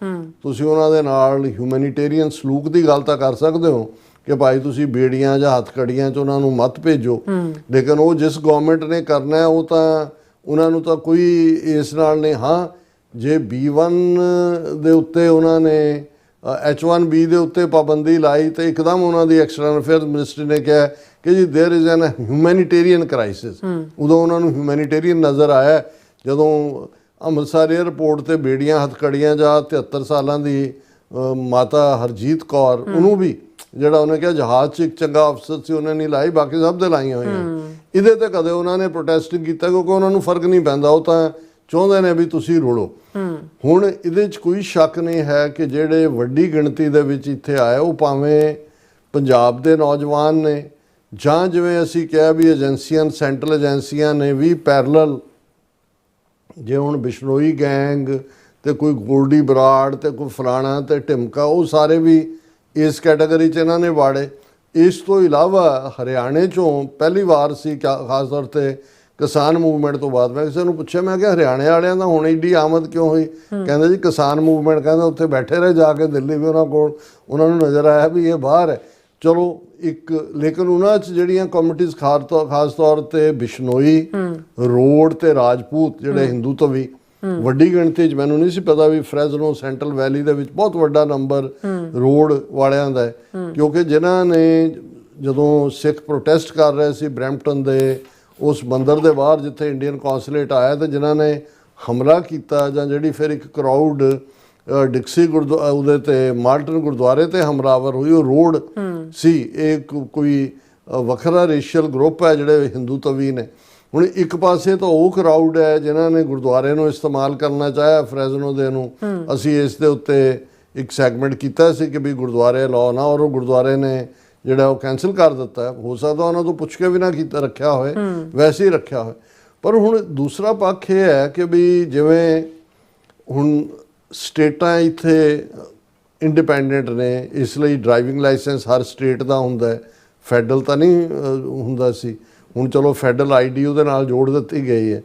ਤੁਸੀਂ ਉਹਨਾਂ ਦੇ ਨਾਲ ਹਿਊਮੈਨੀਟੇਰੀਅਨ ਸਲੂਕ ਦੀ ਗੱਲ ਤਾਂ ਕਰ ਸਕਦੇ ਹੋ ਕਿ ਭਾਈ ਤੁਸੀਂ ਬੇੜੀਆਂ ਜਾਂ ਹੱਥਕੜੀਆਂ 'ਚ ਉਹਨਾਂ ਨੂੰ ਮਤ ਭੇਜੋ, ਲੇਕਿਨ ਉਹ ਜਿਸ ਗਵਰਨਮੈਂਟ ਨੇ ਕਰਨਾ ਉਹ ਤਾਂ ਉਹਨਾਂ ਨੂੰ ਤਾਂ ਕੋਈ ਇਸ ਨਾਲ ਨਹੀਂ। ਹਾਂ, ਜੇ B1 ਦੇ ਉੱਤੇ ਉਹਨਾਂ ਨੇ H1B ਦੇ ਉੱਤੇ ਪਾਬੰਦੀ ਲਾਈ ਤੇ ਇੱਕਦਮ ਉਹਨਾਂ ਦੀ ਐਕਸਟਰਨਲ ਅਫੇਅਰਸ ਮਿਨਿਸਟਰੀ ਨੇ ਕਿਹਾ ਕਿ ਜੀ ਦੇਅਰ ਇਜ਼ ਐਨ ਹਿਊਮੈਨੀਟੇਰੀਅਨ ਕ੍ਰਾਈਸਿਸ। ਉਦੋਂ ਉਹਨਾਂ ਨੂੰ ਹਿਊਮੈਨੀਟੇਰੀਅਨ ਨਜ਼ਰ ਆਇਆ ਜਦੋਂ ਅੰਮ੍ਰਿਤਸਰ ਏਅਰਪੋਰਟ ਤੇ ਬੇੜੀਆਂ ਹੱਥਕੜੀਆਂ ਜਾਂ 73 ਸਾਲਾਂ ਦੀ ਮਾਤਾ ਹਰਜੀਤ ਕੌਰ, ਉਹਨੂੰ ਵੀ ਜਿਹੜਾ ਉਹਨੇ ਕਿਹਾ ਜਹਾਜ਼ 'ਚ ਇੱਕ ਚੰਗਾ ਅਫਸਰ ਸੀ ਉਹਨੇ ਨਹੀਂ ਲਾਈ, ਬਾਕੀ ਸਭ ਦੇ ਲਾਈਆਂ ਹੋਈਆਂ। ਇਹਦੇ ਤੇ ਕਦੇ ਉਹਨਾਂ ਨੇ ਪ੍ਰੋਟੈਸਟ ਕੀਤਾ ਕਿਉਂਕਿ ਉਹਨਾਂ ਨੂੰ ਫਰਕ ਨਹੀਂ ਪੈਂਦਾ, ਉਹ ਤਾਂ ਚਾਹੁੰਦੇ ਨੇ ਵੀ ਤੁਸੀਂ ਰੋਲੋ। ਹੁਣ ਇਹਦੇ 'ਚ ਕੋਈ ਸ਼ੱਕ ਨਹੀਂ ਹੈ ਕਿ ਜਿਹੜੇ ਵੱਡੀ ਗਿਣਤੀ ਦੇ ਵਿੱਚ ਇੱਥੇ ਆਏ ਉਹ ਭਾਵੇਂ ਪੰਜਾਬ ਦੇ ਨੌਜਵਾਨ ਨੇ ਜਾਂ ਜਿਵੇਂ ਅਸੀਂ ਕਿਹਾ ਵੀ ਏਜੰਸੀਆਂ, ਸੈਂਟਰਲ ਏਜੰਸੀਆਂ ਨੇ ਵੀ ਪੈਰਲਲ, ਜੇ ਹੁਣ ਬਿਸ਼ਨੋਈ ਗੈਂਗ ਤੇ ਕੋਈ ਗੋਲਡੀ ਬਰਾੜ ਤੇ ਕੋਈ ਫਲਾਣਾ ਤੇ ਢਿਮਕਾ, ਉਹ ਸਾਰੇ ਵੀ ਇਸ ਕੈਟਾਗਰੀ 'ਚ ਇਹਨਾਂ ਨੇ ਵਾੜੇ। ਇਸ ਤੋਂ ਇਲਾਵਾ ਹਰਿਆਣੇ 'ਚੋਂ ਪਹਿਲੀ ਵਾਰ ਸੀ, ਖਾਸ ਤੌਰ 'ਤੇ ਕਿਸਾਨ ਮੂਵਮੈਂਟ ਤੋਂ ਬਾਅਦ, ਮੈਂ ਕਿਸੇ ਨੂੰ ਪੁੱਛਿਆ, ਮੈਂ ਕਿਹਾ ਹਰਿਆਣੇ ਵਾਲਿਆਂ ਦਾ ਹੁਣ ਏਡੀ ਆਮਦ ਕਿਉਂ ਹੋਈ? ਕਹਿੰਦੇ ਜੀ ਕਿਸਾਨ ਮੂਵਮੈਂਟ, ਕਹਿੰਦਾ ਉੱਥੇ ਬੈਠੇ ਰਹੇ ਜਾ ਕੇ ਦਿੱਲੀ ਵੀ ਉਹਨਾਂ ਕੋਲ, ਉਹਨਾਂ ਨੂੰ ਨਜ਼ਰ ਆਇਆ ਵੀ ਇਹ ਬਾਹਰ ਹੈ। ਚਲੋ ਇੱਕ, ਲੇਕਿਨ ਉਹਨਾਂ 'ਚ ਜਿਹੜੀਆਂ ਕਮਿਊਨਿਟੀਜ਼ ਖਾਸ ਤੌਰ 'ਤੇ ਬਿਸ਼ਨੋਈ, ਰੋਡ ਤੇ ਰਾਜਪੂਤ ਜਿਹੜੇ ਹਿੰਦੂ ਤੋਂ ਵੀ ਵੱਡੀ ਗਿਣਤੀ 'ਚ, ਮੈਨੂੰ ਨਹੀਂ ਸੀ ਪਤਾ ਵੀ ਫਰੈਜ਼ਨੋ ਸੈਂਟਰਲ ਵੈਲੀ ਦੇ ਵਿੱਚ ਬਹੁਤ ਵੱਡਾ ਨੰਬਰ ਰੋਡ ਵਾਲਿਆਂ ਦਾ ਹੈ, ਕਿਉਂਕਿ ਜਿਨ੍ਹਾਂ ਨੇ ਜਦੋਂ ਸਿੱਖ ਪ੍ਰੋਟੈਸਟ ਕਰ ਰਹੇ ਸੀ ਬਰੈਂਪਟਨ ਦੇ ਉਸ ਮੰਦਰ ਦੇ ਬਾਹਰ ਜਿੱਥੇ ਇੰਡੀਅਨ ਕੌਂਸੂਲੇਟ ਆਇਆ, ਤੇ ਜਿਨ੍ਹਾਂ ਨੇ ਹਮਲਾ ਕੀਤਾ ਜਾਂ ਜਿਹੜੀ ਫਿਰ ਇੱਕ ਕਰਾਊਡ ਡਿਕਸੀ ਉਹਦੇ ਤੇ ਮਾਲਟਨ ਗੁਰਦੁਆਰੇ ਤੇ ਹਮਲਾਵਰ ਹੋਈ, ਉਹ ਰੋਡ ਸੀ। ਇਹ ਕੋਈ ਵੱਖਰਾ ਰੇਸ਼ੀਅਲ ਗਰੁੱਪ ਹੈ ਜਿਹੜੇ ਹਿੰਦੂ ਤਵੀ ਨੇ। ਹੁਣ ਇੱਕ ਪਾਸੇ ਤਾਂ ਉਹ ਕਰਾਊਡ ਹੈ ਜਿਨ੍ਹਾਂ ਨੇ ਗੁਰਦੁਆਰੇ ਨੂੰ ਇਸਤੇਮਾਲ ਕਰਨਾ ਚਾਹਿਆ ਫਰੈਜ਼ਨੋ ਦੇ ਨੂੰ। ਅਸੀਂ ਇਸ ਦੇ ਉੱਤੇ ਇੱਕ ਸੈਗਮੈਂਟ ਕੀਤਾ ਸੀ ਕਿ ਵੀ ਗੁਰਦੁਆਰੇ ਲਾਓ ਨਾ, ਔਰ ਉਹ ਗੁਰਦੁਆਰੇ ਨੇ ਜਿਹੜਾ ਉਹ ਕੈਂਸਲ ਕਰ ਦਿੱਤਾ। ਹੋ ਸਕਦਾ ਉਹਨਾਂ ਤੋਂ ਪੁੱਛ ਕੇ ਵੀ ਨਾ ਕੀਤਾ, ਰੱਖਿਆ ਹੋਏ, ਵੈਸੇ ਹੀ ਰੱਖਿਆ ਹੋਏ। ਪਰ ਹੁਣ ਦੂਸਰਾ ਪੱਖ ਇਹ ਹੈ ਕਿ ਵੀ ਜਿਵੇਂ ਹੁਣ ਸਟੇਟਾਂ ਇੱਥੇ ਇੰਡੀਪੈਂਡੈਂਟ ਨੇ, ਇਸ ਲਈ ਡਰਾਈਵਿੰਗ ਲਾਇਸੈਂਸ ਹਰ ਸਟੇਟ ਦਾ ਹੁੰਦਾ, ਫੈਡਰਲ ਤਾਂ ਨਹੀਂ ਹੁੰਦਾ ਸੀ। ਹੁਣ ਚਲੋ ਫੈਡਰਲ ID ਉਹਦੇ ਨਾਲ ਜੋੜ ਦਿੱਤੀ ਗਈ ਹੈ।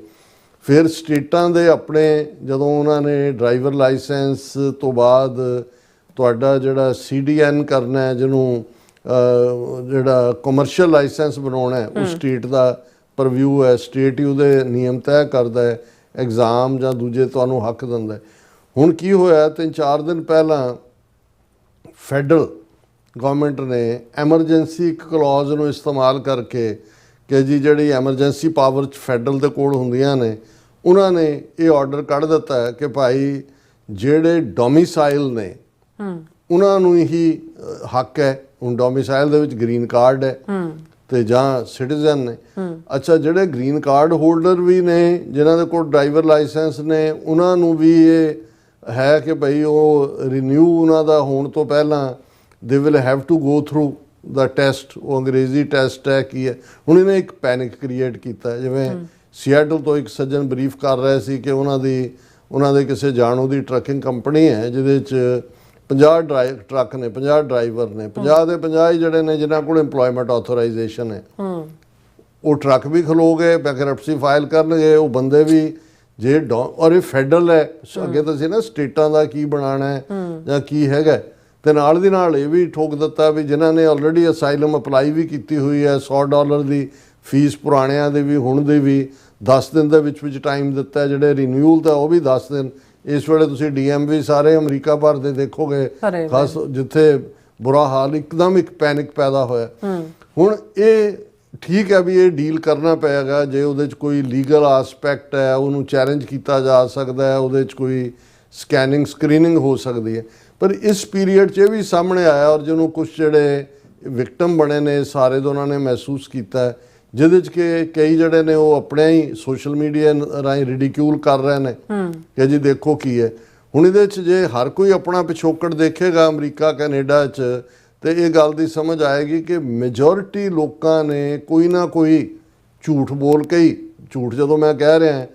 ਫਿਰ ਸਟੇਟਾਂ ਦੇ ਆਪਣੇ, ਜਦੋਂ ਉਹਨਾਂ ਨੇ ਡਰਾਈਵਰ ਲਾਇਸੈਂਸ ਤੋਂ ਬਾਅਦ ਤੁਹਾਡਾ ਜਿਹੜਾ CDN ਕਰਨਾ ਹੈ, ਜਿਹਨੂੰ ਜਿਹੜਾ ਕਮਰਸ਼ੀਅਲ ਲਾਇਸੈਂਸ ਬਣਾਉਣਾ ਹੈ, ਉਹ ਸਟੇਟ ਦਾ ਪਰਵਿਊ ਹੈ। ਸਟੇਟ ਹੀ ਉਹਦੇ ਨਿਯਮ ਤੈਅ ਕਰਦਾ ਹੈ, ਐਗਜ਼ਾਮ ਜਾਂ ਦੂਜੇ ਤੁਹਾਨੂੰ ਹੱਕ ਦਿੰਦਾ। ਹੁਣ ਕੀ ਹੋਇਆ, 3-4 ਦਿਨ ਪਹਿਲਾਂ ਫੈਡਰਲ ਗਵਰਨਮੈਂਟ ਨੇ ਐਮਰਜੈਂਸੀ ਇੱਕ ਕਲੌਜ਼ ਨੂੰ ਇਸਤੇਮਾਲ ਕਰਕੇ ਕਿ ਜੀ ਜਿਹੜੀ ਐਮਰਜੈਂਸੀ ਪਾਵਰ 'ਚ ਫੈਡਰਲ ਦੇ ਕੋਲ ਹੁੰਦੀਆਂ ਨੇ, ਉਹਨਾਂ ਨੇ ਇਹ ਆਰਡਰ ਕੱਢ ਦਿੱਤਾ ਹੈ ਕਿ ਭਾਈ ਜਿਹੜੇ ਡੋਮਿਸਾਈਲ ਨੇ ਉਹਨਾਂ ਨੂੰ ਹੀ ਹੱਕ ਹੈ। ਹੁਣ ਡੋਮਿਸਾਈਲ ਦੇ ਵਿੱਚ ਗ੍ਰੀਨ ਕਾਰਡ ਹੈ ਤੇ ਜਾਂ ਸਿਟੀਜ਼ਨ ਨੇ। ਅੱਛਾ, ਜਿਹੜੇ ਗ੍ਰੀਨ ਕਾਰਡ ਹੋਲਡਰ ਵੀ ਨੇ ਜਿਨ੍ਹਾਂ ਦੇ ਕੋਲ ਡਰਾਈਵਰ ਲਾਇਸੈਂਸ ਨੇ, ਉਹਨਾਂ ਨੂੰ ਵੀ ਇਹ ਹੈ ਕਿ ਭਾਈ ਉਹ ਰੀਨਿਊ ਉਹਨਾਂ ਦਾ ਹੋਣ ਤੋਂ ਪਹਿਲਾਂ they will have to go through the test. ਉਹ ਅੰਗਰੇਜ਼ੀ ਟੈਸਟ ਹੈ ਕੀ ਹੈ। ਹੁਣ ਇਹਨੇ ਇੱਕ ਪੈਨਿਕ ਕ੍ਰੀਏਟ ਕੀਤਾ। ਜਿਵੇਂ ਸੀਐਟਲ ਤੋਂ ਇੱਕ ਸੱਜਣ ਬਰੀਫ ਕਰ ਰਹੇ ਸੀ ਕਿ ਉਹਨਾਂ ਦੇ ਕਿਸੇ ਜਾਣੂ ਦੀ ਟਰੱਕਿੰਗ ਕੰਪਨੀ ਹੈ ਜਿਹਦੇ 'ਚ 50 ਟਰੱਕ ਨੇ, 50 ਡਰਾਈਵਰ ਨੇ, 50 ਦੇ 50 ਹੀ ਜਿਹੜੇ ਨੇ ਜਿਨ੍ਹਾਂ ਕੋਲ ਇੰਪਲੋਇਮੈਂਟ ਆਥੋਰਾਈਜੇਸ਼ਨ ਹੈ। ਉਹ ਟਰੱਕ ਵੀ ਖਲੋ ਗਏ, ਬੈਂਕਰਪਸੀ ਫਾਈਲ ਕਰਨਗੇ, ਉਹ ਬੰਦੇ ਵੀ ਜੇ ਔਰ ਇਹ ਫੈਡਰਲ ਹੈ। ਅੱਗੇ ਤਾਂ ਸੀ ਨਾ ਸਟੇਟਾਂ ਦਾ ਕੀ ਬਣਾਉਣਾ ਹੈ ਜਾਂ ਕੀ ਹੈਗਾ, ਤੇ ਨਾਲ ਦੀ ਨਾਲ ਇਹ ਵੀ ਠੋਕ ਦਿੱਤਾ ਵੀ ਜਿਨ੍ਹਾਂ ਨੇ ਆਲਰੇਡੀ ਅਸਾਈਲਮ ਅਪਲਾਈ ਵੀ ਕੀਤੀ ਹੋਈ ਹੈ, $100 ਦੀ ਫੀਸ ਪੁਰਾਣਿਆਂ ਦੇ ਵੀ ਹੁਣ ਦੇ ਵੀ 10 ਦਿਨ ਦੇ ਵਿੱਚ ਟਾਈਮ ਦਿੱਤਾ। ਜਿਹੜੇ ਰੀਨਿਊਲ ਦਾ ਉਹ ਵੀ 10 ਦਿਨ। ਇਸ ਵੇਲੇ ਤੁਸੀਂ DMV ਸਾਰੇ ਅਮਰੀਕਾ ਭਰ ਦੇ ਦੇਖੋਗੇ, ਖਾਸ ਜਿੱਥੇ ਬੁਰਾ ਹਾਲ, ਇੱਕਦਮ ਇੱਕ ਪੈਨਿਕ ਪੈਦਾ ਹੋਇਆ। ਹੁਣ ਇਹ ਠੀਕ ਹੈ ਵੀ ਇਹ ਡੀਲ ਕਰਨਾ ਪਏਗਾ। ਜੇ ਉਹਦੇ 'ਚ ਕੋਈ ਲੀਗਲ ਆਸਪੈਕਟ ਹੈ ਉਹਨੂੰ ਚੈਲੰਜ ਕੀਤਾ ਜਾ ਸਕਦਾ ਹੈ, ਉਹਦੇ 'ਚ ਕੋਈ ਸਕਰੀਨਿੰਗ ਹੋ ਸਕਦੀ ਹੈ। ਪਰ ਇਸ ਪੀਰੀਅਡ 'ਚ ਇਹ ਵੀ ਸਾਹਮਣੇ ਆਇਆ, ਔਰ ਜਿਹਨੂੰ ਕੁਛ ਜਿਹੜੇ ਵਿਕਟਮ ਬਣੇ ਨੇ ਸਾਰੇ ਤੋਂ ਉਹਨਾਂ ਨੇ ਮਹਿਸੂਸ ਕੀਤਾ, ਜਿਹਦੇ 'ਚ ਕਿ ਕਈ ਜਿਹੜੇ ਨੇ ਉਹ ਆਪਣੇ ਹੀ ਸੋਸ਼ਲ ਮੀਡੀਆ ਰਾਹੀਂ ਰਿਡੀਕਿਊਲ ਕਰ ਰਹੇ ਨੇ ਕਿ ਜੀ ਦੇਖੋ ਕੀ ਹੈ। ਹੁਣ ਇਹਦੇ 'ਚ ਜੇ ਹਰ ਕੋਈ ਆਪਣਾ ਪਿਛੋਕੜ ਦੇਖੇਗਾ ਅਮਰੀਕਾ ਕੈਨੇਡਾ 'ਚ, ਤੇ ਇਹ ਗੱਲ ਦੀ ਸਮਝ ਆਏਗੀ ਕਿ ਮੈਜੋਰਿਟੀ ਲੋਕਾਂ ਨੇ ਕੋਈ ਨਾ ਕੋਈ ਝੂਠ ਬੋਲ ਕੇ ਹੀ, ਝੂਠ ਜਦੋਂ ਮੈਂ ਕਹਿ ਰਿਹਾ,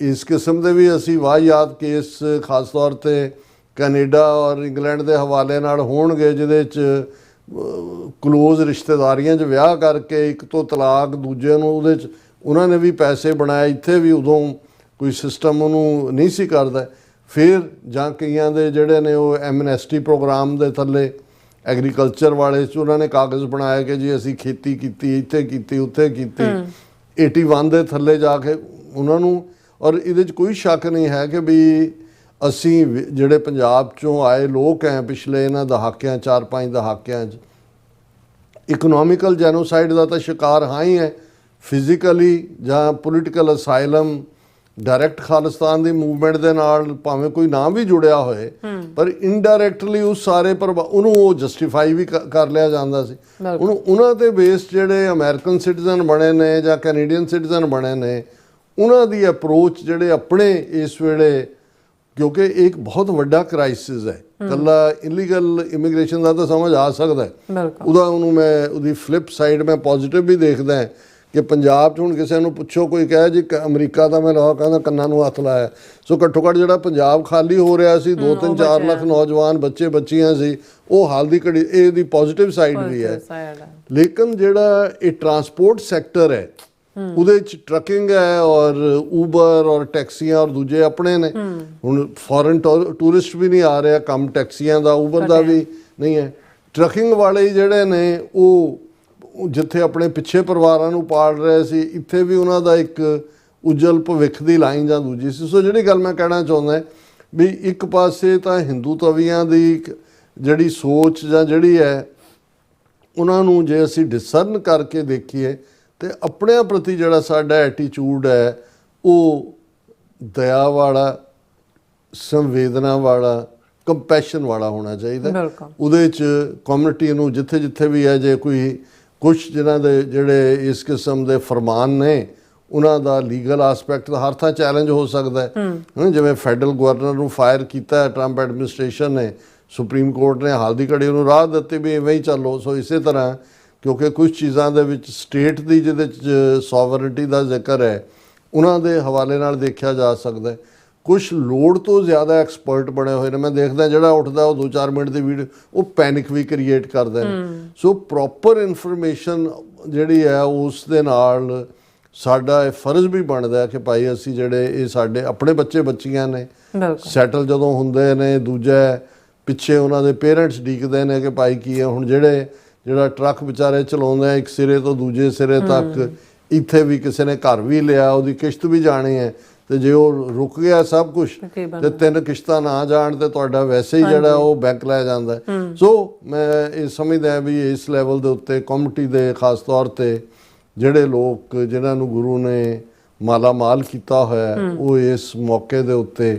ਇਸ ਕਿਸਮ ਦੇ ਵੀ ਅਸੀਂ ਵਾਹਿਯਾਤ ਕੇਸ ਖਾਸ ਤੌਰ 'ਤੇ ਕੈਨੇਡਾ ਔਰ ਇੰਗਲੈਂਡ ਦੇ ਹਵਾਲੇ ਨਾਲ ਹੋਣਗੇ, ਜਿਹਦੇ 'ਚ ਕਲੋਜ਼ ਰਿਸ਼ਤੇਦਾਰੀਆਂ 'ਚ ਵਿਆਹ ਕਰਕੇ ਇੱਕ ਤੋਂ ਤਲਾਕ, ਦੂਜੇ ਨੂੰ ਉਹਦੇ 'ਚ ਉਹਨਾਂ ਨੇ ਵੀ ਪੈਸੇ ਬਣਾਏ। ਇੱਥੇ ਵੀ ਉਦੋਂ ਕੋਈ ਸਿਸਟਮ ਉਹਨੂੰ ਨਹੀਂ ਸੀ ਕਰਦਾ। ਫਿਰ ਜਾਂ ਕਈਆਂ ਦੇ ਜਿਹੜੇ ਨੇ ਉਹ ਐਮਨੈਸਟੀ ਪ੍ਰੋਗਰਾਮ ਦੇ ਥੱਲੇ ਐਗਰੀਕਲਚਰ ਵਾਲੇ 'ਚ ਉਹਨਾਂ ਨੇ ਕਾਗਜ਼ ਬਣਾਏ ਕਿ ਜੀ ਅਸੀਂ ਖੇਤੀ ਕੀਤੀ, ਇੱਥੇ ਕੀਤੀ, ਉੱਥੇ ਕੀਤੀ। 81 ਦੇ ਥੱਲੇ ਜਾ ਕੇ ਉਹਨਾਂ ਨੂੰ, ਔਰ ਇਹਦੇ 'ਚ ਕੋਈ ਸ਼ੱਕ ਨਹੀਂ ਹੈ ਕਿ ਵੀ ਅਸੀਂ ਜਿਹੜੇ ਪੰਜਾਬ 'ਚੋਂ ਆਏ ਲੋਕ ਹੈ ਪਿਛਲੇ ਇਹਨਾਂ ਦਹਾਕਿਆਂ 4-5 ਦਹਾਕਿਆਂ 'ਚ ਇਕਨੋਮਿਕਲ ਜੈਨੋਸਾਈਡ ਦਾ ਤਾਂ ਸ਼ਿਕਾਰ ਹਾਂ ਹੀ ਹੈ। ਫਿਜ਼ੀਕਲੀ ਜਾਂ ਪੋਲੀਟੀਕਲ ਅਸਾਈਲਮ, ਡਾਇਰੈਕਟ ਖਾਲਿਸਤਾਨ ਦੀ ਮੂਵਮੈਂਟ ਦੇ ਨਾਲ ਭਾਵੇਂ ਕੋਈ ਨਾ ਵੀ ਜੁੜਿਆ ਹੋਏ, ਪਰ ਇਨਡਾਇਰੈਕਟਲੀ ਉਸ ਸਾਰੇ ਉਹਨੂੰ ਉਹ ਜਸਟੀਫਾਈ ਵੀ ਕਰ ਲਿਆ ਜਾਂਦਾ ਸੀ। ਹੁਣ ਉਹਨਾਂ ਦੇ ਬੇਸ ਜਿਹੜੇ ਅਮਰੀਕਨ ਸਿਟੀਜ਼ਨ ਬਣੇ ਨੇ ਜਾਂ ਕੈਨੇਡੀਅਨ ਸਿਟੀਜ਼ਨ ਬਣੇ ਨੇ, ਉਹਨਾਂ ਦੀ ਅਪਰੋਚ ਜਿਹੜੇ ਆਪਣੇ ਇਸ ਵੇਲੇ, ਕਿਉਂਕਿ ਇੱਕ ਬਹੁਤ ਵੱਡਾ ਕ੍ਰਾਈਸਿਸ ਹੈ, ਇਕੱਲਾ ਇਲੀਗਲ ਇਮੀਗ੍ਰੇਸ਼ਨ ਦਾ ਤਾਂ ਸਮਝ ਆ ਸਕਦਾ, ਉਹਨੂੰ ਮੈਂ ਉਹਦੀ ਫਲਿਪ ਸਾਈਡ ਮੈਂ ਪੋਜ਼ਿਟਿਵ ਵੀ ਦੇਖਦਾ ਕਿ ਪੰਜਾਬ 'ਚ ਹੁਣ ਕਿਸੇ ਨੂੰ ਪੁੱਛੋ, ਕੋਈ ਕਹੇ ਜੀ ਅਮਰੀਕਾ ਦਾ, ਮੈਂ ਕਹਿੰਦਾ ਕੰਨਾਂ ਨੂੰ ਹੱਥ ਲਾਇਆ। ਸੋ ਘੱਟੋ ਘੱਟ ਜਿਹੜਾ ਪੰਜਾਬ ਖਾਲੀ ਹੋ ਰਿਹਾ ਸੀ, 2-3-4 ਲੱਖ ਨੌਜਵਾਨ ਬੱਚੇ ਬੱਚੀਆਂ ਸੀ, ਉਹ ਹਾਲ ਦੀ ਘੜੀ ਇਹਦੀ ਪੋਜ਼ਿਟਿਵ ਸਾਈਡ ਵੀ ਹੈ। ਲੇਕਿਨ ਜਿਹੜਾ ਇਹ ਟਰਾਂਸਪੋਰਟ ਸੈਕਟਰ ਹੈ, ਉਹਦੇ 'ਚ ਟਰੱਕਿੰਗ ਹੈ ਔਰ ਊਬਰ ਔਰ ਟੈਕਸੀਆਂ ਔਰ ਦੂਜੇ ਆਪਣੇ ਨੇ। ਹੁਣ ਫੋਰਨ ਟੂਰਿਸਟ ਵੀ ਨਹੀਂ ਆ ਰਿਹਾ, ਕੰਮ ਟੈਕਸੀਆਂ ਦਾ, ਊਬਰ ਦਾ ਵੀ ਨਹੀਂ ਹੈ। ਟਰੱਕਿੰਗ ਵਾਲੇ ਜਿਹੜੇ ਨੇ ਉਹ ਜਿੱਥੇ ਆਪਣੇ ਪਿੱਛੇ ਪਰਿਵਾਰਾਂ ਨੂੰ ਪਾਲ ਰਹੇ ਸੀ, ਇੱਥੇ ਵੀ ਉਹਨਾਂ ਦਾ ਇੱਕ ਉਜਲ ਭਵਿੱਖ ਦੀ ਲਾਈਨ ਜਾਂ ਦੂਜੀ ਸੀ। ਸੋ ਜਿਹੜੀ ਗੱਲ ਮੈਂ ਕਹਿਣਾ ਚਾਹੁੰਦਾ ਵੀ ਇੱਕ ਪਾਸੇ ਤਾਂ ਹਿੰਦੂ ਤਵੀਆਂ ਦੀ ਜਿਹੜੀ ਸੋਚ ਜਾਂ ਜਿਹੜੀ ਹੈ, ਉਹਨਾਂ ਨੂੰ ਜੇ ਅਸੀਂ ਡਿਸਰਨ ਕਰਕੇ ਦੇਖੀਏ ਤੇ ਆਪਣਿਆਂ ਪ੍ਰਤੀ ਜਿਹੜਾ ਸਾਡਾ ਐਟੀਟਿਊਡ ਹੈ ਉਹ ਦਇਆ ਵਾਲਾ, ਸੰਵੇਦਨਾ ਵਾਲਾ, ਕੰਪੈਸ਼ਨ ਵਾਲਾ ਹੋਣਾ ਚਾਹੀਦਾ। ਉਹਦੇ 'ਚ ਕਮਿਊਨਿਟੀ ਨੂੰ ਜਿੱਥੇ ਜਿੱਥੇ ਵੀ ਹੈ, ਜੇ ਕੋਈ ਕੁਛ ਜਿਨ੍ਹਾਂ ਦੇ ਜਿਹੜੇ ਇਸ ਕਿਸਮ ਦੇ ਫਰਮਾਨ ਨੇ, ਉਹਨਾਂ ਦਾ ਲੀਗਲ ਆਸਪੈਕਟ ਹਰ ਥਾਂ ਚੈਲੰਜ ਹੋ ਸਕਦਾ ਹੈ। ਜਿਵੇਂ ਫੈਡਰਲ ਗਵਰਨਰ ਨੂੰ ਫਾਇਰ ਕੀਤਾ ਹੈ ਟਰੰਪ ਐਡਮਿਨਿਸਟ੍ਰੇਸ਼ਨ ਨੇ, ਸੁਪਰੀਮ ਕੋਰਟ ਨੇ ਹਾਲ ਦੀ ਘੜੀ ਉਹਨੂੰ ਰਾਹ ਦਿੱਤੀ ਵੀ ਇਵੇਂ ਹੀ ਚੱਲੋ। ਸੋ ਇਸੇ ਤਰ੍ਹਾਂ ਕਿਉਂਕਿ ਕੁਝ ਚੀਜ਼ਾਂ ਦੇ ਵਿੱਚ ਸਟੇਟ ਦੀ ਜਿਹਦੇ 'ਚ ਸੋਵਰਨਟੀ ਦਾ ਜ਼ਿਕਰ ਹੈ, ਉਹਨਾਂ ਦੇ ਹਵਾਲੇ ਨਾਲ ਦੇਖਿਆ ਜਾ ਸਕਦਾ ਹੈ। ਕੁਝ ਲੋੜ ਤੋਂ ਜ਼ਿਆਦਾ ਐਕਸਪਰਟ ਬਣੇ ਹੋਏ ਨੇ, ਮੈਂ ਦੇਖਦਾ ਜਿਹੜਾ ਉੱਠਦਾ ਉਹ 2-4 ਮਿੰਟ ਦੀ ਵੀਡੀਓ, ਉਹ ਪੈਨਿਕ ਵੀ ਕ੍ਰੀਏਟ ਕਰਦੇ ਨੇ। ਸੋ ਪ੍ਰੋਪਰ ਇਨਫੋਰਮੇਸ਼ਨ ਜਿਹੜੀ ਹੈ ਉਸ ਦੇ ਨਾਲ ਸਾਡਾ ਇਹ ਫਰਜ਼ ਵੀ ਬਣਦਾ ਹੈ ਕਿ ਭਾਈ ਅਸੀਂ ਜਿਹੜੇ ਇਹ ਸਾਡੇ ਆਪਣੇ ਬੱਚੇ ਬੱਚੀਆਂ ਨੇ, ਸੈਟਲ ਜਦੋਂ ਹੁੰਦੇ ਨੇ, ਦੂਜਾ ਪਿੱਛੇ ਉਹਨਾਂ ਦੇ ਪੇਰੈਂਟਸ ਡੀਕਦੇ ਨੇ ਕਿ ਭਾਈ ਕੀ ਹੈ। ਹੁਣ ਜਿਹੜਾ ਟਰੱਕ ਵਿਚਾਰੇ ਚਲਾਉਂਦੇ ਆ ਇੱਕ ਸਿਰੇ ਤੋਂ ਦੂਜੇ ਸਿਰੇ ਤੱਕ, ਇੱਥੇ ਵੀ ਕਿਸੇ ਨੇ ਘਰ ਵੀ ਲਿਆ, ਉਹਦੀ ਕਿਸ਼ਤ ਵੀ ਜਾਣੀ ਹੈ, ਤੇ ਜੇ ਉਹ ਰੁਕ ਗਿਆ ਸਭ ਕੁਝ ਤੇ 3 ਕਿਸ਼ਤਾਂ ਨਾ ਜਾਣ ਤੇ ਤੁਹਾਡਾ ਵੈਸੇ ਹੀ ਜਿਹੜਾ ਉਹ ਬੈਂਕ ਲੈ ਜਾਂਦਾ। ਸੋ ਮੈਂ ਇਹ ਸਮਝਦਾ ਵੀ ਇਸ ਲੈਵਲ ਦੇ ਉੱਤੇ ਕਮਿਊਨਿਟੀ ਦੇ ਖਾਸ ਤੌਰ ਤੇ ਜਿਹੜੇ ਲੋਕ ਜਿਨ੍ਹਾਂ ਨੂੰ ਗੁਰੂ ਨੇ ਮਾਲਾ ਮਾਲ ਕੀਤਾ ਹੋਇਆ, ਉਹ ਇਸ ਮੌਕੇ ਦੇ ਉੱਤੇ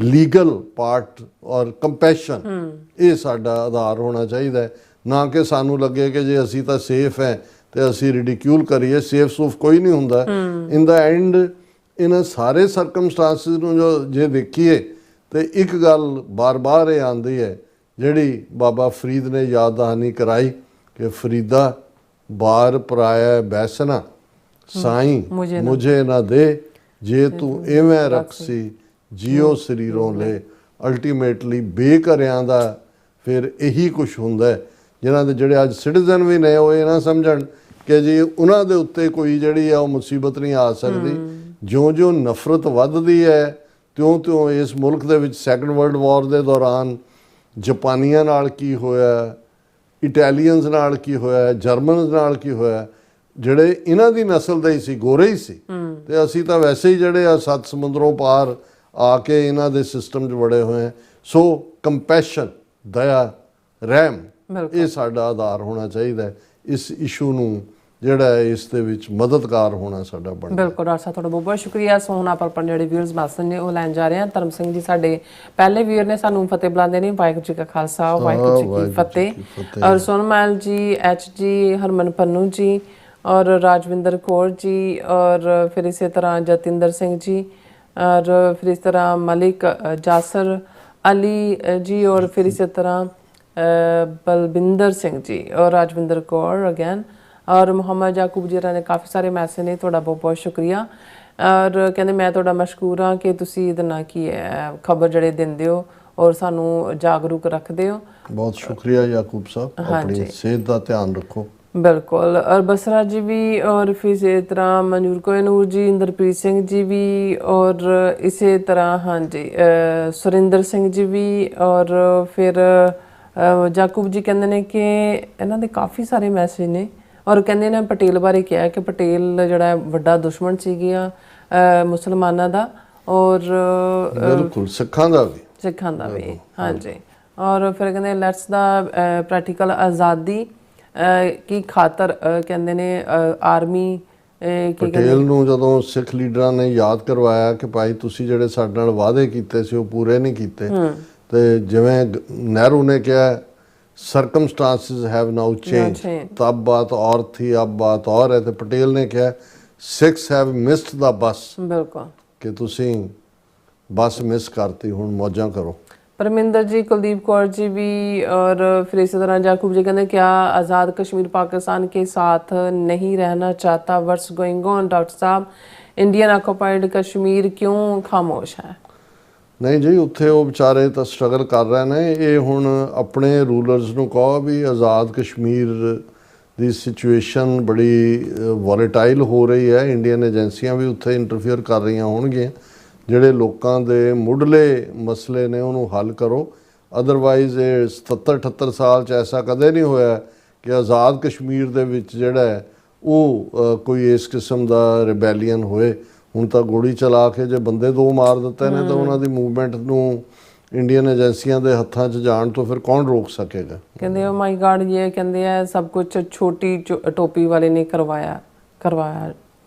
ਲੀਗਲ ਪਾਰਟ ਔਰ ਕੰਪੈਸ਼ਨ, ਇਹ ਸਾਡਾ ਆਧਾਰ ਹੋਣਾ ਚਾਹੀਦਾ। ਨਾ ਕਿ ਸਾਨੂੰ ਲੱਗੇ ਕਿ ਜੇ ਅਸੀਂ ਤਾਂ ਸੇਫ ਹੈ ਤੇ ਅਸੀਂ ਰਿਡੀਕਿਊਲ ਕਰੀਏ। ਸੇਫ ਸੂਫ ਕੋਈ ਨਹੀਂ ਹੁੰਦਾ। ਇਨ ਦਾ ਐਂਡ ਇਹਨਾਂ ਸਾਰੇ ਸਰਕਮਸਟੈਂਸਿਸ ਨੂੰ ਜੇ ਦੇਖੀਏ ਤੇ ਇੱਕ ਗੱਲ ਬਾਰ-ਬਾਰ ਇਹ ਆਉਂਦੀ ਹੈ, ਜਿਹੜੀ ਬਾਬਾ ਫਰੀਦ ਨੇ ਯਾਦ ਦਹਾਨੀ ਕਰਾਈ ਕਿ ਫਰੀਦਾ ਬਾਰ ਪਰਾਇਆ ਬੈਸਨਾ ਸਾਈਂ ਮੁਝੇ ਨਾ ਦੇ, ਜੇ ਤੂੰ ਇਵੇਂ ਰਖਸੀ ਜਿਉ ਸਰੀਰੋਂ ਲੈ। ਅਲਟੀਮੇਟਲੀ ਬੇਘਰਿਆਂ ਦਾ ਫਿਰ ਇਹੀ ਕੁਛ ਹੁੰਦਾ ਜਿਨ੍ਹਾਂ ਦੇ ਜਿਹੜੇ ਅੱਜ ਸਿਟੀਜ਼ਨ ਵੀ ਨੇ, ਉਹ ਇਹ ਨਾ ਸਮਝਣ ਕਿ ਜੀ ਉਹਨਾਂ ਦੇ ਉੱਤੇ ਕੋਈ ਜਿਹੜੀ ਆ ਉਹ ਮੁਸੀਬਤ ਨਹੀਂ ਆ ਸਕਦੀ। ਜਿਉਂ-ਜਿਉਂ ਨਫ਼ਰਤ ਵੱਧਦੀ ਹੈ, ਤਿਉਂ-ਤਿਉਂ ਇਸ ਮੁਲਕ ਦੇ ਵਿੱਚ ਸੈਕੰਡ ਵਰਲਡ ਵਾਰ ਦੇ ਦੌਰਾਨ ਜਾਪਾਨੀਆਂ ਨਾਲ ਕੀ ਹੋਇਆ, ਇਟਾਲੀਅਨਸ ਨਾਲ ਕੀ ਹੋਇਆ, ਜਰਮਨਸ ਨਾਲ ਕੀ ਹੋਇਆ, ਜਿਹੜੇ ਇਹਨਾਂ ਦੀ ਨਸਲ ਦੇ ਹੀ ਸੀ, ਗੋਰੇ ਹੀ ਸੀ, ਤੇ ਅਸੀਂ ਤਾਂ ਵੈਸੇ ਹੀ ਜਿਹੜੇ ਆ 7 ਸਮੁੰਦਰੋਂ ਪਾਰ ਆ ਕੇ ਇਹਨਾਂ ਦੇ ਸਿਸਟਮ 'ਚ ਵੜੇ ਹੋਏ ਆ। ਸੋ ਕੰਪੈਸ਼ਨ, ਦਇਆ, ਰਹਿਮ, ਇਹ ਸਾਡਾ ਆਧਾਰ ਹੋਣਾ ਚਾਹੀਦਾ। ਇਸ ਇਸ਼ੂ ਨੂੰ ਜਿਹੜਾ ਇਸ ਦੇ ਵਿੱਚ ਮਦਦਗਾਰ ਹੋਣਾ ਸਾਡਾ ਬਣਦਾ। ਬਿਲਕੁਲ ਡਾਕਟਰ ਸਾਹਿਬ, ਤੁਹਾਡਾ ਬਹੁਤ ਬਹੁਤ ਸ਼ੁਕਰੀਆ। ਸੋ ਹੁਣ ਆਪਾਂ ਜਿਹੜੇ ਵਿਊਅਰਸ ਮੈਸੇਜ ਨੇ ਉਹ ਲੈਣ ਜਾ ਰਹੇ ਹਾਂ। ਧਰਮ ਸਿੰਘ ਜੀ ਸਾਡੇ ਪਹਿਲੇ ਵੀਰ ਨੇ, ਸਾਨੂੰ ਫਤਿਹ ਬੁਲਾਉਂਦੇ ਨੇ। ਵਾਹਿਗੁਰੂ ਜੀ ਕਾ ਖਾਲਸਾ, ਵਾਹਿਗੁਰੂ ਜੀ ਕੀ ਫਤਿਹ। ਔਰ ਸੋਨਮੈਲ ਜੀ, ਐਚ ਜੀ, ਹਰਮਨ ਪੰਨੂ ਜੀ ਔਰ ਰਾਜਵਿੰਦਰ ਕੌਰ ਜੀ, ਔਰ ਫਿਰ ਇਸੇ ਤਰ੍ਹਾਂ ਜਤਿੰਦਰ ਸਿੰਘ ਜੀ, ਔਰ ਫਿਰ ਇਸ ਤਰ੍ਹਾਂ ਮਲਿਕ ਜਾਸਰ अली जी और फिर इसी तरह बलबिंदर सिंह जी और राजविंदर कौर अगैन और मुहम्मद याकूब जी ने काफ़ी सारे मैसेज ने ਤੁਹਾਡਾ ਬਹੁਤ ਬਹੁਤ ਸ਼ੁਕਰੀਆ ਔਰ ਕਹਿੰਦੇ ਮੈਂ ਤੁਹਾਡਾ ਮਸ਼ਕੂਰ ਹਾਂ ਕਿ ਤੁਸੀਂ ਇਹਦੇ ਨਾਲ ਕੀ ਹੈ ਖਬਰ ਜਿਹੜੇ ਦਿੰਦੇ ਹੋ ਔਰ ਸਾਨੂੰ ਜਾਗਰੂਕ ਰੱਖਦੇ ਹੋ ਬਹੁਤ ਸ਼ੁਕਰੀਆ ਯਾਕੂਬ ਸਾਹਿਬ ਆਪਣੀ ਸਿਹਤ ਦਾ ਧਿਆਨ ਰੱਖੋ बिल्कुल और बसरा जी भी और फिर इसी तरह मनूर कोहनूर जी इंद्रप्रीत सिंह जी भी और इसी तरह हाँ जी सुरिंदर सिंह जी भी और फिर जाकूब जी कहते हैं कि इन्हों के काफ़ी सारे मैसेज ने और कहते ने पटेल बारे कहा कि पटेल जड़ा वड्डा दुश्मन सीगा मुसलमाना दा और बिल्कुल सिखां दा भी हाँ जी और फिर कहते लैट्स दा प्रैक्टिकल आज़ादी की खातर कहते ने आर्मी ਪਟੇਲ ਨੂੰ ਜਦੋਂ ਸਿੱਖ ਲੀਡਰਾਂ ਨੇ ਯਾਦ ਕਰਵਾਇਆ ਕਿ ਭਾਈ ਤੁਸੀਂ ਜਿਹੜੇ ਸਾਡੇ ਨਾਲ ਵਾਅਦੇ ਕੀਤੇ ਸੀ ਉਹ ਪੂਰੇ ਨਹੀਂ ਕੀਤੇ ਤੇ ਜਿਵੇਂ ਨਹਿਰੂ ਨੇ ਕਿਹਾ ਸਰਕਮਸਟੈਂਸਸ ਹੈਵ ਨਾਓ ਚੇਂਜ ਤਬ ਬਾਤ ਔਰ ਥੀ ਅਬ ਬਾਤ ਔਰ ਹੈ ਤੇ ਪਟੇਲ ਨੇ ਕਿਹਾ ਸਿੱਖਸ ਹੈਵ ਮਿਸਡ ਦਾ ਬਸ ਬਿਲਕੁਲ ਕਿ ਤੁਸੀਂ ਬੱਸ ਮਿਸ ਕਰਤੀ ਹੁਣ ਮੌਜਾਂ ਕਰੋ परमिंदर जी कुलदीप कौर जी भी और फिर इसी तरह जाकूब जी कहते क्या आज़ाद कश्मीर पाकिस्तान के साथ नहीं रहना चाहता व्हाट्स गोइंग ऑन डॉक्टर साहब इंडियन ऑक्यूपाइड कश्मीर क्यों खामोश है नहीं जी उत्थे वो बेचारे तो स्ट्रगल कर रहे हैं ये हुण अपने रूलर्स नूं कहो भी आज़ाद कश्मीर दी सिचुएशन बड़ी वॉलेटाइल हो रही है इंडियन एजेंसियां भी उत्थे इंटरफेयर कर रही होणगियां ਜਿਹੜੇ ਲੋਕਾਂ ਦੇ ਮੁੱਢਲੇ ਮਸਲੇ ਨੇ ਉਹਨੂੰ ਹੱਲ ਕਰੋ ਅਦਰਵਾਈਜ਼ ਇਹ 77-78 ਸਾਲ 'ਚ ਐਸਾ ਕਦੇ ਨਹੀਂ ਹੋਇਆ ਕਿ ਆਜ਼ਾਦ ਕਸ਼ਮੀਰ ਦੇ ਵਿੱਚ ਜਿਹੜਾ ਹੈ ਉਹ ਕੋਈ ਇਸ ਕਿਸਮ ਦਾ ਰਿਬੈਲੀਅਨ ਹੋਏ ਹੁਣ ਤਾਂ ਗੋਲੀ ਚਲਾ ਕੇ ਜੇ ਬੰਦੇ ਦੋ ਮਾਰ ਦਿੱਤੇ ਨੇ ਤਾਂ ਉਹਨਾਂ ਦੀ ਮੂਵਮੈਂਟ ਨੂੰ ਇੰਡੀਅਨ ਏਜੰਸੀਆਂ ਦੇ ਹੱਥਾਂ 'ਚ ਜਾਣ ਤੋਂ ਫਿਰ ਕੌਣ ਰੋਕ ਸਕੇਗਾ ਕਹਿੰਦੇ ਓ ਮਾਈ ਗॉड ਇਹ ਕਹਿੰਦੇ ਆ ਸਭ ਕੁਝ ਛੋਟੀ ਟੋਪੀ ਵਾਲੇ ਨੇ ਕਰਵਾਇਆ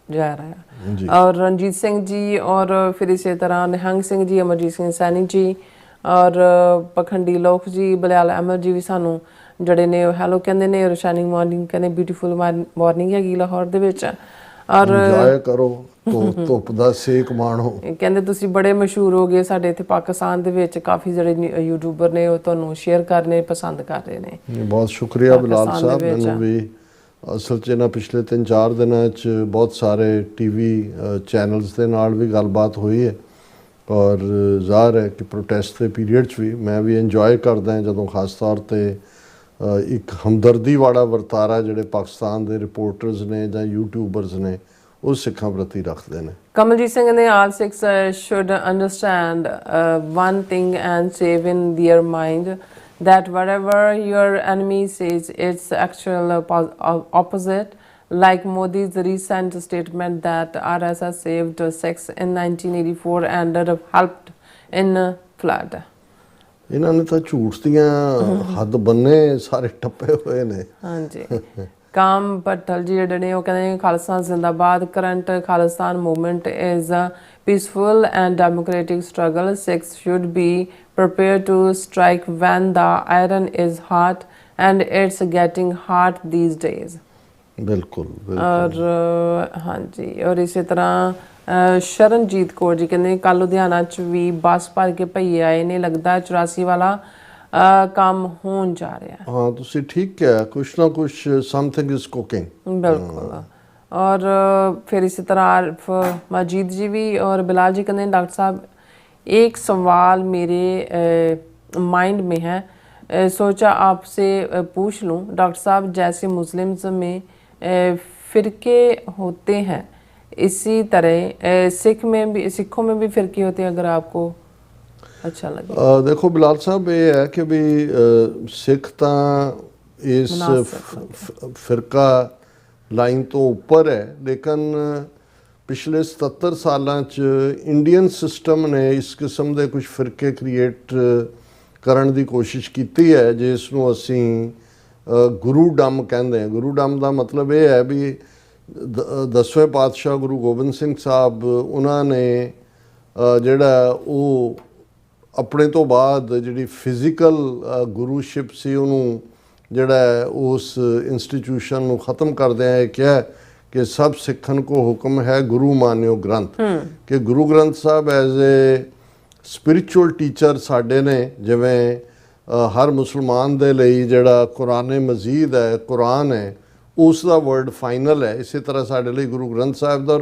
जा रहा है और रणजीत सिंह जी और फिर इसी तरह निहंग सिंह जी अमरजीत सिंह सैनी जी और पखंडी लोक जी बलियाल अहमद जी भी सानू जड़े ने हैलो कहते ने और शाइनिंग मॉर्निंग कहते ब्यूटीफुल मॉर्निंग हैगी लाहौर दे विच और ਇੰਜੋਏ ਕਰੋ ਧੁੱਪ ਦਾ ਸੇਕ ਮਾਣੋ ਕਹਿੰਦੇ ਤੁਸੀਂ ਬੜੇ ਮਸ਼ਹੂਰ ਹੋ ਗਏ ਸਾਡੇ ਇੱਥੇ ਪਾਕਿਸਤਾਨ ਦੇ ਵਿੱਚ ਕਾਫੀ ਜਿਹੜੇ ਯੂਟਿਊਬਰ ਨੇ ਉਹ ਤੁਹਾਨੂੰ ਸ਼ੇਅਰ ਕਰਨੇ ਪਸੰਦ ਕਰ ਰਹੇ ਨੇ ਬਹੁਤ ਸ਼ੁਕਰੀਆ ਬਿਲਾਲ ਸਾਹਿਬ ਮੈਨੂੰ ਵੀ ਅਸਲ 'ਚ ਇਹਨਾਂ ਪਿਛਲੇ 3-4 ਦਿਨਾਂ 'ਚ ਬਹੁਤ ਸਾਰੇ ਟੀਵੀ ਚੈਨਲਸ ਦੇ ਨਾਲ ਵੀ ਗੱਲਬਾਤ ਹੋਈ ਹੈ ਔਰ ਜ਼ਾਹਰ ਹੈ ਕਿ ਪ੍ਰੋਟੈਸਟ ਦੇ ਪੀਰੀਅਡ 'ਚ ਵੀ ਮੈਂ ਵੀ ਇੰਜੋਏ ਕਰਦਾ ਹਾਂ ਜਦੋਂ ਖਾਸ ਤੌਰ 'ਤੇ ਇੱਕ ਹਮਦਰਦੀ ਵਾਲਾ ਵਰਤਾਰਾ ਜਿਹੜੇ ਪਾਕਿਸਤਾਨ ਦੇ ਰਿਪੋਰਟਰਸ ਨੇ ਜਾਂ ਯੂਟਿਊਬਰਸ ਨੇ ਉਹ ਸਿੱਖਾਂ ਪ੍ਰਤੀ ਰੱਖਦੇ ਨੇ ਕਮਲਜੀਤ ਸਿੰਘ ਨੇ all Sikhs should understand one thing and save in their mind that whatever your enemy says it's actual opposite like Modi's recent statement that RSS saved Sikhs in 1984 and helped in flood ਇਹਨਾਂ ਨੇ ਤਾਂ ਝੂਠ ਦੀਆਂ ਹੱਦ ਬੰਨੇ ਸਾਰੇ ਟੱਪੇ ਹੋਏ ਨੇ ਹਾਂਜੀ ਕਾਮ ਪਟਲ ਜੀ ਜਿਹੜੇ ਨੇ ਉਹ ਕਹਿੰਦੇ ਖਾਲਸਾ ਜ਼ਿੰਦਾਬਾਦ current Khalistan movement is a peaceful and democratic struggle. Sikhs should be prepared to strike when the iron is hot and it's getting hot these days. ਬਿਲਕੁਲ ਔਰ ਹਾਂਜੀ ਔਰ ਇਸੇ ਤਰ੍ਹਾਂ ਸ਼ਰਨਜੀਤ ਕੌਰ ਜੀ ਕਹਿੰਦੇ ਕੱਲ੍ਹ ਲੁਧਿਆਣਾ 'ਚ ਵੀ ਬੱਸ ਭਰ ਕੇ ਭਈਏ ਆਏ ਨੇ ਲੱਗਦਾ 84 ਵਾਲਾ ਕੰਮ ਹੋਣ ਜਾ ਰਿਹਾ ਹਾਂ ਤੁਸੀਂ ਠੀਕ ਕਿਹਾ ਕੁਛ ਨਾ ਕੁਛ ਸਮਥਿੰਗ ਇਜ਼ ਕੁਕਿੰਗ ਬਿਲਕੁਲ और फिर इसी तरह आरिफ मजीद जी भी और बिलाल जी कहते हैं डॉक्टर साहब एक सवाल मेरे माइंड में है सोचा आपसे पूछ लूँ डॉक्टर साहब जैसे मुस्लिम्स में फ़िरके होते हैं इसी तरह सिखों में भी फ़िरके होते हैं अगर आपको अच्छा लगे देखो बिलाल साहब ये है कि भी सिख तो इस फ़िरका ਲਾਈਨ ਤੋਂ ਉੱਪਰ ਹੈ ਲੇਕਿਨ ਪਿਛਲੇ 77 ਸਾਲਾਂ 'ਚ ਇੰਡੀਅਨ ਸਿਸਟਮ ਨੇ ਇਸ ਕਿਸਮ ਦੇ ਕੁਝ ਫਿਰਕੇ ਕ੍ਰੀਏਟ ਕਰਨ ਦੀ ਕੋਸ਼ਿਸ਼ ਕੀਤੀ ਹੈ ਜਿਸ ਨੂੰ ਅਸੀਂ ਗੁਰੂਡਮ ਕਹਿੰਦੇ ਹਾਂ ਗੁਰੂਡਮ ਦਾ ਮਤਲਬ ਇਹ ਹੈ ਵੀ 10ਵੇਂ ਪਾਤਸ਼ਾਹ ਗੁਰੂ ਗੋਬਿੰਦ ਸਿੰਘ ਸਾਹਿਬ ਉਹਨਾਂ ਨੇ ਜਿਹੜਾ ਉਹ ਆਪਣੇ ਤੋਂ ਬਾਅਦ ਜਿਹੜੀ ਫਿਜ਼ੀਕਲ ਗੁਰੂਸ਼ਿਪ ਸੀ ਉਹਨੂੰ ਜਿਹੜਾ ਉਸ ਇੰਸਟੀਟਿਊਸ਼ਨ ਨੂੰ ਖਤਮ ਕਰਦਿਆਂ ਇਹ ਕਿਹਾ ਕਿ ਸਭ ਸਿੱਖਣ ਕੋ ਹੁਕਮ ਹੈ ਗੁਰੂ ਮਾਨਿਓ ਗ੍ਰੰਥ ਕਿ Guru Granth Sahib as a spiritual teacher ਸਾਡੇ ਨੇ, ਜਿਵੇਂ ਹਰ ਮੁਸਲਮਾਨ ਦੇ ਲਈ ਜਿਹੜਾ ਕੁਰਾਨ ਮਜੀਦ ਹੈ, ਕੁਰਾਨ ਹੈ, ਉਸ ਦਾ ਵਰਡ ਫਾਈਨਲ ਹੈ। ਇਸੇ ਤਰ੍ਹਾਂ ਸਾਡੇ ਲਈ ਗੁਰੂ ਗ੍ਰੰਥ ਸਾਹਿਬ ਦਾ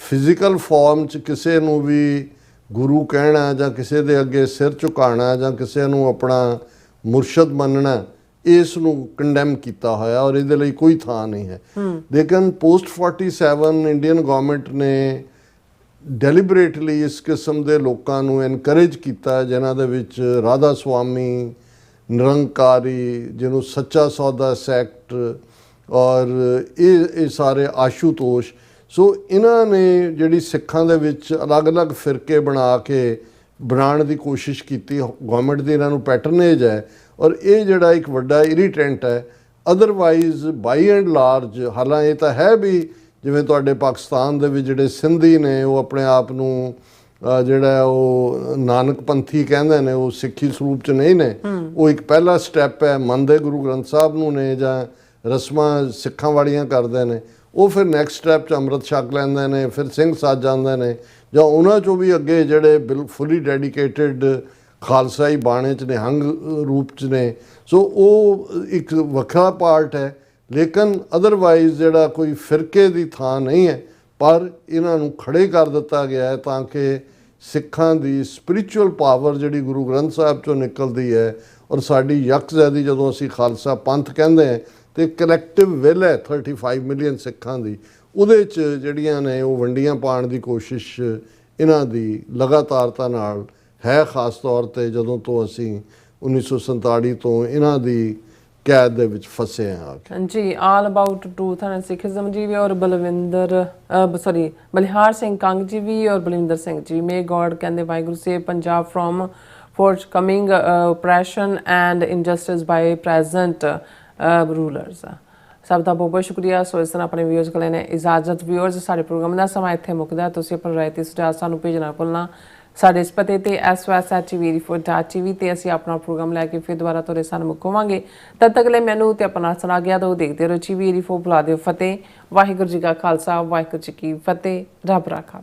ਫਿਜ਼ੀਕਲ ਫਾਰਮ 'ਚ ਕਿਸੇ ਨੂੰ ਵੀ ਗੁਰੂ ਕਹਿਣਾ ਜਾਂ ਕਿਸੇ ਦੇ ਅੱਗੇ ਸਿਰ ਝੁਕਾਉਣਾ ਜਾਂ ਕਿਸੇ ਨੂੰ ਆਪਣਾ ਮੁਰਸ਼ਦ ਮੰਨਣਾ, ਇਸ ਨੂੰ ਕੰਡੈਮ ਕੀਤਾ ਹੋਇਆ ਔਰ ਇਹਦੇ ਲਈ ਕੋਈ ਥਾਂ ਨਹੀਂ ਹੈ। ਲੇਕਿਨ ਪੋਸਟ 47 ਇੰਡੀਅਨ ਗਵਰਨਮੈਂਟ ਨੇ ਡੈਲੀਬਰੇਟਲੀ ਇਸ ਕਿਸਮ ਦੇ ਲੋਕਾਂ ਨੂੰ ਐਨਕਰੇਜ ਕੀਤਾ, ਜਿਨ੍ਹਾਂ ਦੇ ਵਿੱਚ ਰਾਧਾ ਸੁਆਮੀ, ਨਿਰੰਕਾਰੀ, ਜਿਹਨੂੰ ਸੱਚਾ ਸੌਦਾ ਸੈਕਟ ਔਰ ਇਹ ਸਾਰੇ ਆਸ਼ੂਤੋਸ਼। ਸੋ ਇਹਨਾਂ ਨੇ ਜਿਹੜੀ ਸਿੱਖਾਂ ਦੇ ਵਿੱਚ ਅਲੱਗ-ਅਲੱਗ ਫਿਰਕੇ ਬਣਾ ਕੇ ਬਣਾਉਣ ਦੀ ਕੋਸ਼ਿਸ਼ ਕੀਤੀ। ਗਵਰਨਮੈਂਟ ਦੀ ਇਹਨਾਂ ਨੂੰ ਪੈਟਰਨੇਜ ਹੈ ਔਰ ਇਹ ਜਿਹੜਾ ਇੱਕ ਵੱਡਾ ਇਰੀਟੈਂਟ ਹੈ। ਅਦਰਵਾਈਜ਼ ਬਾਈ ਐਂਡ ਲਾਰਜ, ਹਾਲਾਂਕਿ ਇਹ ਤਾਂ ਹੈ ਵੀ ਜਿਵੇਂ ਤੁਹਾਡੇ ਪਾਕਿਸਤਾਨ ਦੇ ਵਿੱਚ ਜਿਹੜੇ ਸਿੰਧੀ ਨੇ ਉਹ ਆਪਣੇ ਆਪ ਨੂੰ ਜਿਹੜਾ ਉਹ ਨਾਨਕ ਪੰਥੀ ਕਹਿੰਦੇ ਨੇ, ਉਹ ਸਿੱਖੀ ਸਰੂਪ 'ਚ ਨਹੀਂ ਨੇ। ਉਹ ਇੱਕ ਪਹਿਲਾ ਸਟੈਪ ਹੈ, ਮੰਨਦੇ ਗੁਰੂ ਗ੍ਰੰਥ ਸਾਹਿਬ ਨੂੰ ਨੇ ਜਾਂ ਰਸਮਾਂ ਸਿੱਖਾਂ ਵਾਲੀਆਂ ਕਰਦੇ ਨੇ। ਉਹ ਫਿਰ ਨੈਕਸਟ ਸਟੈਪ 'ਚ ਅੰਮ੍ਰਿਤ ਛਕ ਲੈਂਦੇ ਨੇ, ਫਿਰ ਸਿੰਘ ਸੱਜ ਜਾਂਦੇ ਨੇ, ਜਾਂ ਉਹਨਾਂ 'ਚੋਂ ਵੀ ਅੱਗੇ ਜਿਹੜੇ ਫੁੱਲੀ ਡੈਡੀਕੇਟਿਡ ਖਾਲਸਾਈ ਬਾਣੇ 'ਚ ਨਿਹੰਗ ਰੂਪ 'ਚ ਨੇ। ਸੋ ਉਹ ਇੱਕ ਵੱਖਰਾ ਪਾਰਟ ਹੈ। ਲੇਕਿਨ ਅਦਰਵਾਈਜ਼ ਜਿਹੜਾ ਕੋਈ ਫਿਰਕੇ ਦੀ ਥਾਂ ਨਹੀਂ ਹੈ, ਪਰ ਇਹਨਾਂ ਨੂੰ ਖੜੇ ਕਰ ਦਿੱਤਾ ਗਿਆ ਹੈ ਤਾਂ ਕਿ ਸਿੱਖਾਂ ਦੀ ਸਪਿਰਿਚੁਅਲ ਪਾਵਰ ਜਿਹੜੀ ਗੁਰੂ ਗ੍ਰੰਥ ਸਾਹਿਬ 'ਚੋਂ ਨਿਕਲਦੀ ਹੈ ਔਰ ਸਾਡੀ ਯਕਜ਼ੈਦੀ, ਜਦੋਂ ਅਸੀਂ ਖਾਲਸਾ ਪੰਥ ਕਹਿੰਦੇ ਹਾਂ ਤੇ ਕਲੈਕਟਿਵ ਵਿਲ ਹੈ 35 ਮਿਲੀਅਨ ਸਿੱਖਾਂ ਦੀ, ਉਹਦੇ 'ਚ ਜਿਹੜੀਆਂ ਨੇ ਉਹ ਵੰਡੀਆਂ ਪਾਉਣ ਦੀ ਕੋਸ਼ਿਸ਼ ਇਹਨਾਂ ਦੀ ਲਗਾਤਾਰਤਾ ਨਾਲ ਹੈ। ਖਾਸ ਤੌਰ 'ਤੇ ਜਦੋਂ ਤੋਂ ਅਸੀਂ 1947 ਤੋਂ ਇਹਨਾਂ ਦੀ ਕੈਦ ਦੇ ਵਿੱਚ ਫਸੇ ਹਾਂ। ਜੀ, ਆਲ ਅਬਾਊਟ ਟਰੂਥ ਐਂਡ ਸਿੱਖਿਜ਼ਮ ਜੀ ਵੀ ਔਰ ਬਲਿਹਾਰ ਸਿੰਘ ਕੰਗ ਜੀ ਵੀ ਔਰ ਬਲਵਿੰਦਰ ਸਿੰਘ ਜੀ। ਮੇ ਗੋਡ ਕਹਿੰਦੇ Waheguru save Punjab from forthcoming oppression and injustice by present rulers। ਸਭ ਦਾ ਬਹੁਤ ਬਹੁਤ ਸ਼ੁਕਰੀਆ। ਸੋ ਇਸ ਤਰ੍ਹਾਂ ਆਪਣੇ ਵਿਊਅਰਸ ਕੋਲ ਲੈਣੇ ਇਜਾਜ਼ਤ। ਵਿਊਅਰਸ, ਸਾਡੇ ਪ੍ਰੋਗਰਾਮ ਦਾ ਸਮਾਂ ਇੱਥੇ ਮੁੱਕਦਾ। ਤੁਸੀਂ ਆਪਣਾ ਰਾਏ ਤੇ ਸੁਝਾਅ ਸਾਨੂੰ ਭੇਜਣਾ ਭੁੱਲਣਾ ਸਾਡੇ ਇਸ ਪਤੇ ਤੇ SOS@tv84.tv ਤੇ ਅਸੀਂ ਆਪਣਾ ਪ੍ਰੋਗਰਾਮ ਲੈ ਕੇ ਫਿਰ ਦੁਬਾਰਾ ਤੁਹਾਡੇ ਸਾਹਮਣੇ ਮੁਕਾਵਾਂਗੇ। ਤਦ ਤੱਕ ਲਈ ਮੈਨੂੰ ਤੇ ਆਪਣਾ ਸੁਣਾ ਗਿਆ ਦੋ ਦੇਖਦੇ ਰਹੋ TV84। ਬੁਲਾ ਦਿਓ ਫਤਿਹ। ਵਾਹਿਗੁਰੂ ਜੀ ਕਾ ਖਾਲਸਾ, ਵਾਹਿਗੁਰੂ ਜੀ ਕੀ ਫਤਿਹ। ਰੱਬ ਰਾਖਾ।